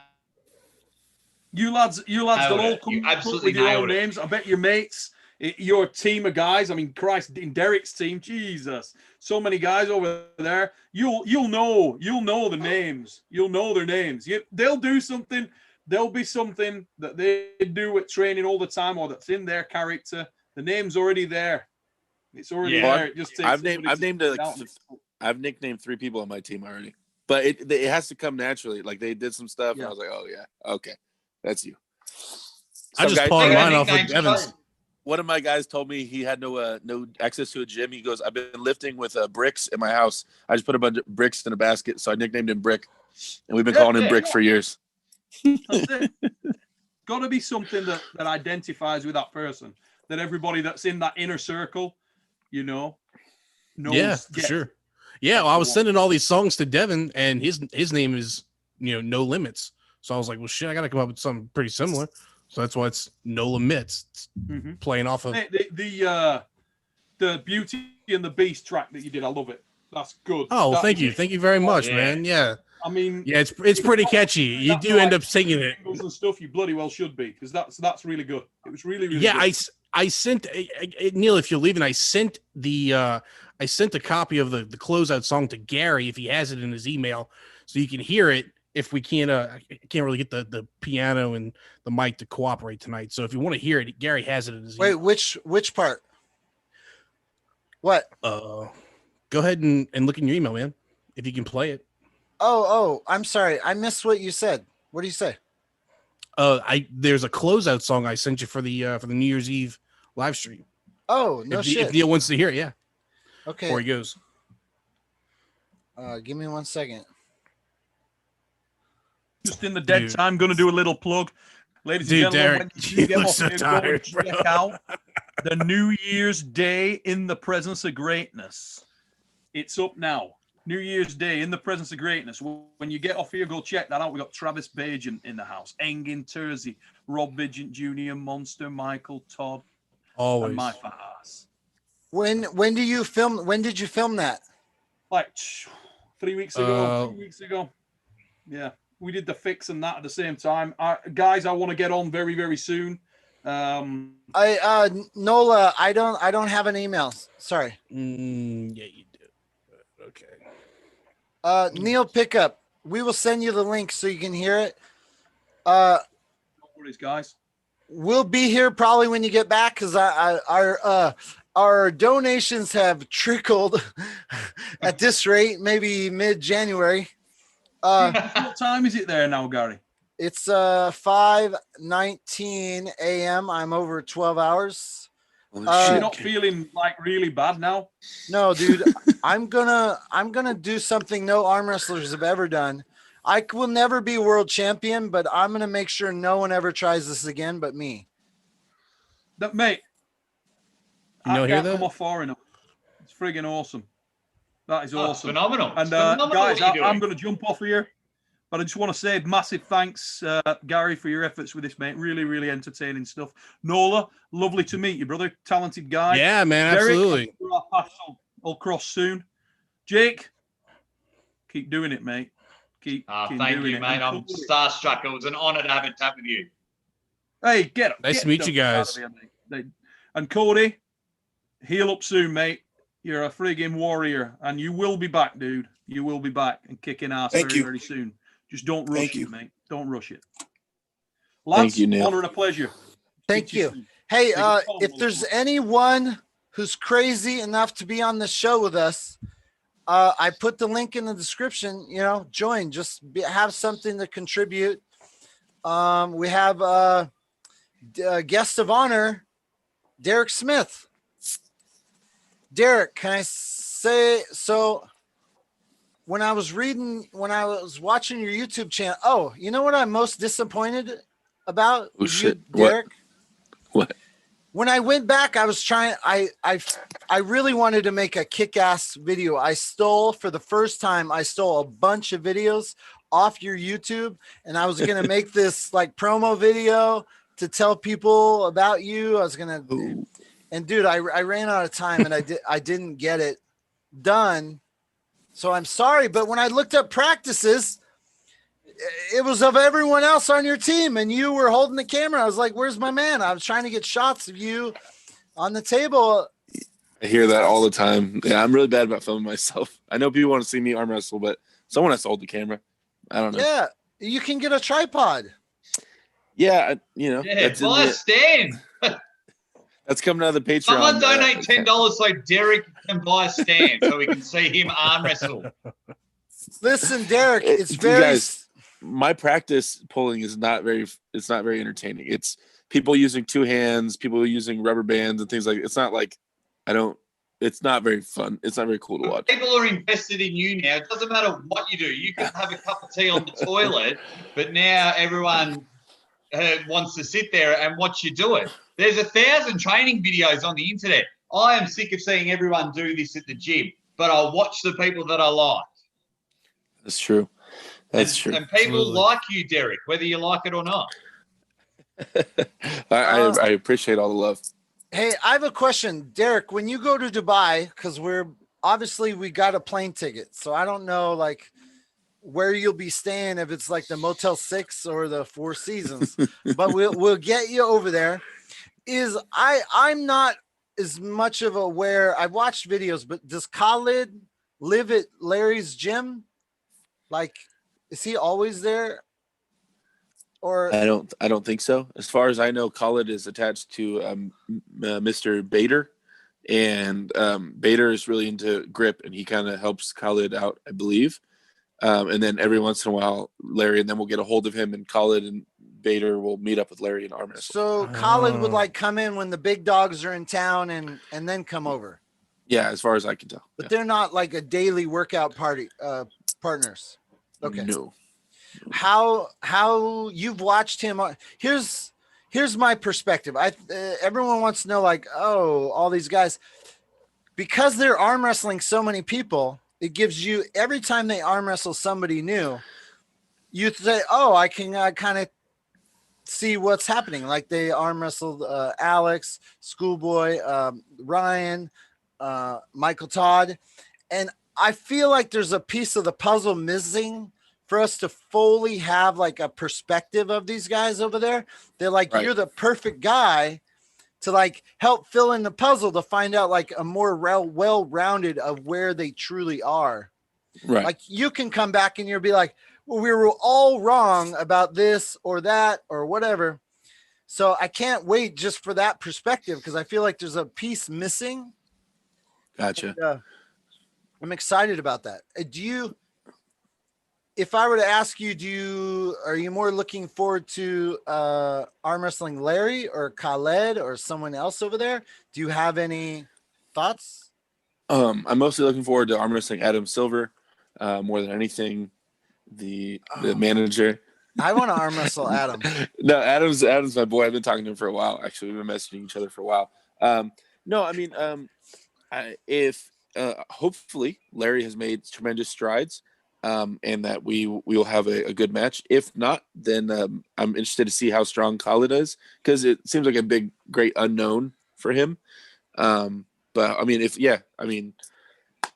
You lads will all come up with your own names. I bet your mates, your team of guys. I mean, Christ, in Derek's team, Jesus, so many guys over there. You'll know the names. You'll know their names. They'll do something. There'll be something that they do at training all the time, or that's in their character. The name's already there. It's already there. It just takes I've nicknamed 3 people on my team already, but it has to come naturally. Like they did some stuff, and I was like, oh yeah, okay, that's you. I just pawned mine off with Evans. One of my guys told me he had no access to a gym. He goes, I've been lifting with bricks in my house. I just put a bunch of bricks in a basket, so I nicknamed him Brick, and we've been calling him Brick for years. That's it. Got to be something that identifies with that person, that everybody that's in that inner circle, you know, knows. Yeah, for sure. Yeah, well, I was sending all these songs to Devin, and his name is, No Limits. So I was like, well, shit, I got to come up with something pretty similar. So that's why it's Noan Mitz. It's playing off of the Beauty and the Beast track that you did. I love it. That's good. Oh, thank you very much, man. Yeah. I mean, yeah, it's pretty catchy. You do end up singing it and stuff. You bloody well should be, because that's really good. It was really good. I sent Neil, if you're leaving, I sent a copy of the closeout song to Gary if he has it in his email, so you can hear it. If we can't, I can't really get the piano and the mic to cooperate tonight. So if you want to hear it, Gary has it in his email. Wait, which part? What? Go ahead and look in your email, man. If you can play it. Oh, I'm sorry. I missed what you said. What do you say? There's a closeout song I sent you for the New Year's Eve live stream. Oh, no shit. If Neil wants to hear it, yeah. Okay. Before he goes. Give me 1 second. Just in the dead time, going to do a little plug. Ladies and gentlemen, Derek, when you get off so here, tired, go and check out the New Year's Day in the Presence of Greatness. It's up now. New Year's Day in the Presence of Greatness. When you get off here, go check that out. We got Travis Bajan in the house, Engin Terzi, Rob Vigent Jr., Monster, Michael, Todd, always, and my fat ass. When did you film that? Like 3 weeks ago. 2 weeks ago. Yeah, we did the fix and that at the same time. Guys, I want to get on very, very soon. Nola, I don't have an email. Sorry. Yeah, you do. Okay. Neil Pickup, we will send you the link so you can hear it. No worries, guys. We'll be here probably when you get back, because our donations have trickled at this rate, maybe mid-January. What time is it there now, Gary? It's 5:19 a.m. I'm over 12 hours. You're not feeling like really bad now? No, dude. I'm gonna do something no arm wrestlers have ever done. I will never be world champion, but I'm gonna make sure no one ever tries this again but me. That mate, You know, I hear can't that? come off far enough. It's friggin' awesome. That is Oh, it's awesome. phenomenal. And It's phenomenal guys, what you're I'm doing. going to jump off here, but I just want to say massive thanks, Gary, for your efforts with this, mate. Really, really entertaining stuff. Nola, lovely to meet you, brother. Talented guy. Yeah, man, Derek, absolutely. I'm sure our paths will cross soon. Jake, keep doing it, mate. Keep Thank doing you, it. mate. And I'm starstruck. It was an honor to have a chat with you. Hey, get up. Nice to meet you guys. And Cody, heal up soon, mate. You're a friggin' warrior, and you will be back, dude. You will be back and kicking ass very soon. Just don't rush it, mate. Don't rush it. Lads, Thank you, Neil. honor and a pleasure. Thank you. Hey, if there's anyone who's crazy enough to be on the show with us, I put the link in the description. You know, join. Just have something to contribute. We have a guest of honor, Derek Smith. Derek, can I say so? When I was watching your YouTube channel, oh, you know what I'm most disappointed about? Oh, shit. You, Derek? What? When I went back, I was trying. I really wanted to make a kick-ass video. For the first time, I stole a bunch of videos off your YouTube, and I was gonna make this like promo video to tell people about you. I was gonna, and dude, I ran out of time, and I didn't get it done. So I'm sorry, but when I looked up practices, it was of everyone else on your team, and you were holding the camera. I was like, "Where's my man?" I was trying to get shots of you on the table. I hear that all the time. Yeah, I'm really bad about filming myself. I know people want to see me arm wrestle, but someone has to hold the camera. I don't know. Yeah, you can get a tripod. Yeah, That's well, let's stand. That's coming out of the Patreon. Someone donate $10 so Derek can buy a stand so we can see him arm wrestle. Listen, Derek, it's very. Guys, my practice pulling is not very. It's not very entertaining. It's people using two hands, people using rubber bands and things like. It's not like I don't. It's not very fun. It's not very cool to watch. People are invested in you now. It doesn't matter what you do. You can have a cup of tea on the toilet, but now everyone wants to sit there and watch you do it. There's 1,000 training videos on the internet. I am sick of seeing everyone do this at the gym, but I'll watch the people that I like. That's true. That's true. And people like you, Derek, whether you like it or not. I appreciate all the love. Hey, I have a question, Derek. When you go to Dubai, because we got a plane ticket, so I don't know like where you'll be staying, if it's like the Motel 6 or the Four Seasons, but we'll get you over there. I'm not as much of aware. I've watched videos, but does Khaled live at Larry's gym? Like, is he always there? Or I don't think so. As far as I know, Khaled is attached to Mr. Bader, and Bader is really into grip, and he kind of helps Khaled out, I believe. And then every once in a while, Larry, and then we'll get a hold of him, and Khaled and Bader will meet up with Larry and arm wrestle. So Khaled would like come in when the big dogs are in town and then come over. Yeah, as far as I can tell. But they're not like a daily workout partners. Okay. No. How you've watched him? Here's my perspective. Everyone wants to know, like, oh, all these guys, because they're arm wrestling so many people. It gives you, every time they arm wrestle somebody new, you say, oh, I can kind of see what's happening. Like they arm wrestled Alex, Schoolboy, Ryan, Michael Todd. And I feel like there's a piece of the puzzle missing for us to fully have like a perspective of these guys over there. They're like, right. You're the perfect guy to like help fill in the puzzle to find out like a more well-rounded of where they truly are. Right. Like you can come back and you'll be like, well, we were all wrong about this or that or whatever. So I can't wait just for that perspective, because I feel like there's a piece missing. Gotcha. And, I'm excited about that. if I were to ask you, are you more looking forward to arm wrestling Larry or Khaled or someone else over there? Do you have any thoughts? I'm mostly looking forward to arm wrestling Adam Silver more than anything. The manager. I want to arm wrestle Adam. No, Adam's my boy. I've been talking to him for a while. Actually, we've been messaging each other for a while. No, I mean, if hopefully Larry has made tremendous strides, and that we will have a good match. If not, then I'm interested to see how strong Khaled is, because it seems like a great unknown for him. But I mean,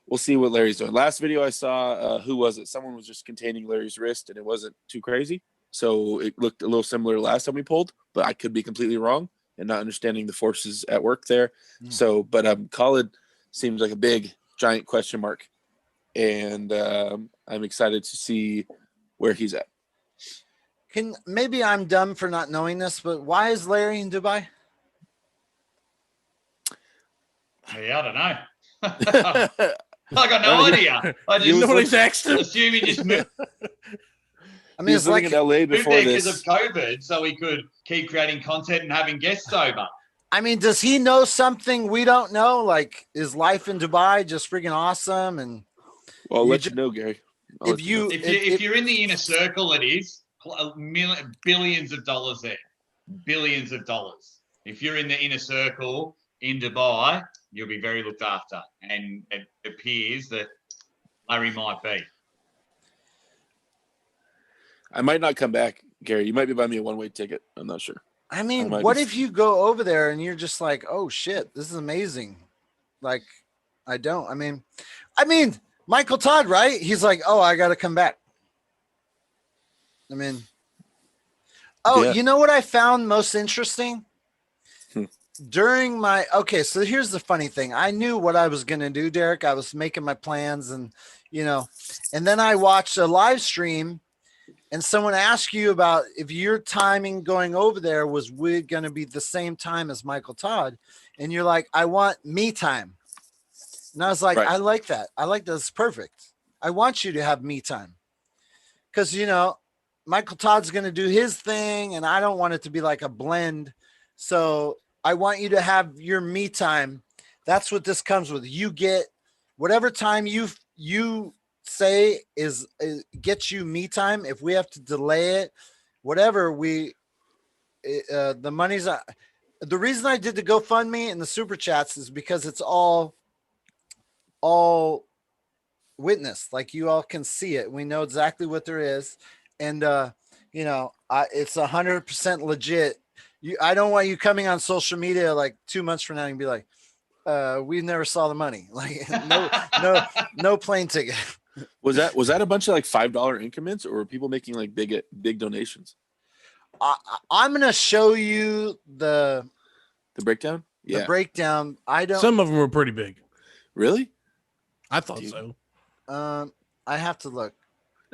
we'll see what Larry's doing. Last video I saw, who was it? Someone was just containing Larry's wrist, and it wasn't too crazy. So it looked a little similar to last time we pulled, but I could be completely wrong and not understanding the forces at work there. So, but Khaled seems like a big, giant question mark. And I'm excited to see where he's at. Maybe I'm dumb for not knowing this, but why is Larry in Dubai? Yeah, I don't know. I got no idea. I just nobody's asked him. Assume he just moved. I mean, it's like in LA before because of COVID, so he could keep creating content and having guests over. I mean, does he know something we don't know? Like, is life in Dubai just freaking awesome? And well, I'll let you know, Gary. If you're in the inner circle, it is billions of dollars there. Billions of dollars. If you're in the inner circle in Dubai, you'll be very looked after. And it appears that Larry might be. I might not come back, Gary. You might be buying me a one-way ticket. I'm not sure. I mean, what if you go over there and you're just like, oh shit, this is amazing. Like, I mean, Michael Todd, right? He's like, oh, I got to come back. I mean, You know what I found most interesting? During so here's the funny thing. I knew what I was going to do, Derek. I was making my plans and then I watched a live stream and someone asked you about if your timing going over there was going to be the same time as Michael Todd. And you're like, I want me time. And I was like, right. I like that. I like that. It's perfect. I want you to have me time. Because, Michael Todd's going to do his thing and I don't want it to be like a blend. So I want you to have your me time. That's what this comes with. You get whatever time you say is gets you me time. If we have to delay it, whatever the money's the reason I did the GoFundMe and the super chats is because it's all witness. Like you all can see it. We know exactly what there is. And, it's 100% legit. I don't want you coming on social media like 2 months from now and be like, we never saw the money. Like no plane ticket. Was that a bunch of like $5 increments, or were people making like big donations? I'm going to show you the breakdown. The breakdown. Some of them were pretty big. Really? I thought so. I have to look.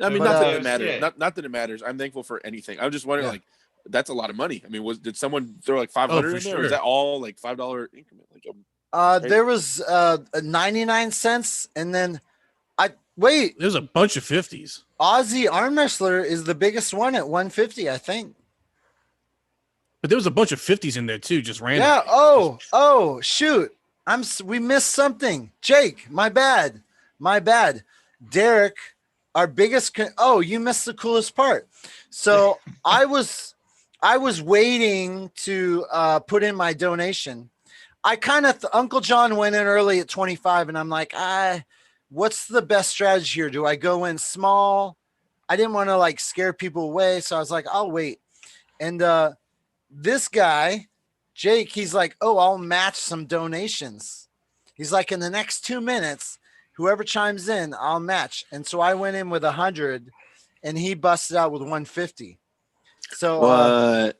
I mean, not that it matters. Not that it matters. I'm thankful for anything. I'm just wondering, like, that's a lot of money. I mean, did someone throw like 500 in there? Sure. Or is that all like $5 increment? Like, there was 99 cents, and then there's a bunch of 50s. Aussie Arm Wrestler is the biggest one at 150, I think. But there was a bunch of 50s in there too, just random. Yeah. Oh, shoot. We missed something. Jake, my bad. Derek, our biggest. You missed the coolest part. So I was waiting to put in my donation. I kind of Uncle John went in early at 25, and I'm like, what's the best strategy here? Do I go in small? I didn't want to like scare people away, so I was like, I'll wait. And this guy, Jake, he's like, I'll match some donations. He's like, in the next 2 minutes, whoever chimes in, I'll match. And so I went in with 100, and he busted out with 150. So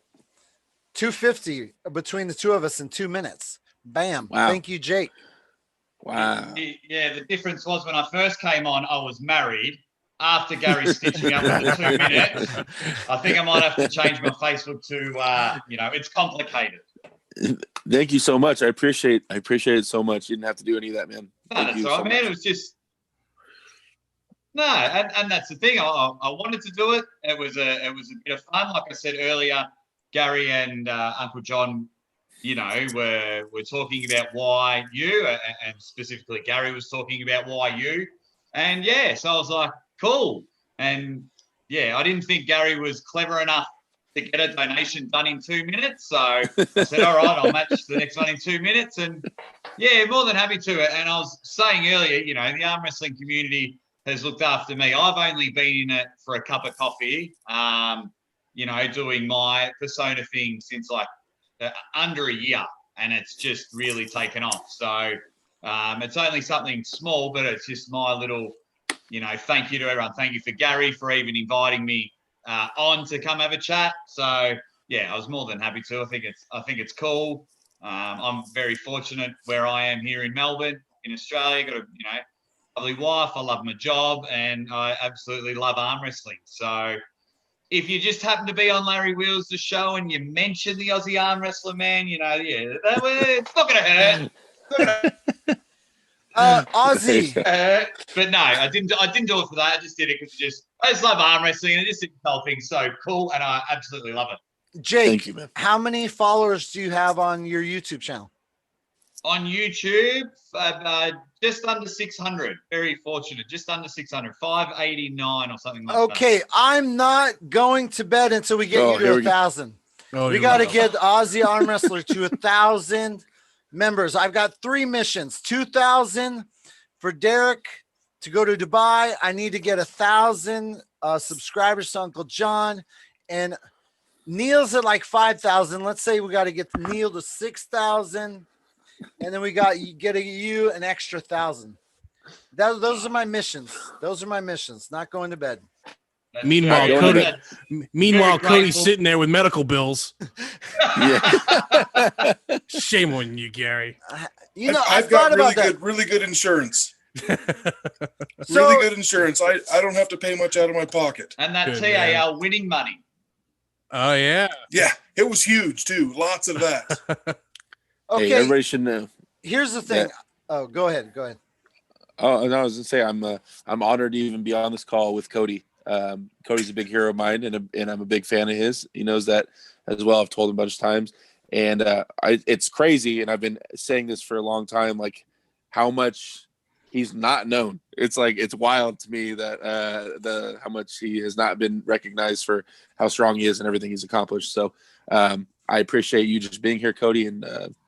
250 between the two of us in 2 minutes. Bam. Wow. Thank you, Jake. Wow. Yeah, the difference was when I first came on, I was married. After Gary stitching up with the 2 minutes, I think I might have to change my Facebook to, it's complicated. Thank you so much. I appreciate it so much. You didn't have to do any of that, man. No, that's all right, man. It was just, No, and that's the thing. I wanted to do it. It was a bit of fun. Like I said earlier, Gary and Uncle John, you know, were talking about why you, and specifically Gary was talking about why you, and yeah, so I was like, cool. And yeah, I didn't think Gary was clever enough to get a donation done in 2 minutes, so I said, all right, I'll match the next one in 2 minutes, and yeah, more than happy to. And I was saying earlier, you know, the arm wrestling community has looked after me. I've only been in it for a cup of coffee, you know, doing my persona thing since like under a year, and it's just really taken off. So it's only something small, but it's just my little, you know, thank you to everyone. Thank you for Gary for even inviting me on to come have a chat. So yeah, I was more than happy to. I think it's cool. I'm very fortunate where I am here in Melbourne, in Australia. Got a, you know, lovely wife. I love my job, and I absolutely love arm wrestling. So if you just happen to be on Larry Wheels' the show and you mention the Aussie arm wrestler, man, you know, yeah, it's not gonna hurt. Aussie. But no, I didn't do it for that. I just did it because I just love arm wrestling, and I just think the whole thing's so cool, and I absolutely love it. Jake, Thank you, man. How many followers do you have on your YouTube channel? On YouTube, just under 600. Very fortunate. Just under 600. 589 or something like that. Okay, I'm not going to bed until we get you to 1,000. We got to get Aussie Arm Wrestler to 1,000 members. I've got 3 missions. 2,000 for Derek to go to Dubai. I need to get 1,000 subscribers to Uncle John, and Neil's at like 5,000. Let's say we got to get Neil to 6,000, and then we got getting you an extra 1,000. Those are my missions. Those are my missions. Not going to bed. Meanwhile, Cody's sitting there with medical bills. Yeah. Shame on you, Gary. You know, I've got really good insurance. Really good insurance. I don't have to pay much out of my pocket. And that TAL winning money. Oh yeah. Yeah, it was huge too. Lots of that. Okay. Hey, everybody should know. Here's the thing. Yeah. Oh, go ahead. Oh, no, I was gonna say I'm honored to even be on this call with Cody. Cody's a big hero of mine, and I'm a big fan of his. He knows that as well. I've told him a bunch of times, and it's crazy. And I've been saying this for a long time, like how much he's not known. It's like it's wild to me that how much he has not been recognized for how strong he is and everything he's accomplished. So I appreciate you just being here, Cody, and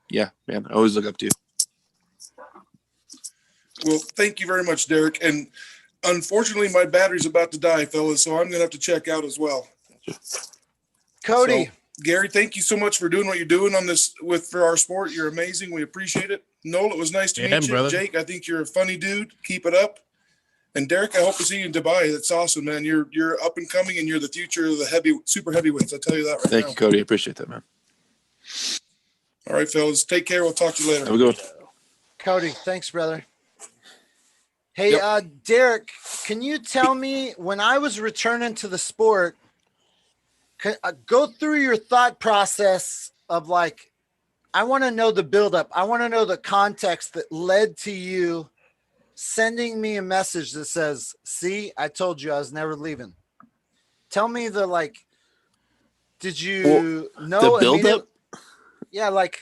yeah, man, I always look up to you. Well, thank you very much, Derek. And unfortunately, my battery's about to die, fellas, so I'm going to have to check out as well. Cody. So, Gary, thank you so much for doing what you're doing on this for our sport. You're amazing. We appreciate it. Noel, it was nice to meet you. Brother. Jake, I think you're a funny dude. Keep it up. And Derek, I hope to see you in Dubai. That's awesome, man. You're up and coming, and you're the future of the super heavyweights. I'll tell you that right now. Thank you, Cody. I appreciate that, man. All right, fellas. Take care. We'll talk to you later. Have a good one. Cody, thanks, brother. Hey, Derek, can you tell me, when I was returning to the sport, go through your thought process of like, I want to know the buildup. I want to know the context that led to you sending me a message that says, see, I told you I was never leaving. Tell me did you know? The buildup? Yeah, like.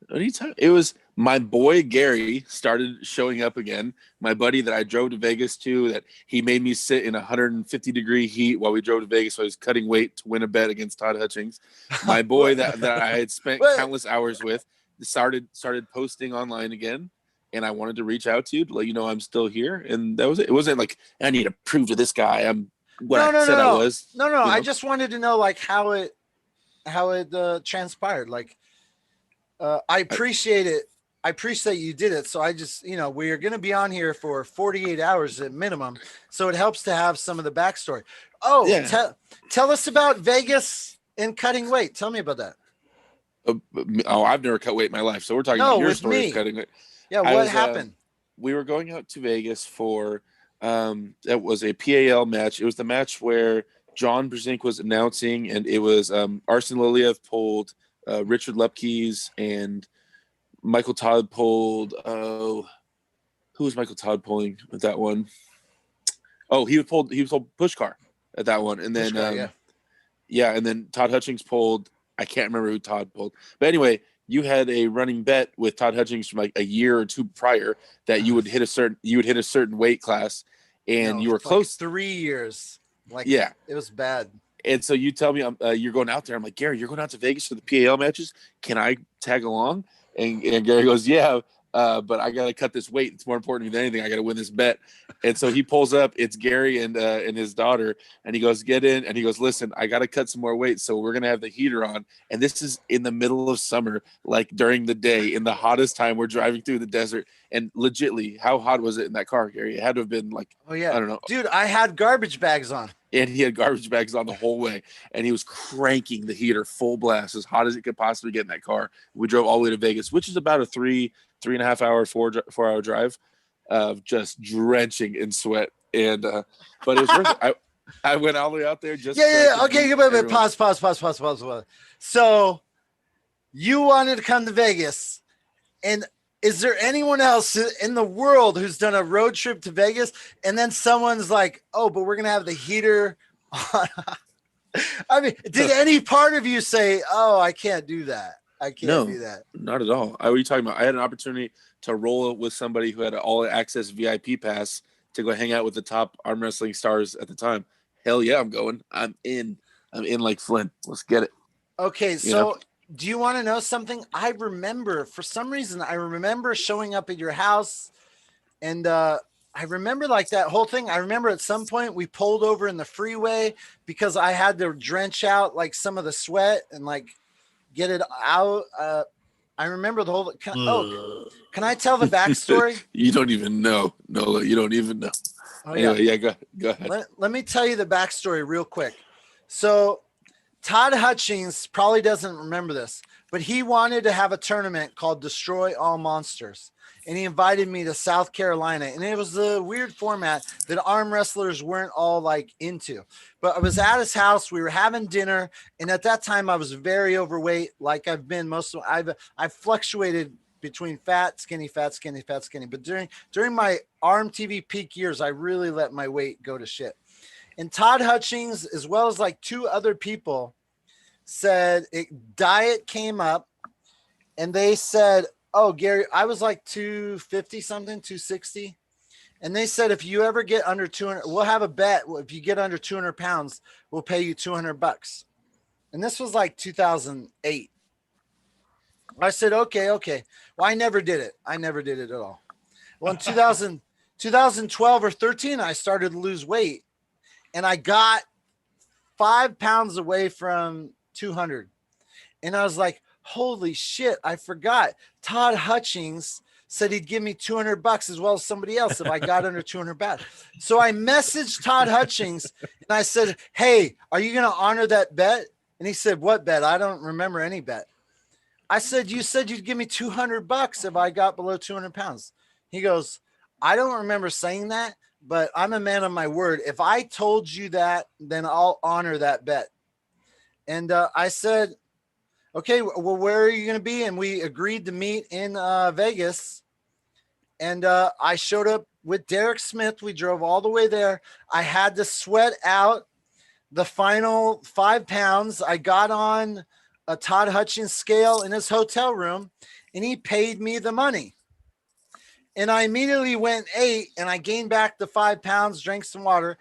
What are you talking? It was my boy Gary started showing up again. My buddy that I drove to Vegas to, that he made me sit in 150-degree heat while we drove to Vegas. So I was cutting weight to win a bet against Todd Hutchings. My boy that I had spent countless hours with started posting online again. And I wanted to reach out to you to let you know I'm still here. And that was it. It wasn't like I need to prove to this guy I was. No. You know? I just wanted to know like how it transpired. Like, I appreciate it. I appreciate you did it. So I just, we are going to be on here for 48 hours at minimum. So it helps to have some of the backstory. Oh, yeah. Tell us about Vegas and cutting weight. Tell me about that. I've never cut weight in my life. So we're talking about your story of cutting weight. Yeah. What happened? We were going out to Vegas for, that was a PAL match. It was the match where John Brzezinski was announcing, and it was Arsen Liliev pulled Richard Lepke's, and Michael Todd pulled. Who was Michael Todd pulling with that one? Oh, he was pulled push car at that one, and then and then Todd Hutchings pulled. I can't remember who Todd pulled, but anyway, you had a running bet with Todd Hutchings from like a year or two prior that you would hit a certain weight class, and you were close. Like 3 years. Like yeah, it was bad. And so you tell me you're going out there. I'm like, Gary, you're going out to Vegas for the PAL matches. Can I tag along? And Gary goes, yeah. But I got to cut this weight. It's more important than anything. I got to win this bet. And so he pulls up. It's Gary and his daughter. And he goes, get in. And he goes, listen, I got to cut some more weight. So we're going to have the heater on. And this is in the middle of summer, like during the day, in the hottest time. We're driving through the desert. And legitly, how hot was it in that car, Gary? It had to have been like, oh, yeah. I don't know. Dude, I had garbage bags on. And he had garbage bags on the whole way. And he was cranking the heater full blast, as hot as it could possibly get in that car. We drove all the way to Vegas, which is about a 3.5 hour, 4 hour drive of just drenching in sweat. And but it was worth it. I went all the way out there just Okay, wait, pause. So you wanted to come to Vegas, and is there anyone else in the world who's done a road trip to Vegas and then someone's like, oh, but we're gonna have the heater on? I mean, did any part of you say, oh, I can't do that? I can't do that. Not at all. What are you talking about? I had an opportunity to roll with somebody who had an all-access VIP pass to go hang out with the top arm wrestling stars at the time. Hell yeah, I'm going. I'm in like Flynn. Let's get it. Okay, so do you want to know something? I remember, for some reason, showing up at your house, and I remember like that whole thing. I remember at some point we pulled over in the freeway because I had to drench out like some of the sweat and like get it out. I remember the whole. Can I tell the backstory? You don't even know, Nola. You don't even know. Oh, anyway, yeah, go ahead. Let me tell you the backstory real quick. So Todd Hutchings probably doesn't remember this, but he wanted to have a tournament called Destroy All Monsters. And he invited me to South Carolina. And it was a weird format that arm wrestlers weren't all like into. But I was at his house. We were having dinner. And at that time, I was very overweight. Like I've been I've fluctuated between fat, skinny, fat, skinny, fat, skinny. But during my ARMTV peak years, I really let my weight go to shit. And Todd Hutchings, as well as like 2 other people, said diet came up. And they said, oh, Gary, I was like 250 something, 260. And they said, if you ever get under 200, we'll have a bet. If you get under 200 pounds, we'll pay you $200. And this was like 2008. I said, okay. Well, I never did it. At all. Well, in 2012 or 13, I started to lose weight, and I got 5 pounds away from 200. And I was like, holy shit, I forgot. Todd Hutchings said he'd give me $200 as well as somebody else if I got under 200 pounds. So I messaged Todd Hutchings and I said, hey, are you going to honor that bet? And he said, what bet? I don't remember any bet. I said, you said you'd give me $200 if I got below 200 pounds. He goes, I don't remember saying that, but I'm a man of my word. If I told you that, then I'll honor that bet. And I said, okay, well, where are you going to be? And we agreed to meet in Vegas. And I showed up with Derek Smith. We drove all the way there. I had to sweat out the final 5 pounds. I got on a Todd Hutchings scale in his hotel room, and he paid me the money. And I immediately went 8, and I gained back the 5 pounds, drank some water.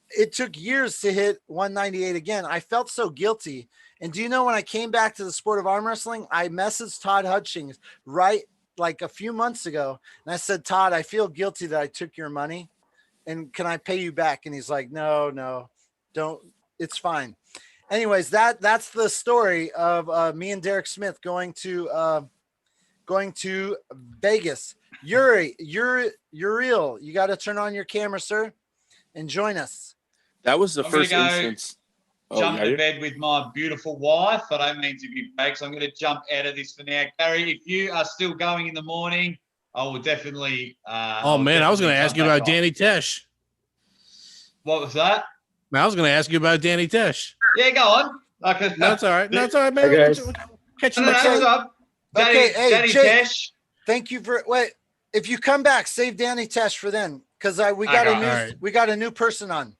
It took years to hit 198 again. I felt so guilty. And do you know, when I came back to the sport of arm wrestling, I messaged Todd Hutchings right like a few months ago. And I said, Todd, I feel guilty that I took your money. And can I pay you back? And he's like, no, don't. It's fine. Anyways, that's the story of me and Derek Smith going to Vegas. Yuri, you're real. You got to turn on your camera, sir, and join us. That was the first instance. Jump to bed with my beautiful wife. I don't mean to be vague, so I'm going to jump out of this for now. Gary, if you are still going in the morning, I will definitely. I was going to ask you about Danny Tesh. What was that? I was going to ask you about Danny Tesh. Yeah, go on. That's all right. That's all right, man. Catch you next time. Okay, hey, Danny Tesh. Thank you for wait. If you come back, save Danny Tesh for then, because we got a new person on.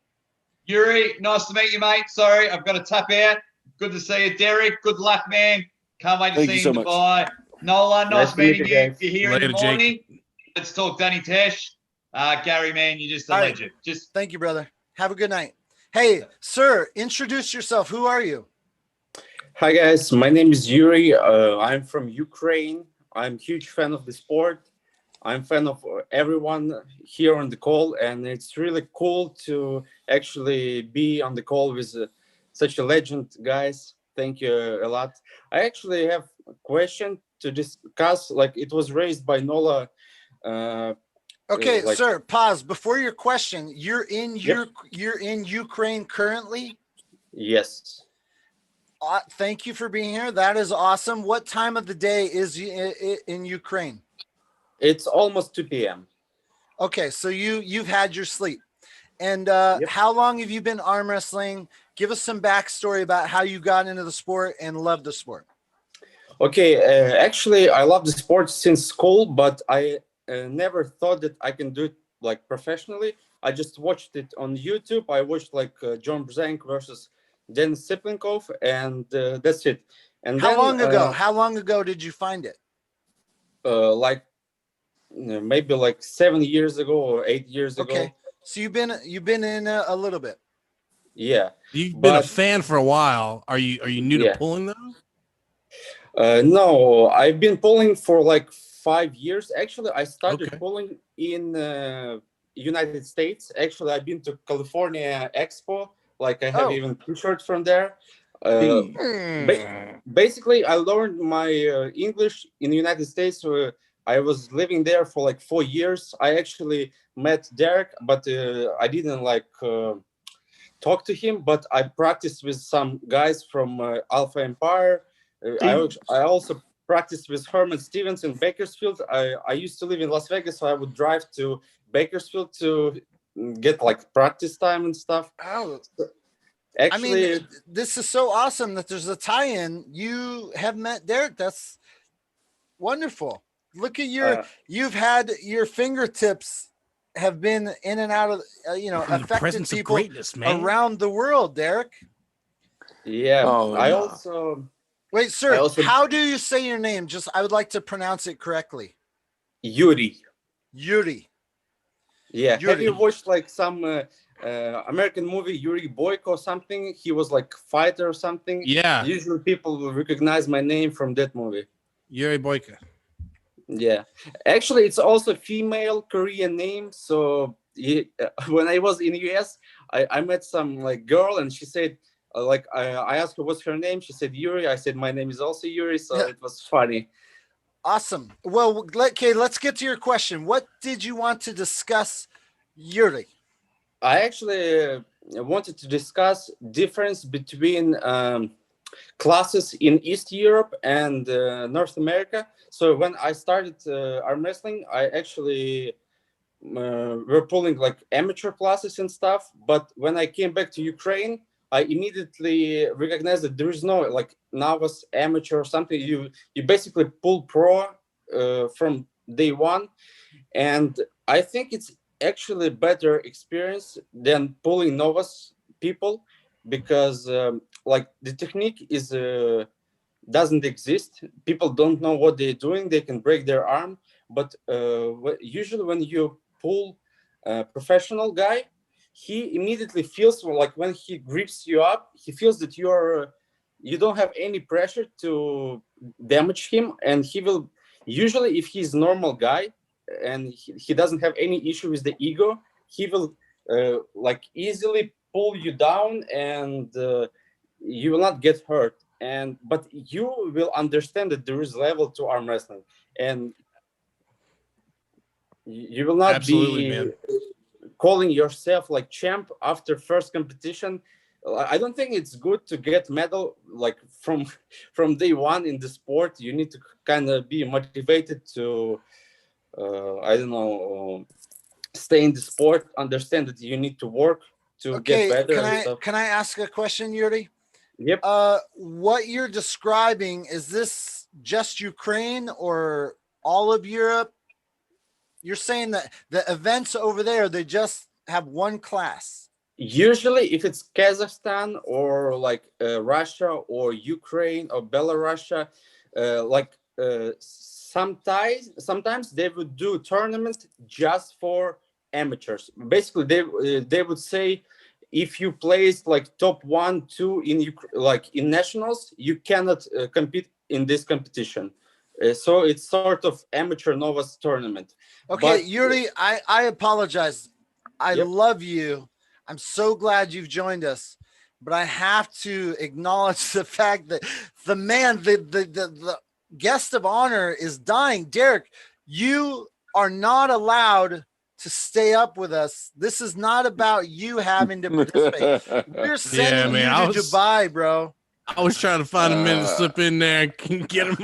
Yuri, nice to meet you, mate. Sorry, I've got to tap out. Good to see you, Derek. Good luck, man. Can't wait to Thank see you you so in much. Dubai. Nolan, nice meeting you. guys. You're here Later, in the Jake. morning. Let's talk Danny Tesh. Gary, man, you're just a All right. legend. Just Thank you, brother. Have a good night. Hey, sir, introduce yourself. Who are you? Hi guys, my name is Yuri. I'm from Ukraine. I'm a huge fan of the sport. I'm a fan of everyone here on the call, and it's really cool to actually be on the call with such a legend, guys. Thank you a lot. I actually have a question to discuss. Like it was raised by Nola. Okay, sir, pause. Before your question, you're in Ukraine currently? Yes. Thank you for being here. That is awesome. What time of the day is in Ukraine? It's almost 2 p.m. Okay, so you've had your sleep. And how long have you been arm wrestling? Give us some backstory about how you got into the sport and love the sport. Okay, actually, I love the sport since school, but I never thought that I can do it like professionally. I just watched it on YouTube. I watched like John Brzank versus Denis Siplinkov, and that's it. And How long ago? How long ago did you find it? Like maybe like 7 years ago or 8 years ago. Okay, so you've been in a little bit. Yeah, you've been a fan for a while. Are you new to pulling though? No, I've been pulling for like 5 years. Actually, I started pulling in United States. Actually, I've been to California Expo. Like I have even T-shirts from there. Basically, I learned my English in the United States. I was living there for like 4 years. I actually met Derek, but I didn't like talk to him. But I practiced with some guys from Alpha Empire. I also practiced with Herman Stevens in Bakersfield. I used to live in Las Vegas, so I would drive to Bakersfield to get like practice time and stuff. Actually, I mean, this is so awesome that there's a tie-in. You have met Derek. That's wonderful. Look at you've had your fingertips have been in and out of, affected people around the world, Derek. Yeah. Also. Wait, sir, how do you say your name? I would like to pronounce it correctly. Yuri. Yuri. Yeah. Yuri. Have you watched like some American movie, Yuri Boyko or something? He was like fighter or something. Yeah. Usually people will recognize my name from that movie. Yuri Boyko. Yeah. Actually, it's also female Korean name. So when I was in the US, I met some like girl and she said, I asked her what's her name. She said Yuri. I said my name is also Yuri. So it was funny. Awesome. Well, okay, let's get to your question. What did you want to discuss, Yuri? I actually wanted to discuss difference between classes in East Europe and North America. So when I started arm wrestling, I actually were pulling like amateur classes and stuff. But when I came back to Ukraine, I immediately recognized that there is no like novice, amateur or something. You basically pull pro from day one, and I think it's actually a better experience than pulling novice people because like the technique is doesn't exist. People don't know what they're doing. They can break their arm, but usually when you pull a professional guy, he immediately feels like when he grips you up, he feels that you don't have any pressure to damage him, and he will usually, if he's a normal guy and he doesn't have any issue with the ego, he will like easily pull you down and you will not get hurt. But you will understand that there is level to arm wrestling, and you will not be calling yourself like champ after first competition. I don't think it's good to get medal like from day one in the sport. You need to kind of be motivated to I don't know, stay in the sport, understand that you need to work to get better. Can I ask a question, Yuri? Yep. What you're describing, is this just Ukraine or all of Europe? you're saying that the events over there, they just have one class. Usually, if it's Kazakhstan or like Russia or Ukraine or Belarus, sometimes they would do tournaments just for amateurs. Basically, they would say, if you placed like top 1, 2 in nationals, you cannot compete in this competition. So it's sort of amateur novice tournament. Okay, But, Yuri, I apologize. I love you. I'm so glad you've joined us, but I have to acknowledge the fact that the man, the guest of honor is dying. Derek, you are not allowed to stay up with us. This is not about you having to participate. We're sending you to Dubai, bro. I was trying to find a minute to slip in there and get him.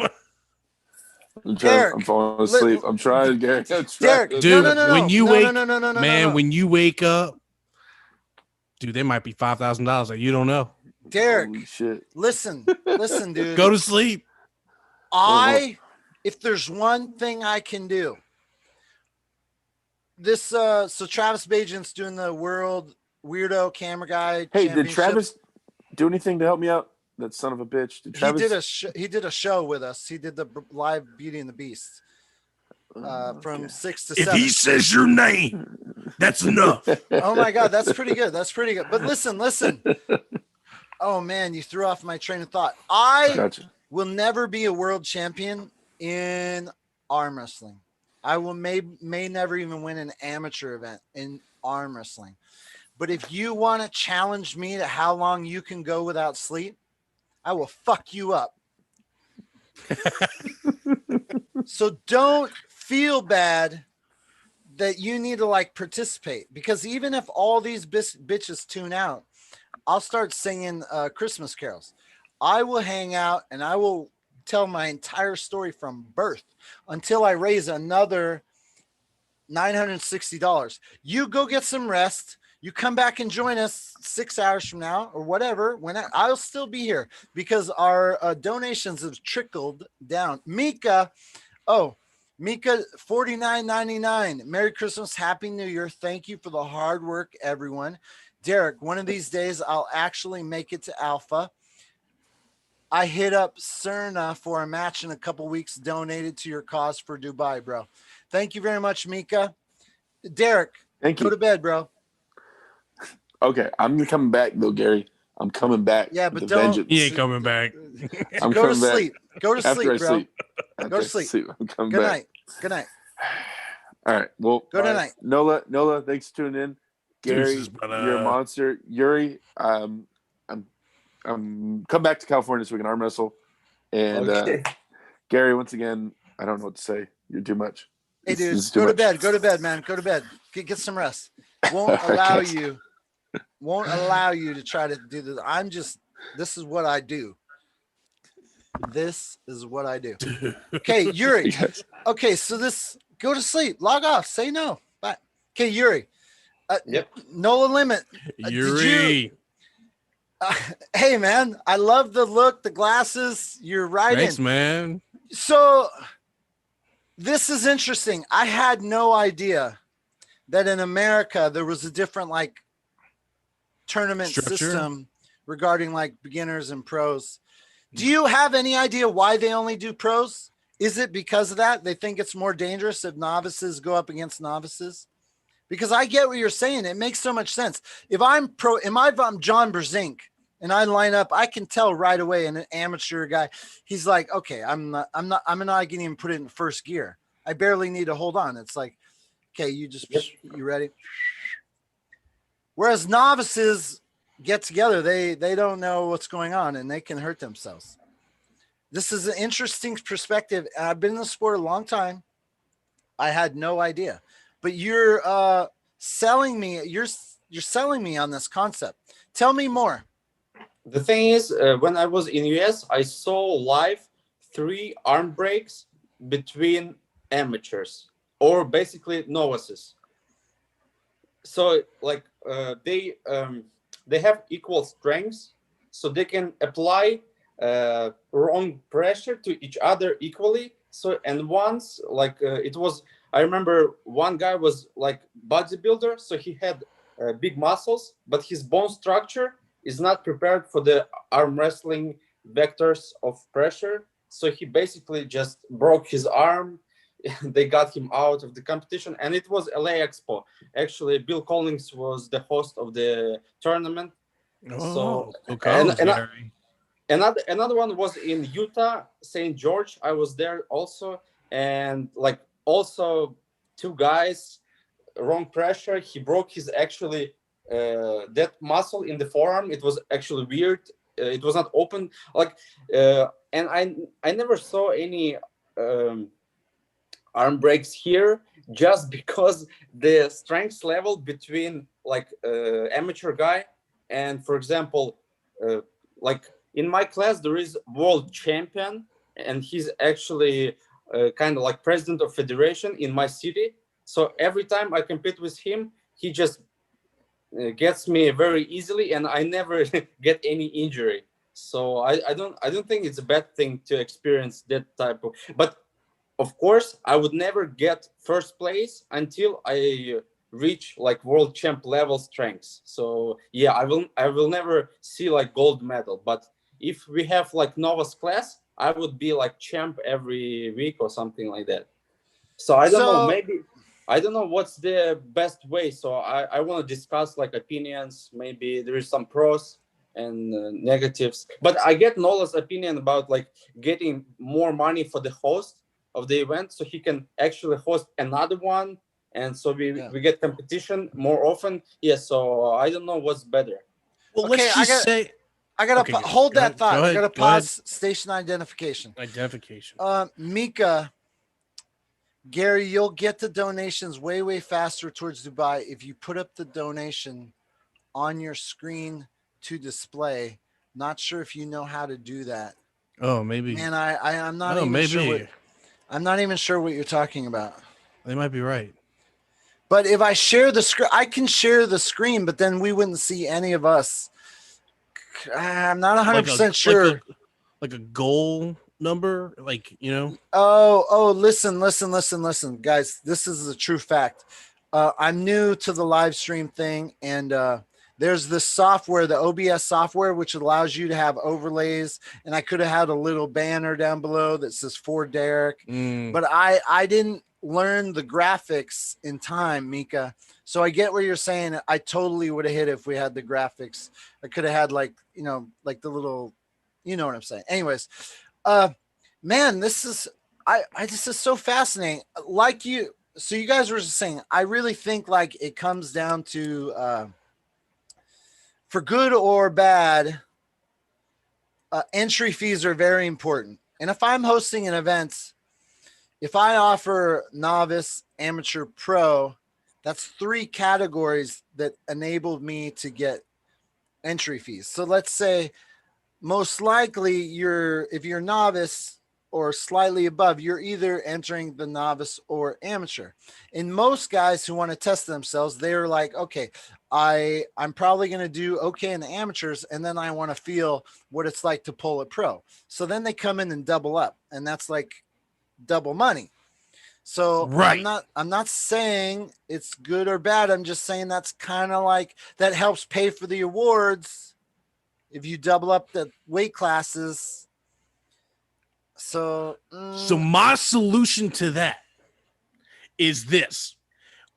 I'm falling asleep. I'm trying, Gary. Derek, dude, no, when you wake, man, when you wake up, dude, there might be $5,000 that you don't know. Derek, listen, dude. Go to sleep. If there's one thing I can do, this, so Travis Bajan's doing the World Weirdo Camera Guy. Hey, did Travis do anything to help me out? That son of a bitch. Did Travis? He did a show with us. He did the live Beauty and the Beast from 6 to 7. If he says your name, that's enough. Oh my God, that's pretty good. That's pretty good. But listen. Oh man, you threw off my train of thought. I will never be a world champion in arm wrestling. I will may never even win an amateur event in arm wrestling. But if you want to challenge me to how long you can go without sleep, I will fuck you up. So don't feel bad that you need to like participate, because even if all these bitches tune out, I'll start singing Christmas carols. I will hang out and I will tell my entire story from birth until I raise another $960. You go get some rest. You come back and join us 6 hours from now or whatever. I'll still be here because our donations have trickled down. Mika, $49.99. Merry Christmas, Happy New Year. Thank you for the hard work, everyone. Derek, one of these days I'll actually make it to Alpha. I hit up Cerna for a match in a couple weeks, donated to your cause for Dubai, bro. Thank you very much, Mika. Derek, go to bed, bro. Okay, I'm coming back though, Gary. I'm coming back. Yeah, but don't. He ain't coming back. Go to sleep. Go to sleep, bro. Go to sleep. I'm coming Good back. night. Good night. All right. Well, good night. Nola, thanks for tuning in. Gary, you're a monster. Yuri, I'm come back to California so we can arm wrestle. And Gary, once again, I don't know what to say. You're too much. Hey, dude, go to bed. Go to bed, man. Go to bed. Get some rest. Won't allow you to try to do this. This is what I do. This is what I do. Okay, Yuri. Okay, so go to sleep. Log off. Say no. Bye. Okay, Yuri. Nola Limit. Yuri. Hey, man. I love the look, the glasses. You're right. Thanks, man. So this is interesting. I had no idea that in America there was a different like tournament system regarding like beginners and pros. Do you have any idea why they only do pros? Is it because of that? They think it's more dangerous if novices go up against novices? Because I get what you're saying. It makes so much sense. If I'm John Brzezinski and I line up, I can tell right away an amateur guy, he's like, okay, I'm not getting even put it in first gear. I barely need to hold on. It's like, okay, you ready? Whereas novices get together, they don't know what's going on and they can hurt themselves. This is an interesting perspective. I've been in the sport a long time. I had no idea, but you're selling me. You're selling me on this concept. Tell me more. The thing is, when I was in US, I saw live 3 arm breaks between amateurs or basically novices. So like they have equal strengths, so they can apply wrong pressure to each other equally. So and once like I remember one guy was like bodybuilder, so he had big muscles, but his bone structure is not prepared for the arm wrestling vectors of pressure. So he basically just broke his arm. They got him out of the competition, and it was LA Expo. Actually, Bill Collins was the host of the tournament. Oh, Another one was in Utah, St. George. I was there also, and like also two guys, wrong pressure. He broke his actually that muscle in the forearm. It was actually weird. It was not open. And I never saw any arm breaks here, just because the strength level between like amateur guy and, for example, like in my class there is world champion, and he's actually kind of like president of federation in my city. So every time I compete with him, he just gets me very easily, and I never get any injury. So I don't think it's a bad thing to experience that type of. But of course, I would never get first place until I reach like world champ level strengths. So yeah, I will never see like gold medal. But if we have like novice class, I would be like champ every week or something like that. So I don't know, maybe I don't know what's the best way. So I want to discuss like opinions. Maybe there is some pros and negatives. But I get Nola's opinion about like getting more money for the host of the event, so he can actually host another one, and so we get competition more often. Yeah, so I don't know what's better. Well, let's just say I gotta hold that thought. I gotta pause. Station identification. Mika, Gary, you'll get the donations way faster towards Dubai if you put up the donation on your screen to display. Not sure if you know how to do that. Oh, maybe. Man, I'm not even sure. I'm not even sure what you're talking about. They might be right. But if I share the screen, I can share the screen, but then we wouldn't see any of us. I'm not 100% sure. Like a goal number, like, you know? Oh, listen, guys. This is a true fact. I'm new to the live stream thing, and there's this software, the OBS software, which allows you to have overlays. And I could have had a little banner down below that says for Derek, but I didn't learn the graphics in time, Mika. So I get what you're saying. I totally would have hit it if we had the graphics. I could have had like, you know, like the little, you know what I'm saying? Anyways, man, this is so fascinating. Like you, so you guys were just saying, I really think like it comes down to, for good or bad, entry fees are very important. And if I'm hosting an event, if I offer novice, amateur, pro, that's 3 categories that enabled me to get entry fees. So let's say most likely if you're novice or slightly above, you're either entering the novice or amateur. And most guys who want to test themselves, they're like, okay, I'm probably going to do okay in the amateurs, and then I want to feel what it's like to pull a pro. So then they come in and double up, and that's like double money. So right. I'm not saying it's good or bad. I'm just saying that's kind of like that helps pay for the awards if you double up the weight classes. So my solution to that is this: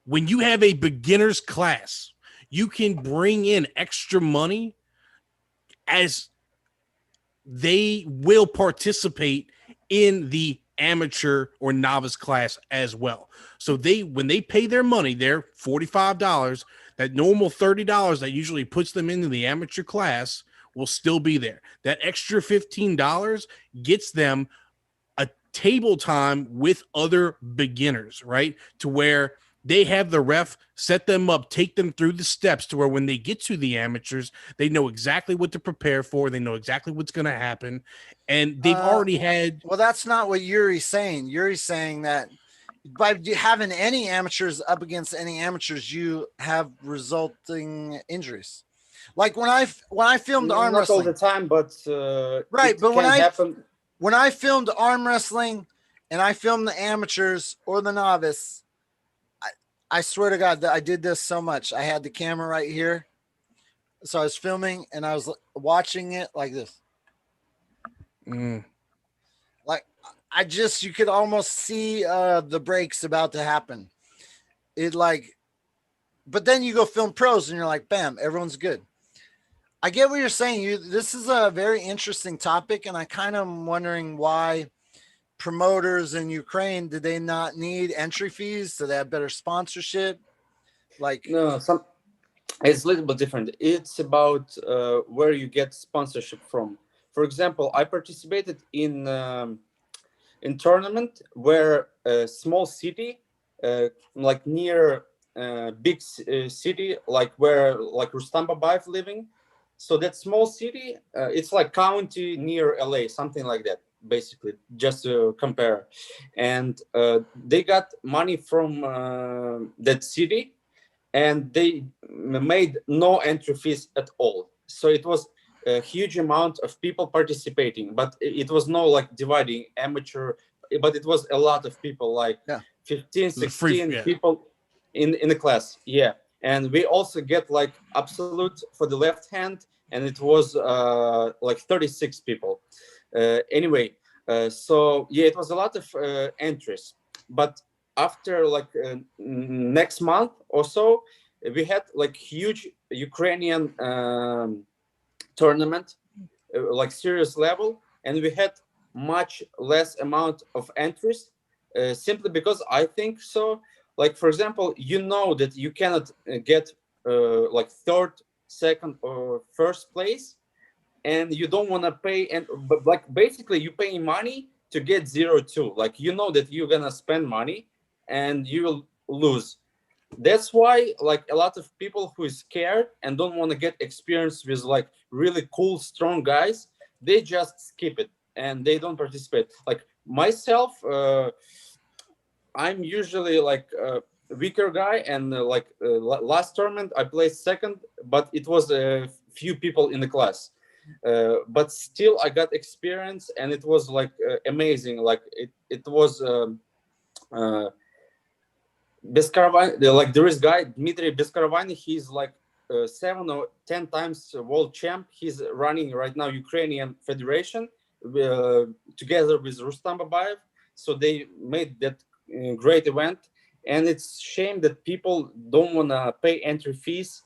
when you have a beginner's class, you can bring in extra money as they will participate in the amateur or novice class as well. So when they pay their money, their $45, that normal $30 that usually puts them into the amateur class will still be there. That extra $15 gets them a table time with other beginners, right? To where they have the ref set them up, take them through the steps to where when they get to the amateurs, they know exactly what to prepare for. They know exactly what's going to happen. And they've already had. Well, that's not what Yuri's saying. Yuri's saying that by having any amateurs up against any amateurs, you have resulting injuries. Like when I filmed arm wrestling, not all the time, but right. But when I filmed arm wrestling and I filmed the amateurs or the novice, I swear to God that I did this so much. I had the camera right here. So I was filming and I was watching it like this. Like you could almost see the breaks about to happen. But then you go film pros and you're like, bam, everyone's good. I get what you're saying. This is a very interesting topic. And I kind of am wondering why promoters in Ukraine, did they not need entry fees? Do they have better sponsorship? No, it's a little bit different. It's about where you get sponsorship from. For example, I participated in tournament where a small city, like near big city, like where like Rustam Babayev living. So that small city, it's like county near LA, something like that, basically, just to compare. And they got money from that city, and they made no entry fees at all. So it was a huge amount of people participating, but it was no like dividing amateur, but it was a lot of people, like 15, 16 people in the class. Yeah. And we also get like absolute for the left hand, and it was like 36 people. Anyway, so yeah, it was a lot of entries. But after like next month or so, we had like huge Ukrainian tournament, like serious level, and we had much less amount of entries, simply because I think so. Like, for example, you know that you cannot get like third, second, or first place, and you don't want to pay. But like basically, you pay money to get 0-2. Like, you know that you're gonna spend money and you will lose. That's why like a lot of people who is scared and don't want to get experience with like really cool, strong guys, they just skip it and they don't participate. Like myself, I'm usually like a weaker guy, and last tournament I placed second, but it was a few people in the class. But still I got experience, and it was like amazing. Like it was Beskaravani, like there is guy Dmitry Beskaravani. He's like 7 or 10 times world champ. He's running right now Ukrainian Federation together with Rustam Babayev. So they made that great event, and it's shame that people don't want to pay entry fees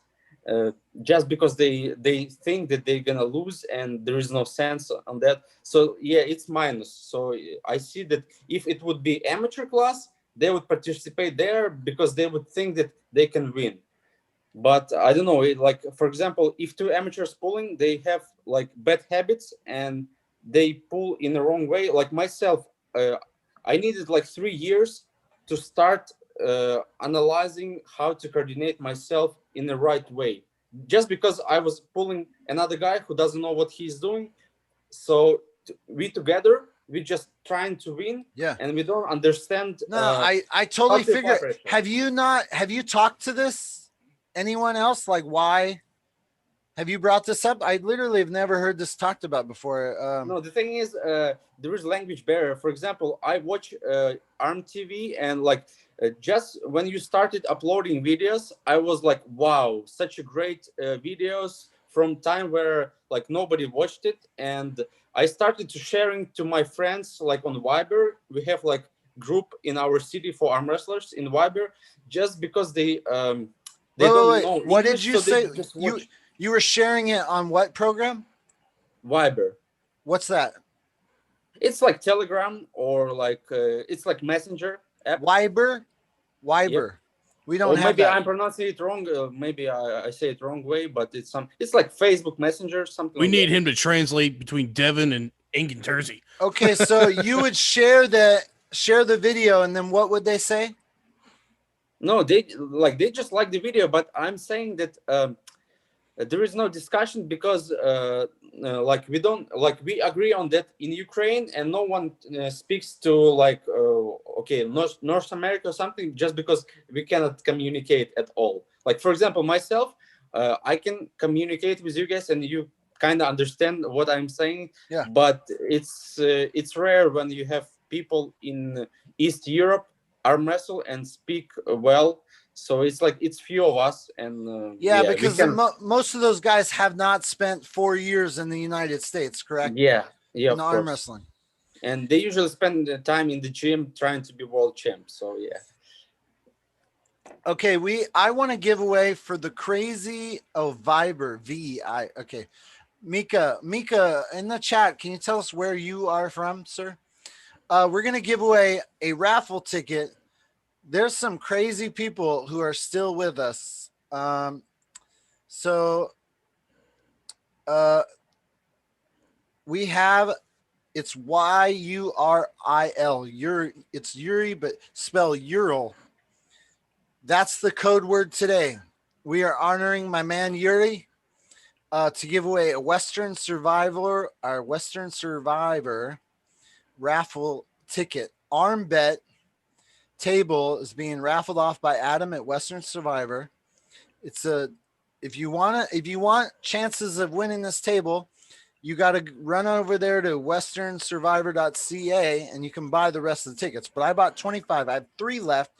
just because they think that they're gonna lose, and there is no sense on that. So yeah, it's minus. So I see that if it would be amateur class, they would participate there because they would think that they can win. But I don't know, like for example, if two amateurs pulling, they have like bad habits and they pull in the wrong way. Like myself, I needed like 3 years to start analyzing how to coordinate myself in the right way, just because I was pulling another guy who doesn't know what he's doing. So we together, we just trying to win, and we don't understand. No, I totally figure. Have you talked to anyone else? Like, why have you brought this up? I literally have never heard this talked about before. No, the thing is, there is language barrier. For example, I watch ARMTV, and like just when you started uploading videos, I was like, wow, such a great videos from time where like nobody watched it. And I started to sharing to my friends, like on Viber. We have like group in our city for arm wrestlers in Viber, just because they don't know English. What did you say? Just you were sharing it on what program? Viber. What's that? It's like Telegram, or like it's like Messenger app. Viber. Yep. We don't have maybe that. I'm pronouncing it wrong. Maybe I say it wrong way, but it's like Facebook Messenger, something. We like need that. him to translate between Devin and Ingen Jersey. Okay, so you would share the video, and then what would they say? No, they just like the video, but I'm saying that there is no discussion because like we agree on that in Ukraine, and no one speaks to like North America or something, just because we cannot communicate at all. Like for example, myself, I can communicate with you guys and you kind of understand what I'm saying. Yeah. But it's rare when you have people in East Europe arm wrestle and speak well. So it's like it's few of us, and because most of those guys have not spent 4 years in the United States, correct? Yeah, in of arm course. wrestling, and they usually spend the time in the gym trying to be world champ. So yeah. Okay, I want to give away for the crazy Viber VI. Okay, Mika in the chat, can you tell us where you are from, sir? We're gonna give away a raffle ticket. There's some crazy people who are still with us. We have, it's YURIL. It's Yuri, but spell Ural. That's the code word today. We are honoring my man Yuri to give away a Western Survivor raffle ticket. Arm bet table is being raffled off by Adam at Western Survivor. It's if you want chances of winning this table, you got to run over there to westernsurvivor.ca and you can buy the rest of the tickets. But I bought 25. I have 3 left.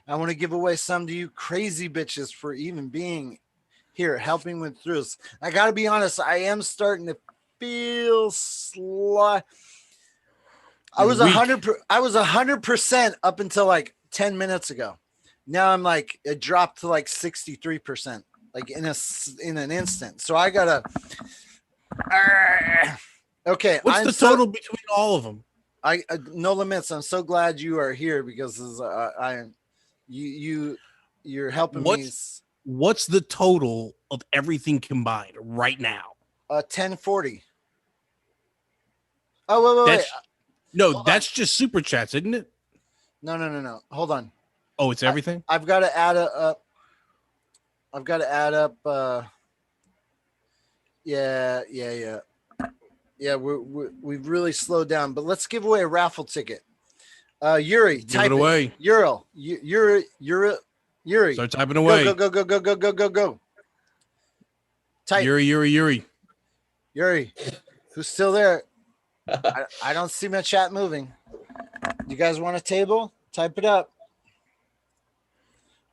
I want to give away some to you crazy bitches for even being here, helping with throughs. I got to be honest, I am starting to feel sly. I was 100% up until like 10 minutes ago. Now I'm like, it dropped to like 63%, like in an instant. So I gotta. Okay. What's the total between all of them? Noan Mitz, I'm so glad you are here because you're helping me. What's the total of everything combined right now? 1040. Oh, wait. No, that's just super chats, isn't it? No. Hold on. Oh, it's everything? I've got to add up. Yeah. We've really slowed down, but let's give away a raffle ticket. Yuri, give it away. Yuri. Start typing away. Go. Type. Yuri. Who's still there? I don't see my chat moving. You guys want a table? Type it up.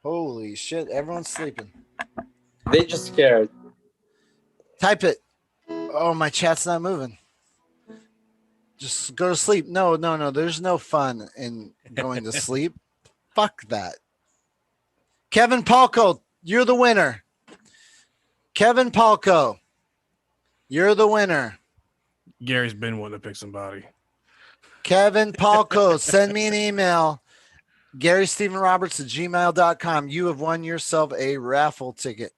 Holy shit, everyone's sleeping. They just scared. Type it. Oh, my chat's not moving. Just go to sleep. No. There's no fun in going to sleep. Fuck that. Kevin Palco, you're the winner. Kevin Palco, you're the winner. Gary's been wanting to pick somebody. Kevin Palco, send me an email. GaryStephenRoberts@gmail.com. You have won yourself a raffle ticket.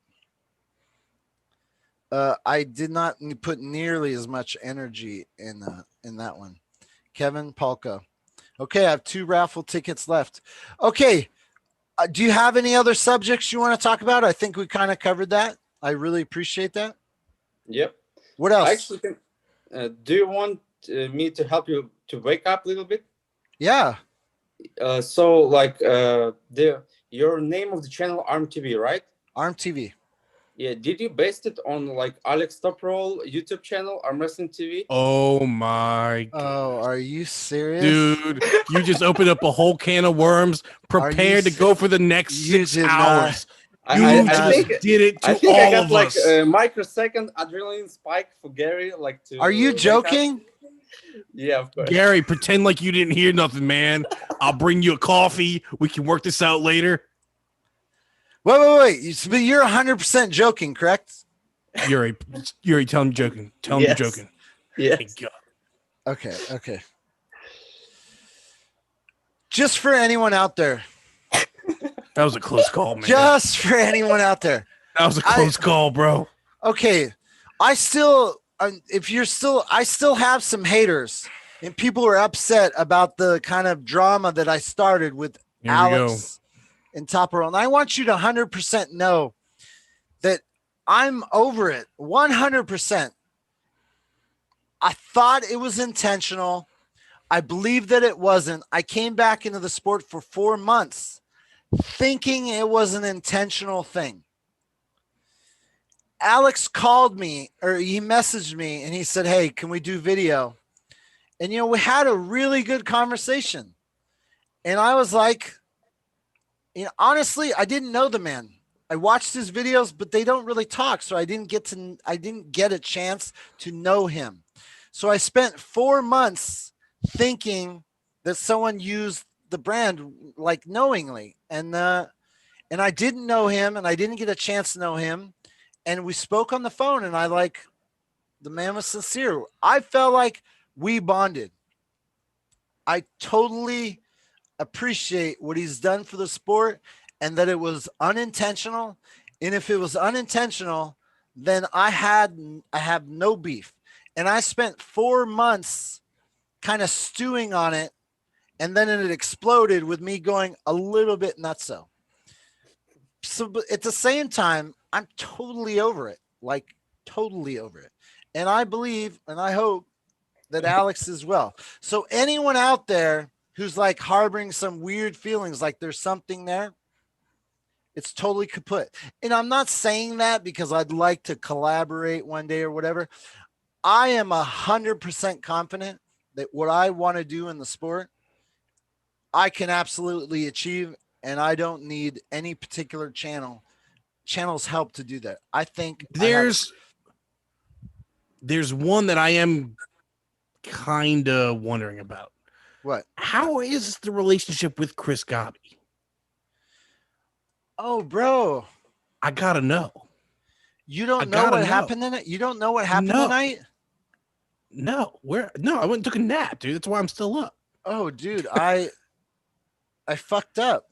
I did not put nearly as much energy in that one. Kevin Palco. Okay, I have 2 raffle tickets left. Okay, do you have any other subjects you want to talk about? I think we kind of covered that. I really appreciate that. Yep. What else? I actually think, do you want me to help you to wake up a little bit? Yeah. So like your name of the channel ARMTV, right? ARMTV. Yeah. Did you base it on like Alex Toprol YouTube channel, Armwrestling TV? Oh my God. Oh, are you serious? Dude, you just opened up a whole can of worms. Prepare to go for the next 6 hours. I think did it to I think all I got of like us. a microsecond adrenaline spike for Gary. Like to. Are you joking? Yeah, of course. Gary, pretend like you didn't hear nothing, man. I'll bring you a coffee. We can work this out later. Wait. But you're 100% joking, correct? Yuri, tell him joking. Tell him you're joking. Yeah. Okay. Just for anyone out there. That was a close call, man. Just for anyone out there. That was a close call, bro. Okay. I still have some haters and people are upset about the kind of drama that I started with Alex and Toprol. And I want you to 100% know that I'm over it. 100%. I thought it was intentional. I believe that it wasn't. I came back into the sport for 4 months thinking it was an intentional thing. Alex called me, or he messaged me, and he said, hey, can we do video? And, we had a really good conversation. And I was like, honestly, I didn't know the man. I watched his videos, but they don't really talk. So I didn't get a chance to know him. So I spent 4 months thinking that someone used the brand like knowingly. And I didn't know him, and I didn't get a chance to know him. And we spoke on the phone, and the man was sincere. I felt like we bonded. I totally appreciate what he's done for the sport, and that it was unintentional. And if it was unintentional, then I have no beef. And I spent 4 months kind of stewing on it, and then it exploded with me going a little bit nutso. So, but at the same time, I'm totally over it, like totally over it. And I believe, and I hope that Alex is well. So anyone out there who's like harboring some weird feelings, like there's something there, it's totally kaput. And I'm not saying that because I'd like to collaborate one day or whatever. I am 100% confident that what I want to do in the sport, I can absolutely achieve, and I don't need any particular channel's help to do that. I think there's one that I am kind of wondering about. What? How is the relationship with Chris Gabi? Oh, bro, I gotta know. You don't know what happened in it? You don't know what happened tonight? No, I went and took a nap, dude. That's why I'm still up. Oh, dude, I fucked up.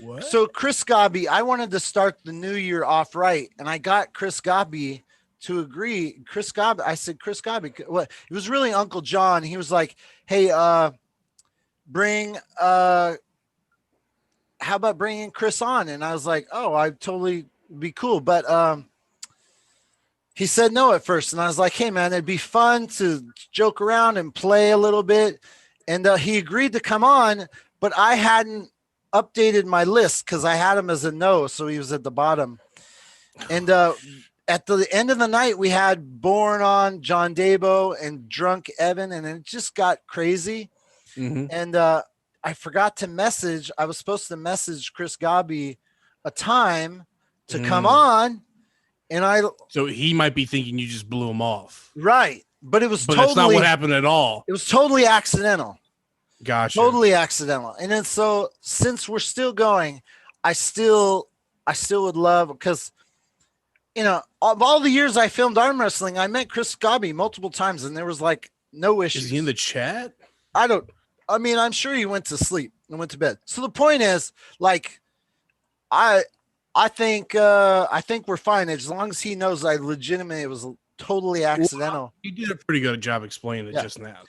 What? So Chris Gabi, I wanted to start the new year off right, and I got Chris Gabi to agree. I said, Chris Gabi, what? It was really Uncle John. He was like, hey, bring, how about bringing Chris on? And I was like, oh, I'd totally be cool. But, he said no at first. And I was like, hey man, it'd be fun to joke around and play a little bit. And he agreed to come on, but I hadn't updated my list because I had him as a no. So he was at the bottom. And at the end of the night, we had Born on, John Dabo, and Drunk Evan. And it just got crazy. Mm-hmm. And I forgot to message. I was supposed to message Chris Gabi a time to come on. And so he might be thinking you just blew him off. Right. But it was totally, it's not what happened at all. It was totally accidental. Gotcha. Totally accidental. And then so since we're still going, I still would love, because of all the years I filmed arm wrestling, I met Chris Gabi multiple times and there was like no issues. Is he in the chat? I'm sure he went to sleep and went to bed. So the point is, like, I think we're fine as long as he knows I legitimately, it was totally accidental. Well, you did a pretty good job explaining it just now.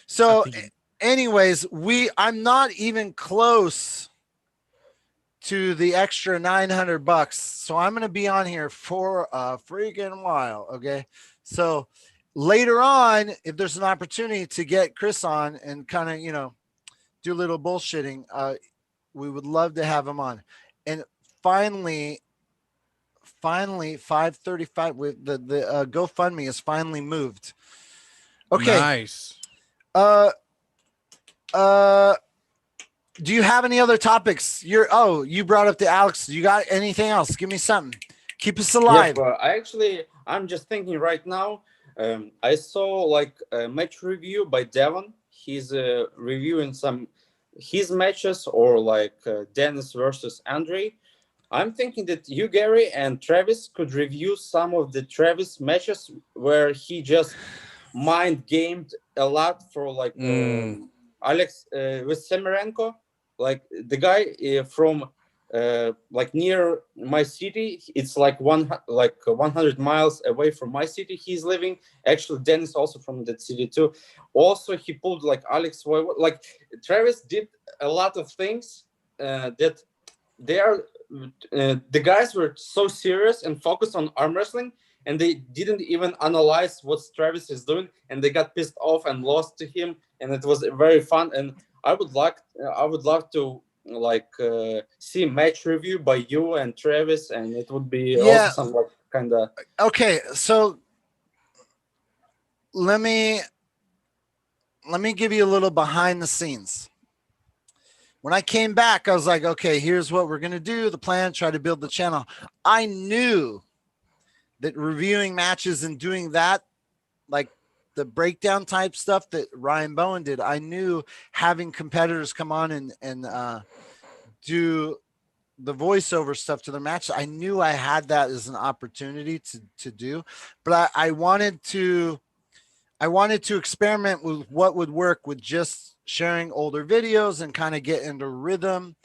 So anyways, I'm not even close to the extra $900. So I'm going to be on here for a freaking while. Okay. So later on, if there's an opportunity to get Chris on and kind of, do a little bullshitting, we would love to have him on. And finally 5:35 with the GoFundMe is finally moved. Okay. Nice. Do you have any other topics? You brought up the Alex. You got anything else? Give me something. Keep us alive. Yeah, I'm just thinking right now. I saw like a match review by Devon. He's reviewing his matches, or like Dennis versus Andre. I'm thinking that you, Gary, and Travis could review some of the Travis matches where he just mind gamed a lot for like Alex with Semerenko, like the guy from like near my city. It's like 100 miles away from my city. He's living. Actually, Dennis also from that city too. Also, he pulled like Alex. Like Travis did a lot of things that they are. The guys were so serious and focused on arm wrestling, and they didn't even analyze what Travis is doing, and they got pissed off and lost to him, and it was very fun. And I would love to like see match review by you and Travis, and it would be also some like kind of okay. So let me give you a little behind the scenes. When I came back, I was like, okay, here's what we're going to do. The plan, try to build the channel. I knew that reviewing matches and doing that, like the breakdown type stuff that Ryan Bowen did, I knew having competitors come on and do the voiceover stuff to their match, I knew I had that as an opportunity to do, but I wanted to experiment with what would work with just sharing older videos and kind of get into rhythm.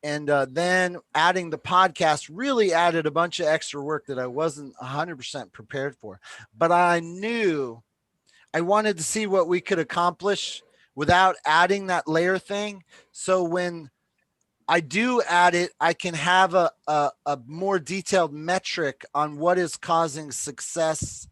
And then adding the podcast really added a bunch of extra work that I wasn't 100% prepared for. But I knew I wanted to see what we could accomplish without adding that layer thing. So when I do add it, I can have a more detailed metric on what is causing success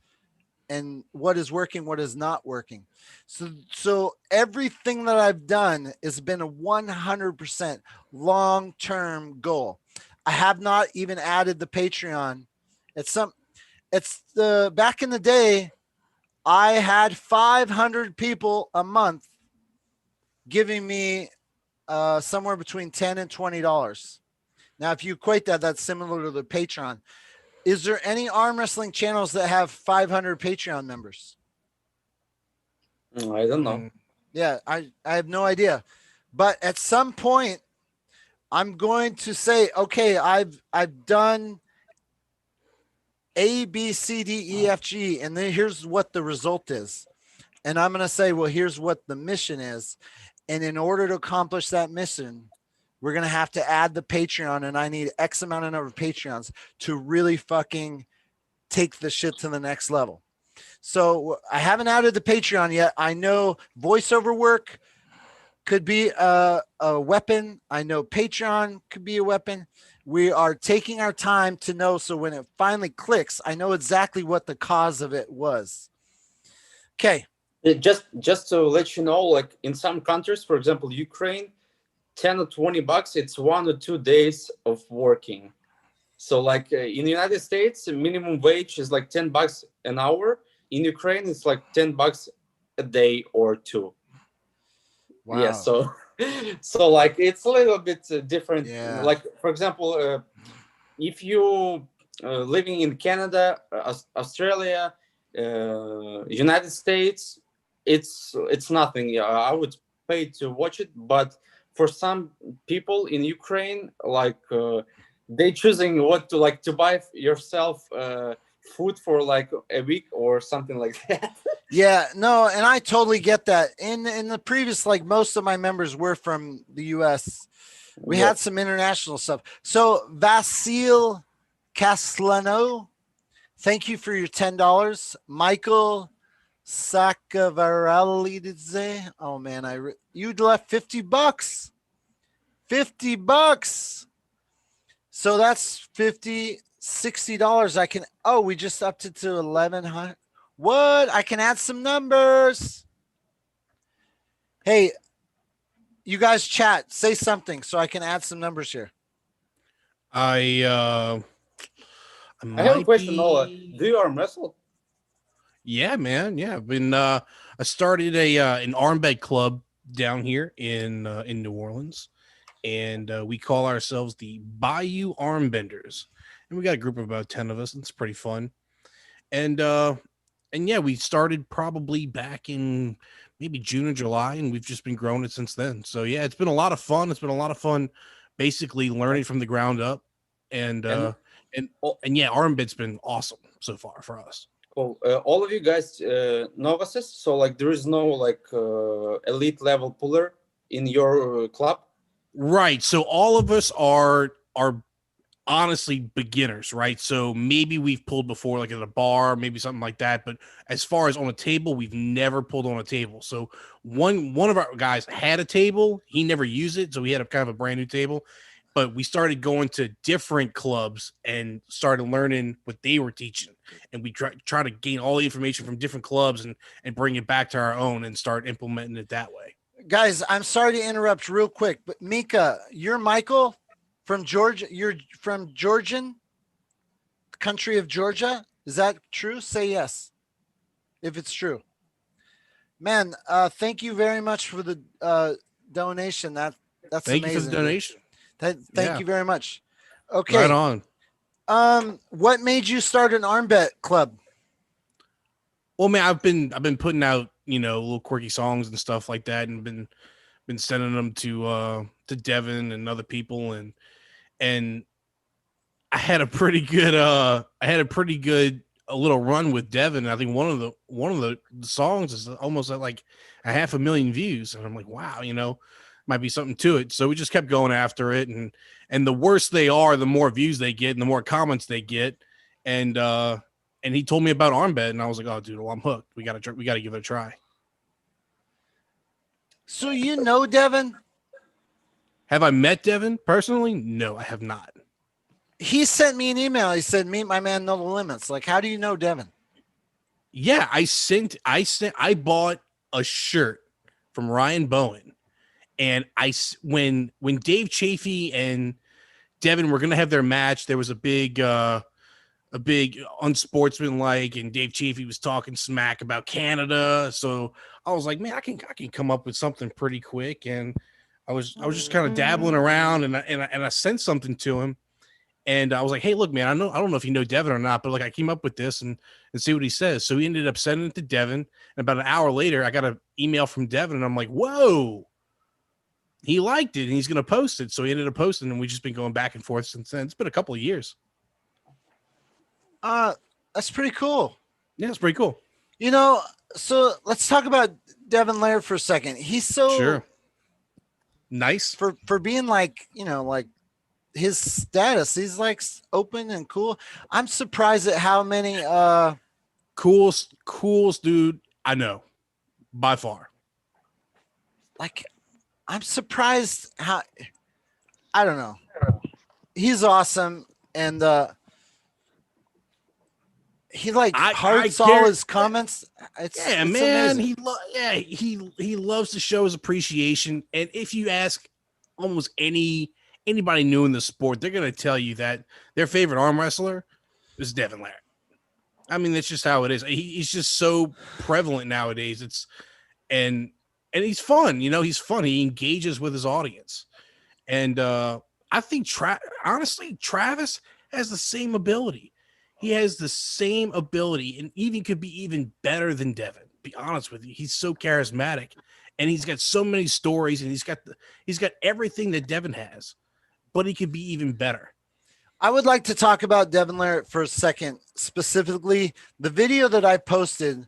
and what is working, what is not working. So everything that I've done has been a 100% long-term goal. I have not even added the Patreon. Back in the day, I had 500 people a month giving me somewhere between $10 and $20. Now, if you equate that, that's similar to the Patreon. Is there any arm wrestling channels that have 500 Patreon members? I don't know. Yeah, I have no idea. But at some point, I'm going to say, okay, I've done A, B, C, D, E, F, G, and then here's what the result is. And I'm going to say, well, here's what the mission is. And in order to accomplish that mission, we're going to have to add the Patreon, and I need X amount of number of Patreons to really fucking take the shit to the next level. So I haven't added the Patreon yet. I know voiceover work could be a weapon. I know Patreon could be a weapon. We are taking our time to know. So when it finally clicks, I know exactly what the cause of it was. Okay. Just to let you know, like in some countries, for example, Ukraine, 10 or 20 bucks, it's 1 or 2 days of working. So like in the United States, minimum wage is like 10 bucks an hour. In Ukraine, it's like 10 bucks a day or two. Wow. Yeah. So like it's a little bit different. Yeah. Like, for example, if you living in Canada, Australia, United States, it's nothing. Yeah, I would pay to watch it, but for some people in Ukraine, like they choosing what to like to buy yourself food for like a week or something like that. Yeah, no, and I totally get that. In the previous, like most of my members were from the US. We had some international stuff. So Vasil Caslano, thank you for your $10. Michael Sakavaralidze. Oh man, you'd left $50. $50. So that's $60. We just upped it to 1,100. What? I can add some numbers. Hey, you guys chat, say something so I can add some numbers here. I have a question, Noah. Do you arm wrestle? Yeah, man. Yeah, I've been. I started an arm bed club down here in New Orleans, and we call ourselves the Bayou Arm Benders, and we got a group of about 10 of us, and it's pretty fun. And yeah, we started probably back in maybe June or July, and we've just been growing it since then. So yeah, it's been a lot of fun. It's been a lot of fun, basically learning from the ground up, and yeah, arm bed's been awesome so far for us. Cool. All of you guys novices, so like there is no like elite level puller in your club, right? So all of us are honestly beginners, right? So maybe we've pulled before, like at a bar, maybe something like that. But as far as on a table, we've never pulled on a table. So one of our guys had a table, he never used it, so we had a kind of a brand new table. But we started going to different clubs and started learning what they were teaching. And we try to gain all the information from different clubs and bring it back to our own and start implementing it that way. Guys, I'm sorry to interrupt real quick, but Mika, you're Michael from Georgia. You're from Georgian country of Georgia. Is that true? Say yes if it's true. Man, thank you very much for the donation. That That's Thank amazing. you for the donation. Thank you very much. Okay. Right on. What made you start an arm bet club? Well, man, I've been putting out, little quirky songs and stuff like that, and been sending them to Devin and other people, and I had a pretty good a little run with Devin. I think one of the songs is almost at like 500,000 views, and I'm like, wow, might be something to it. So we just kept going after it, and the worse they are, the more views they get, and the more comments they get, and he told me about Armbet, and I was like, oh, dude, well, I'm hooked. We gotta give it a try. So Devin? Have I met Devin personally? No, I have not. He sent me an email. He said, meet my man, No Limits. Like, how do you know Devin? Yeah, I bought a shirt from Ryan Bowen, and when Dave Chafee and Devin were gonna have their match, there was a big unsportsmanlike, and Dave Chafee was talking smack about Canada. So I was like, man, I can come up with something pretty quick, and I was just kind of dabbling around, and I sent something to him. And I was like, hey, look, man, I don't know if you know Devin or not, but like I came up with this and see what he says. So he ended up sending it to Devin. And about an hour later, I got an email from Devin, and I'm like, whoa, he liked it and he's going to post it. So he ended up posting, and we've just been going back and forth since then. It's been a couple of years. That's pretty cool. Yeah, it's pretty cool. So let's talk about Devin Laird for a second. He's so nice for being like, like his status. He's like open and cool. I'm surprised at how many coolest dude I know by far. Like, I'm surprised how, I don't know. He's awesome. And he hearts all his comments. It's man. Amazing. He loves to show his appreciation. And if you ask almost anybody new in the sport, they're going to tell you that their favorite arm wrestler is Devin Laird. I mean, that's just how it is. He's just so prevalent nowadays. And he's fun. He's fun. He engages with his audience. And I think honestly, Travis has the same ability. He has the same ability and even could be even better than Devin. Be honest with you. He's so charismatic, and he's got so many stories, and he's got everything that Devin has, but he could be even better. I would like to talk about Devin Laird for a second, specifically the video that I posted,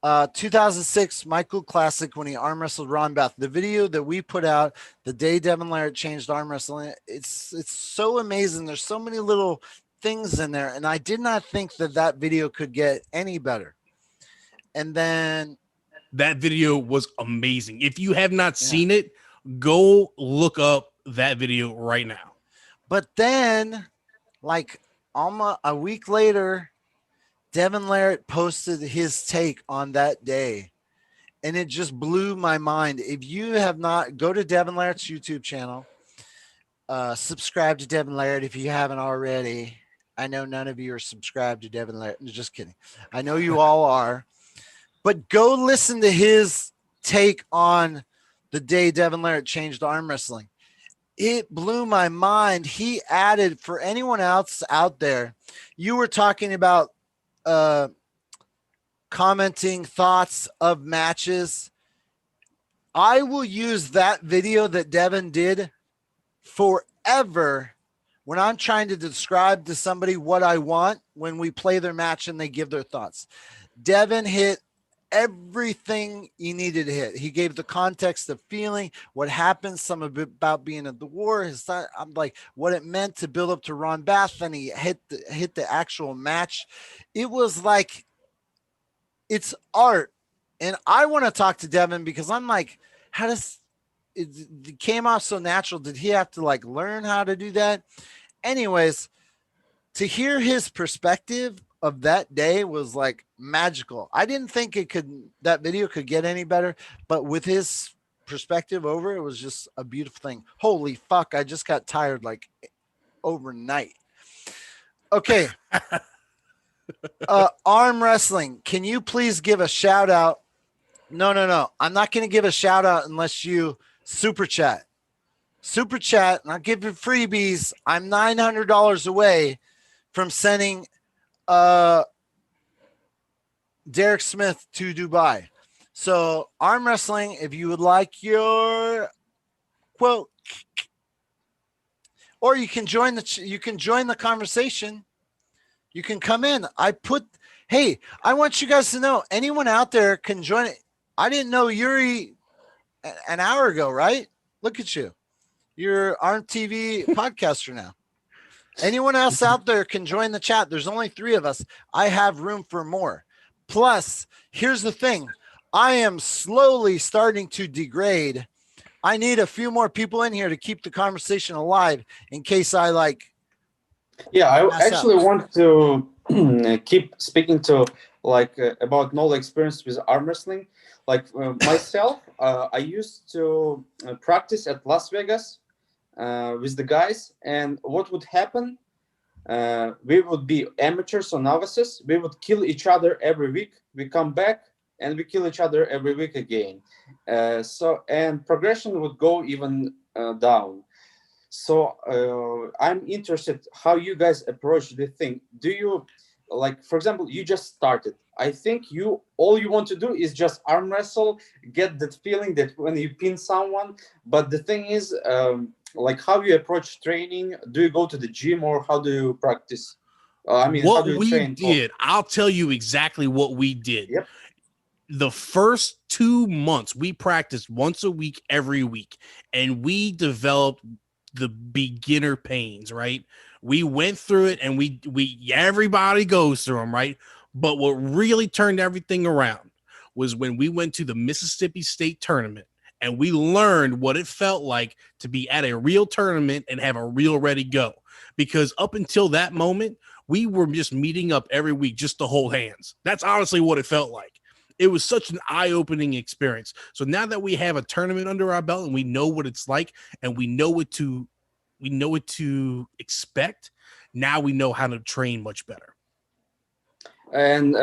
2006 Michael Classic when he arm wrestled Ron Beth. The video that we put out the day Devin Laird changed arm wrestling. It's so amazing. There's so many little things in there, and I did not think that video could get any better. And then that video was amazing. If you have not seen it, go look up that video right now. But then, like almost a week later, Devin Laird posted his take on that day, and it just blew my mind. If you have not, go to Devin Laird's YouTube channel, subscribe to Devin Laird if you haven't already. I know none of you are subscribed to Devin Laird. Just kidding. I know you all are. But go listen to his take on the day Devin Laird changed arm wrestling. It blew my mind. He added, for anyone else out there, you were talking about commenting thoughts of matches. I will use that video that Devin did forever when I'm trying to describe to somebody what I want when we play their match and they give their thoughts. Devin hit everything he needed to hit. He gave the context of feeling, what happened, some of it about being at the war. I'm like, what it meant to build up to Ron Bath. And he hit the actual match. It was like, it's art. And I want to talk to Devin because I'm like, how does it came off so natural? Did he have to like learn how to do that? Anyways, to hear his perspective of that day was like magical. I didn't think that video could get any better, but with his perspective over it was just a beautiful thing. Holy fuck. I just got tired like overnight. Okay. Arm wrestling. Can you please give a shout out? No. I'm not going to give a shout out unless you super chat. super chat, and I'll give you freebies. I'm $900 away from sending Derek Smith to Dubai. So Arm Wrestling, if you would like your quote, or you can join the conversation. You can come in. Hey, I want you guys to know, anyone out there can join it. I didn't know Yuri an hour ago, right? Look at you. You're ARMTV podcaster now. Anyone else out there can join the chat. There's only 3 of us. I have room for more. Plus, here's the thing. I am slowly starting to degrade. I need a few more people in here to keep the conversation alive in case I I actually want to keep speaking to about Nola experience with arm wrestling. Myself, I used to practice at Las Vegas with the guys, and what would happen? We would be amateurs or novices. We would kill each other every week. We come back and we kill each other every week again. And progression would go even down. So I'm interested how you guys approach the thing. Do you, for example, you just started. I think all you want to do is just arm wrestle, get that feeling that when you pin someone. But the thing is, how you approach training. Do you go to the gym or how do you practice? How do you train? I'll tell you exactly what we did. Yep. The first 2 months, we practiced once a week, every week, and we developed the beginner pains, right? We went through it, and we everybody goes through them, right? But what really turned everything around was when we went to the Mississippi State tournament, and we learned what it felt like to be at a real tournament and have a real ready go. Because up until that moment, we were just meeting up every week just to hold hands. That's honestly what it felt like. It was such an eye-opening experience. So now that we have a tournament under our belt and we know what it's like and we know what to expect, now we know how to train much better. And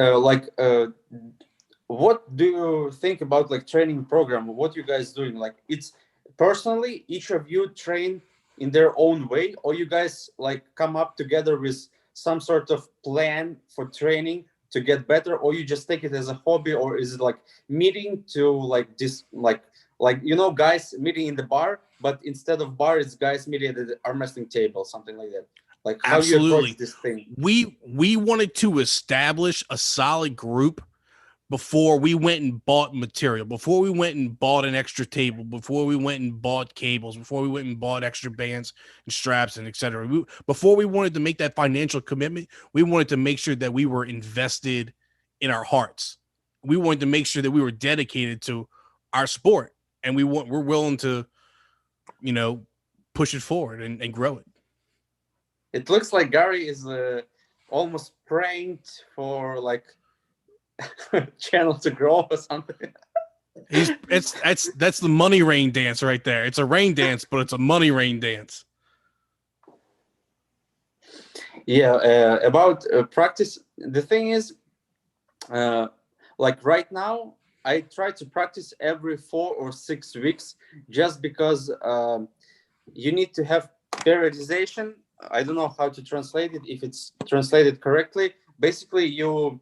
what do you think about training program? What you guys doing? It's personally, each of you train in their own way, or you guys come up together with some sort of plan for training to get better, or you just take it as a hobby, or is it meeting to guys meeting in the bar, but instead of bar, it's guys meeting at the arm wrestling table, something like that. How you approach this thing? We wanted to establish a solid group before we went and bought material, before we went and bought an extra table, before we went and bought cables, before we went and bought extra bands and straps and etc. Before we wanted to make that financial commitment, we wanted to make sure that we were invested in our hearts. We wanted to make sure that we were dedicated to our sport, and we're willing to, push it forward and grow it. It looks like Gary is almost praying for channel to grow or something. That's the money rain dance right there. It's a rain dance, but it's a money rain dance. About practice, the thing is, right now I try to practice every 4 or 6 weeks, just because you need to have periodization. I don't know how to translate it, if it's translated correctly. Basically, you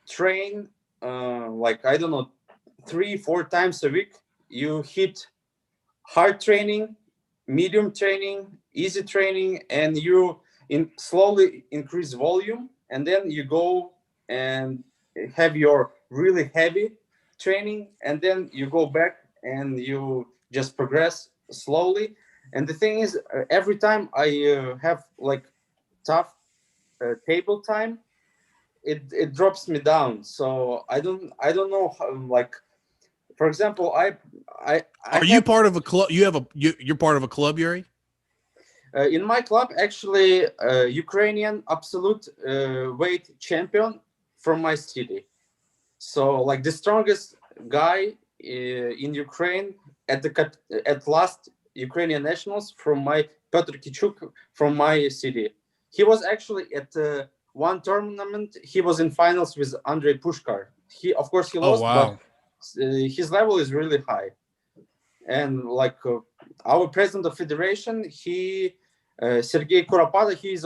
train 3-4 times a week. You hit hard training, medium training, easy training, and you slowly increase volume, and then you go and have your really heavy training, and then you go back and you just progress slowly. And the thing is, every time I have tough table time, it drops me down. So I don't know how, for example, Are you part of a club? You're part of a club, Yuri? In my club, actually, Ukrainian absolute weight champion from my city. So the strongest guy in Ukraine at last Ukrainian nationals from my Petr Kichuk from my city. He was actually at one tournament. He was in finals with Andrei Pushkar. He lost, but his level is really high. And our president of federation, Sergey Kuropata, he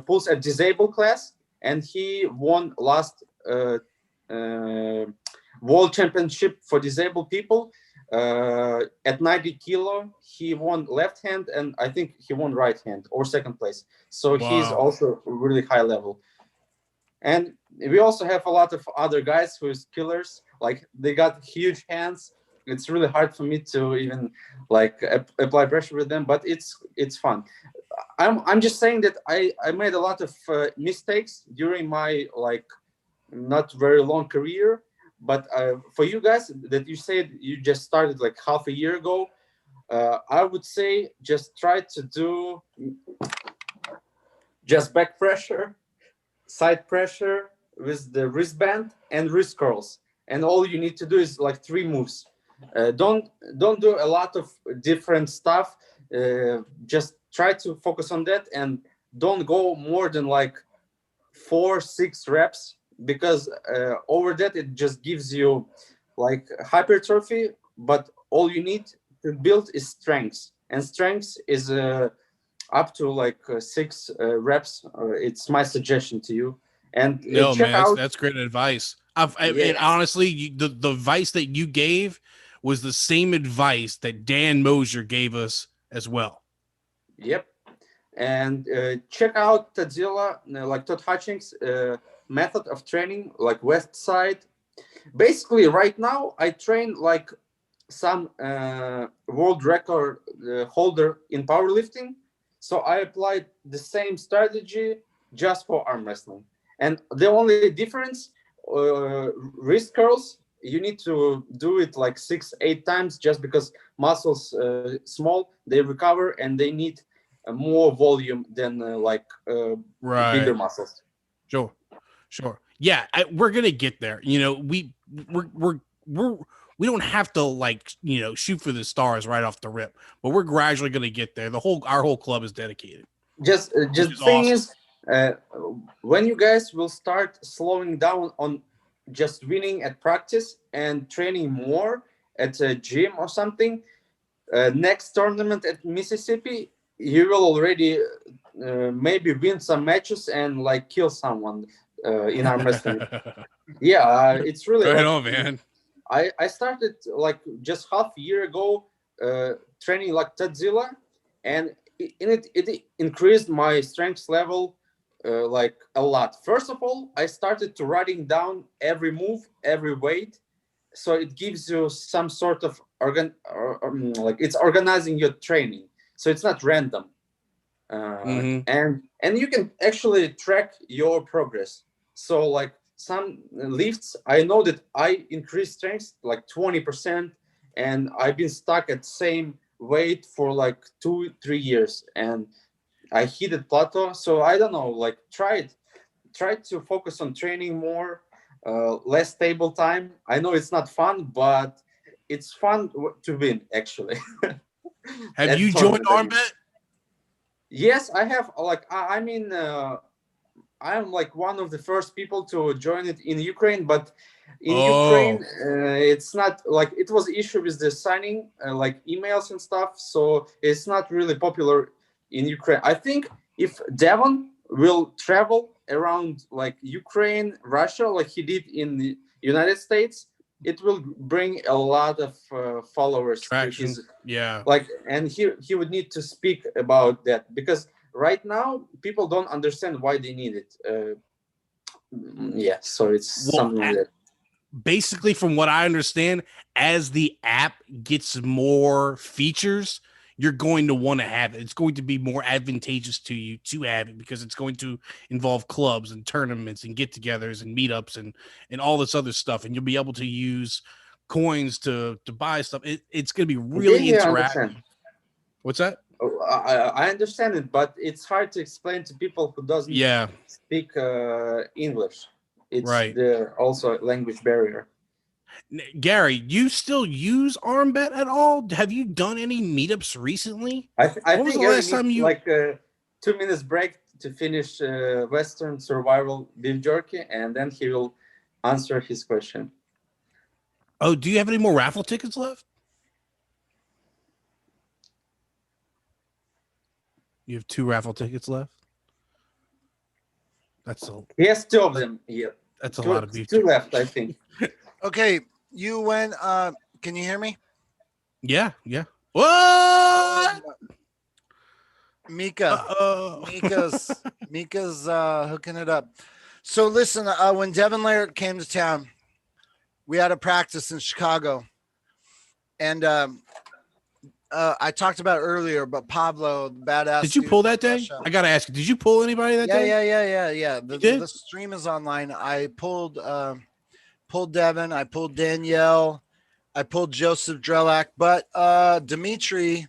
pulls a disabled class, and he won last world championship for disabled people at 90 kilo. He won left hand, and I think he won right hand or second place. So he's also really high level. And we also have a lot of other guys who's killers. Like, they got huge hands. It's really hard for me to even like apply pressure with them, but it's fun. I'm just saying that I made a lot of mistakes during my like not very long career. But for you guys that you said you just started like half a year ago, I would say just try to do just back pressure, side pressure with the wristband and wrist curls. And all you need to do is like 3 moves. Don't do a lot of different stuff. Just try to focus on that, and don't go more than like 4-6 reps, because over that it just gives you like hypertrophy. But all you need to build is strength, and strength is up to like 6 reps. It's my suggestion to you. And no, check man, out. that's great advice. And honestly, the advice that you gave was the same advice that Dan Mosier gave us as well. Yep. And check out Tadzilla, like Todd Hutchings' method of training, like West Side. Basically, right now, I train like some world record holder in powerlifting. So I applied the same strategy just for arm wrestling. And the only difference, wrist curls, you need to do it like 6-8 times, just because muscles small, they recover, and they need more volume than bigger muscles. Sure. Yeah, we're gonna get there. You know, we don't have to like, you know, shoot for the stars right off the rip, but we're gradually gonna get there. Our whole club is dedicated. Just the thing is, when you guys will start slowing down on just winning at practice and training more at a gym or something, next tournament at Mississippi, you will already maybe win some matches and like kill someone in arm wrestling. Yeah, it's really right like, on, man. I started like just half a year ago training like Tadzilla, and it increased my strength level like a lot. First of all, I started to writing down every move, every weight, so it gives you some sort of like it's organizing your training, so it's not random. And you can actually track your progress. So like some lifts, I know that I increased strength like 20%, and I've been stuck at same weight for like 2-3 years, and I hit a plateau. So I don't know, like try to focus on training more, less table time. I know it's not fun, but it's fun to win actually. Have you joined Armbet? Yes, I have. Like I mean, I'm like one of the first people to join it in Ukraine, but in Ukraine, it's not like it was issue with the signing, like emails and stuff. So it's not really popular in Ukraine. I think if Devon will travel around like Ukraine, Russia, like he did in the United States, it will bring a lot of followers. Traction. To his, yeah. Like, and he would need to speak about that, because right now people don't understand why they need it. Yeah, so it's something like that. Basically, from what I understand, as the app gets more features, you're going to want to have it. It's going to be more advantageous to you to have it, because it's going to involve clubs and tournaments and get-togethers and meetups and all this other stuff. And you'll be able to use coins to buy stuff. It's going to be really interactive. What's that? I understand it, but it's hard to explain to people who doesn't speak English. It's also a language barrier. Gary, you still use Armbet at all? Have you done any meetups recently? I when was think the last time you like 2 minutes break to finish Western Survival beef jerky, and then he will answer his question. Oh, do you have any more raffle tickets left? You have 2 raffle tickets left. That's a. He has 2 of them. Yeah. That's a lot of beef. 2 left, I think. Okay, you went. Can you hear me? Yeah. What? Mika's hooking it up. So listen, when Devin Laird came to town, we had a practice in Chicago, and I talked about earlier, but Pablo, the badass. Did you pull that day? I gotta ask you. Did you pull anybody that day? Yeah. The stream is online. I pulled Devin. I pulled Danielle. I pulled Joseph Drelak, but Dimitri.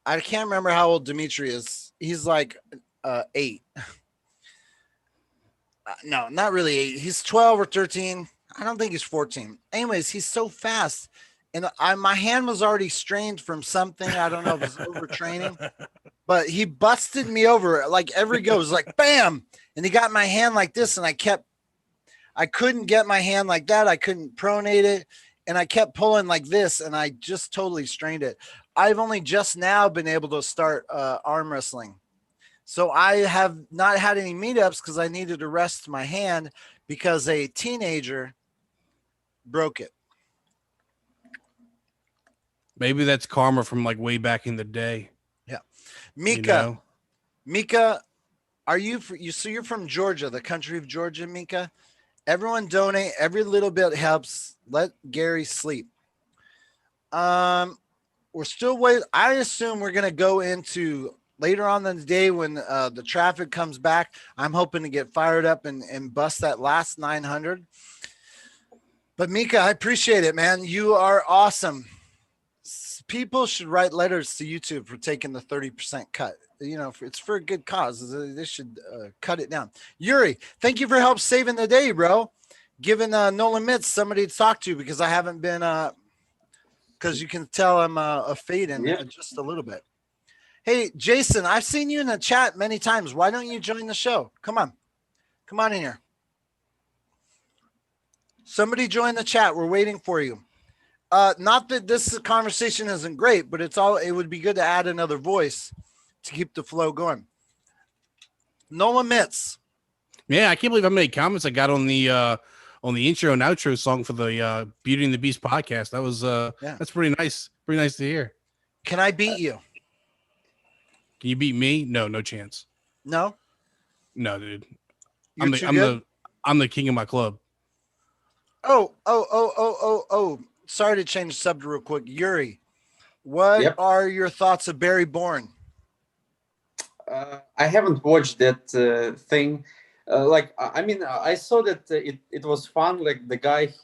I can't remember how old Dimitri is. He's like 8. No, not really 8. He's 12 or 13. I don't think he's 14. Anyways, he's so fast. And my hand was already strained from something. I don't know if it was overtraining. But he busted me over. Like every go was like, bam. And he got my hand like this. And I couldn't get my hand like that. I couldn't pronate it. And I kept pulling like this. And I just totally strained it. I've only just now been able to start arm wrestling. So I have not had any meetups because I needed to rest my hand because a teenager broke it. Maybe that's karma from like way back in the day. Yeah. Mika, are you so you're from Georgia, the country of Georgia, Mika? Everyone donate. Every little bit helps. Let Gary sleep. We're still waiting. I assume we're going to go into later on in the day when the traffic comes back. I'm hoping to get fired up and bust that last 900. But Mika, I appreciate it, man. You are awesome. People should write letters to YouTube for taking the 30% cut. You know, it's for a good cause. They should cut it down. Yuri, thank you for help saving the day, bro. Giving Noan Mitz somebody to talk to because I haven't been because you can tell I'm a fading just a little bit. Hey, Jason, I've seen you in the chat many times. Why don't you join the show? Come on in here. Somebody join the chat. We're waiting for you. Not that this conversation isn't great, but it would be good to add another voice to keep the flow going. Noan Mitz. Yeah, I can't believe how many comments I got on the intro and outro song for the Beauty and the Beast podcast. That was that's pretty nice. Pretty nice to hear. Can I beat you? Can you beat me? No chance. No, dude. I'm the king of my club. Oh. Sorry to change the subject real quick. Yuri, what are your thoughts of Barry Bourne? I haven't watched that thing. I saw that it was fun. Like the guy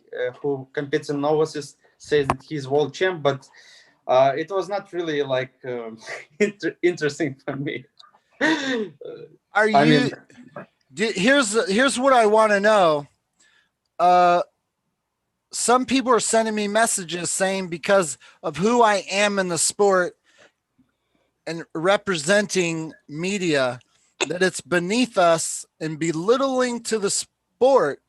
who competes in Novices says that he's world champ, but it was not really like interesting for me. Here's what I want to know. Some people are sending me messages saying because of who I am in the sport and representing media that it's beneath us and belittling to the sport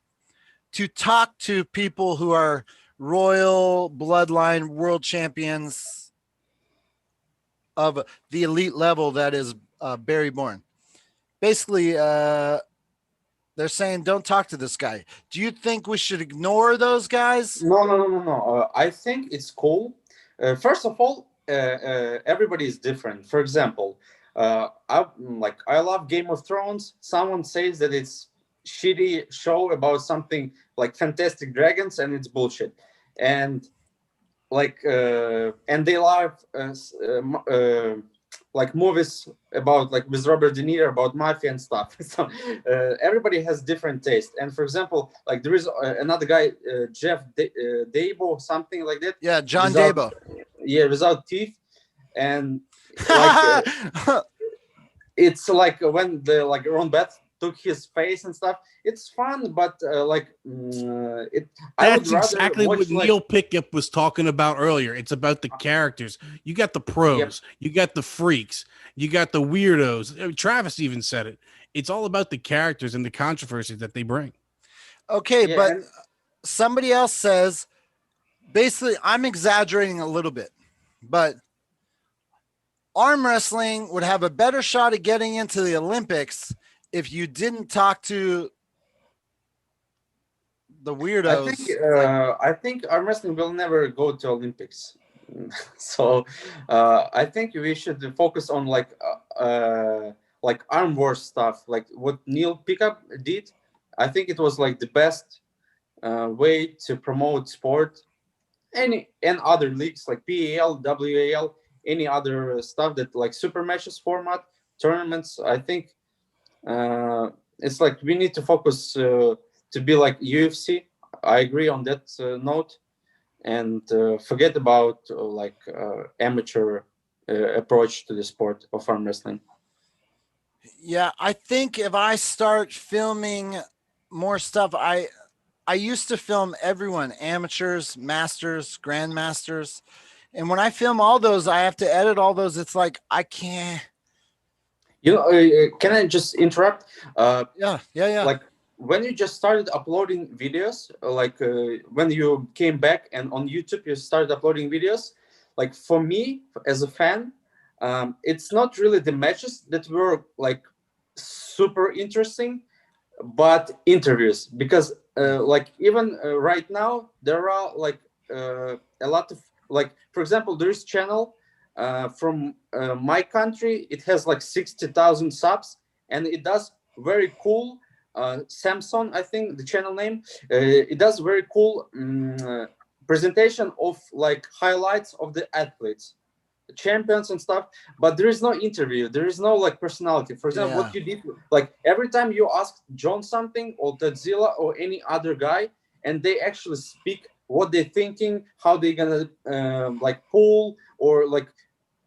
to talk to people who are royal bloodline world champions of the elite level that is Barry Bourne. Basically, they're saying, don't talk to this guy. Do you think we should ignore those guys? No. I think it's cool. First of all, everybody is different. For example, I love Game of Thrones. Someone says that it's shitty show about something like Fantastic Dragons and it's bullshit. And and they love like movies about like with Robert De Niro about mafia and stuff. So everybody has different taste. And for example, like there is another guy, Jeff Dabo, something like that. Yeah, John Dabo. Yeah, without teeth. And like, it's like when the like Ron Beth took his face and stuff. It's fun, but That's exactly what Neil Pickup was talking about earlier. It's about the characters. You got the pros, you got the freaks, you got the weirdos. I mean, Travis even said it. It's all about the characters and the controversy that they bring. Okay, but somebody else says, basically, I'm exaggerating a little bit, but arm wrestling would have a better shot at getting into the Olympics if you didn't talk to the weirdos. I think arm wrestling will never go to Olympics. So I think we should focus on like arm war stuff, like what Neil Pickup did. I think it was like the best way to promote sport. And other leagues like PAL, WAL, any other stuff that like super matches format, tournaments. I think it's like we need to focus to be like UFC. I agree on that note, and forget about amateur approach to the sport of arm wrestling. Yeah, I think if I start filming more stuff, I used to film everyone, amateurs, masters, grandmasters. And when I film all those, I have to edit all those. It's like, I can't. You know, can I just interrupt? Yeah. Like when you just started uploading videos, when you came back and on YouTube, you started uploading videos. Like for me, as a fan, it's not really the matches that were like super interesting, but interviews, because even right now there are like a lot of, like, for example, there is channel from my country. It has like 60,000 subs, and it does very cool Samson, I think the channel name. It does very cool presentation of like highlights of the athletes, the champions and stuff, but there is no interview, there is no like personality. For example, what you did, like every time you ask John something or Godzilla or any other guy, and they actually speak what they're thinking, how they're gonna like pull or like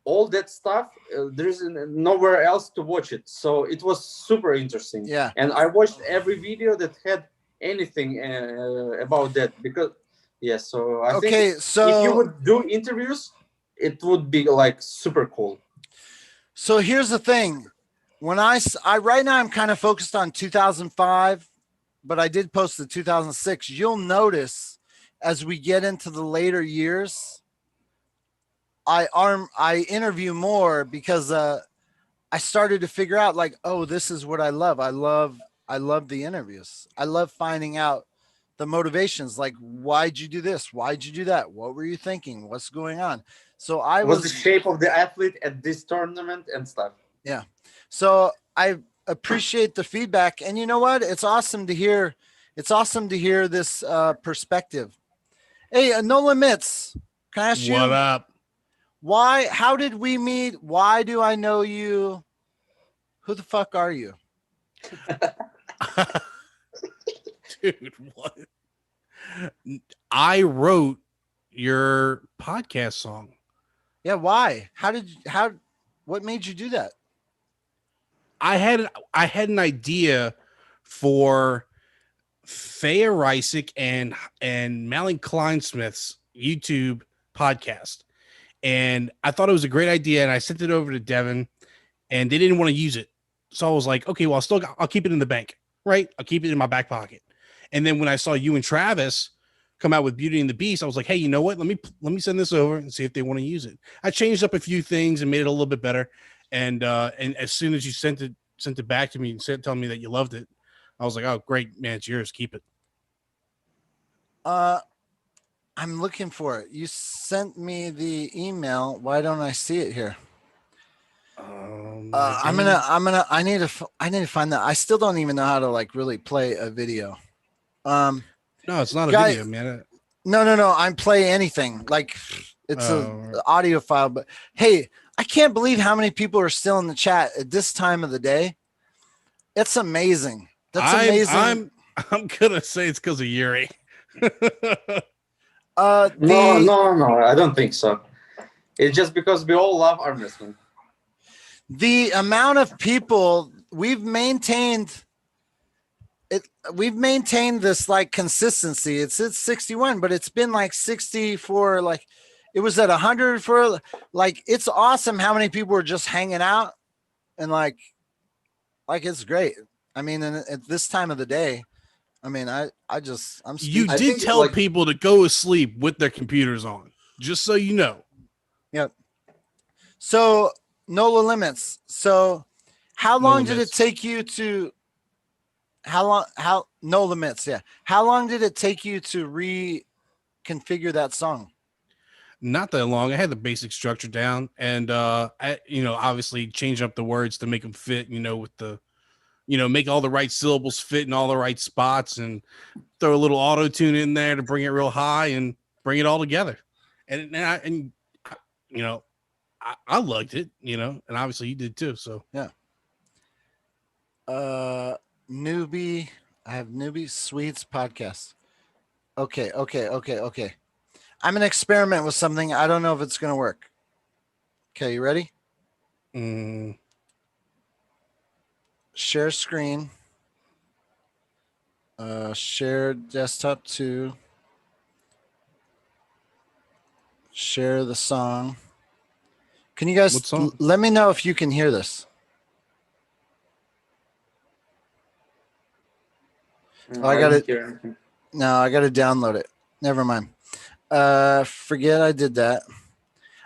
all that stuff, there's nowhere else to watch it. So it was super interesting. Yeah. And I watched every video that had anything about that, because so I think if you would do interviews, it would be like super cool. So here's the thing. When I right now I'm kind of focused on 2005, but I did post the 2006. You'll notice as we get into the later years, I interview more because I started to figure out like, oh, this is what I love. I love the interviews. I love finding out the motivations, like, why'd you do this? Why'd you do that? What were you thinking? What's going on? So was the shape of the athlete at this tournament and stuff. Yeah. So I appreciate the feedback, and you know what? It's awesome to hear. It's awesome to hear this perspective. Hey, Noan Mitz, can I ask you? What up? Why? How did we meet? Why do I know you? Who the fuck are you? Dude, what? I wrote your podcast song. Yeah, why? What made you do that? I had an idea for Thea Reisick and Malin Kleinsmith's YouTube podcast. And I thought it was a great idea, and I sent it over to Devin, and they didn't want to use it. So I was like, okay, well, I'll keep it in the bank, right? I'll keep it in my back pocket. And then when I saw you and Travis come out with Beauty and the Beast, I was like, hey, you know what? Let me send this over and see if they want to use it. I changed up a few things and made it a little bit better. And as soon as you sent it back to me and telling me that you loved it, I was like, oh, great, man, it's yours. Keep it. I'm looking for it. You sent me the email. Why don't I see it here? I need to find that. I still don't even know how to like really play a video. No, it's not a video, man. No. I'm play anything. Like it's an audio file. But hey, I can't believe how many people are still in the chat at this time of the day. It's amazing. That's amazing. I'm gonna say it's because of Yuri. No, I don't think so. It's just because we all love arm wrestling. The amount of people we've maintained this like consistency. It's 61, but it's been like 60 for like, it was at 100 for like, it's awesome how many people are just hanging out and like it's great. I mean, and at this time of the day, I mean, you did tell people to go to sleep with their computers on, just so you know. Yep. So Nola Limits. So how No long did it Limits. take you to No Limits, yeah. How long did it take you to reconfigure that song? Not that long. I had the basic structure down, and I, obviously change up the words to make them fit, with the, make all the right syllables fit in all the right spots, and throw a little auto tune in there to bring it real high and bring it all together. And I liked it, and obviously you did too. So yeah. Newbie, I have Newbie Swedes podcast. Okay. I'm gonna experiment with something. I don't know if it's gonna work. Okay, you ready? Share screen. Share desktop 2. Share the song. Can you guys let me know if you can hear this? I got it. No, I got to download it. Never mind. Forget I did that.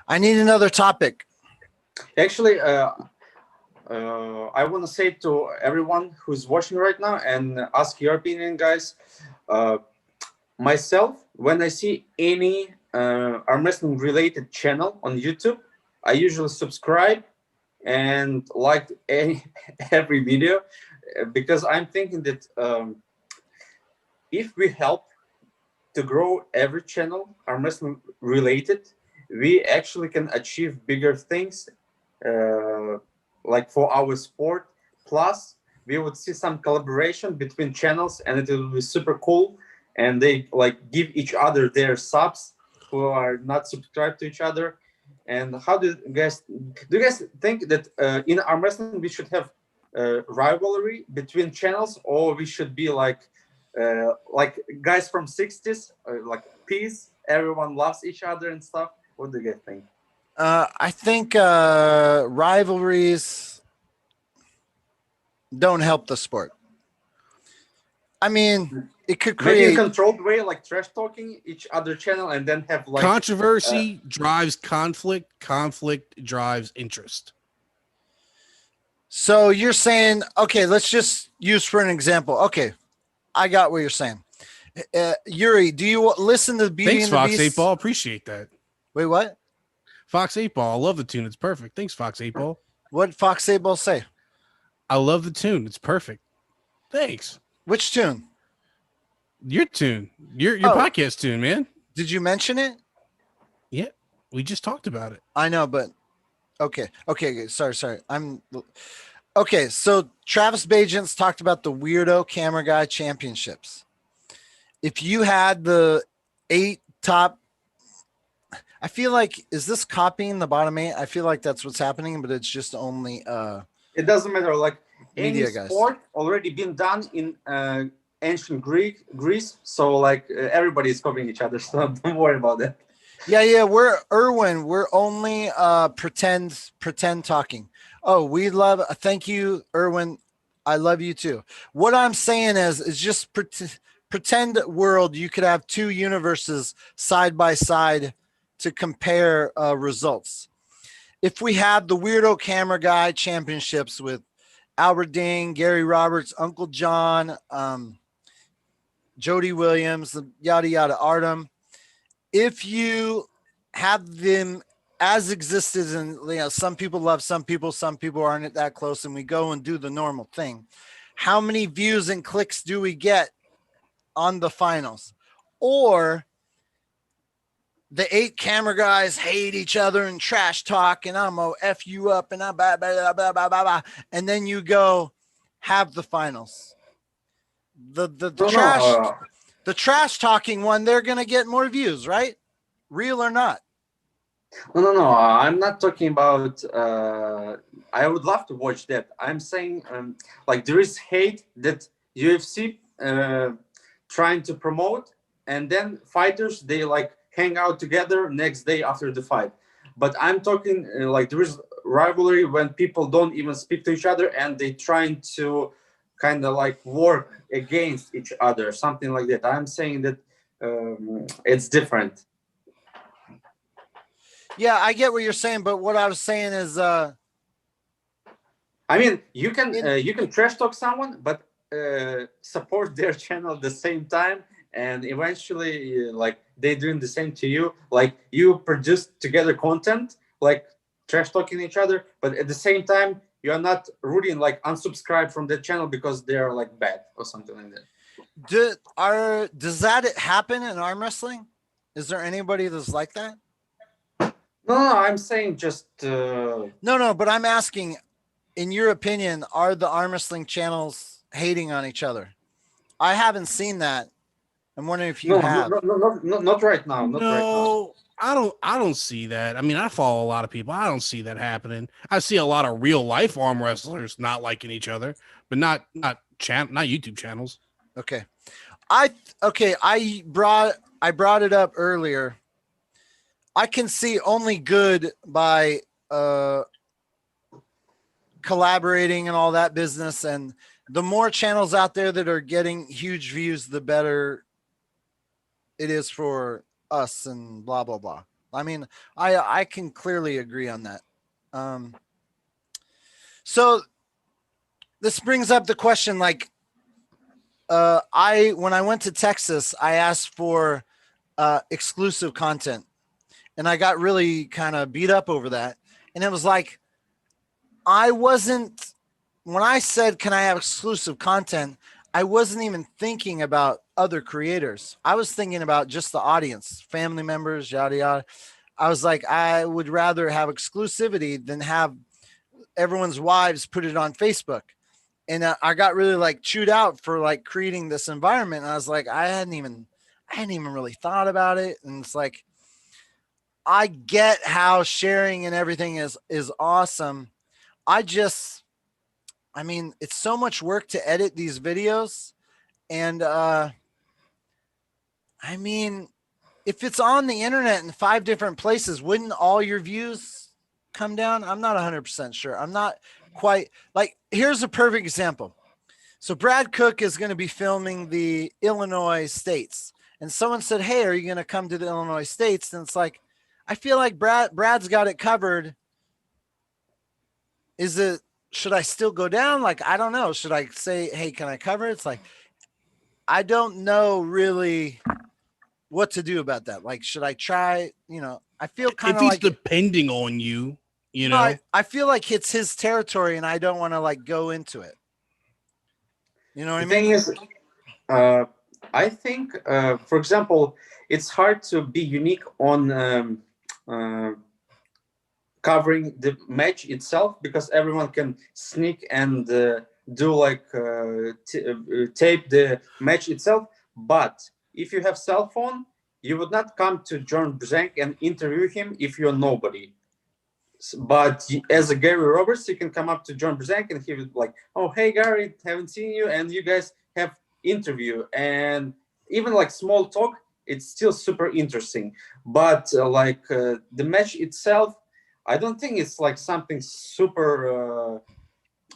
I need another topic. Actually, I want to say to everyone who's watching right now and ask your opinion, guys. Myself, when I see any arm wrestling related channel on YouTube, I usually subscribe and like every video, because I'm thinking that if we help to grow every channel arm wrestling related, we actually can achieve bigger things, like for our sport. Plus, we would see some collaboration between channels, and it will be super cool. And they like give each other their subs who are not subscribed to each other. And how do you guys think that in arm wrestling we should have rivalry between channels, or we should be like guys from 60s, like peace, everyone loves each other and stuff? What do you guys think? I think rivalries don't help the sport. I mean, it could create maybe in a controlled way, like trash talking each other channel, and then have like controversy drives conflict. Conflict drives interest. So you're saying, okay, let's just use for an example. Okay, I got what you're saying. Yuri, do you listen to Beauty Thanks, and the Fox Beast? 8 Ball. Appreciate that. Wait, what? Fox 8 Ball. I love the tune. It's perfect. Thanks, Fox 8 Ball. What Fox 8 Ball say? I love the tune. It's perfect. Thanks. Which tune? Your tune. Your podcast tune, man. Did you mention it? Yeah, we just talked about it. I know, but okay. Sorry. Okay, so Travis Bajents talked about the Weirdo Camera Guy Championships. If you had the 8 top, I feel like, is this copying the bottom 8? I feel like that's what's happening, but it's just only it doesn't matter. Like media any guys. sport already been done in ancient Greece, so like everybody is copying each other, so don't worry about that. Yeah, we're only pretend talking. Oh, we love, thank you, Erwin. I love you too. What I'm saying is just pretend world. You could have 2 universes side by side to compare results. If we had the Weirdo Camera Guy Championships with Albert Ding, Gary Roberts, Uncle John, Jody Williams, yada yada, Artem. If you have them as existed, and some people love some people aren't that close, and we go and do the normal thing, how many views and clicks do we get on the finals? Or the 8 camera guys hate each other and trash talk, and I'm gonna F you up, and I'm blah, blah, blah, blah, blah, blah, and then you go have the finals. The trash talking one, they're gonna get more views, right? Real or not? No. I'm not talking about. I would love to watch that. I'm saying, like, there is hate that UFC trying to promote, and then fighters, they like hang out together next day after the fight. But I'm talking like there is rivalry when people don't even speak to each other, and they trying to kind of like work against each other, something like that. I'm saying that it's different. Yeah, I get what you're saying, but what I was saying is I mean, you can trash talk someone, but support their channel at the same time, and eventually, like they doing the same to you. Like you produce together content, like trash talking each other, but at the same time, you are not rooting like unsubscribe from the channel because they are like bad or something like that. Does that happen in arm wrestling? Is there anybody that's like that? No, I'm saying just no, but I'm asking, in your opinion, are the arm wrestling channels hating on each other? I haven't seen that. I'm wondering if you have. Not right now. Not right No, I don't see that. I mean, I follow a lot of people. I don't see that happening. I see a lot of real life arm wrestlers not liking each other, but not YouTube channels. Okay. I brought it up earlier. I can see only good by collaborating and all that business, and the more channels out there that are getting huge views, the better it is for us and blah blah blah. I mean, I can clearly agree on that. So this brings up the question, like, when I went to Texas, I asked for exclusive content, and I got really kind of beat up over that. And it was like, when I said, can I have exclusive content, I wasn't even thinking about other creators. I was thinking about just the audience, family members, yada, yada. I was like, I would rather have exclusivity than have everyone's wives put it on Facebook. And I got really like chewed out for like creating this environment. And I was like, I hadn't even really thought about it. And it's like, I get how sharing and everything is awesome. I mean, it's so much work to edit these videos. And I mean, if it's on the internet in 5 different places, wouldn't all your views come down? I'm not 100% sure. I'm not quite like, here's a perfect example. So Brad Cook is going to be filming the Illinois states. And someone said, hey, are you going to come to the Illinois states? And it's like, I feel like Brad's got it covered. Should I still go down? Like, I don't know. Should I say, hey, can I cover it? It's like, I don't know really what to do about that. Like, should I try? I feel kind of like, if he's depending on you, I feel like it's his territory and I don't want to like go into it. You know what I mean? The thing is, I think, for example, it's hard to be unique on covering the match itself, because everyone can sneak and do like tape the match itself. But if you have cell phone, you would not come to John Brzank and interview him if you're nobody. But as a Gary Roberts, you can come up to John Brzank and he would like, oh, hey, Gary, haven't seen you. And you guys have interview. And even like small talk, it's still super interesting. But the match itself, I don't think it's like something super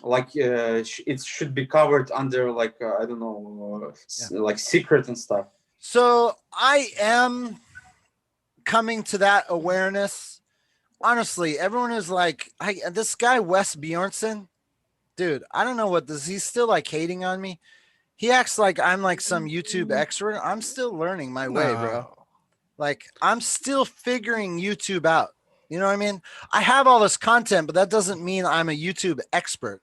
it should be covered under like, I don't know, like secret and stuff. So I am coming to that awareness. Honestly, everyone is like, this guy, Wes Bjornsson, dude, I don't know what this, he's still like hating on me. He acts like I'm like some YouTube expert. I'm still learning my way, bro. Like, I'm still figuring YouTube out. You know what I mean? I have all this content, but that doesn't mean I'm a YouTube expert.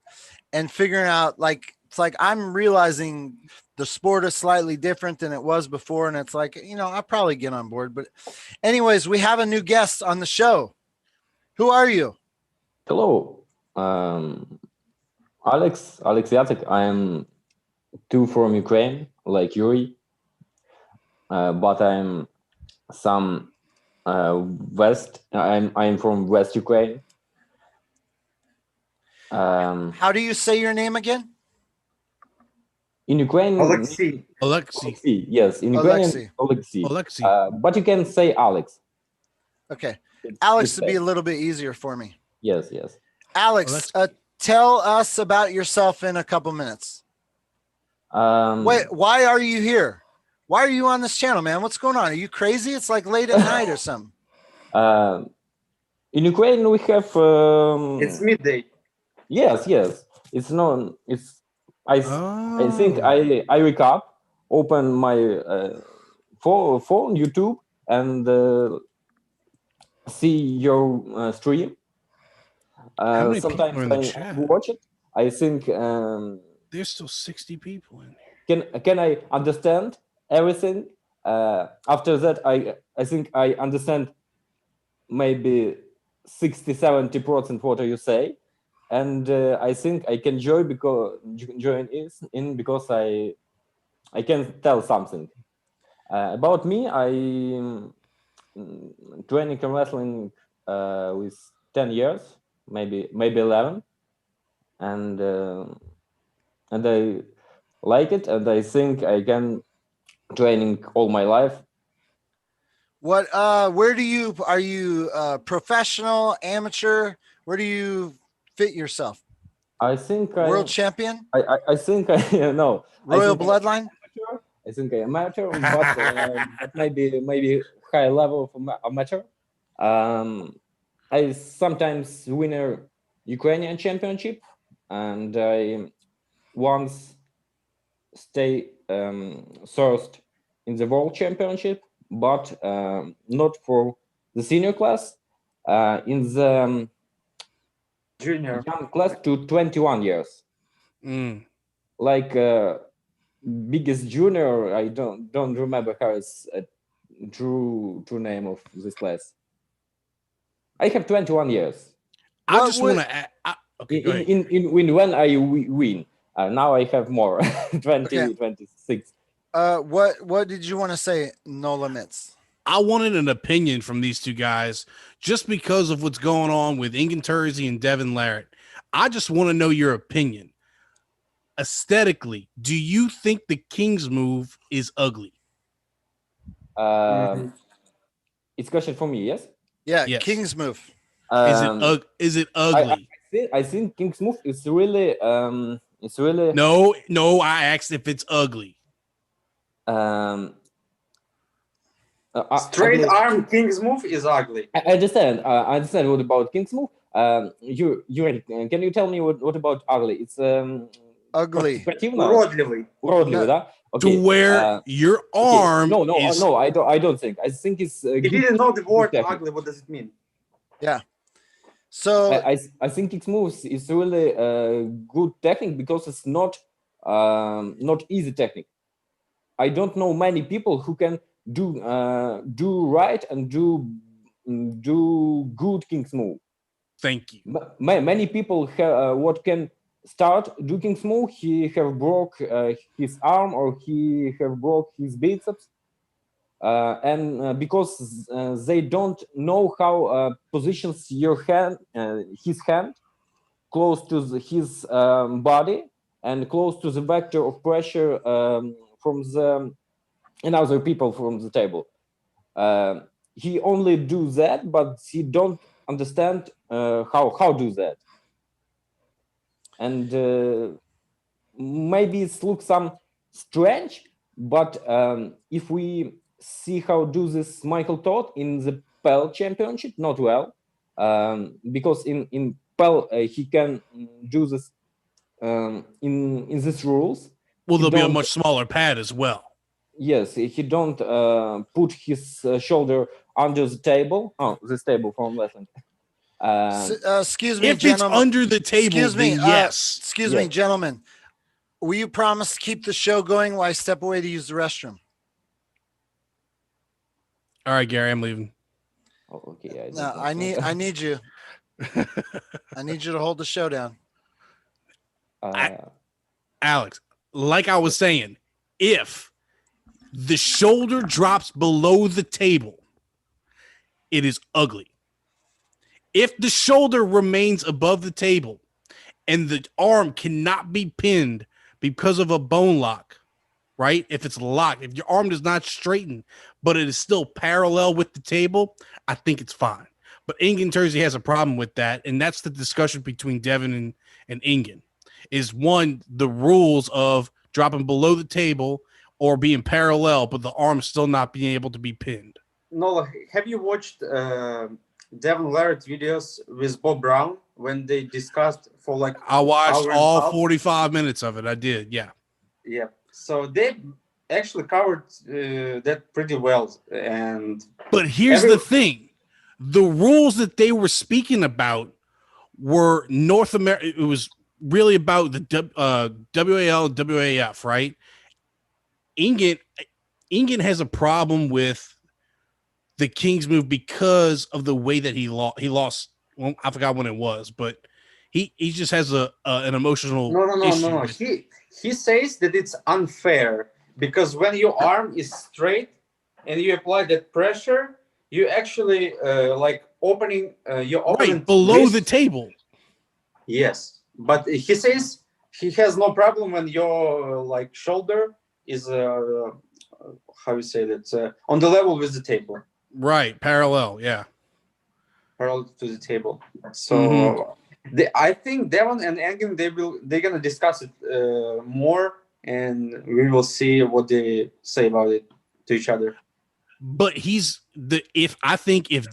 And figuring out, like, it's like I'm realizing the sport is slightly different than it was before. And it's like, I'll probably get on board. But anyways, we have a new guest on the show. Who are you? Hello. Alex Jacek. I am too from Ukraine, like Yuri. But I'm some West. I'm from West Ukraine. How do you say your name again? In Ukraine, Alexei. Yes, in Ukraine, Alexei. But you can say Alex. Okay, Alex would be a little bit easier for me. Yes. Alex, tell us about yourself in a couple minutes. Wait, why are you here? Why are you on this channel, man? What's going on? Are you crazy? It's like late at night or something. In Ukraine, we have. It's midday. Yes. It's known. It's I think I wake up, open my phone, YouTube, and see your stream. How many people Sometimes are in the I chat? watch it. I think there's still 60 people in here. Can I understand everything? After that, I think I understand maybe 60-70% what you say, and I think I can join because I can tell something about me. I'm training in wrestling with 10 years, maybe 11, and I like it, and I think I can training all my life. What where do you are you professional, amateur? Where do you fit yourself? I think world champion. I think I no royal bloodline. I think I'm amateur, but maybe high level of amateur. I sometimes win a Ukrainian championship, and I once stay first in the world championship, but not for the senior class. In the junior young class to 21 years. Like biggest junior, I don't remember how it's a true name of this class. I have 21 years. I just want to add. Okay, go ahead. In when I win. Now I have more. 26. What did you want to say, Noan Mitz? I wanted an opinion from these two guys just because of what's going on with Ingen Terzi and Devin Larratt. I just want to know your opinion. Aesthetically, do you think the King's move is ugly? It's a question for me, yes? Yeah, yes. King's move. Is it ugly? I think King's move is really No, I asked if it's ugly. Straight arm King's move is ugly. I understand. I understand what about King's move. You can you tell me what about ugly? It's ugly. Уродливый. Уродливый, да? Okay. To where your arm okay. No, I don't think. I think it's he didn't know the word ugly. What does it mean? Yeah. So I think King's moves is really good technique because it's not easy technique. I don't know many people who can do right and do good King's move. Thank you. Many people what can start do King's move. He have broke his arm or he have broke his biceps, and because they don't know how positions your hand, his hand, close to his body and close to the vector of pressure from the another people from the table. He only do that, but he don't understand how do that. And maybe it looks some strange, but if we see how do this Michael Todd in the PEL championship, not well, because in PEL he can do this in these rules. Well, there'll be a much smaller pad as well. Yes, he don't put his shoulder under the table. Oh, this table from wrestling. Excuse me, if gentlemen. It's under the table, excuse me, yes. Excuse me, gentlemen. Will you promise to keep the show going while I step away to use the restroom? All right, Gary, I'm leaving. Oh, okay. No, I need you. I need you to hold the show down. Alex, like I was saying, if the shoulder drops below the table, it is ugly. If the shoulder remains above the table and the arm cannot be pinned because of a bone lock, right? If it's locked, if your arm does not straighten, but it is still parallel with the table, I think it's fine. But Ingen Terzi has a problem with that, and that's the discussion between Devin and Ingen. Is one, the rules of dropping below the table or being parallel, but the arm still not being able to be pinned. Nola, have you watched Devin Larratt videos with Bob Brown when they discussed for like I watched hour and a all half. 45 minutes of it. I did. Yeah. Yeah. So they actually covered that pretty well. But here's the thing. The rules that they were speaking about were North America. It was really about the WAL and WAF, right? Ingen has a problem with the King's move because of the way that he lost. Well, I forgot when it was, but he just has an emotional No. He says that it's unfair because when your arm is straight and you apply that pressure, you actually like opening your opponent below the table. Yes, but he says he has no problem when your like shoulder is how you say that on the level with the table. Right, parallel, yeah. Parallel to the table. So I think Devon and Engin they're gonna discuss it more, and we will see what they say about it to each other. But if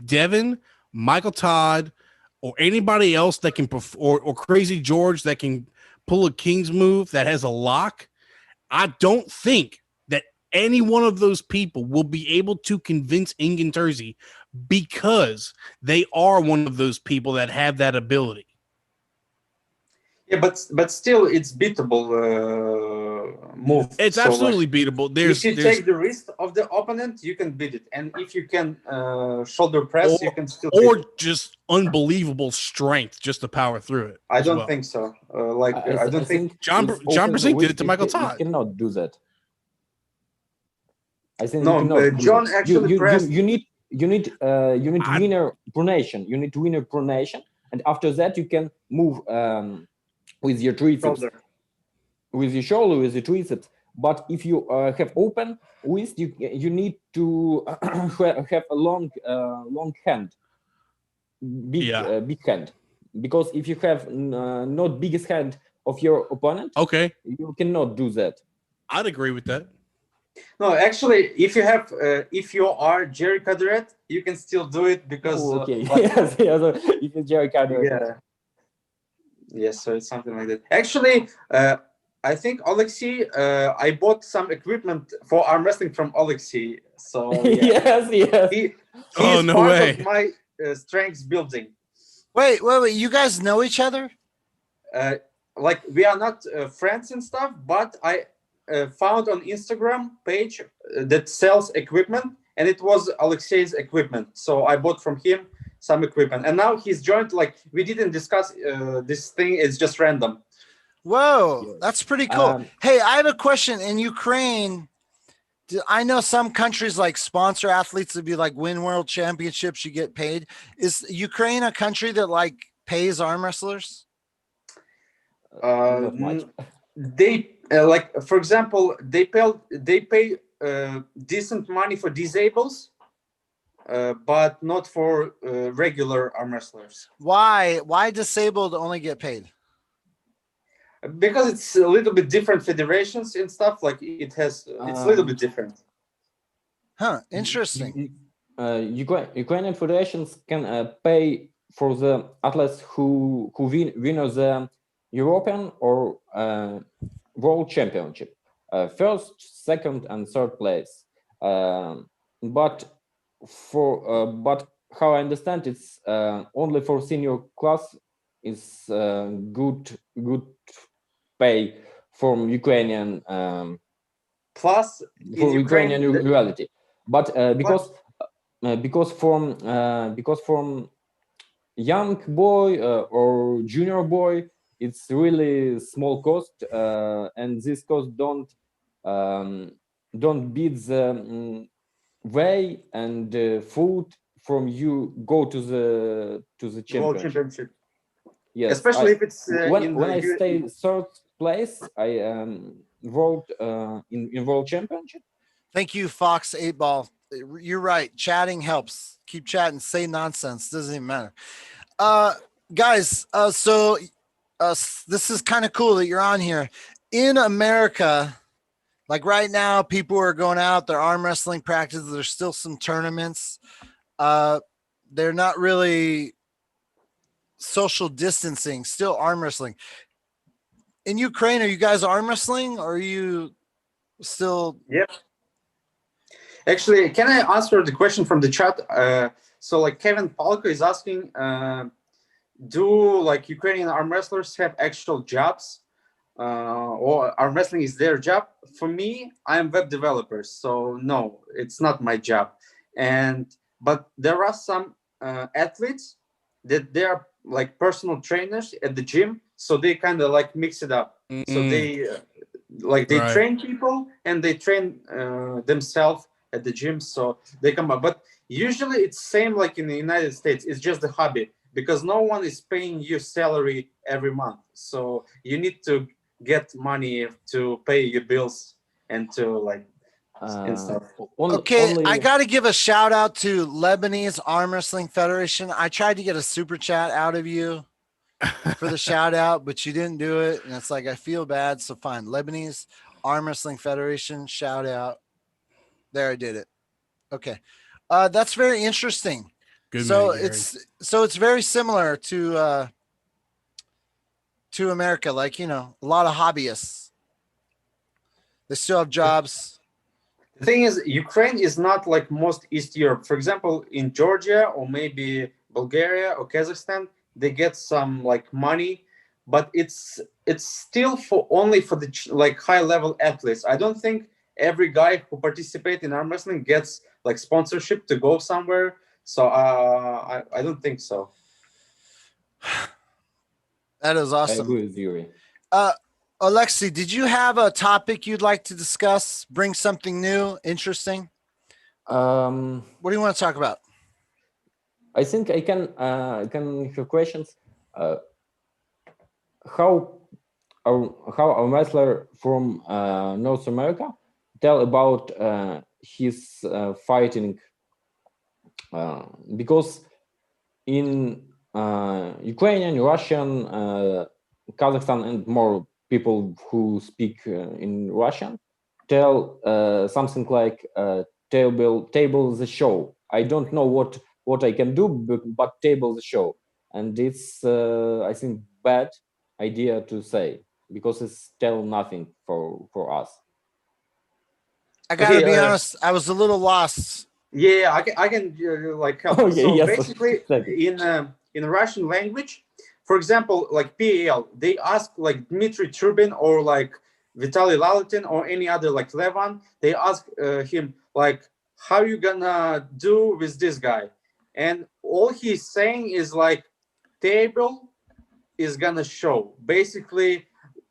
Devon, Michael Todd, or anybody else that can or Crazy George that can pull a King's move that has a lock, I don't think that any one of those people will be able to convince Ingen Terzi because they are one of those people that have that ability. Yeah, but still, it's beatable move. It's absolutely beatable. If you take the wrist of the opponent, you can beat it, and if you can shoulder press, you can still. Or just unbelievable strength just to power through it. I don't think so. I don't think John Brasink did it to Michael Todd. You cannot do that. I think no. you cannot John do actually pressed. You need winner pronation. You need winner pronation, and after that you can move with your triceps, with your shoulder, with your triceps. But if you have open wrist, you need to have a long hand, big hand, because if you have not biggest hand of your opponent, you cannot do that. I'd agree with that. No, actually, if you are Jerry Cadret, you can still do it because yes, you can Jerry Cadret. Yeah. Yes, so it's something like that. Actually, I think Alexei, I bought some equipment for arm wrestling from Alexei. So yes. He is part of my strength building. Wait. You guys know each other? Like we are not friends and stuff, but I found on Instagram page that sells equipment, and it was Alexei's equipment. So I bought from him some equipment, and now he's joined. Like we didn't discuss this thing; it's just random. Whoa, that's pretty cool. Hey, I have a question. In Ukraine, I know some countries like sponsor athletes to be like win world championships. You get paid. Is Ukraine a country that like pays arm wrestlers? Not much. They like, for example, they pay decent money for disables. But not for regular arm wrestlers. Why disabled only get paid? Because it's a little bit different federations and stuff. Like it's a little bit different. Huh? Interesting. Ukrainian federations can pay for the athletes who win the European or World Championship, first, second, and third place. But how I understand, it's only for senior class is good pay from Ukrainian plus for Ukrainian reality. But because from young boy or junior boy, it's really small cost, and this cost don't beat the way and food from you go to the championship. Yes, especially if it's when I stay third place, I enrolled in World Championship. Thank you, Fox 8-Ball. You're right. Chatting helps. Keep chatting. Say nonsense. Doesn't even matter. Guys, so this is kind of cool that you're on here. In America, like right now, people are going out, their arm wrestling practices. There's still some tournaments. They're not really social distancing, still arm wrestling. In Ukraine, are you guys arm wrestling or are you still? Yep. Actually, can I answer the question from the chat? So like Kevin Palko is asking, do like Ukrainian arm wrestlers have actual jobs? Or arm wrestling is their job? For me, I'm web developer, so no, it's not my job. But there are some athletes that they are like personal trainers at the gym, so they kind of like mix it up. So they they train people and they train themselves at the gym, so they come up. But usually it's same like in the United States. It's just a hobby because no one is paying you salary every month. So you need to get money to pay your bills and to like and stuff. Okay, I got to give a shout out to Lebanese Arm Wrestling Federation. I tried to get a super chat out of you for the shout out, but you didn't do it. And it's like, I feel bad. So fine. Lebanese Arm Wrestling Federation, shout out. There, I did it. Okay. That's very interesting. Good so man, it's very similar to America. Like, you know, a lot of hobbyists. They still have jobs. The thing is, Ukraine is not like most East Europe. For example, in Georgia or maybe Bulgaria or Kazakhstan, they get some like money, but it's still only for the like high level athletes. I don't think every guy who participates in arm wrestling gets like sponsorship to go somewhere. So I don't think so. That is awesome. I agree with you. Alexei, did you have a topic you'd like to discuss? Bring something new, interesting? What do you want to talk about? I think I can have questions. How a wrestler from North America tell about his fighting? Because in Ukrainian, Russian, Kazakhstan, and more people who speak in Russian tell something like table the show. I don't know what I can do, but table the show, and it's I think bad idea to say because it's tell nothing for us. I gotta be honest, I was a little lost. Yeah, I can like help. Okay, so yes. basically, in Russian language, for example, like PAL, they ask like Dmitry Trubin or like Vitaly Lalitin or any other like Levan. They ask him like, "How you gonna do with this guy?" And all he's saying is like, "Table is gonna show." Basically,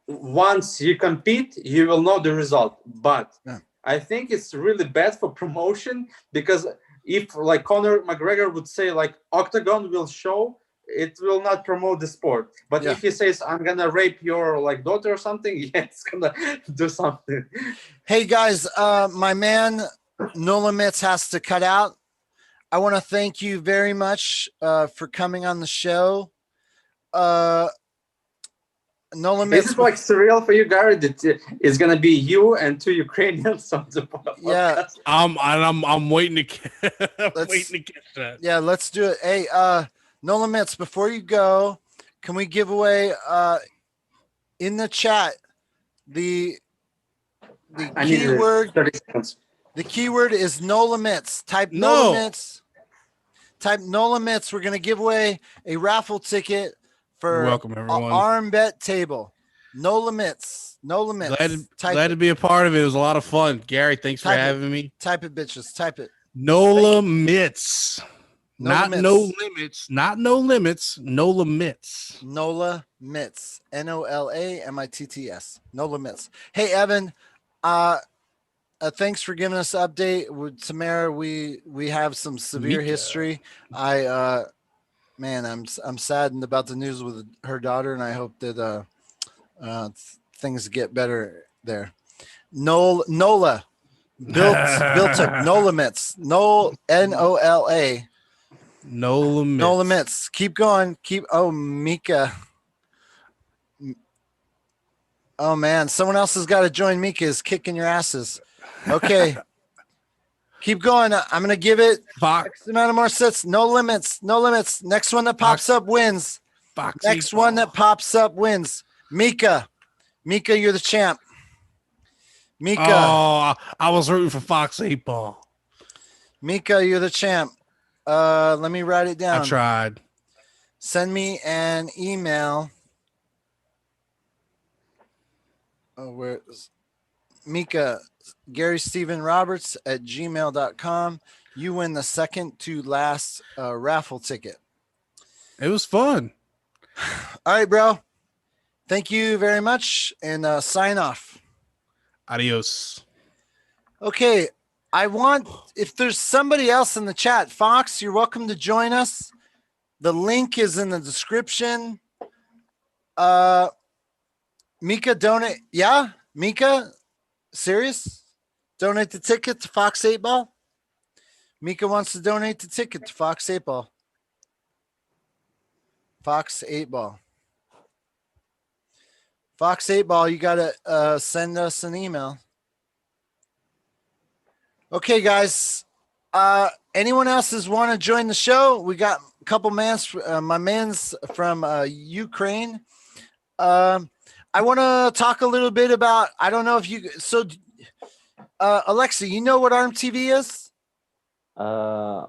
once you compete, you will know the result. But I think it's really bad for promotion because if like Conor McGregor would say like Octagon will show, it will not promote the sport. But if he says I'm gonna rape your like daughter or something, yeah, it's gonna do something. Hey guys, my man Noan Mitz has to cut out. I want to thank you very much for coming on the show. Noan Mitz, Is it like surreal for you, Gary? That it's gonna be you and two Ukrainians on the podcast? Yeah, I'm waiting to catch that. Yeah, let's do it. Hey, Noan Mitz, before you go, can we give away in the chat the keyword? 30 seconds. The keyword is Noan Mitz. Type Noan Mitz. Type Noan Mitz. We're gonna give away a raffle ticket for welcome everyone. Arm bet table. Noan Mitz. Noan Mitz. Glad to be a part of it. It was a lot of fun. Gary, thanks for having me. Type it, bitches. Type it. Noan Mitz. Not Mitz. no limits. Not no limits. Noan Mitz. Noan Mitz. NOLAMITTS. Noan Mitz. Hey Evan. Thanks for giving us an update. With Tamara, we have some severe history. Man, I'm saddened about the news with her daughter, and I hope that things get better there. Nola built up Noan Mitz. NOLA. Noan Mitz. Keep going. Mika. Oh man, someone else has got to join. Mika is kicking your asses. Okay. Keep going. I'm going to give it X amount of more sets. No limits. No limits. Next one that pops up wins. Fox Next 8 one Ball. that pops up wins. Mika, you're the champ. Mika. Oh, I was rooting for Fox 8 Ball. Mika, you're the champ. Let me write it down. I tried. Send me an email. Oh, where's Mika? Gary Steven Roberts at gmail.com. You win the second to last raffle ticket. It was fun. All right, bro. Thank you very much, and sign off. Adios. Okay, if there's somebody else in the chat, Fox, you're welcome to join us. The link is in the description. Mika, donate. Yeah, Mika, serious? Donate the ticket to Fox 8 Ball. Mika wants to donate the ticket to Fox 8 Ball. Fox 8 Ball. Fox 8 Ball, you got to send us an email. Okay, guys. Anyone else want to join the show? We got a couple my man's from Ukraine. I want to talk a little bit about, I don't know if you, so Alexa, you know what ARMTV is? I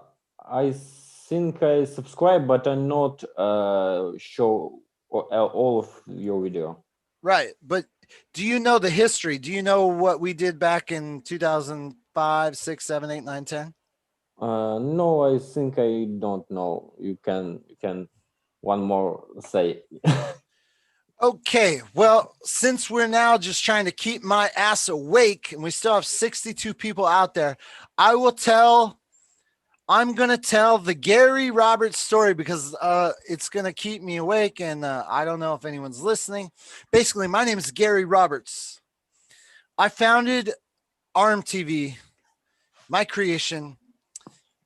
think I subscribe, but I'm not show all of your video. Right. But do you know the history? Do you know what we did back in 2005, 6, 7, 8, 9, 10? No, I think I don't know. You can one more say. Okay, well, since we're now just trying to keep my ass awake and we still have 62 people out there, I'm going to tell the Gary Roberts story because it's going to keep me awake, and I don't know if anyone's listening. Basically, my name is Gary Roberts. I founded ARMTV, my creation,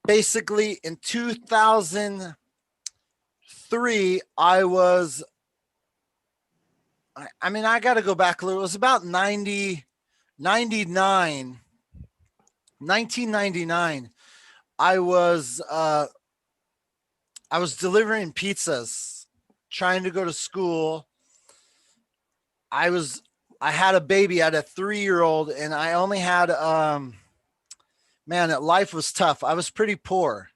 basically in 2003. I got to go back a little. It was about 1999. I was delivering pizzas, trying to go to school. I had a baby. I had a 3-year-old, and I only had life was tough. I was pretty poor.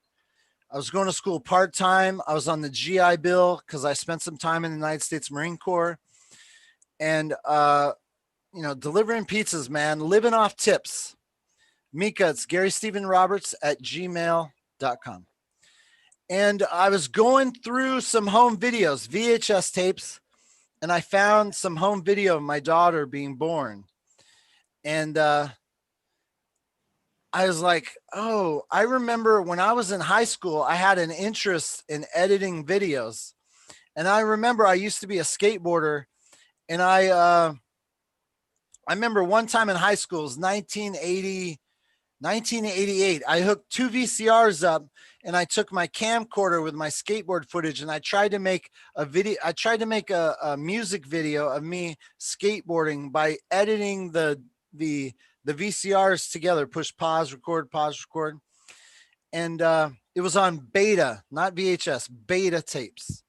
I was going to school part-time. I was on the GI Bill because I spent some time in the United States Marine Corps. And, delivering pizzas, man, living off tips. Mika, it's Gary Steven Roberts at gmail.com. And I was going through some home videos, VHS tapes, and I found some home video of my daughter being born. And I was like, oh, I remember when I was in high school, I had an interest in editing videos. And I remember I used to be a skateboarder. And I remember one time in high school, it was 1988. I hooked 2 VCRs up and I took my camcorder with my skateboard footage and I tried to make a video. I tried to make a music video of me skateboarding by editing the VCRs together, push pause, record. And it was on beta, not VHS, beta tapes.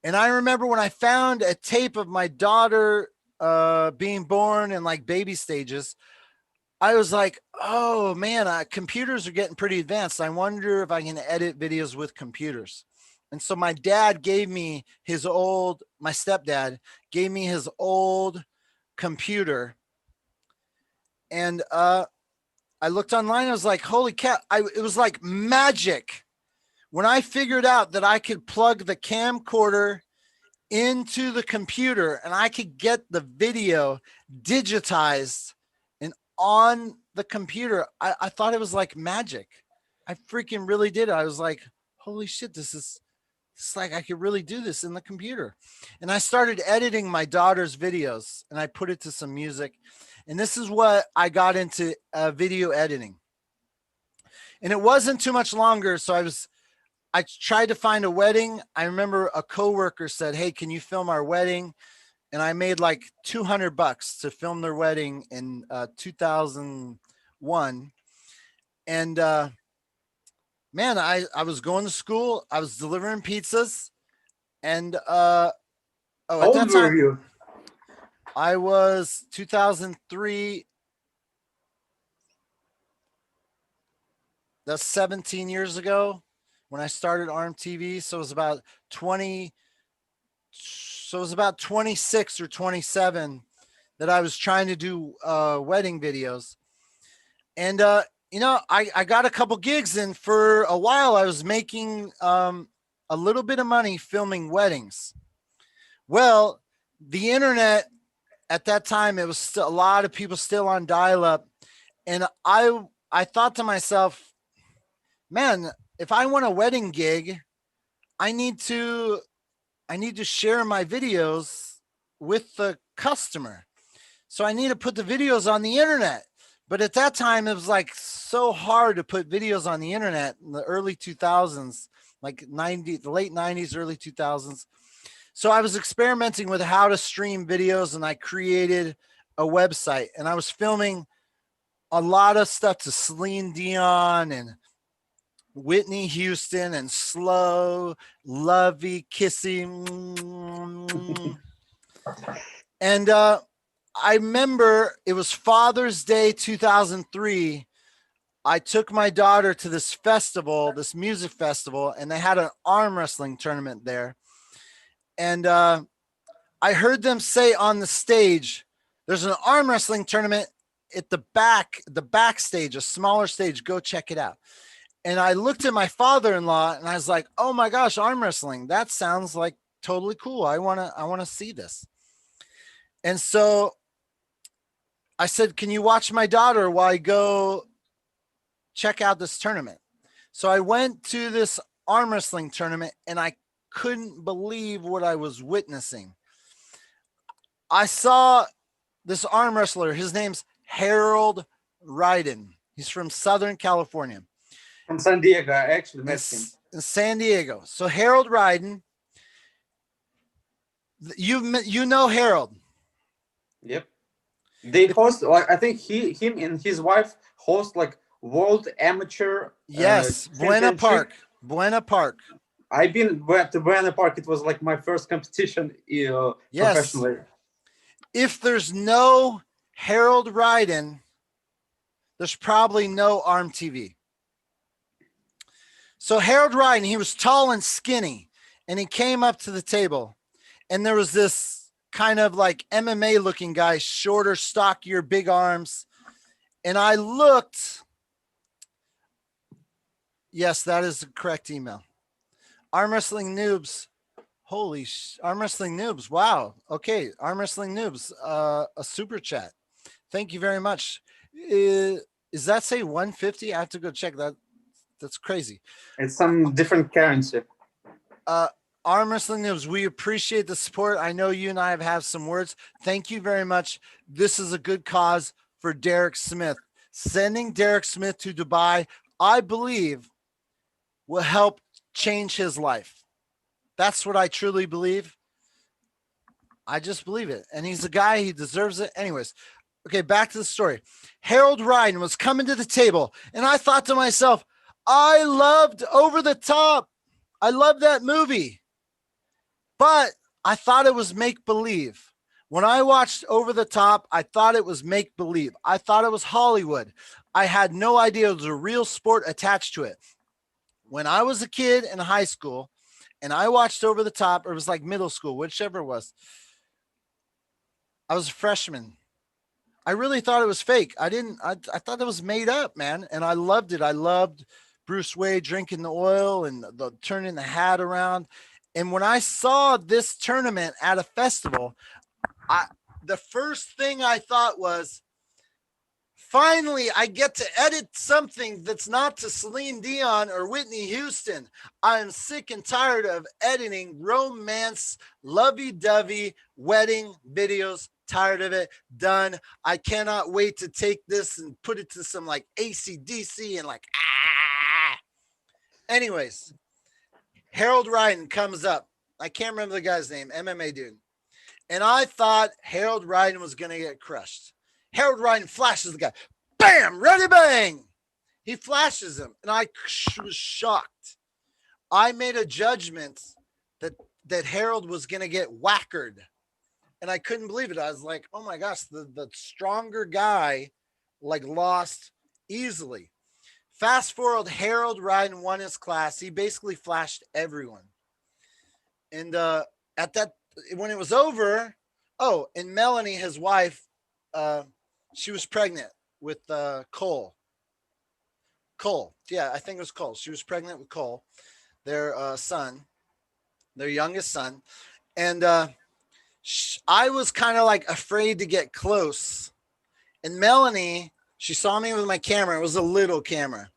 And I remember when I found a tape of my daughter being born in like baby stages, I was like, oh man, computers are getting pretty advanced. I wonder if I can edit videos with computers. And so my stepdad gave me his old computer. And I looked online. I was like, holy cow. It was like magic. When I figured out that I could plug the camcorder into the computer and I could get the video digitized and on the computer, I thought it was like magic. I freaking really did. I was like, holy shit, it's like I could really do this in the computer. And I started editing my daughter's videos and I put it to some music. And this is what I got into video editing. And it wasn't too much longer. So I tried to find a wedding. I remember a coworker said, hey, can you film our wedding? And I made like $200 to film their wedding in 2001. And man, I was going to school. I was delivering pizzas. And How at that old were time, you? I was 2003. That's 17 years ago when I started ARMTV. So it was about 20. So it was about 26 or 27 that I was trying to do wedding videos. And, you know, I got a couple gigs, and for a while I was making a little bit of money filming weddings. Well, the internet at that time, it was still a lot of people still on dial-up. And I thought to myself, man, if I want a wedding gig, I need to share my videos with the customer. So I need to put the videos on the internet. But at that time, it was like so hard to put videos on the internet in the early 2000s, like the late 90s, early 2000s. So I was experimenting with how to stream videos, and I created a website, and I was filming a lot of stuff to Celine Dion and Whitney Houston and slow, lovey, kissing. And I remember it was Father's Day 2003. I took my daughter to this festival, this music festival, and they had an arm wrestling tournament there. And I heard them say on the stage, there's an arm wrestling tournament at the backstage, a smaller stage. Go check it out. And I looked at my father-in-law and I was like, oh my gosh, arm wrestling. That sounds like totally cool. I want to see this. And so I said, can you watch my daughter while I go check out this tournament? So I went to this arm wrestling tournament and I couldn't believe what I was witnessing. I saw this arm wrestler. His name's Harold Ryden. He's from Southern California. From San Diego. I actually met him. In San Diego. So Harold Ryden, you know Harold. Yep. They host, like, I think him and his wife host like World Amateur. Yes, Buena Park. Buena Park. I've been to Buena Park. It was like my first competition professionally. If there's no Harold Ryden, there's probably no ARMTV. So Harold Ryden, he was tall and skinny, and he came up to the table, and there was this kind of like MMA looking guy, shorter, stockier, big arms. And I looked. Yes, that is the correct email. Arm Wrestling Noobs. Arm Wrestling Noobs. Wow. Okay. Arm Wrestling Noobs. A super chat. Thank you very much. Is that say 150? I have to go check that. That's crazy. It's some different currency. Arm Wrestling Noobs, we appreciate the support. I know you and I have some words. Thank you very much. This is a good cause for Derek Smith. Sending Derek Smith to Dubai, I believe, will help change his life. That's what I truly believe. I just believe it. And he's a guy, he deserves it. Anyways, okay, back to the story. Harold Ryden was coming to the table, and I thought to myself, I loved Over the Top. I love that movie. But I thought it was make-believe. When I watched Over the Top, I thought it was make-believe. I thought it was Hollywood. I had no idea it was a real sport attached to it. When I was a kid in high school and I watched Over the Top, or it was like middle school, whichever it was, I was a freshman. I really thought it was fake. I thought it was made up, man. And I loved it. I loved Bruce Wayne drinking the oil and the turning the hat around. And when I saw this tournament at a festival, the first thing I thought was, finally, I get to edit something that's not to Celine Dion or Whitney Houston. I'm sick and tired of editing romance, lovey-dovey wedding videos. Tired of it. Done. I cannot wait to take this and put it to some like AC/DC and like, Anyways, Harold Ryden comes up. I can't remember the guy's name, MMA dude. And I thought Harold Ryden was going to get crushed. Harold Ryden flashes the guy. Bam! Ready, bang! He flashes him. And I was shocked. I made a judgment that that Harold was going to get whackered. And I couldn't believe it. I was like, oh my gosh, the stronger guy like lost easily. Fast forward, Harold Ryden won his class. He basically flashed everyone. And at that, when it was over, and Melanie, his wife, she was pregnant with Cole. Yeah, I think it was Cole. She was pregnant with Cole, their son, their youngest son. And I was kind of like afraid to get close. And Melanie, she saw me with my camera. It was a little camera.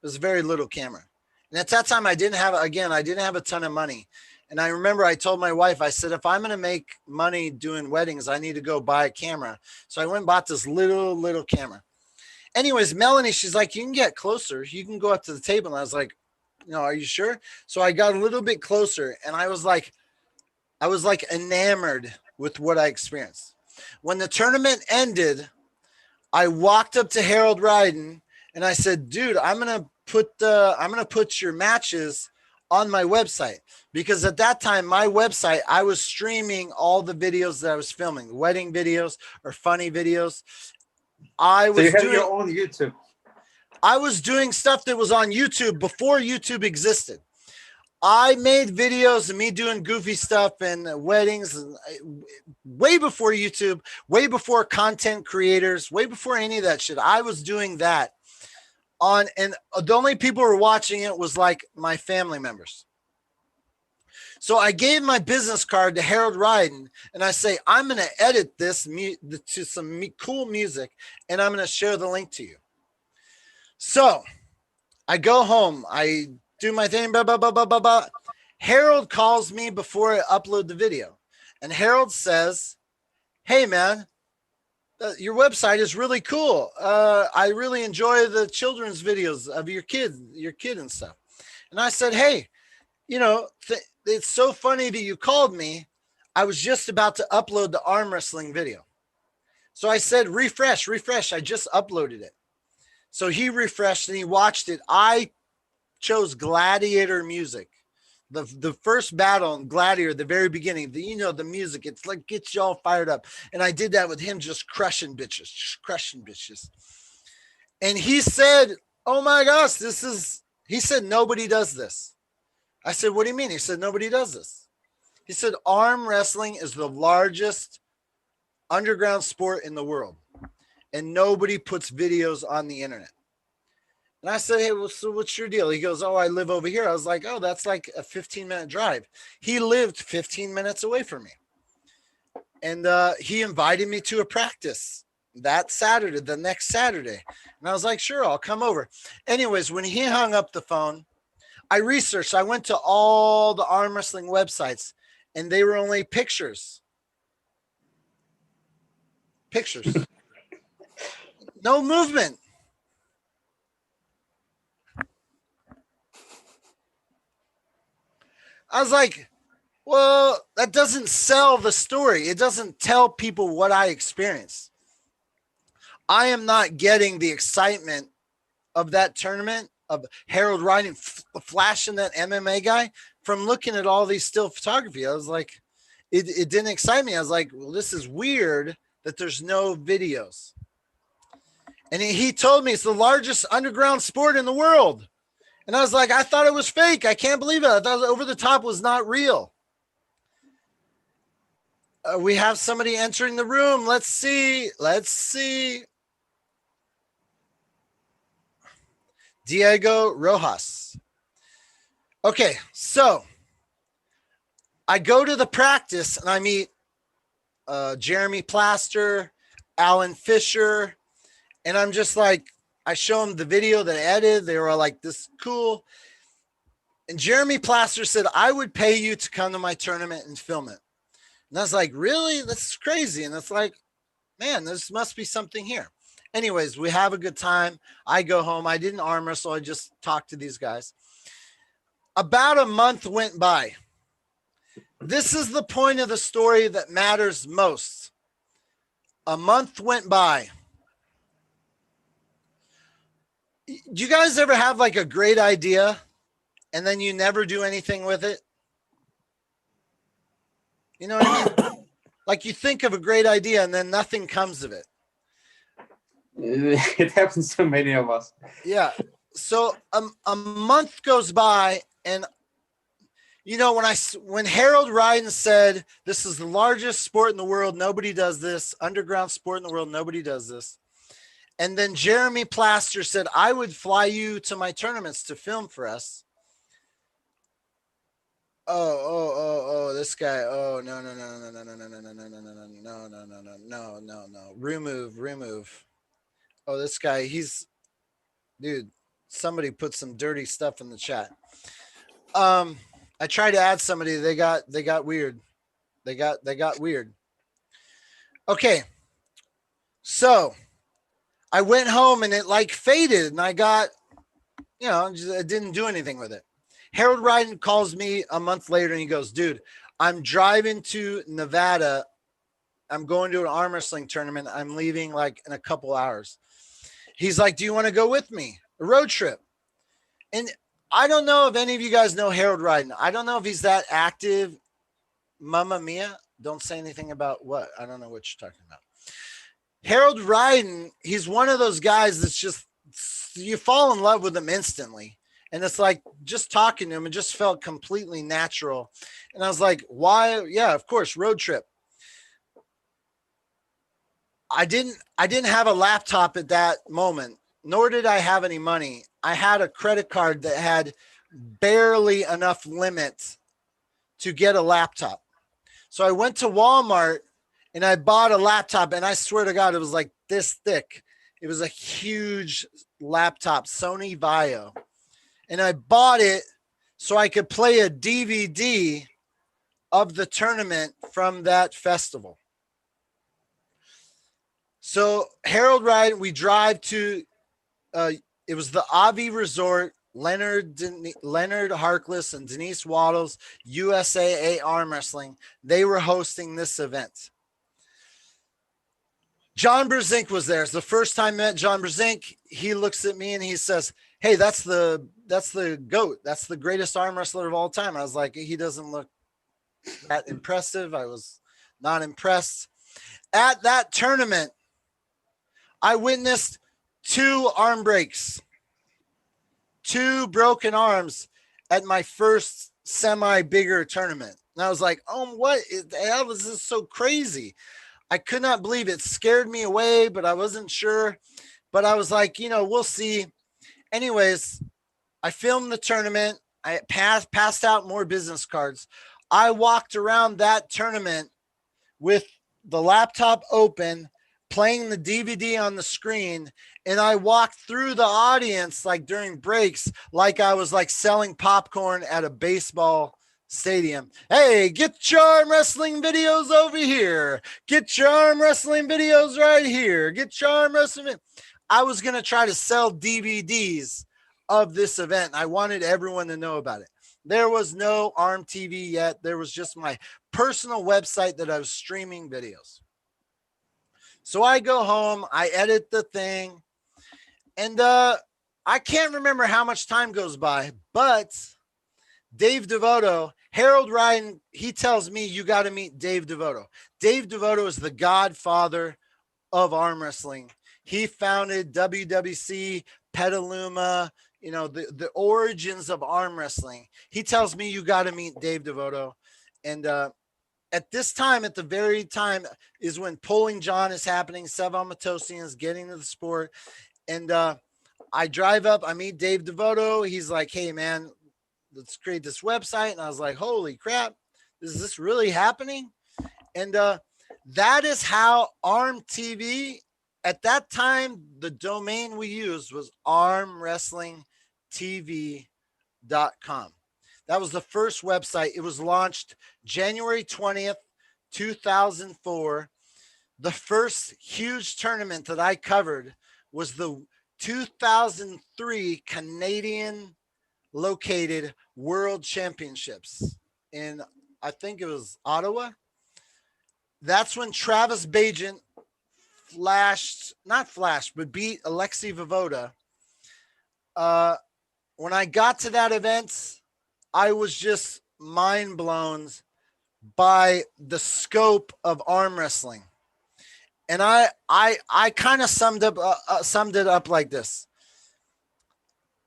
It was a very little camera. And at that time, I didn't have a ton of money. And I remember I told my wife, I said, if I'm going to make money doing weddings, I need to go buy a camera. So I went and bought this little camera. Anyways, Melanie, she's like, you can get closer. You can go up to the table. And I was like, are you sure? So I got a little bit closer, and I was like enamored with what I experienced. When the tournament ended, I walked up to Harold Ryden and I said, dude, I'm going to put your matches on my website, because at that time, my website, I was streaming all the videos that I was filming, wedding videos or funny videos. So you have your own YouTube. I was doing stuff that was on YouTube before YouTube existed. I made videos of me doing goofy stuff and weddings and way before YouTube, way before content creators, way before any of that shit. I was doing that and the only people who were watching it was like my family members. So I gave my business card to Harold Ryden and I say, I'm going to edit this to some cool music and I'm going to share the link to you. So I go home, I do my thing, blah, blah, blah, blah, blah, blah. Harold calls me before I upload the video. And Harold says, hey, man, your website is really cool. I really enjoy the children's videos of your kid and stuff. And I said, hey, it's so funny that you called me. I was just about to upload the arm wrestling video. So I said, refresh. I just uploaded it. So he refreshed and he watched it. I chose Gladiator music. The first battle in Gladiator, the very beginning, the music, it's like gets you all fired up. And I did that with him just crushing bitches. And he said, oh my gosh, he said, nobody does this. I said, what do you mean? He said, nobody does this. He said, arm wrestling is the largest underground sport in the world. And nobody puts videos on the internet. And I said, hey, well, so what's your deal? He goes, oh, I live over here. I was like, oh, that's like a 15-minute drive. He lived 15 minutes away from me. And he invited me to a practice that Saturday, the next Saturday. And I was like, sure, I'll come over. Anyways, when he hung up the phone, I researched. I went to all the arm wrestling websites, and they were only pictures. No movement. I was like, well, that doesn't sell the story. It doesn't tell people what I experienced. I am not getting the excitement of that tournament, of Harold Ryden flashing that MMA guy, from looking at all these still photography. I was like, it didn't excite me. I was like, well, this is weird that there's no videos. And he told me it's the largest underground sport in the world. And I was like, I thought it was fake. I can't believe it. I thought Over the Top was not real. We have somebody entering the room. Let's see. Diego Rojas. Okay, so I go to the practice and I meet Jeremy Plaster, Alan Fisher, and I'm just like, I show them the video that I edited. They were like, this is cool. And Jeremy Plaster said, I would pay you to come to my tournament and film it. And I was like, really? That's crazy. And it's like, man, this must be something here. Anyways, we have a good time. I go home. I didn't arm wrestle. I just talked to these guys. About a month went by. This is the point of the story that matters most. A month went by. Do you guys ever have like a great idea and then you never do anything with it? You know what I mean? Like you think of a great idea and then nothing comes of it. It happens to many of us. Yeah. So a month goes by, and you know, when Harold Ryden said this is the largest sport in the world, nobody does this, underground sport in the world, nobody does this. And then Jeremy Plaster said, I would fly you to my tournaments to film for us. Oh, this guy. Oh, no. Remove. Oh, this guy, dude, somebody put some dirty stuff in the chat. I tried to add somebody, they got weird. They got weird. Okay. So I went home and it like faded and I got, I didn't do anything with it. Harold Ryden calls me a month later and he goes, dude, I'm driving to Nevada. I'm going to an arm wrestling tournament. I'm leaving like in a couple hours. He's like, do you want to go with me? A road trip. And I don't know if any of you guys know Harold Ryden. I don't know if he's that active. Mamma mia. Don't say anything about what. I don't know what you're talking about. Harold Ryden, he's one of those guys that's just, you fall in love with him instantly. And it's like just talking to him, it just felt completely natural. And I was like, why? Yeah, of course, road trip. I didn't have a laptop at that moment, nor did I have any money. I had a credit card that had barely enough limit to get a laptop. So I went to Walmart and I bought a laptop, and I swear to God, it was like this thick. It was a huge laptop, Sony Vaio. And I bought it so I could play a DVD of the tournament from that festival. So Harold Ryden, we drive to, it was the Avi Resort, Leonard Harkless and Denise Waddles, USAA Arm Wrestling. They were hosting this event. John Brzezinski was there. It's the first time I met John Brzezinski. He looks at me and he says, hey, that's the GOAT. That's the greatest arm wrestler of all time. I was like, he doesn't look that impressive. I was not impressed. At that tournament, I witnessed 2 arm breaks, 2 broken arms at my first semi-bigger tournament. And I was like, oh, what the hell is this so crazy? I could not believe it. Scared me away, but I wasn't sure. But I was like, we'll see. Anyways, I filmed the tournament. I passed out more business cards. I walked around that tournament with the laptop open, playing the DVD on the screen, and I walked through the audience like during breaks, like I was like selling popcorn at a baseball stadium. Hey, get your arm wrestling videos over here. Get your arm wrestling videos right here. Get your arm wrestling. I was going to try to sell DVDs of this event. I wanted everyone to know about it. There was no ARMTV yet. There was just my personal website that I was streaming videos. So I go home, I edit the thing, and I can't remember how much time goes by, but Dave Devoto, Harold Ryden, he tells me you got to meet Dave Devoto. Dave Devoto is the godfather of arm wrestling. He founded WWC, Petaluma, the origins of arm wrestling. He tells me you got to meet Dave Devoto. And at this time, at the very time, is when Pulling John is happening. Sevan Matosian is getting to the sport. And I drive up, I meet Dave Devoto. He's like, hey, man, let's create this website. And I was like, holy crap, is this really happening? And that is how ARMTV, at that time, the domain we used was armwrestlingtv.com. That was the first website. It was launched January 20th, 2004. The first huge tournament that I covered was the 2003 Canadian located World Championships in, I think it was Ottawa. That's when Travis Bagent beat Alexei Vovoda. When I got to that event, I was just mind blown by the scope of arm wrestling. And I kind of summed it up like this.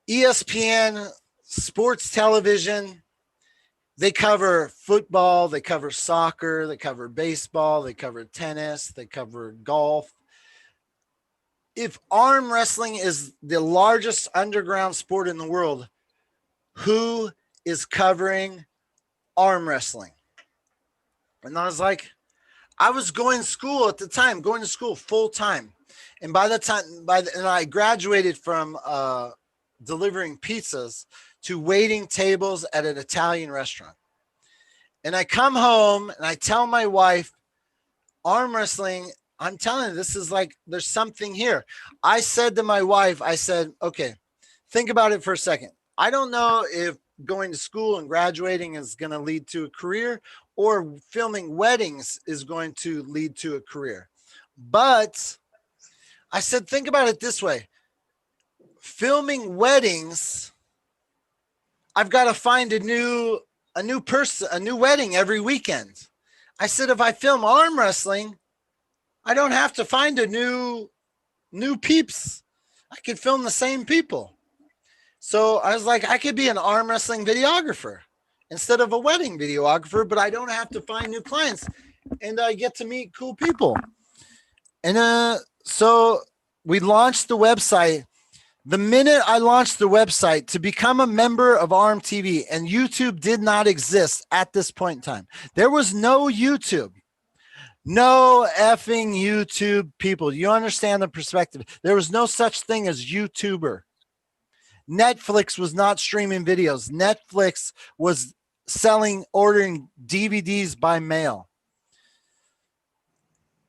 ESPN, sports television, they cover football, they cover soccer, they cover baseball, they cover tennis, they cover golf. If arm wrestling is the largest underground sport in the world, who is covering arm wrestling? And I was like, I was going to school at the time, going to school full time. And by the time, and I graduated from delivering pizzas to waiting tables at an Italian restaurant. And I come home and I tell my wife, arm wrestling, I'm telling you, this is like, there's something here. I said to my wife, I said, okay, think about it for a second. I don't know if going to school and graduating is going to lead to a career or filming weddings is going to lead to a career. But I said, think about it this way. Filming weddings, I've got to find a new person, a new wedding every weekend. I said, if I film arm wrestling, I don't have to find a new peeps. I could film the same people. So I was like, I could be an arm wrestling videographer instead of a wedding videographer, but I don't have to find new clients and I get to meet cool people. And so we launched the website. The minute I launched the website to become a member of ARMTV, and YouTube did not exist at this point in time. There was no YouTube. No effing YouTube, people. You understand the perspective. There was no such thing as YouTuber. Netflix was not streaming videos. Netflix was ordering DVDs by mail.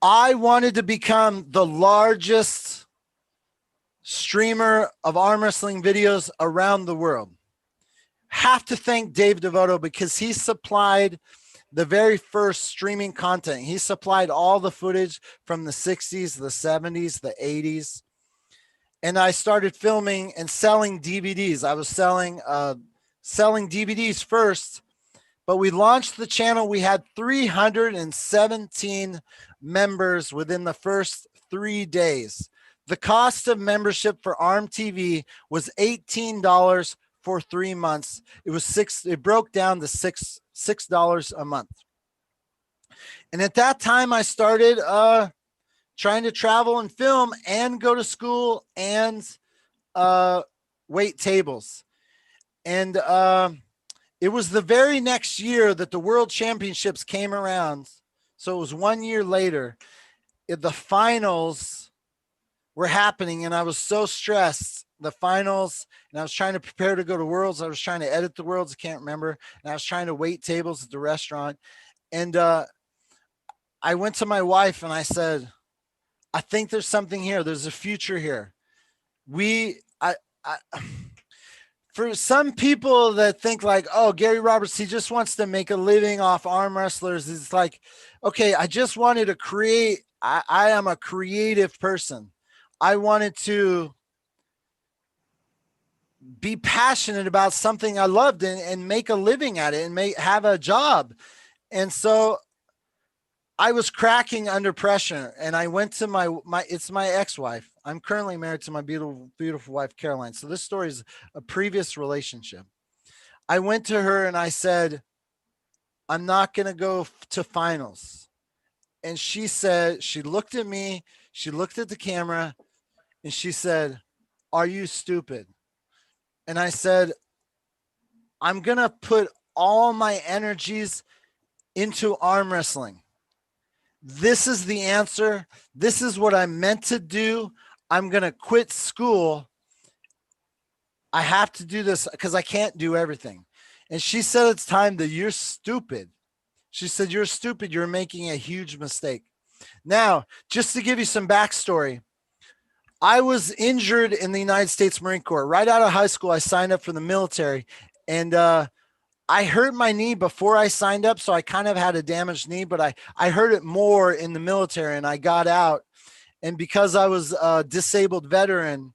I wanted to become the largest streamer of arm wrestling videos around the world. Have to thank Dave Devoto because he supplied the very first streaming content. He supplied all the footage from the 60s, the 70s, the 80s. And I started filming and selling DVDs. I was selling DVDs first, but we launched the channel. We had 317 members within the first 3 days. The cost of membership for ARMTV was $18 for 3 months. It broke down to $6 a month. And at that time I started trying to travel and film and go to school and wait tables. And it was the very next year that the World Championships came around. So it was 1 year later. The finals were happening and I was so stressed. The finals, and I was trying to prepare to go to Worlds. I was trying to edit the Worlds. I can't remember. And I was trying to wait tables at the restaurant. And I went to my wife and I said, I think there's something here. There's a future here. For some people that think like, oh, Gary Roberts, he just wants to make a living off arm wrestlers. It's like, okay, I just wanted to create. I am a creative person. I wanted to be passionate about something I loved and make a living at it and have a job. And so I was cracking under pressure and I went to it's my ex-wife. I'm currently married to my beautiful, beautiful wife, Caroline. So this story is a previous relationship. I went to her and I said, I'm not going to go to finals. And she said, she looked at me, she looked at the camera and she said, are you stupid? And I said, I'm going to put all my energies into arm wrestling. This is the answer. This is what I'm meant to do. I'm going to quit school. I have to do this because I can't do everything. And she said, it's time that you're stupid. She said, you're stupid. You're making a huge mistake. Now, just to give you some backstory, I was injured in the United States Marine Corps. Right out of high school, I signed up for the military. And I hurt my knee before I signed up, so I kind of had a damaged knee, but I hurt it more in the military, and I got out. And because I was a disabled veteran,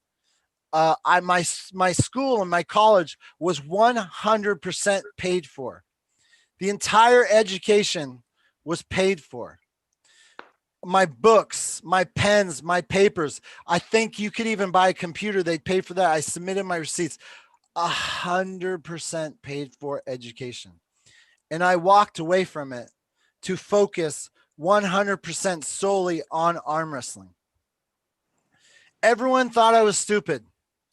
my school and my college was 100% paid for. The entire education was paid for. My books, my pens, my papers. I think you could even buy a computer. They'd pay for that. I submitted my receipts. 100% paid for education. And I walked away from it to focus 100% solely on arm wrestling. Everyone thought I was stupid.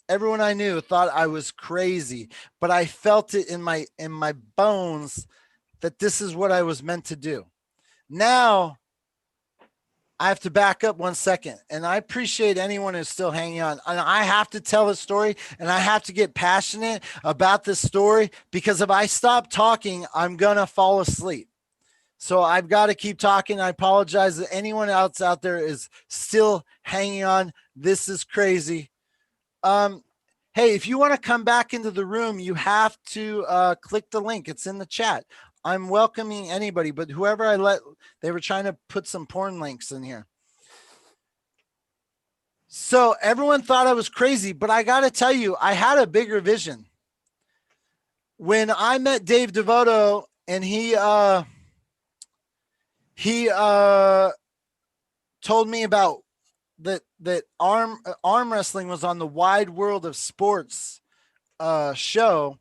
Everyone I knew thought I was crazy, but I felt it in my bones that this is what I was meant to do. Now I have to back up 1 second, and I appreciate anyone who's still hanging on. And I have to tell a story, and I have to get passionate about this story, because if I stop talking, I'm gonna fall asleep. So I've got to keep talking. I apologize that anyone else out there is still hanging on. This is crazy. Hey, if you want to come back into the room, you have to click the link. It's in the chat. I'm welcoming anybody, but whoever I let, they were trying to put some porn links in here. So everyone thought I was crazy, but I got to tell you, I had a bigger vision. When I met Dave Devoto, and he told me about that arm wrestling was on the Wide World of Sports show.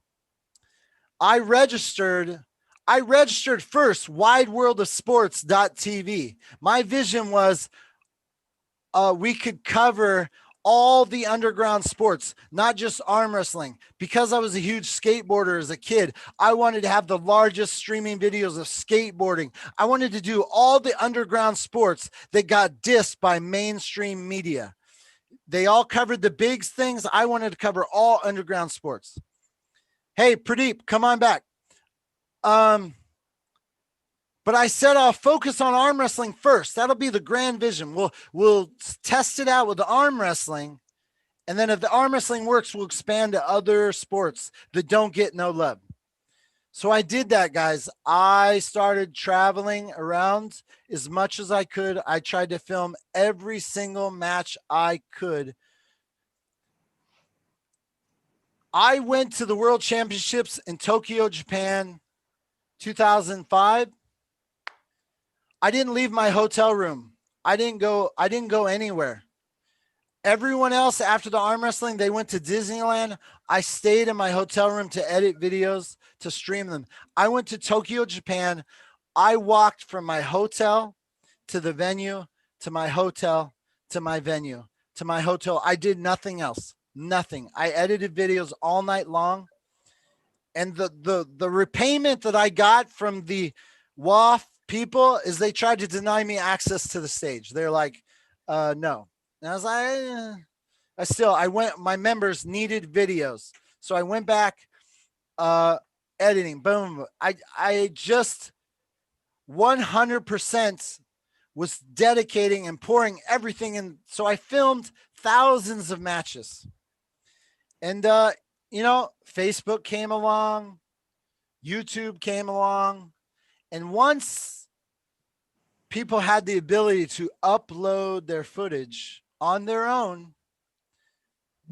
I registered first, wideworldofsports.tv. My vision was we could cover all the underground sports, not just arm wrestling. Because I was a huge skateboarder as a kid, I wanted to have the largest streaming videos of skateboarding. I wanted to do all the underground sports that got dissed by mainstream media. They all covered the big things. I wanted to cover all underground sports. Hey, Pradeep, come on back. But I said I'll focus on arm wrestling first. That'll be the grand vision. We'll test it out with the arm wrestling. And then if the arm wrestling works, we'll expand to other sports that don't get no love. So I did that, guys. I started traveling around as much as I could. I tried to film every single match I could. I went to the World Championships in Tokyo, Japan, 2005. I didn't leave my hotel room. I didn't go anywhere. Everyone else after the arm wrestling, they went to Disneyland. I stayed in my hotel room to edit videos, to stream them. I went to Tokyo, Japan. I walked from my hotel to the venue, to my hotel, to my venue, to my hotel. I did nothing else. Nothing. I edited videos all night long. And the repayment that I got from the WAF people is they tried to deny me access to the stage. They're like, no. And I was like, I went, my members needed videos. So I went back, editing, boom. I just 100% was dedicating and pouring everything in. So I filmed thousands of matches. And, Facebook came along, YouTube came along. And once people had the ability to upload their footage on their own,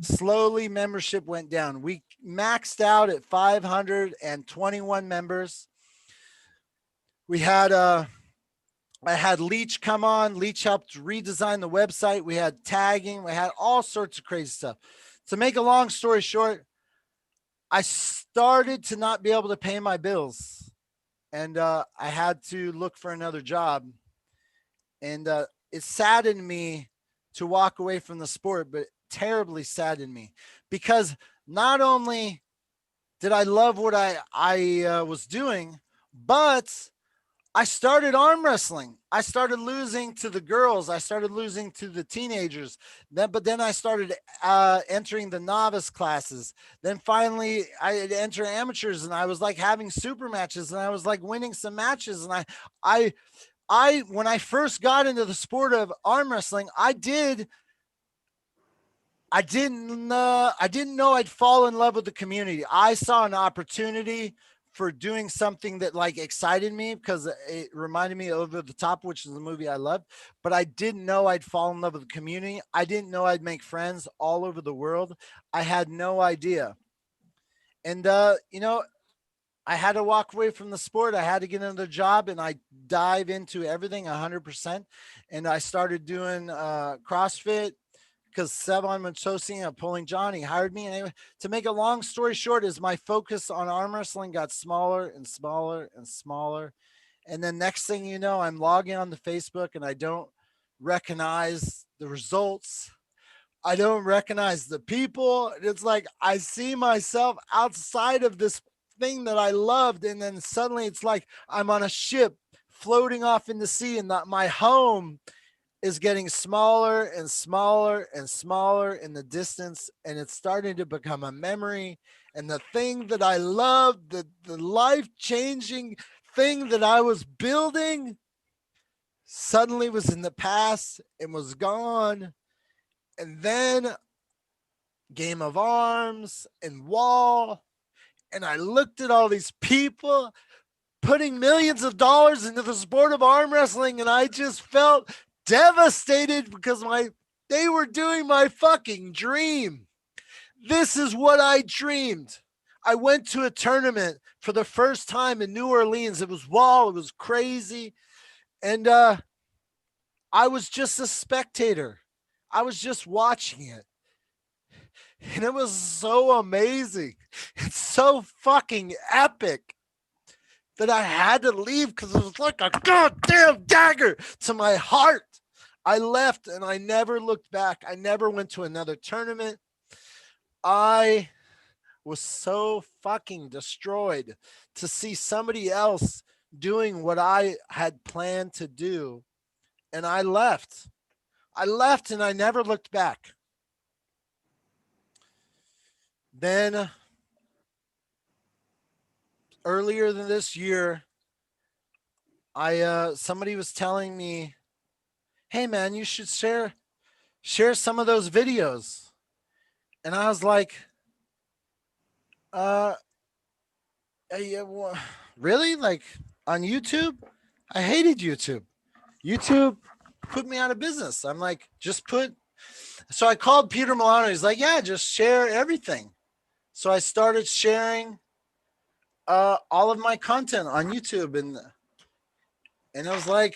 slowly membership went down. We maxed out at 521 members. We had I had Leech come on. Leech helped redesign the website. We had tagging. We had all sorts of crazy stuff. To make a long story short, I started to not be able to pay my bills. And I had to look for another job. And it saddened me to walk away from the sport, but terribly saddened me. Because not only did I love what I was doing, but I started arm wrestling. I started losing to the girls. I started losing to the teenagers. But then I started entering the novice classes. Then finally I enter amateurs, and I was like having super matches, and I was like winning some matches. And I when I first got into the sport of arm wrestling, I didn't know I'd fall in love with the community. I saw an opportunity for doing something that like excited me because it reminded me of Over the Top, which is a movie I loved, but I didn't know I'd fall in love with the community. I didn't know I'd make friends all over the world. I had no idea. And, I had to walk away from the sport. I had to get another job, and I dive into everything 100%. And I started doing CrossFit because Levan Mitz and Pulling Johnny hired me. And anyway, to make a long story short, is my focus on arm wrestling got smaller and smaller and smaller. And then next thing you know, I'm logging on to Facebook and I don't recognize the results. I don't recognize the people. It's like I see myself outside of this thing that I loved. And then suddenly it's like I'm on a ship floating off in the sea, and that my home is getting smaller and smaller and smaller in the distance. And it's starting to become a memory. And the thing that I loved, the life-changing thing that I was building, suddenly was in the past and was gone. And then Game of Arms and Wall. And I looked at all these people putting millions of dollars into the sport of arm wrestling. And I just felt devastated because they were doing my fucking dream. This is what I dreamed. I went to a tournament for the first time in New Orleans. It was Wall. It was crazy. And I was just a spectator. I was just watching it. And it was so amazing. It's so fucking epic that I had to leave because it was like a goddamn dagger to my heart. I left and I never looked back. I never went to another tournament. I was so fucking destroyed to see somebody else doing what I had planned to do. And I left. I left and I never looked back. Then earlier than this year, somebody was telling me, hey man, you should share some of those videos. And I was like, really? Like on YouTube? I hated YouTube. YouTube put me out of business. I'm like, so I called Peter Milano. He's like, yeah, just share everything. So I started sharing all of my content on YouTube, and I was like,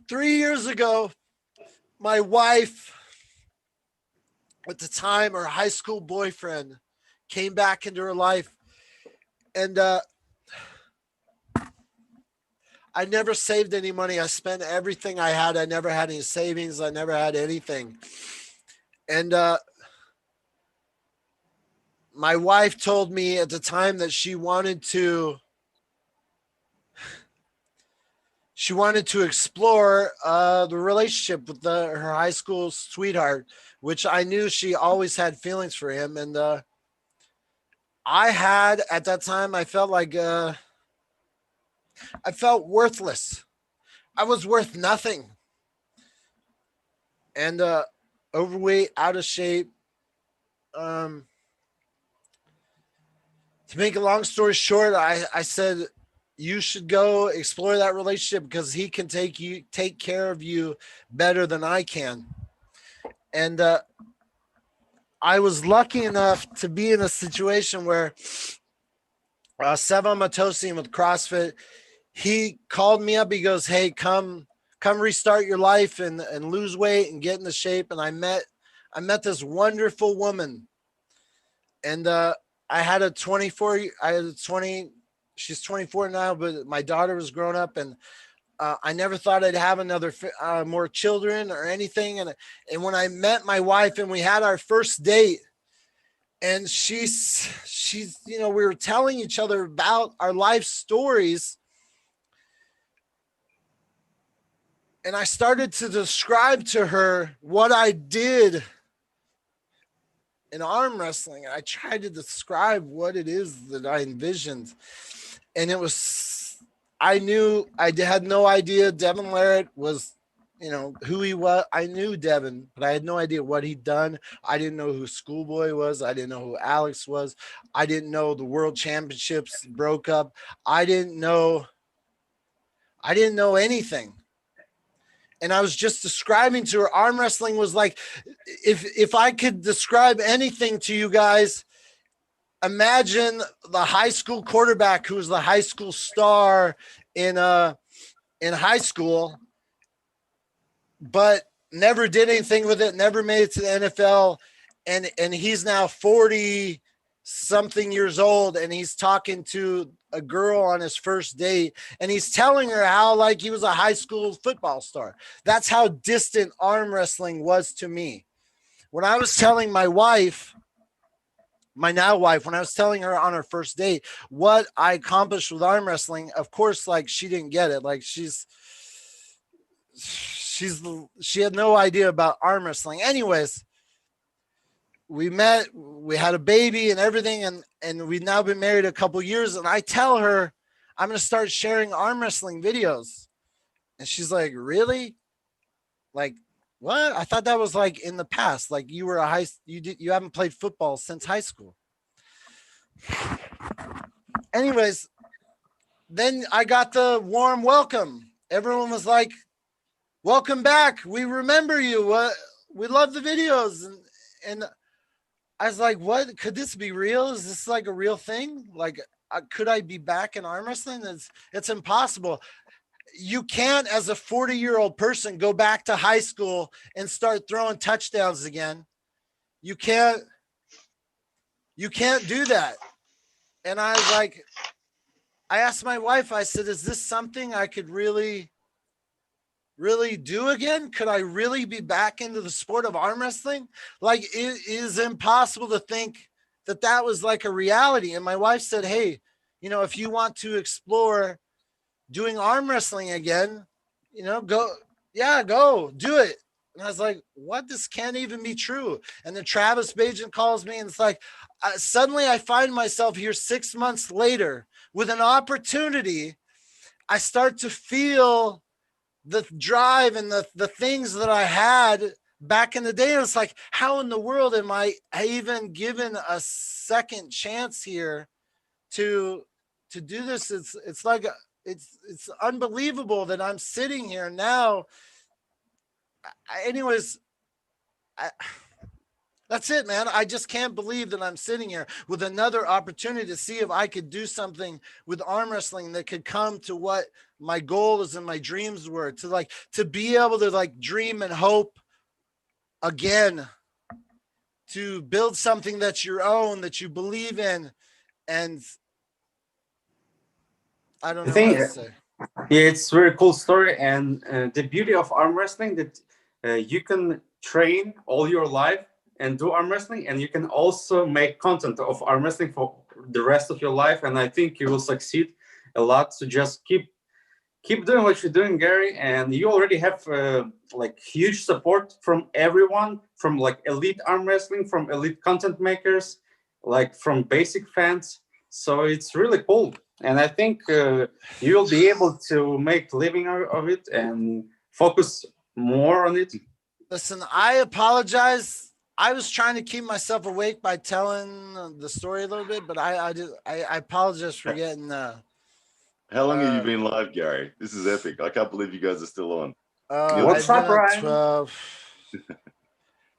"3 years ago, my wife, at the time her high school boyfriend, came back into her life, and I never saved any money. I spent everything I had. I never had any savings. I never had anything. And my wife told me at the time that she wanted to explore the relationship with her high school sweetheart, which I knew she always had feelings for him. And I had, at that time, I felt like I felt worthless. I was worth nothing. And overweight, out of shape. To make a long story short, I said, you should go explore that relationship because he can take care of you better than I can. And I was lucky enough to be in a situation where Levan Mitz with CrossFit, he called me up. He goes, hey, come restart your life and lose weight and get into shape. And I met this wonderful woman. And I had she's 24 now, but my daughter was grown up, and I never thought I'd have another more children or anything. And when I met my wife and we had our first date, And she's, you know, we were telling each other about our life stories. And I started to describe to her what I did in arm wrestling. And I tried to describe what it is that I envisioned. And it was, I knew, I had no idea Devin Larratt was, you know, who he was. I knew Devin, but I had no idea what he'd done. I didn't know who Schoolboy was. I didn't know who Alex was. I didn't know the world championships broke up. I didn't know anything. And I was just describing to her, arm wrestling was like, if I could describe anything to you guys, imagine the high school quarterback who was the high school star in high school, but never did anything with it, never made it to the NFL. And he's now 40 something years old, and he's talking to a girl on his first date, and he's telling her how like he was a high school football star. That's how distant arm wrestling was to me. When I was telling my wife, my now wife, when I was telling her on her first date what I accomplished with arm wrestling, of course, like she didn't get it. Like she had no idea about arm wrestling. Anyways, we met, we had a baby and everything, and we've now been married a couple years, and I tell her I'm going to start sharing arm wrestling videos. And she's like, really? Like, what? I thought that was like in the past. Like you were you haven't played football since high school. Anyways, then I got the warm welcome. Everyone was like, welcome back. We remember you. We love the videos. And I was like, what? Could this be real? Is this like a real thing? Like, could I be back in arm wrestling? It's impossible. You can't, as a 40-year-old person, go back to high school and start throwing touchdowns again. You can't do that. And I was like, I asked my wife, I said, is this something I could really do again? Could I really be back into the sport of arm wrestling? Like, it is impossible to think that was like a reality. And my wife said, hey, you know, if you want to explore doing arm wrestling again, you know, go do it. And I was like, what? This can't even be true. And then Travis Bajan calls me, and it's like, suddenly I find myself here 6 months later with an opportunity. I start to feel the drive and the things that I had back in the day. And it's like, how in the world am I even given a second chance here to do this? It's like, it's unbelievable that I'm sitting here now. That's it, man. I just can't believe that I'm sitting here with another opportunity to see if I could do something with arm wrestling that could come to what my goals and my dreams were, to be able to like dream and hope again, to build something that's your own, that you believe in. And I don't know what to say. Yeah, it's a very cool story. And the beauty of arm wrestling that you can train all your life and do arm wrestling, and you can also make content of arm wrestling for the rest of your life. And I think you will succeed a lot. So just keep doing what you're doing, Gary. And you already have like huge support from everyone, from like elite arm wrestling, from elite content makers, like from basic fans. So it's really cool. And I think you'll be able to make a living out of it and focus more on it. Listen, I apologize. I was trying to keep myself awake by telling the story a little bit, but I apologize for getting. How long have you been live, Gary? This is epic. I can't believe you guys are still on. What's up, Ryan? 12,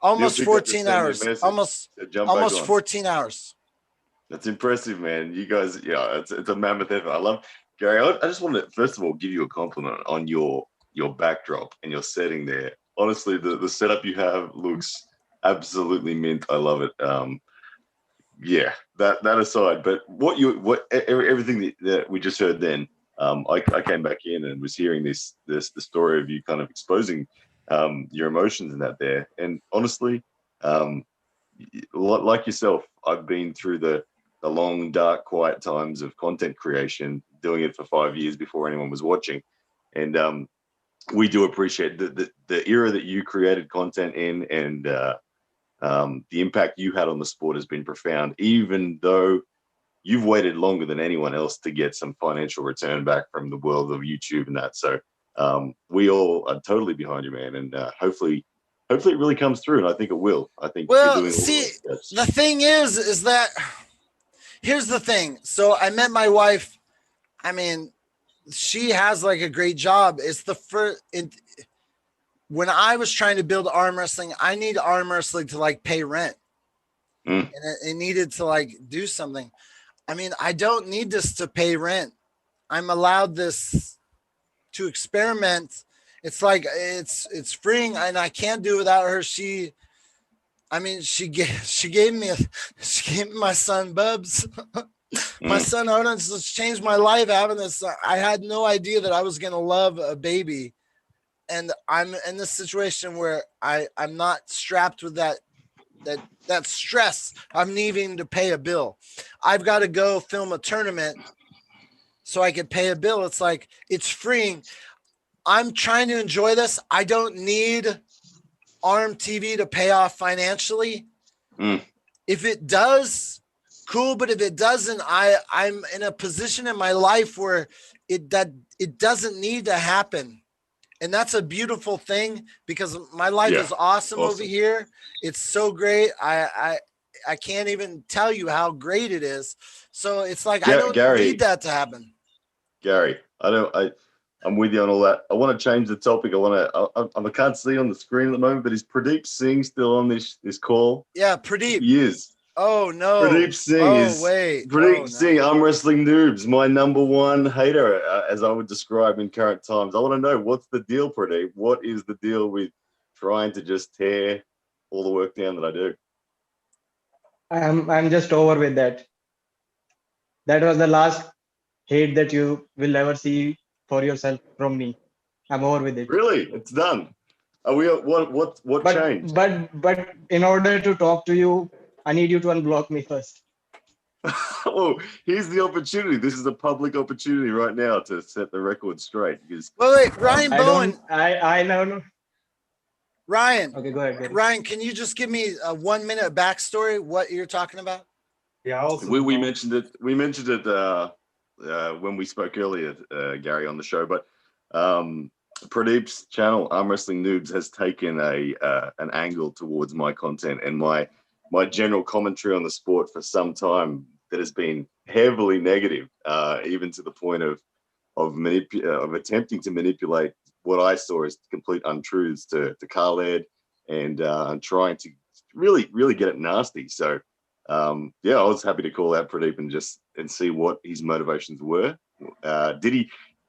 almost 14 hours. Almost 14 hours. That's impressive, man. You guys, yeah, it's a mammoth effort. I love Gary. I just want to first of all give you a compliment on your backdrop and your setting there. Honestly, the setup you have looks absolutely mint. I love it. Yeah, that aside, but everything that we just heard then, I came back in and was hearing the story of you kind of exposing your emotions in that there. And honestly, like yourself, I've been through the long, dark, quiet times of content creation, doing it for 5 years before anyone was watching. And we do appreciate the era that you created content in, and the impact you had on the sport has been profound, even though you've waited longer than anyone else to get some financial return back from the world of YouTube and that. So we all are totally behind you, man. And hopefully it really comes through. And I think it will. I think you're doing all the right steps. The thing is that here's the thing. So I met my wife. I mean, she has like a great job. It's the first. When I was trying to build arm wrestling, I need arm wrestling to like pay rent, and it needed to like do something. I mean, I don't need this to pay rent. I'm allowed this to experiment. It's like it's freeing, and I can't do it without her. She gave me my son Bubs. My son Odin's just changed my life having this. I had no idea that I was gonna love a baby, and I'm in this situation where I'm not strapped with that stress. I'm needing to pay a bill. I've got to go film a tournament so I can pay a bill. It's like, it's freeing. I'm trying to enjoy this. I don't need ARMTV to pay off financially. If it does, cool. But if it doesn't, I'm in a position in my life where it doesn't need to happen. And that's a beautiful thing, because my life is awesome over here. It's so great. I can't even tell you how great it is. So it's like, I don't need that to happen. Gary, I'm with you on all that. I want to change the topic. I can't see on the screen at the moment, but is Pradeep Singh still on this call? Yeah, Pradeep. He is. Oh no. Pradeep Singh Singh, Arm Wrestling Noobs, my #1 hater, as I would describe in current times. I want to know, what's the deal, Pradeep? What is the deal with trying to just tear all the work down that I do? I'm just over with that. That was the last hate that you will ever see for yourself from me. I'm over with it. Really? It's done. Are we? What changed? But in order to talk to you, I need you to unblock me first. Oh, here's the opportunity. This is a public opportunity right now to set the record straight. Because wait, Ryan Bowen. I know. Ryan. Okay, go ahead. Ryan, can you just give me a 1 minute backstory? What you're talking about? Yeah, we mentioned it. We mentioned it when we spoke earlier, Gary, on the show. But Pradeep's channel, Arm Wrestling Noobs, has taken an angle towards my content and my general commentary on the sport for some time that has been heavily negative, even to the point of attempting to manipulate what I saw as complete untruths to Khaled, and trying to really get it nasty. So I was happy to call out Pradeep and see what his motivations were. Do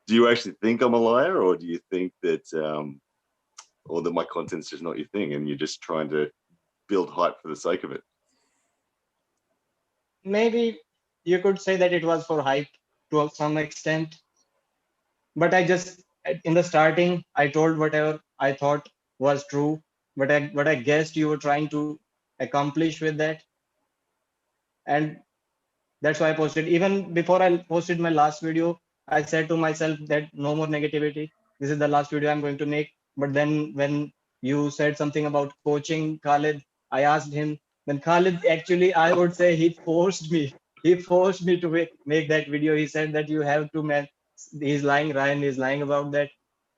you actually think I'm a liar, or do you think that or that my content's just not your thing and you're just trying to build hype for the sake of it? Maybe you could say that it was for hype to some extent. But in the starting, I told whatever I thought was true, what I guessed you were trying to accomplish with that. And that's why I posted. Even before I posted my last video, I said to myself that no more negativity. This is the last video I'm going to make. But then when you said something about coaching Khaled, I asked him. Then Khaled, actually, I would say he forced me. He forced me to make that video. He said that you have to, man. He's lying. Ryan is lying about that.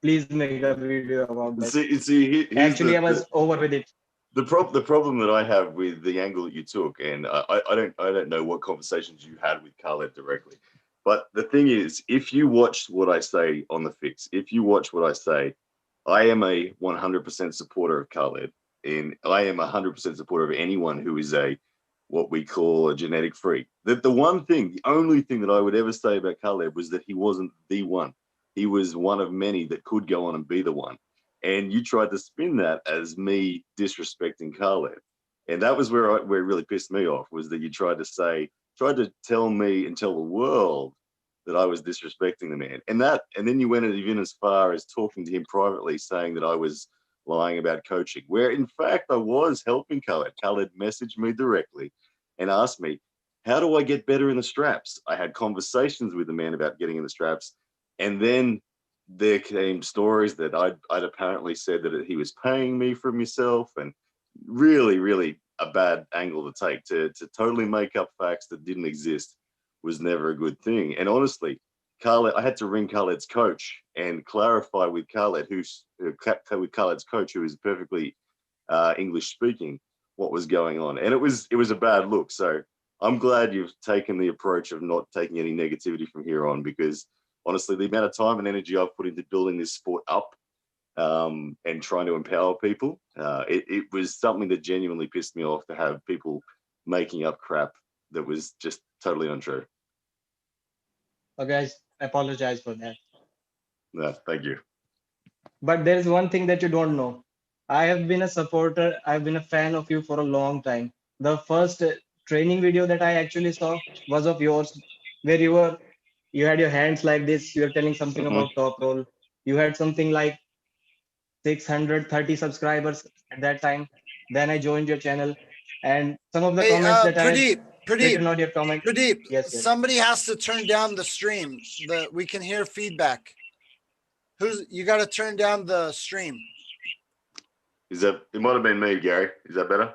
Please make a video about that. Actually, I was over with it. The problem that I have with the angle that you took, and I don't know what conversations you had with Khaled directly, but the thing is, if you watch what I say on the fix, if you watch what I say, I am a 100% supporter of Khaled, and I am 100% supporter of anyone who is what we call a genetic freak. The only thing that I would ever say about Khaled was that he wasn't the one. He was one of many that could go on and be the one. And you tried to spin that as me disrespecting Khaled. And that was where it really pissed me off, was that you tried to tell me and tell the world that I was disrespecting the man. And then you went even as far as talking to him privately, saying that I was lying about coaching, where in fact I was helping Khaled. Khaled messaged me directly and asked me, how do I get better in the straps? I had conversations with the man about getting in the straps. And then there came stories that I'd apparently said that he was paying me from myself, and really, really a bad angle to take. To totally make up facts that didn't exist was never a good thing. And honestly, Khaled, I had to ring Khaled's coach and clarify with Khaled, with Khaled's coach, who is perfectly English speaking, what was going on. And it was a bad look. So I'm glad you've taken the approach of not taking any negativity from here on, because honestly, the amount of time and energy I've put into building this sport up and trying to empower people, it was something that genuinely pissed me off to have people making up crap that was just totally untrue. Oh, guys, I apologize for that. No, thank you. But there is one thing that you don't know. I have been a supporter. I've been a fan of you for a long time. The first training video that I actually saw was of yours, where you had your hands like this. You were telling something about top roll. You had something like 630 subscribers at that time. Then I joined your channel, and some of the comments that I written on your comment. Yes. Somebody has to turn down the stream. We can hear feedback. You got to turn down the stream. It might have been me, Gary. Is that better?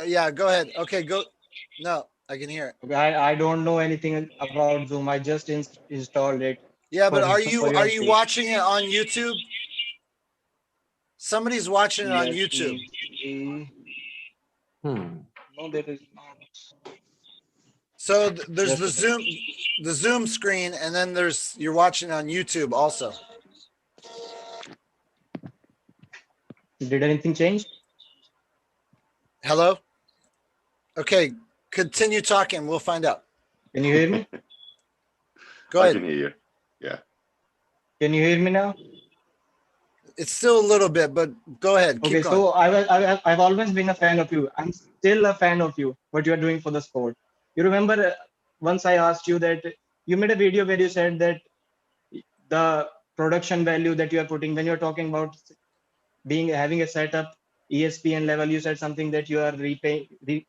Yeah, go ahead. Okay, go. No, I can hear it. I don't know anything about Zoom. I just installed it. Yeah, but are you watching it on YouTube? Somebody's watching it on YouTube. No, there is not. So there's the Zoom screen, and then you're watching on YouTube also. Did anything change? Hello? Okay, continue talking. We'll find out. Can you hear me? Go ahead. I can hear you. Yeah. Can you hear me now? It's still a little bit, but go ahead. Okay, so I've always been a fan of you. I'm still a fan of you, what you are doing for the sport. You remember once I asked you that you made a video where you said that the production value that you are putting when you're talking about having a setup ESPN level, you said something that you are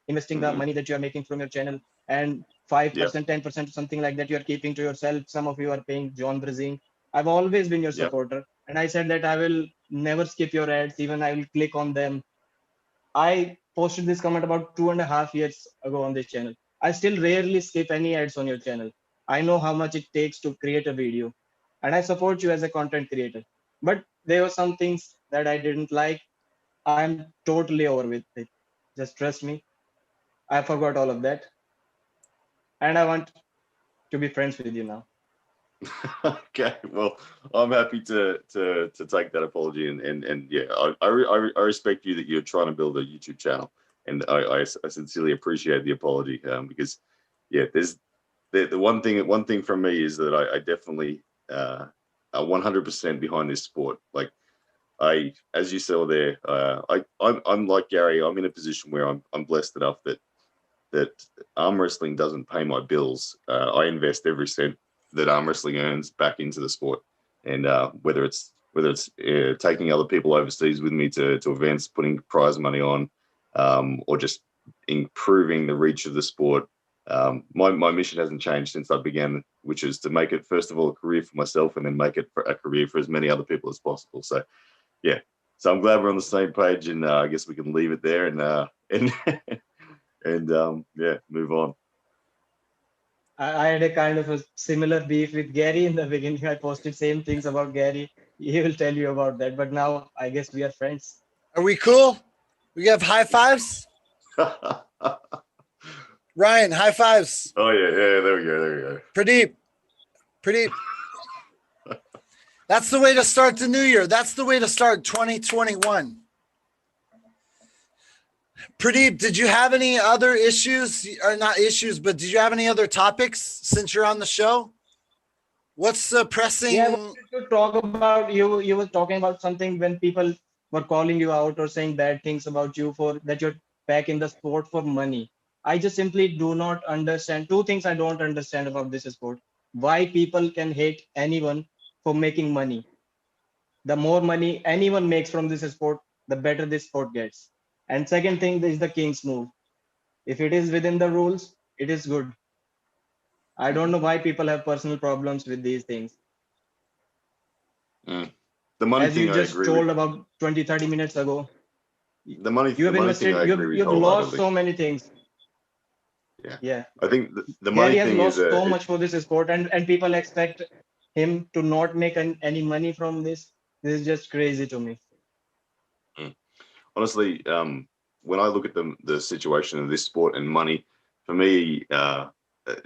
investing the money that you are making from your channel, and 5%, 10%, something like that you are keeping to yourself. Some of you are paying John Brazing. I've always been your supporter. And I said that I will never skip your ads, even I will click on them. I posted this comment about 2.5 years ago on this channel. I still rarely skip any ads on your channel. I know how much it takes to create a video, and I support you as a content creator. But there were some things that I didn't like. I'm totally over with it. Just trust me. I forgot all of that. And I want to be friends with you now. Okay, well, I'm happy to take that apology, and yeah, I respect you that you're trying to build a YouTube channel, and I sincerely appreciate the apology, because yeah, there's the one thing from me is that I definitely are 100% behind this sport. Like as you saw there, I'm like Gary. I'm in a position where I'm blessed enough that arm wrestling doesn't pay my bills. I invest every cent that arm wrestling earns back into the sport, and whether it's taking other people overseas with me to events, putting prize money on, or just improving the reach of the sport. My mission hasn't changed since I began, which is to make it first of all a career for myself, and then make it a career for as many other people as possible. So yeah, so I'm glad we're on the same page, and I guess we can leave it there and yeah, move on. I had a kind of a similar beef with Gary in the beginning. I posted same things about Gary. He will tell you about that. But now I guess we are friends. Are we cool? We have high fives? Ryan, high fives. Oh yeah, there we go. Pradeep. That's the way to start the new year. That's the way to start 2021. Pradeep, did you have any other issues, or not issues, but did you have any other topics since you're on the show? What's the pressing? Yeah, I wanted to talk about you were talking about something when people were calling you out or saying bad things about you for that you're back in the sport for money. I just simply do not understand. Two things I don't understand about this sport. Why people can hate anyone for making money. The more money anyone makes from this sport, the better this sport gets. And second thing is the king's move. If it is within the rules, it is good. I don't know why people have personal problems with these things. The money As thing you I just agree told with. about 20-30 minutes ago, The money you have thing I invested, agree with you've lost wholeheartedly. so many things. Yeah. Yeah. I think the Gary money has thing is lost so much for this sport, and people expect him to not make any money from this. This is just crazy to me. honestly, when I look at the situation of this sport and money, for me,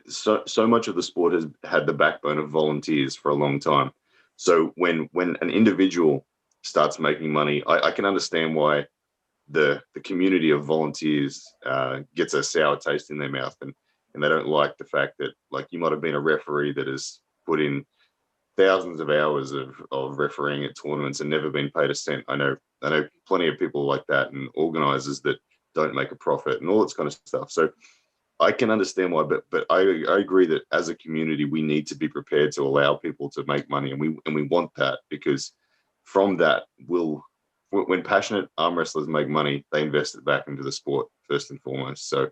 so much of the sport has had the backbone of volunteers for a long time. So when an individual starts making money, I can understand why the community of volunteers gets a sour taste in their mouth, and they don't like the fact that, like, you might have been a referee that has put in thousands of hours of refereeing at tournaments and never been paid a cent. I know plenty of people like that, and organizers that don't make a profit and all this kind of stuff. So I can understand why, but I agree that as a community we need to be prepared to allow people to make money, and we want that, because from that when passionate arm wrestlers make money, they invest it back into the sport first and foremost. So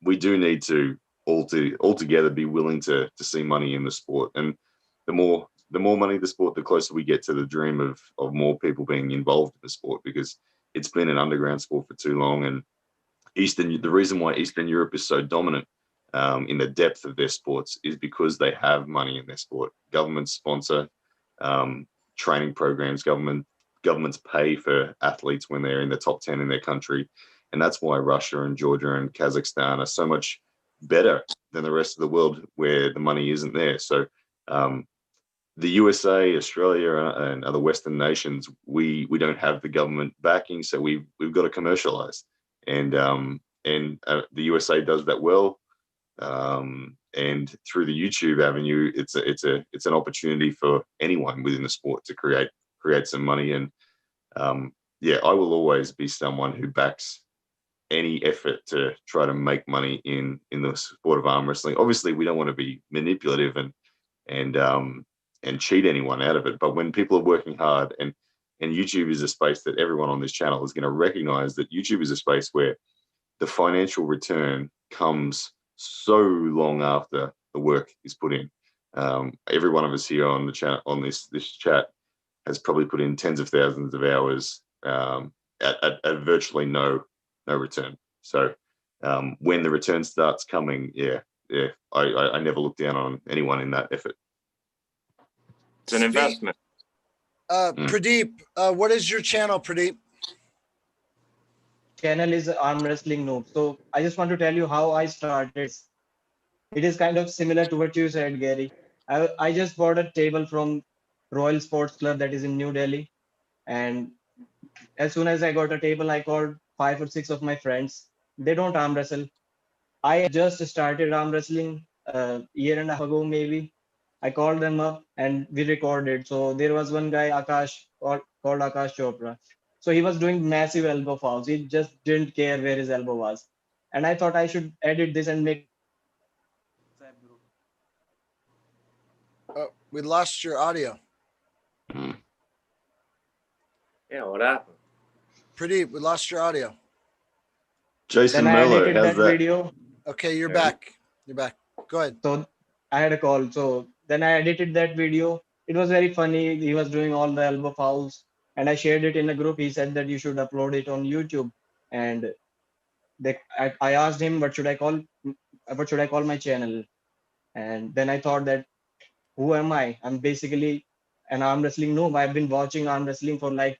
we do need to all together be willing to see money in the sport, and the more money the sport, the closer we get to the dream of more people being involved in the sport, because it's been an underground sport for too long. And the reason why Eastern Europe is so dominant in the depth of their sports is because they have money in their sport. Governments sponsor training programs. Governments pay for athletes when they're in the top 10 in their country. And that's why Russia and Georgia and Kazakhstan are so much better than the rest of the world, where the money isn't there. So the USA, Australia, and other Western nations, we don't have the government backing, so we've got to commercialize, and the USA does that well. And through the YouTube avenue, it's an opportunity for anyone within the sport to create some money. And yeah, I will always be someone who backs any effort to try to make money in the sport of arm wrestling. Obviously, we don't want to be manipulative and cheat anyone out of it. But when people are working hard, and YouTube is a space that everyone on this channel is going to recognize, that YouTube is a space where the financial return comes so long after the work is put in. Every one of us here on the chat, on this chat, has probably put in tens of thousands of hours at virtually no return. So when the return starts coming, I never look down on anyone in that effort. It's an investment. Pradeep, what is your channel, Pradeep? Channel is Arm Wrestling Noob. So I just want to tell you how I started. It is kind of similar to what you said, Gary. I just bought a table from Royal Sports Club that is in New Delhi. And as soon as I got a table, I called 5 or 6 of my friends. They don't arm wrestle. I just started arm wrestling a year and a half ago, maybe. I called them up and we recorded. So there was one guy, Akash, called Akash Chopra. So he was doing massive elbow fouls. He just didn't care where his elbow was. And I thought I should edit this and make. Oh, we lost your audio. Yeah, what happened? Pradeep, we lost your audio. Jason Then I Mello, edited how's that that? video. Okay, you're back. You're back. Go ahead. So I had a call. So then I edited that video. It was very funny. He was doing all the elbow fouls, and I shared it in a group. He said that you should upload it on YouTube. And I asked him, what should I call my channel? And then I thought that, who am I? I'm basically an arm wrestling noob. I've been watching arm wrestling for like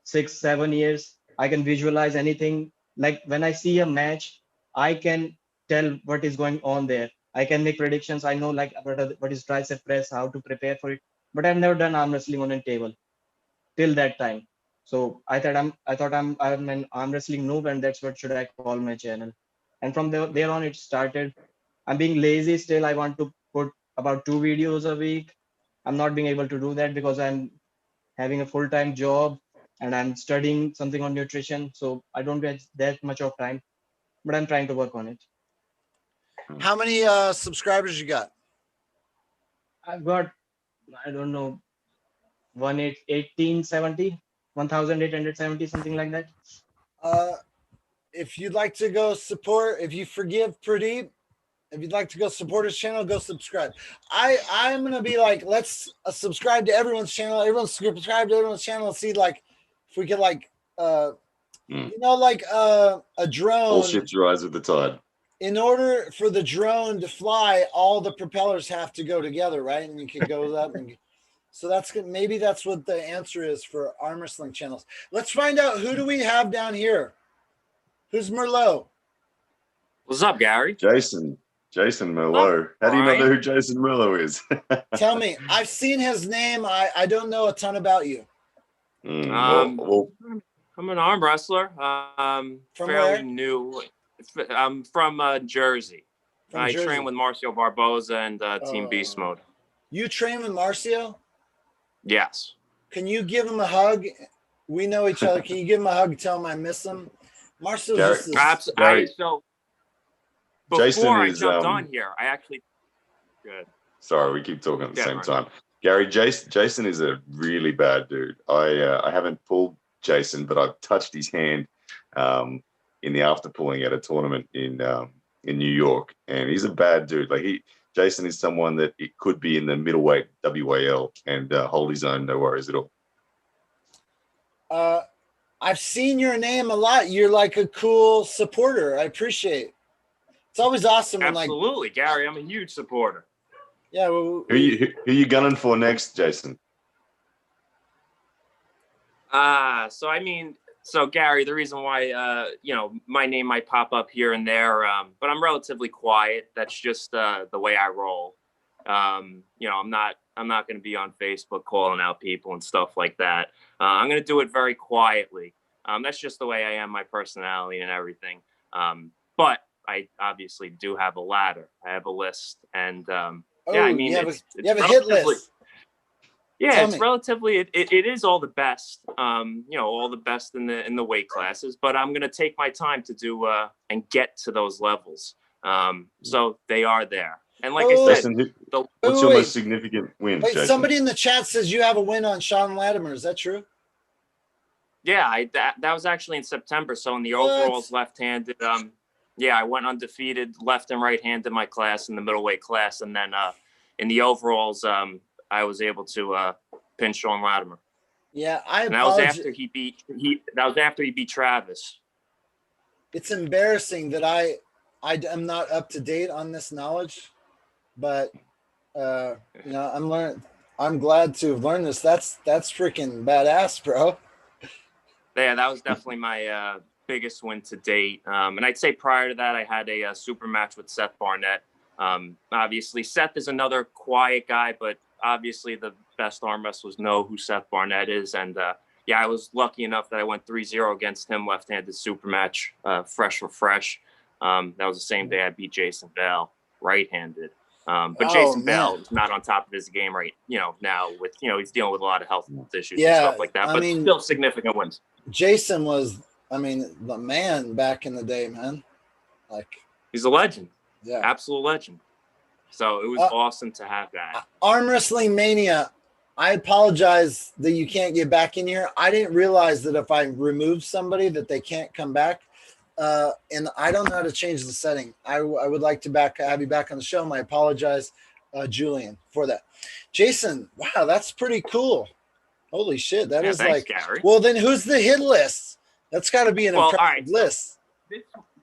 6-7 years. I can visualize anything. Like when I see a match, I can tell what is going on there. I can make predictions. I know like what is tricep press, how to prepare for it. But I've never done arm wrestling on a table till that time. So I thought I'm an arm wrestling noob, and that's what should I call my channel. And from there on it started. I'm being lazy still. I want to put about 2 videos a week. I'm not being able to do that because I'm having a full-time job and I'm studying something on nutrition. So I don't get that much of time, but I'm trying to work on it. How many subscribers you got? I've got, I don't know, 1870, 1870, something like that. if you'd like to go support, if you forgive Pradeep, if you'd like to go support his channel, go subscribe. I'm gonna be like, let's subscribe to everyone's channel. Everyone subscribe to everyone's channel and see like if we could like you know, like a drone. All ships rise with the tide. In order for the drone to fly, all the propellers have to go together, right? And you can go up and so that's good. Maybe that's what the answer is for arm wrestling channels. Let's find out, who do we have down here? Who's Merlot? What's up, Gary? Jason Merlot. How do you not know who Jason Merlot is? Tell me. I've seen his name. I don't know a ton about you. Well, I'm an arm wrestler. From Fairly where? new. I'm from Jersey. I Jersey. train with Marcio Barboza and Team Beast Mode. You train with Marcio? Yes. Can you give him a hug? We know each other. Can you give him a hug and tell him I miss him? Marcio's just so Jason before I is, jumped on here, I actually good. Sorry, we keep talking at the same time. Gary, Jason is a really bad dude. I haven't pulled Jason, but I've touched his hand in the after pulling at a tournament in New York, and he's a bad dude. Like Jason is someone that it could be in the middleweight WAL and hold his own, no worries at all. I've seen your name a lot. You're like a cool supporter. I appreciate it. It's always awesome when Absolutely, Gary. I'm a huge supporter. Yeah. Well, Who you gunning for next, Jason? So Gary, the reason why my name might pop up here and there, but I'm relatively quiet. That's just the way I roll. I'm not going to be on Facebook calling out people and stuff like that. I'm going to do it very quietly. That's just the way I am, my personality and everything. But I obviously do have a ladder. I have a list, and you have a hit list. Yeah, it's relatively. It is all the best. All the best in the weight classes. But I'm gonna take my time to do and get to those levels. So they are there. And like I said, what's your most significant win? Wait, Jason? somebody in the chat says you have a win on Sean Latimer. Is that true? Yeah, that was actually in September. So in the overalls, left-handed. I went undefeated left and right-handed in my class in the middleweight class, and then in the overalls, I was able to pin Sean Latimer. Yeah, and that was after he beat Travis. It's embarrassing that I am not up to date on this knowledge, but I'm learning. I'm glad to have learned this. That's freaking badass, bro. Yeah, that was definitely my biggest win to date. And I'd say prior to that, I had a super match with Seth Barnett. Obviously, Seth is another quiet guy, but obviously the best arm wrestlers know who Seth Barnett is. And I was lucky enough that I went 3-0 against him, left-handed super match, fresh for fresh. That was the same day I beat Jason Bell, right-handed. But Jason Bell is not on top of his game now with, he's dealing with a lot of health issues and stuff like that, but still significant wins. Jason was, the man back in the day, man. He's a legend. Yeah. Absolute legend. So it was awesome to have that. Arm Wrestling Mania. I apologize that you can't get back in here. I didn't realize that if I remove somebody that they can't come back. And I don't know how to change the setting. I would like to have you back on the show. And I apologize, Julian, for that. Jason, wow, that's pretty cool. Holy shit, thanks, Gary. Well, then who's the hit list? That's got to be an impressive list.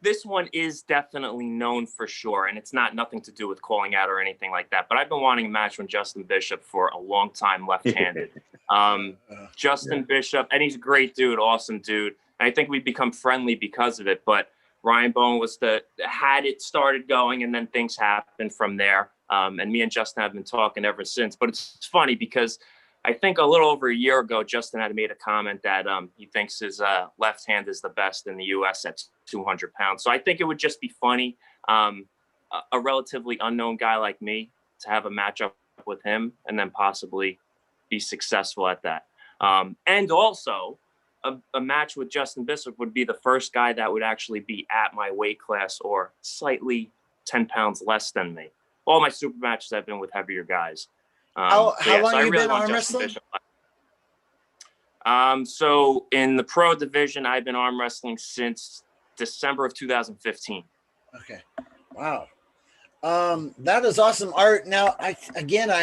This one is definitely known for sure, and it's nothing to do with calling out or anything like that. But I've been wanting a match with Justin Bishop for a long time, left-handed. Justin Bishop, and he's a great dude, awesome dude. And I think we've become friendly because of it. But Ryan Bowen had it started going, and then things happened from there. And me and Justin have been talking ever since. But it's funny because I think a little over a year ago, Justin had made a comment that he thinks his left hand is the best in the U.S. at 200 pounds. So I think it would just be funny, a relatively unknown guy like me, to have a matchup with him and then possibly be successful at that. And also, a match with Justin Bishop would be the first guy that would actually be at my weight class or slightly 10 pounds less than me. All my super matches have been with heavier guys. How long have you been arm wrestling? So in the pro division, I've been arm wrestling since December of 2015. Okay. Wow. That is awesome art. Now, I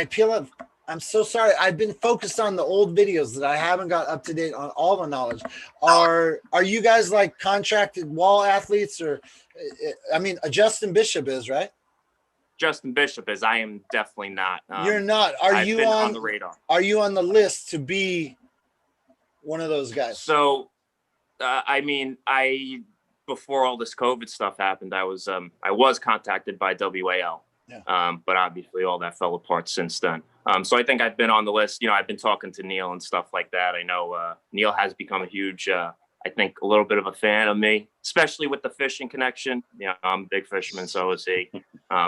appeal it. I'm so sorry. I've been focused on the old videos that I haven't got up to date on all the knowledge. Are you guys like contracted wall athletes, or I mean, Justin Bishop is, right? Justin Bishop is. I am definitely not. You're not. Are you on the radar? Are you on the list to be one of those guys? So, I mean, before all this COVID stuff happened, I was contacted by WAL. Yeah. But obviously all that fell apart since then. So I think I've been on the list. You know, I've been talking to Neil and stuff like that. I know Neil has become a huge, I think, a little bit of a fan of me, especially with the fishing connection. You know, I'm a big fisherman, so is he.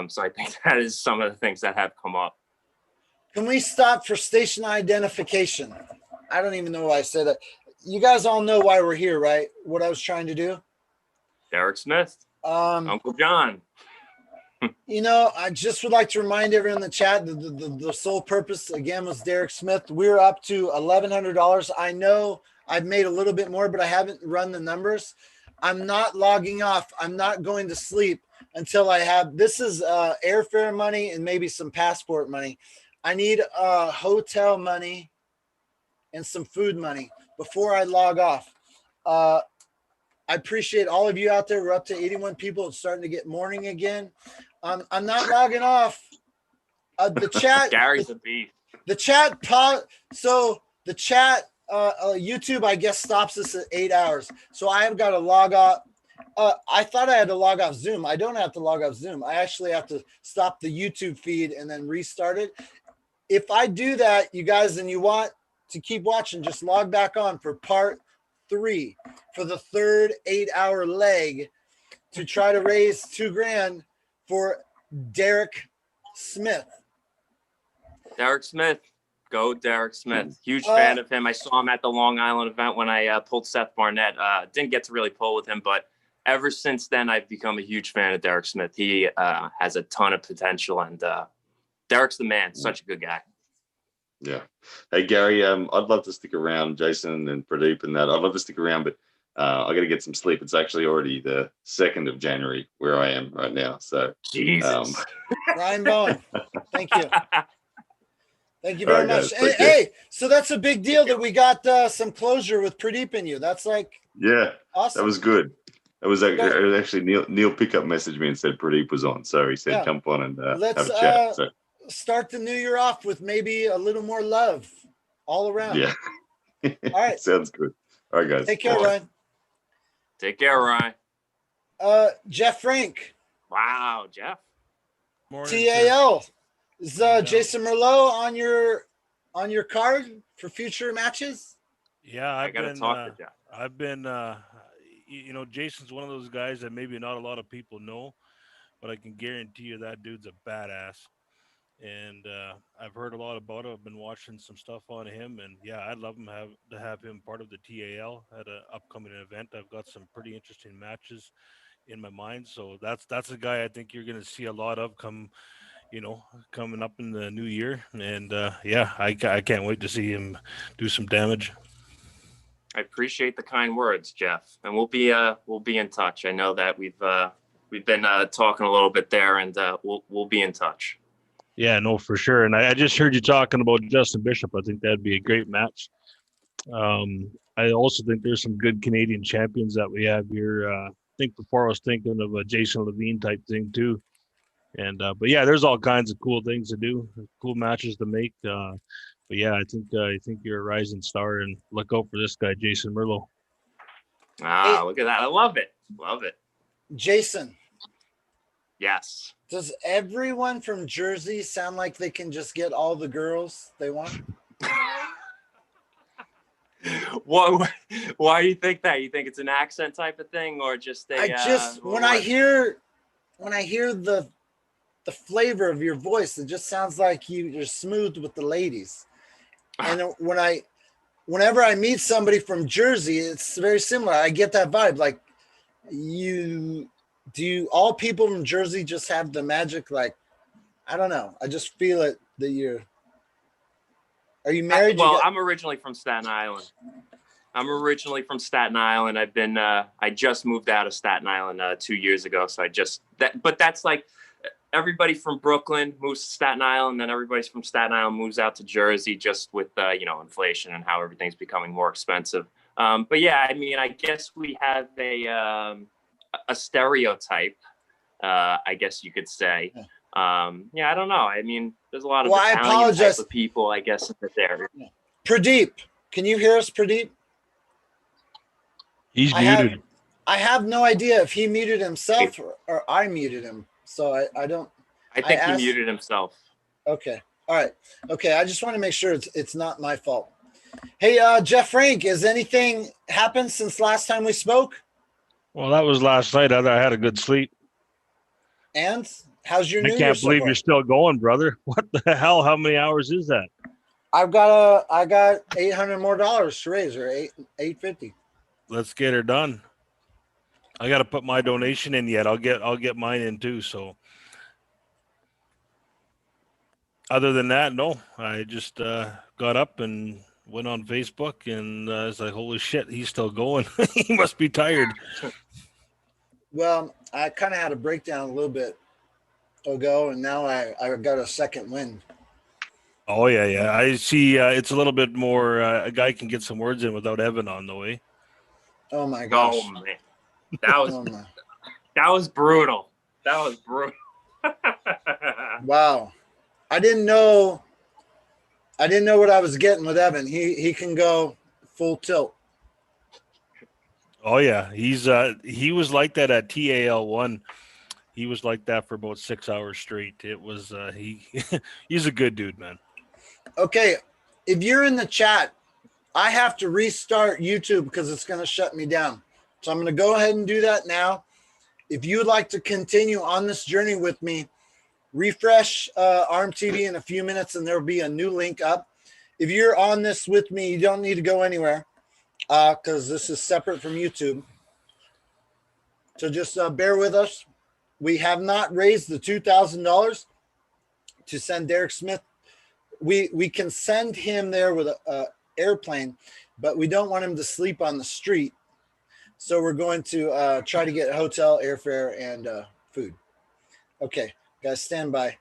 So I think that is some of the things that have come up. Can we stop for station identification? I don't even know why I said that. You guys all know why we're here, right? What I was trying to do? Derek Smith, Uncle John. You know, I just would like to remind everyone in the chat that the sole purpose, again, was Derek Smith. We're up to $1,100. I know I've made a little bit more, but I haven't run the numbers. I'm not logging off. I'm not going to sleep until I have, this is airfare money and maybe some passport money. I need hotel money and some food money before I log off. I appreciate all of you out there. We're up to 81 people. It's starting to get morning again. I'm not logging off. The chat. Gary's a beast. The chat. So the chat, YouTube, I guess, stops us at 8 hours. So I have got to log off. I thought I had to log off Zoom. I don't have to log off Zoom. I actually have to stop the YouTube feed and then restart it. If I do that, you guys, and you want to keep watching, just log back on for part 3 for the third 8-hour leg to try to raise $2,000 for Derek Smith. Derek Smith. Go Derek Smith. Huge fan of him. I saw him at the Long Island event when I pulled Seth Barnett. Didn't get to really pull with him, but ever since then, I've become a huge fan of Derek Smith. He has a ton of potential, and Derek's the man. Such a good guy. Yeah. Hey, Gary, I'd love to stick around, Jason and Pradeep and that. I'd love to stick around, but I got to get some sleep. It's actually already the 2nd of January where I am right now. So, Jesus. Ryan Bowen, thank you. Thank you very much. Guys, hey, so that's a big deal that we got some closure with Pradeep and you. That's like, yeah, awesome. That was good. It was actually Neil Pickup messaged me and said Pradeep was on. So he said, jump on and have a chat. So. Start the new year off with maybe a little more love all around. Yeah. All right. Sounds good. All right, guys. Take care, Ryan. Take care, Ryan. Jeff Frank. Wow, Jeff. TAL. Is Jason Merlot on your card for future matches? Yeah, I gotta talk to Jeff. I've been you know, Jason's one of those guys that maybe not a lot of people know, but I can guarantee you that dude's a badass. And I've heard a lot about it. I've been watching some stuff on him, and yeah, I'd love to have him part of the TAL at an upcoming event. I've got some pretty interesting matches in my mind, so that's a guy I think you're going to see a lot of coming up in the new year. And yeah, I can't wait to see him do some damage. I appreciate the kind words, Jeff, and we'll be in touch. I know that we've been talking a little bit there, and we'll be in touch. Yeah, no, for sure. And I just heard you talking about Justin Bishop. I think that'd be a great match. I also think there's some good Canadian champions that we have here. I think before I was thinking of a Jason Levan type thing too. And but yeah, there's all kinds of cool things to do, cool matches to make. But yeah, I think you're a rising star, and look out for this guy, Jason Merlot. Look at that! I love it. Love it. Jason. Yes. Does everyone from Jersey sound like they can just get all the girls they want? Why do you think that? You think it's an accent type of thing, or just when I hear the flavor of your voice, it just sounds like you're smooth with the ladies. And whenever I meet somebody from Jersey, it's very similar. I get that vibe. Like do all people from Jersey just have the magic? Like, I don't know. I just feel it that are you married? Well, I'm originally from Staten Island. I'm originally from Staten Island. I just moved out of Staten Island 2 years ago. So but that's like everybody from Brooklyn moves to Staten Island, then everybody from Staten Island moves out to Jersey just with, inflation and how everything's becoming more expensive. But yeah, I mean, I guess we have a stereotype, I guess you could say. I don't know. I mean, there's a lot of Italian type of people, I guess, in this area. Pradeep, can you hear us, Pradeep? He's muted. I have no idea if he muted himself or I muted him. So I don't. I think he muted himself. Okay. All right. Okay. I just want to make sure it's not my fault. Hey, Jeff Frank, has anything happened since last time we spoke? Well, that was last night. I had a good sleep. And how's your New Year? I can't believe you're still going, brother. What the hell? How many hours is that? I got $800 more to raise, or $850. Let's get her done. I got to put my donation in yet. I'll get mine in too. So other than that, no, I just got up and went on Facebook and I was like, holy shit, he's still going. He must be tired. Well, I kind of had a breakdown a little bit ago, and now I got a second win. Oh, yeah. I see it's a little bit more, a guy can get some words in without Evan on the way. Oh, my gosh. Oh, man. That was brutal. That was brutal. Wow. I didn't know what I was getting with Evan. He can go full tilt. Oh yeah, he was like that at TAL1. He was like that for about 6 hours straight. It was he's a good dude, man. Okay, if you're in the chat, I have to restart YouTube because it's going to shut me down. So I'm going to go ahead and do that now. If you would like to continue on this journey with me, refresh ARMTV in a few minutes and there'll be a new link up. If you're on this with me, you don't need to go anywhere because this is separate from YouTube. So just bear with us. We have not raised the $2,000 to send Derek Smith. We can send him there with an airplane, but we don't want him to sleep on the street. So we're going to try to get hotel, airfare, and food. Okay, guys, stand by.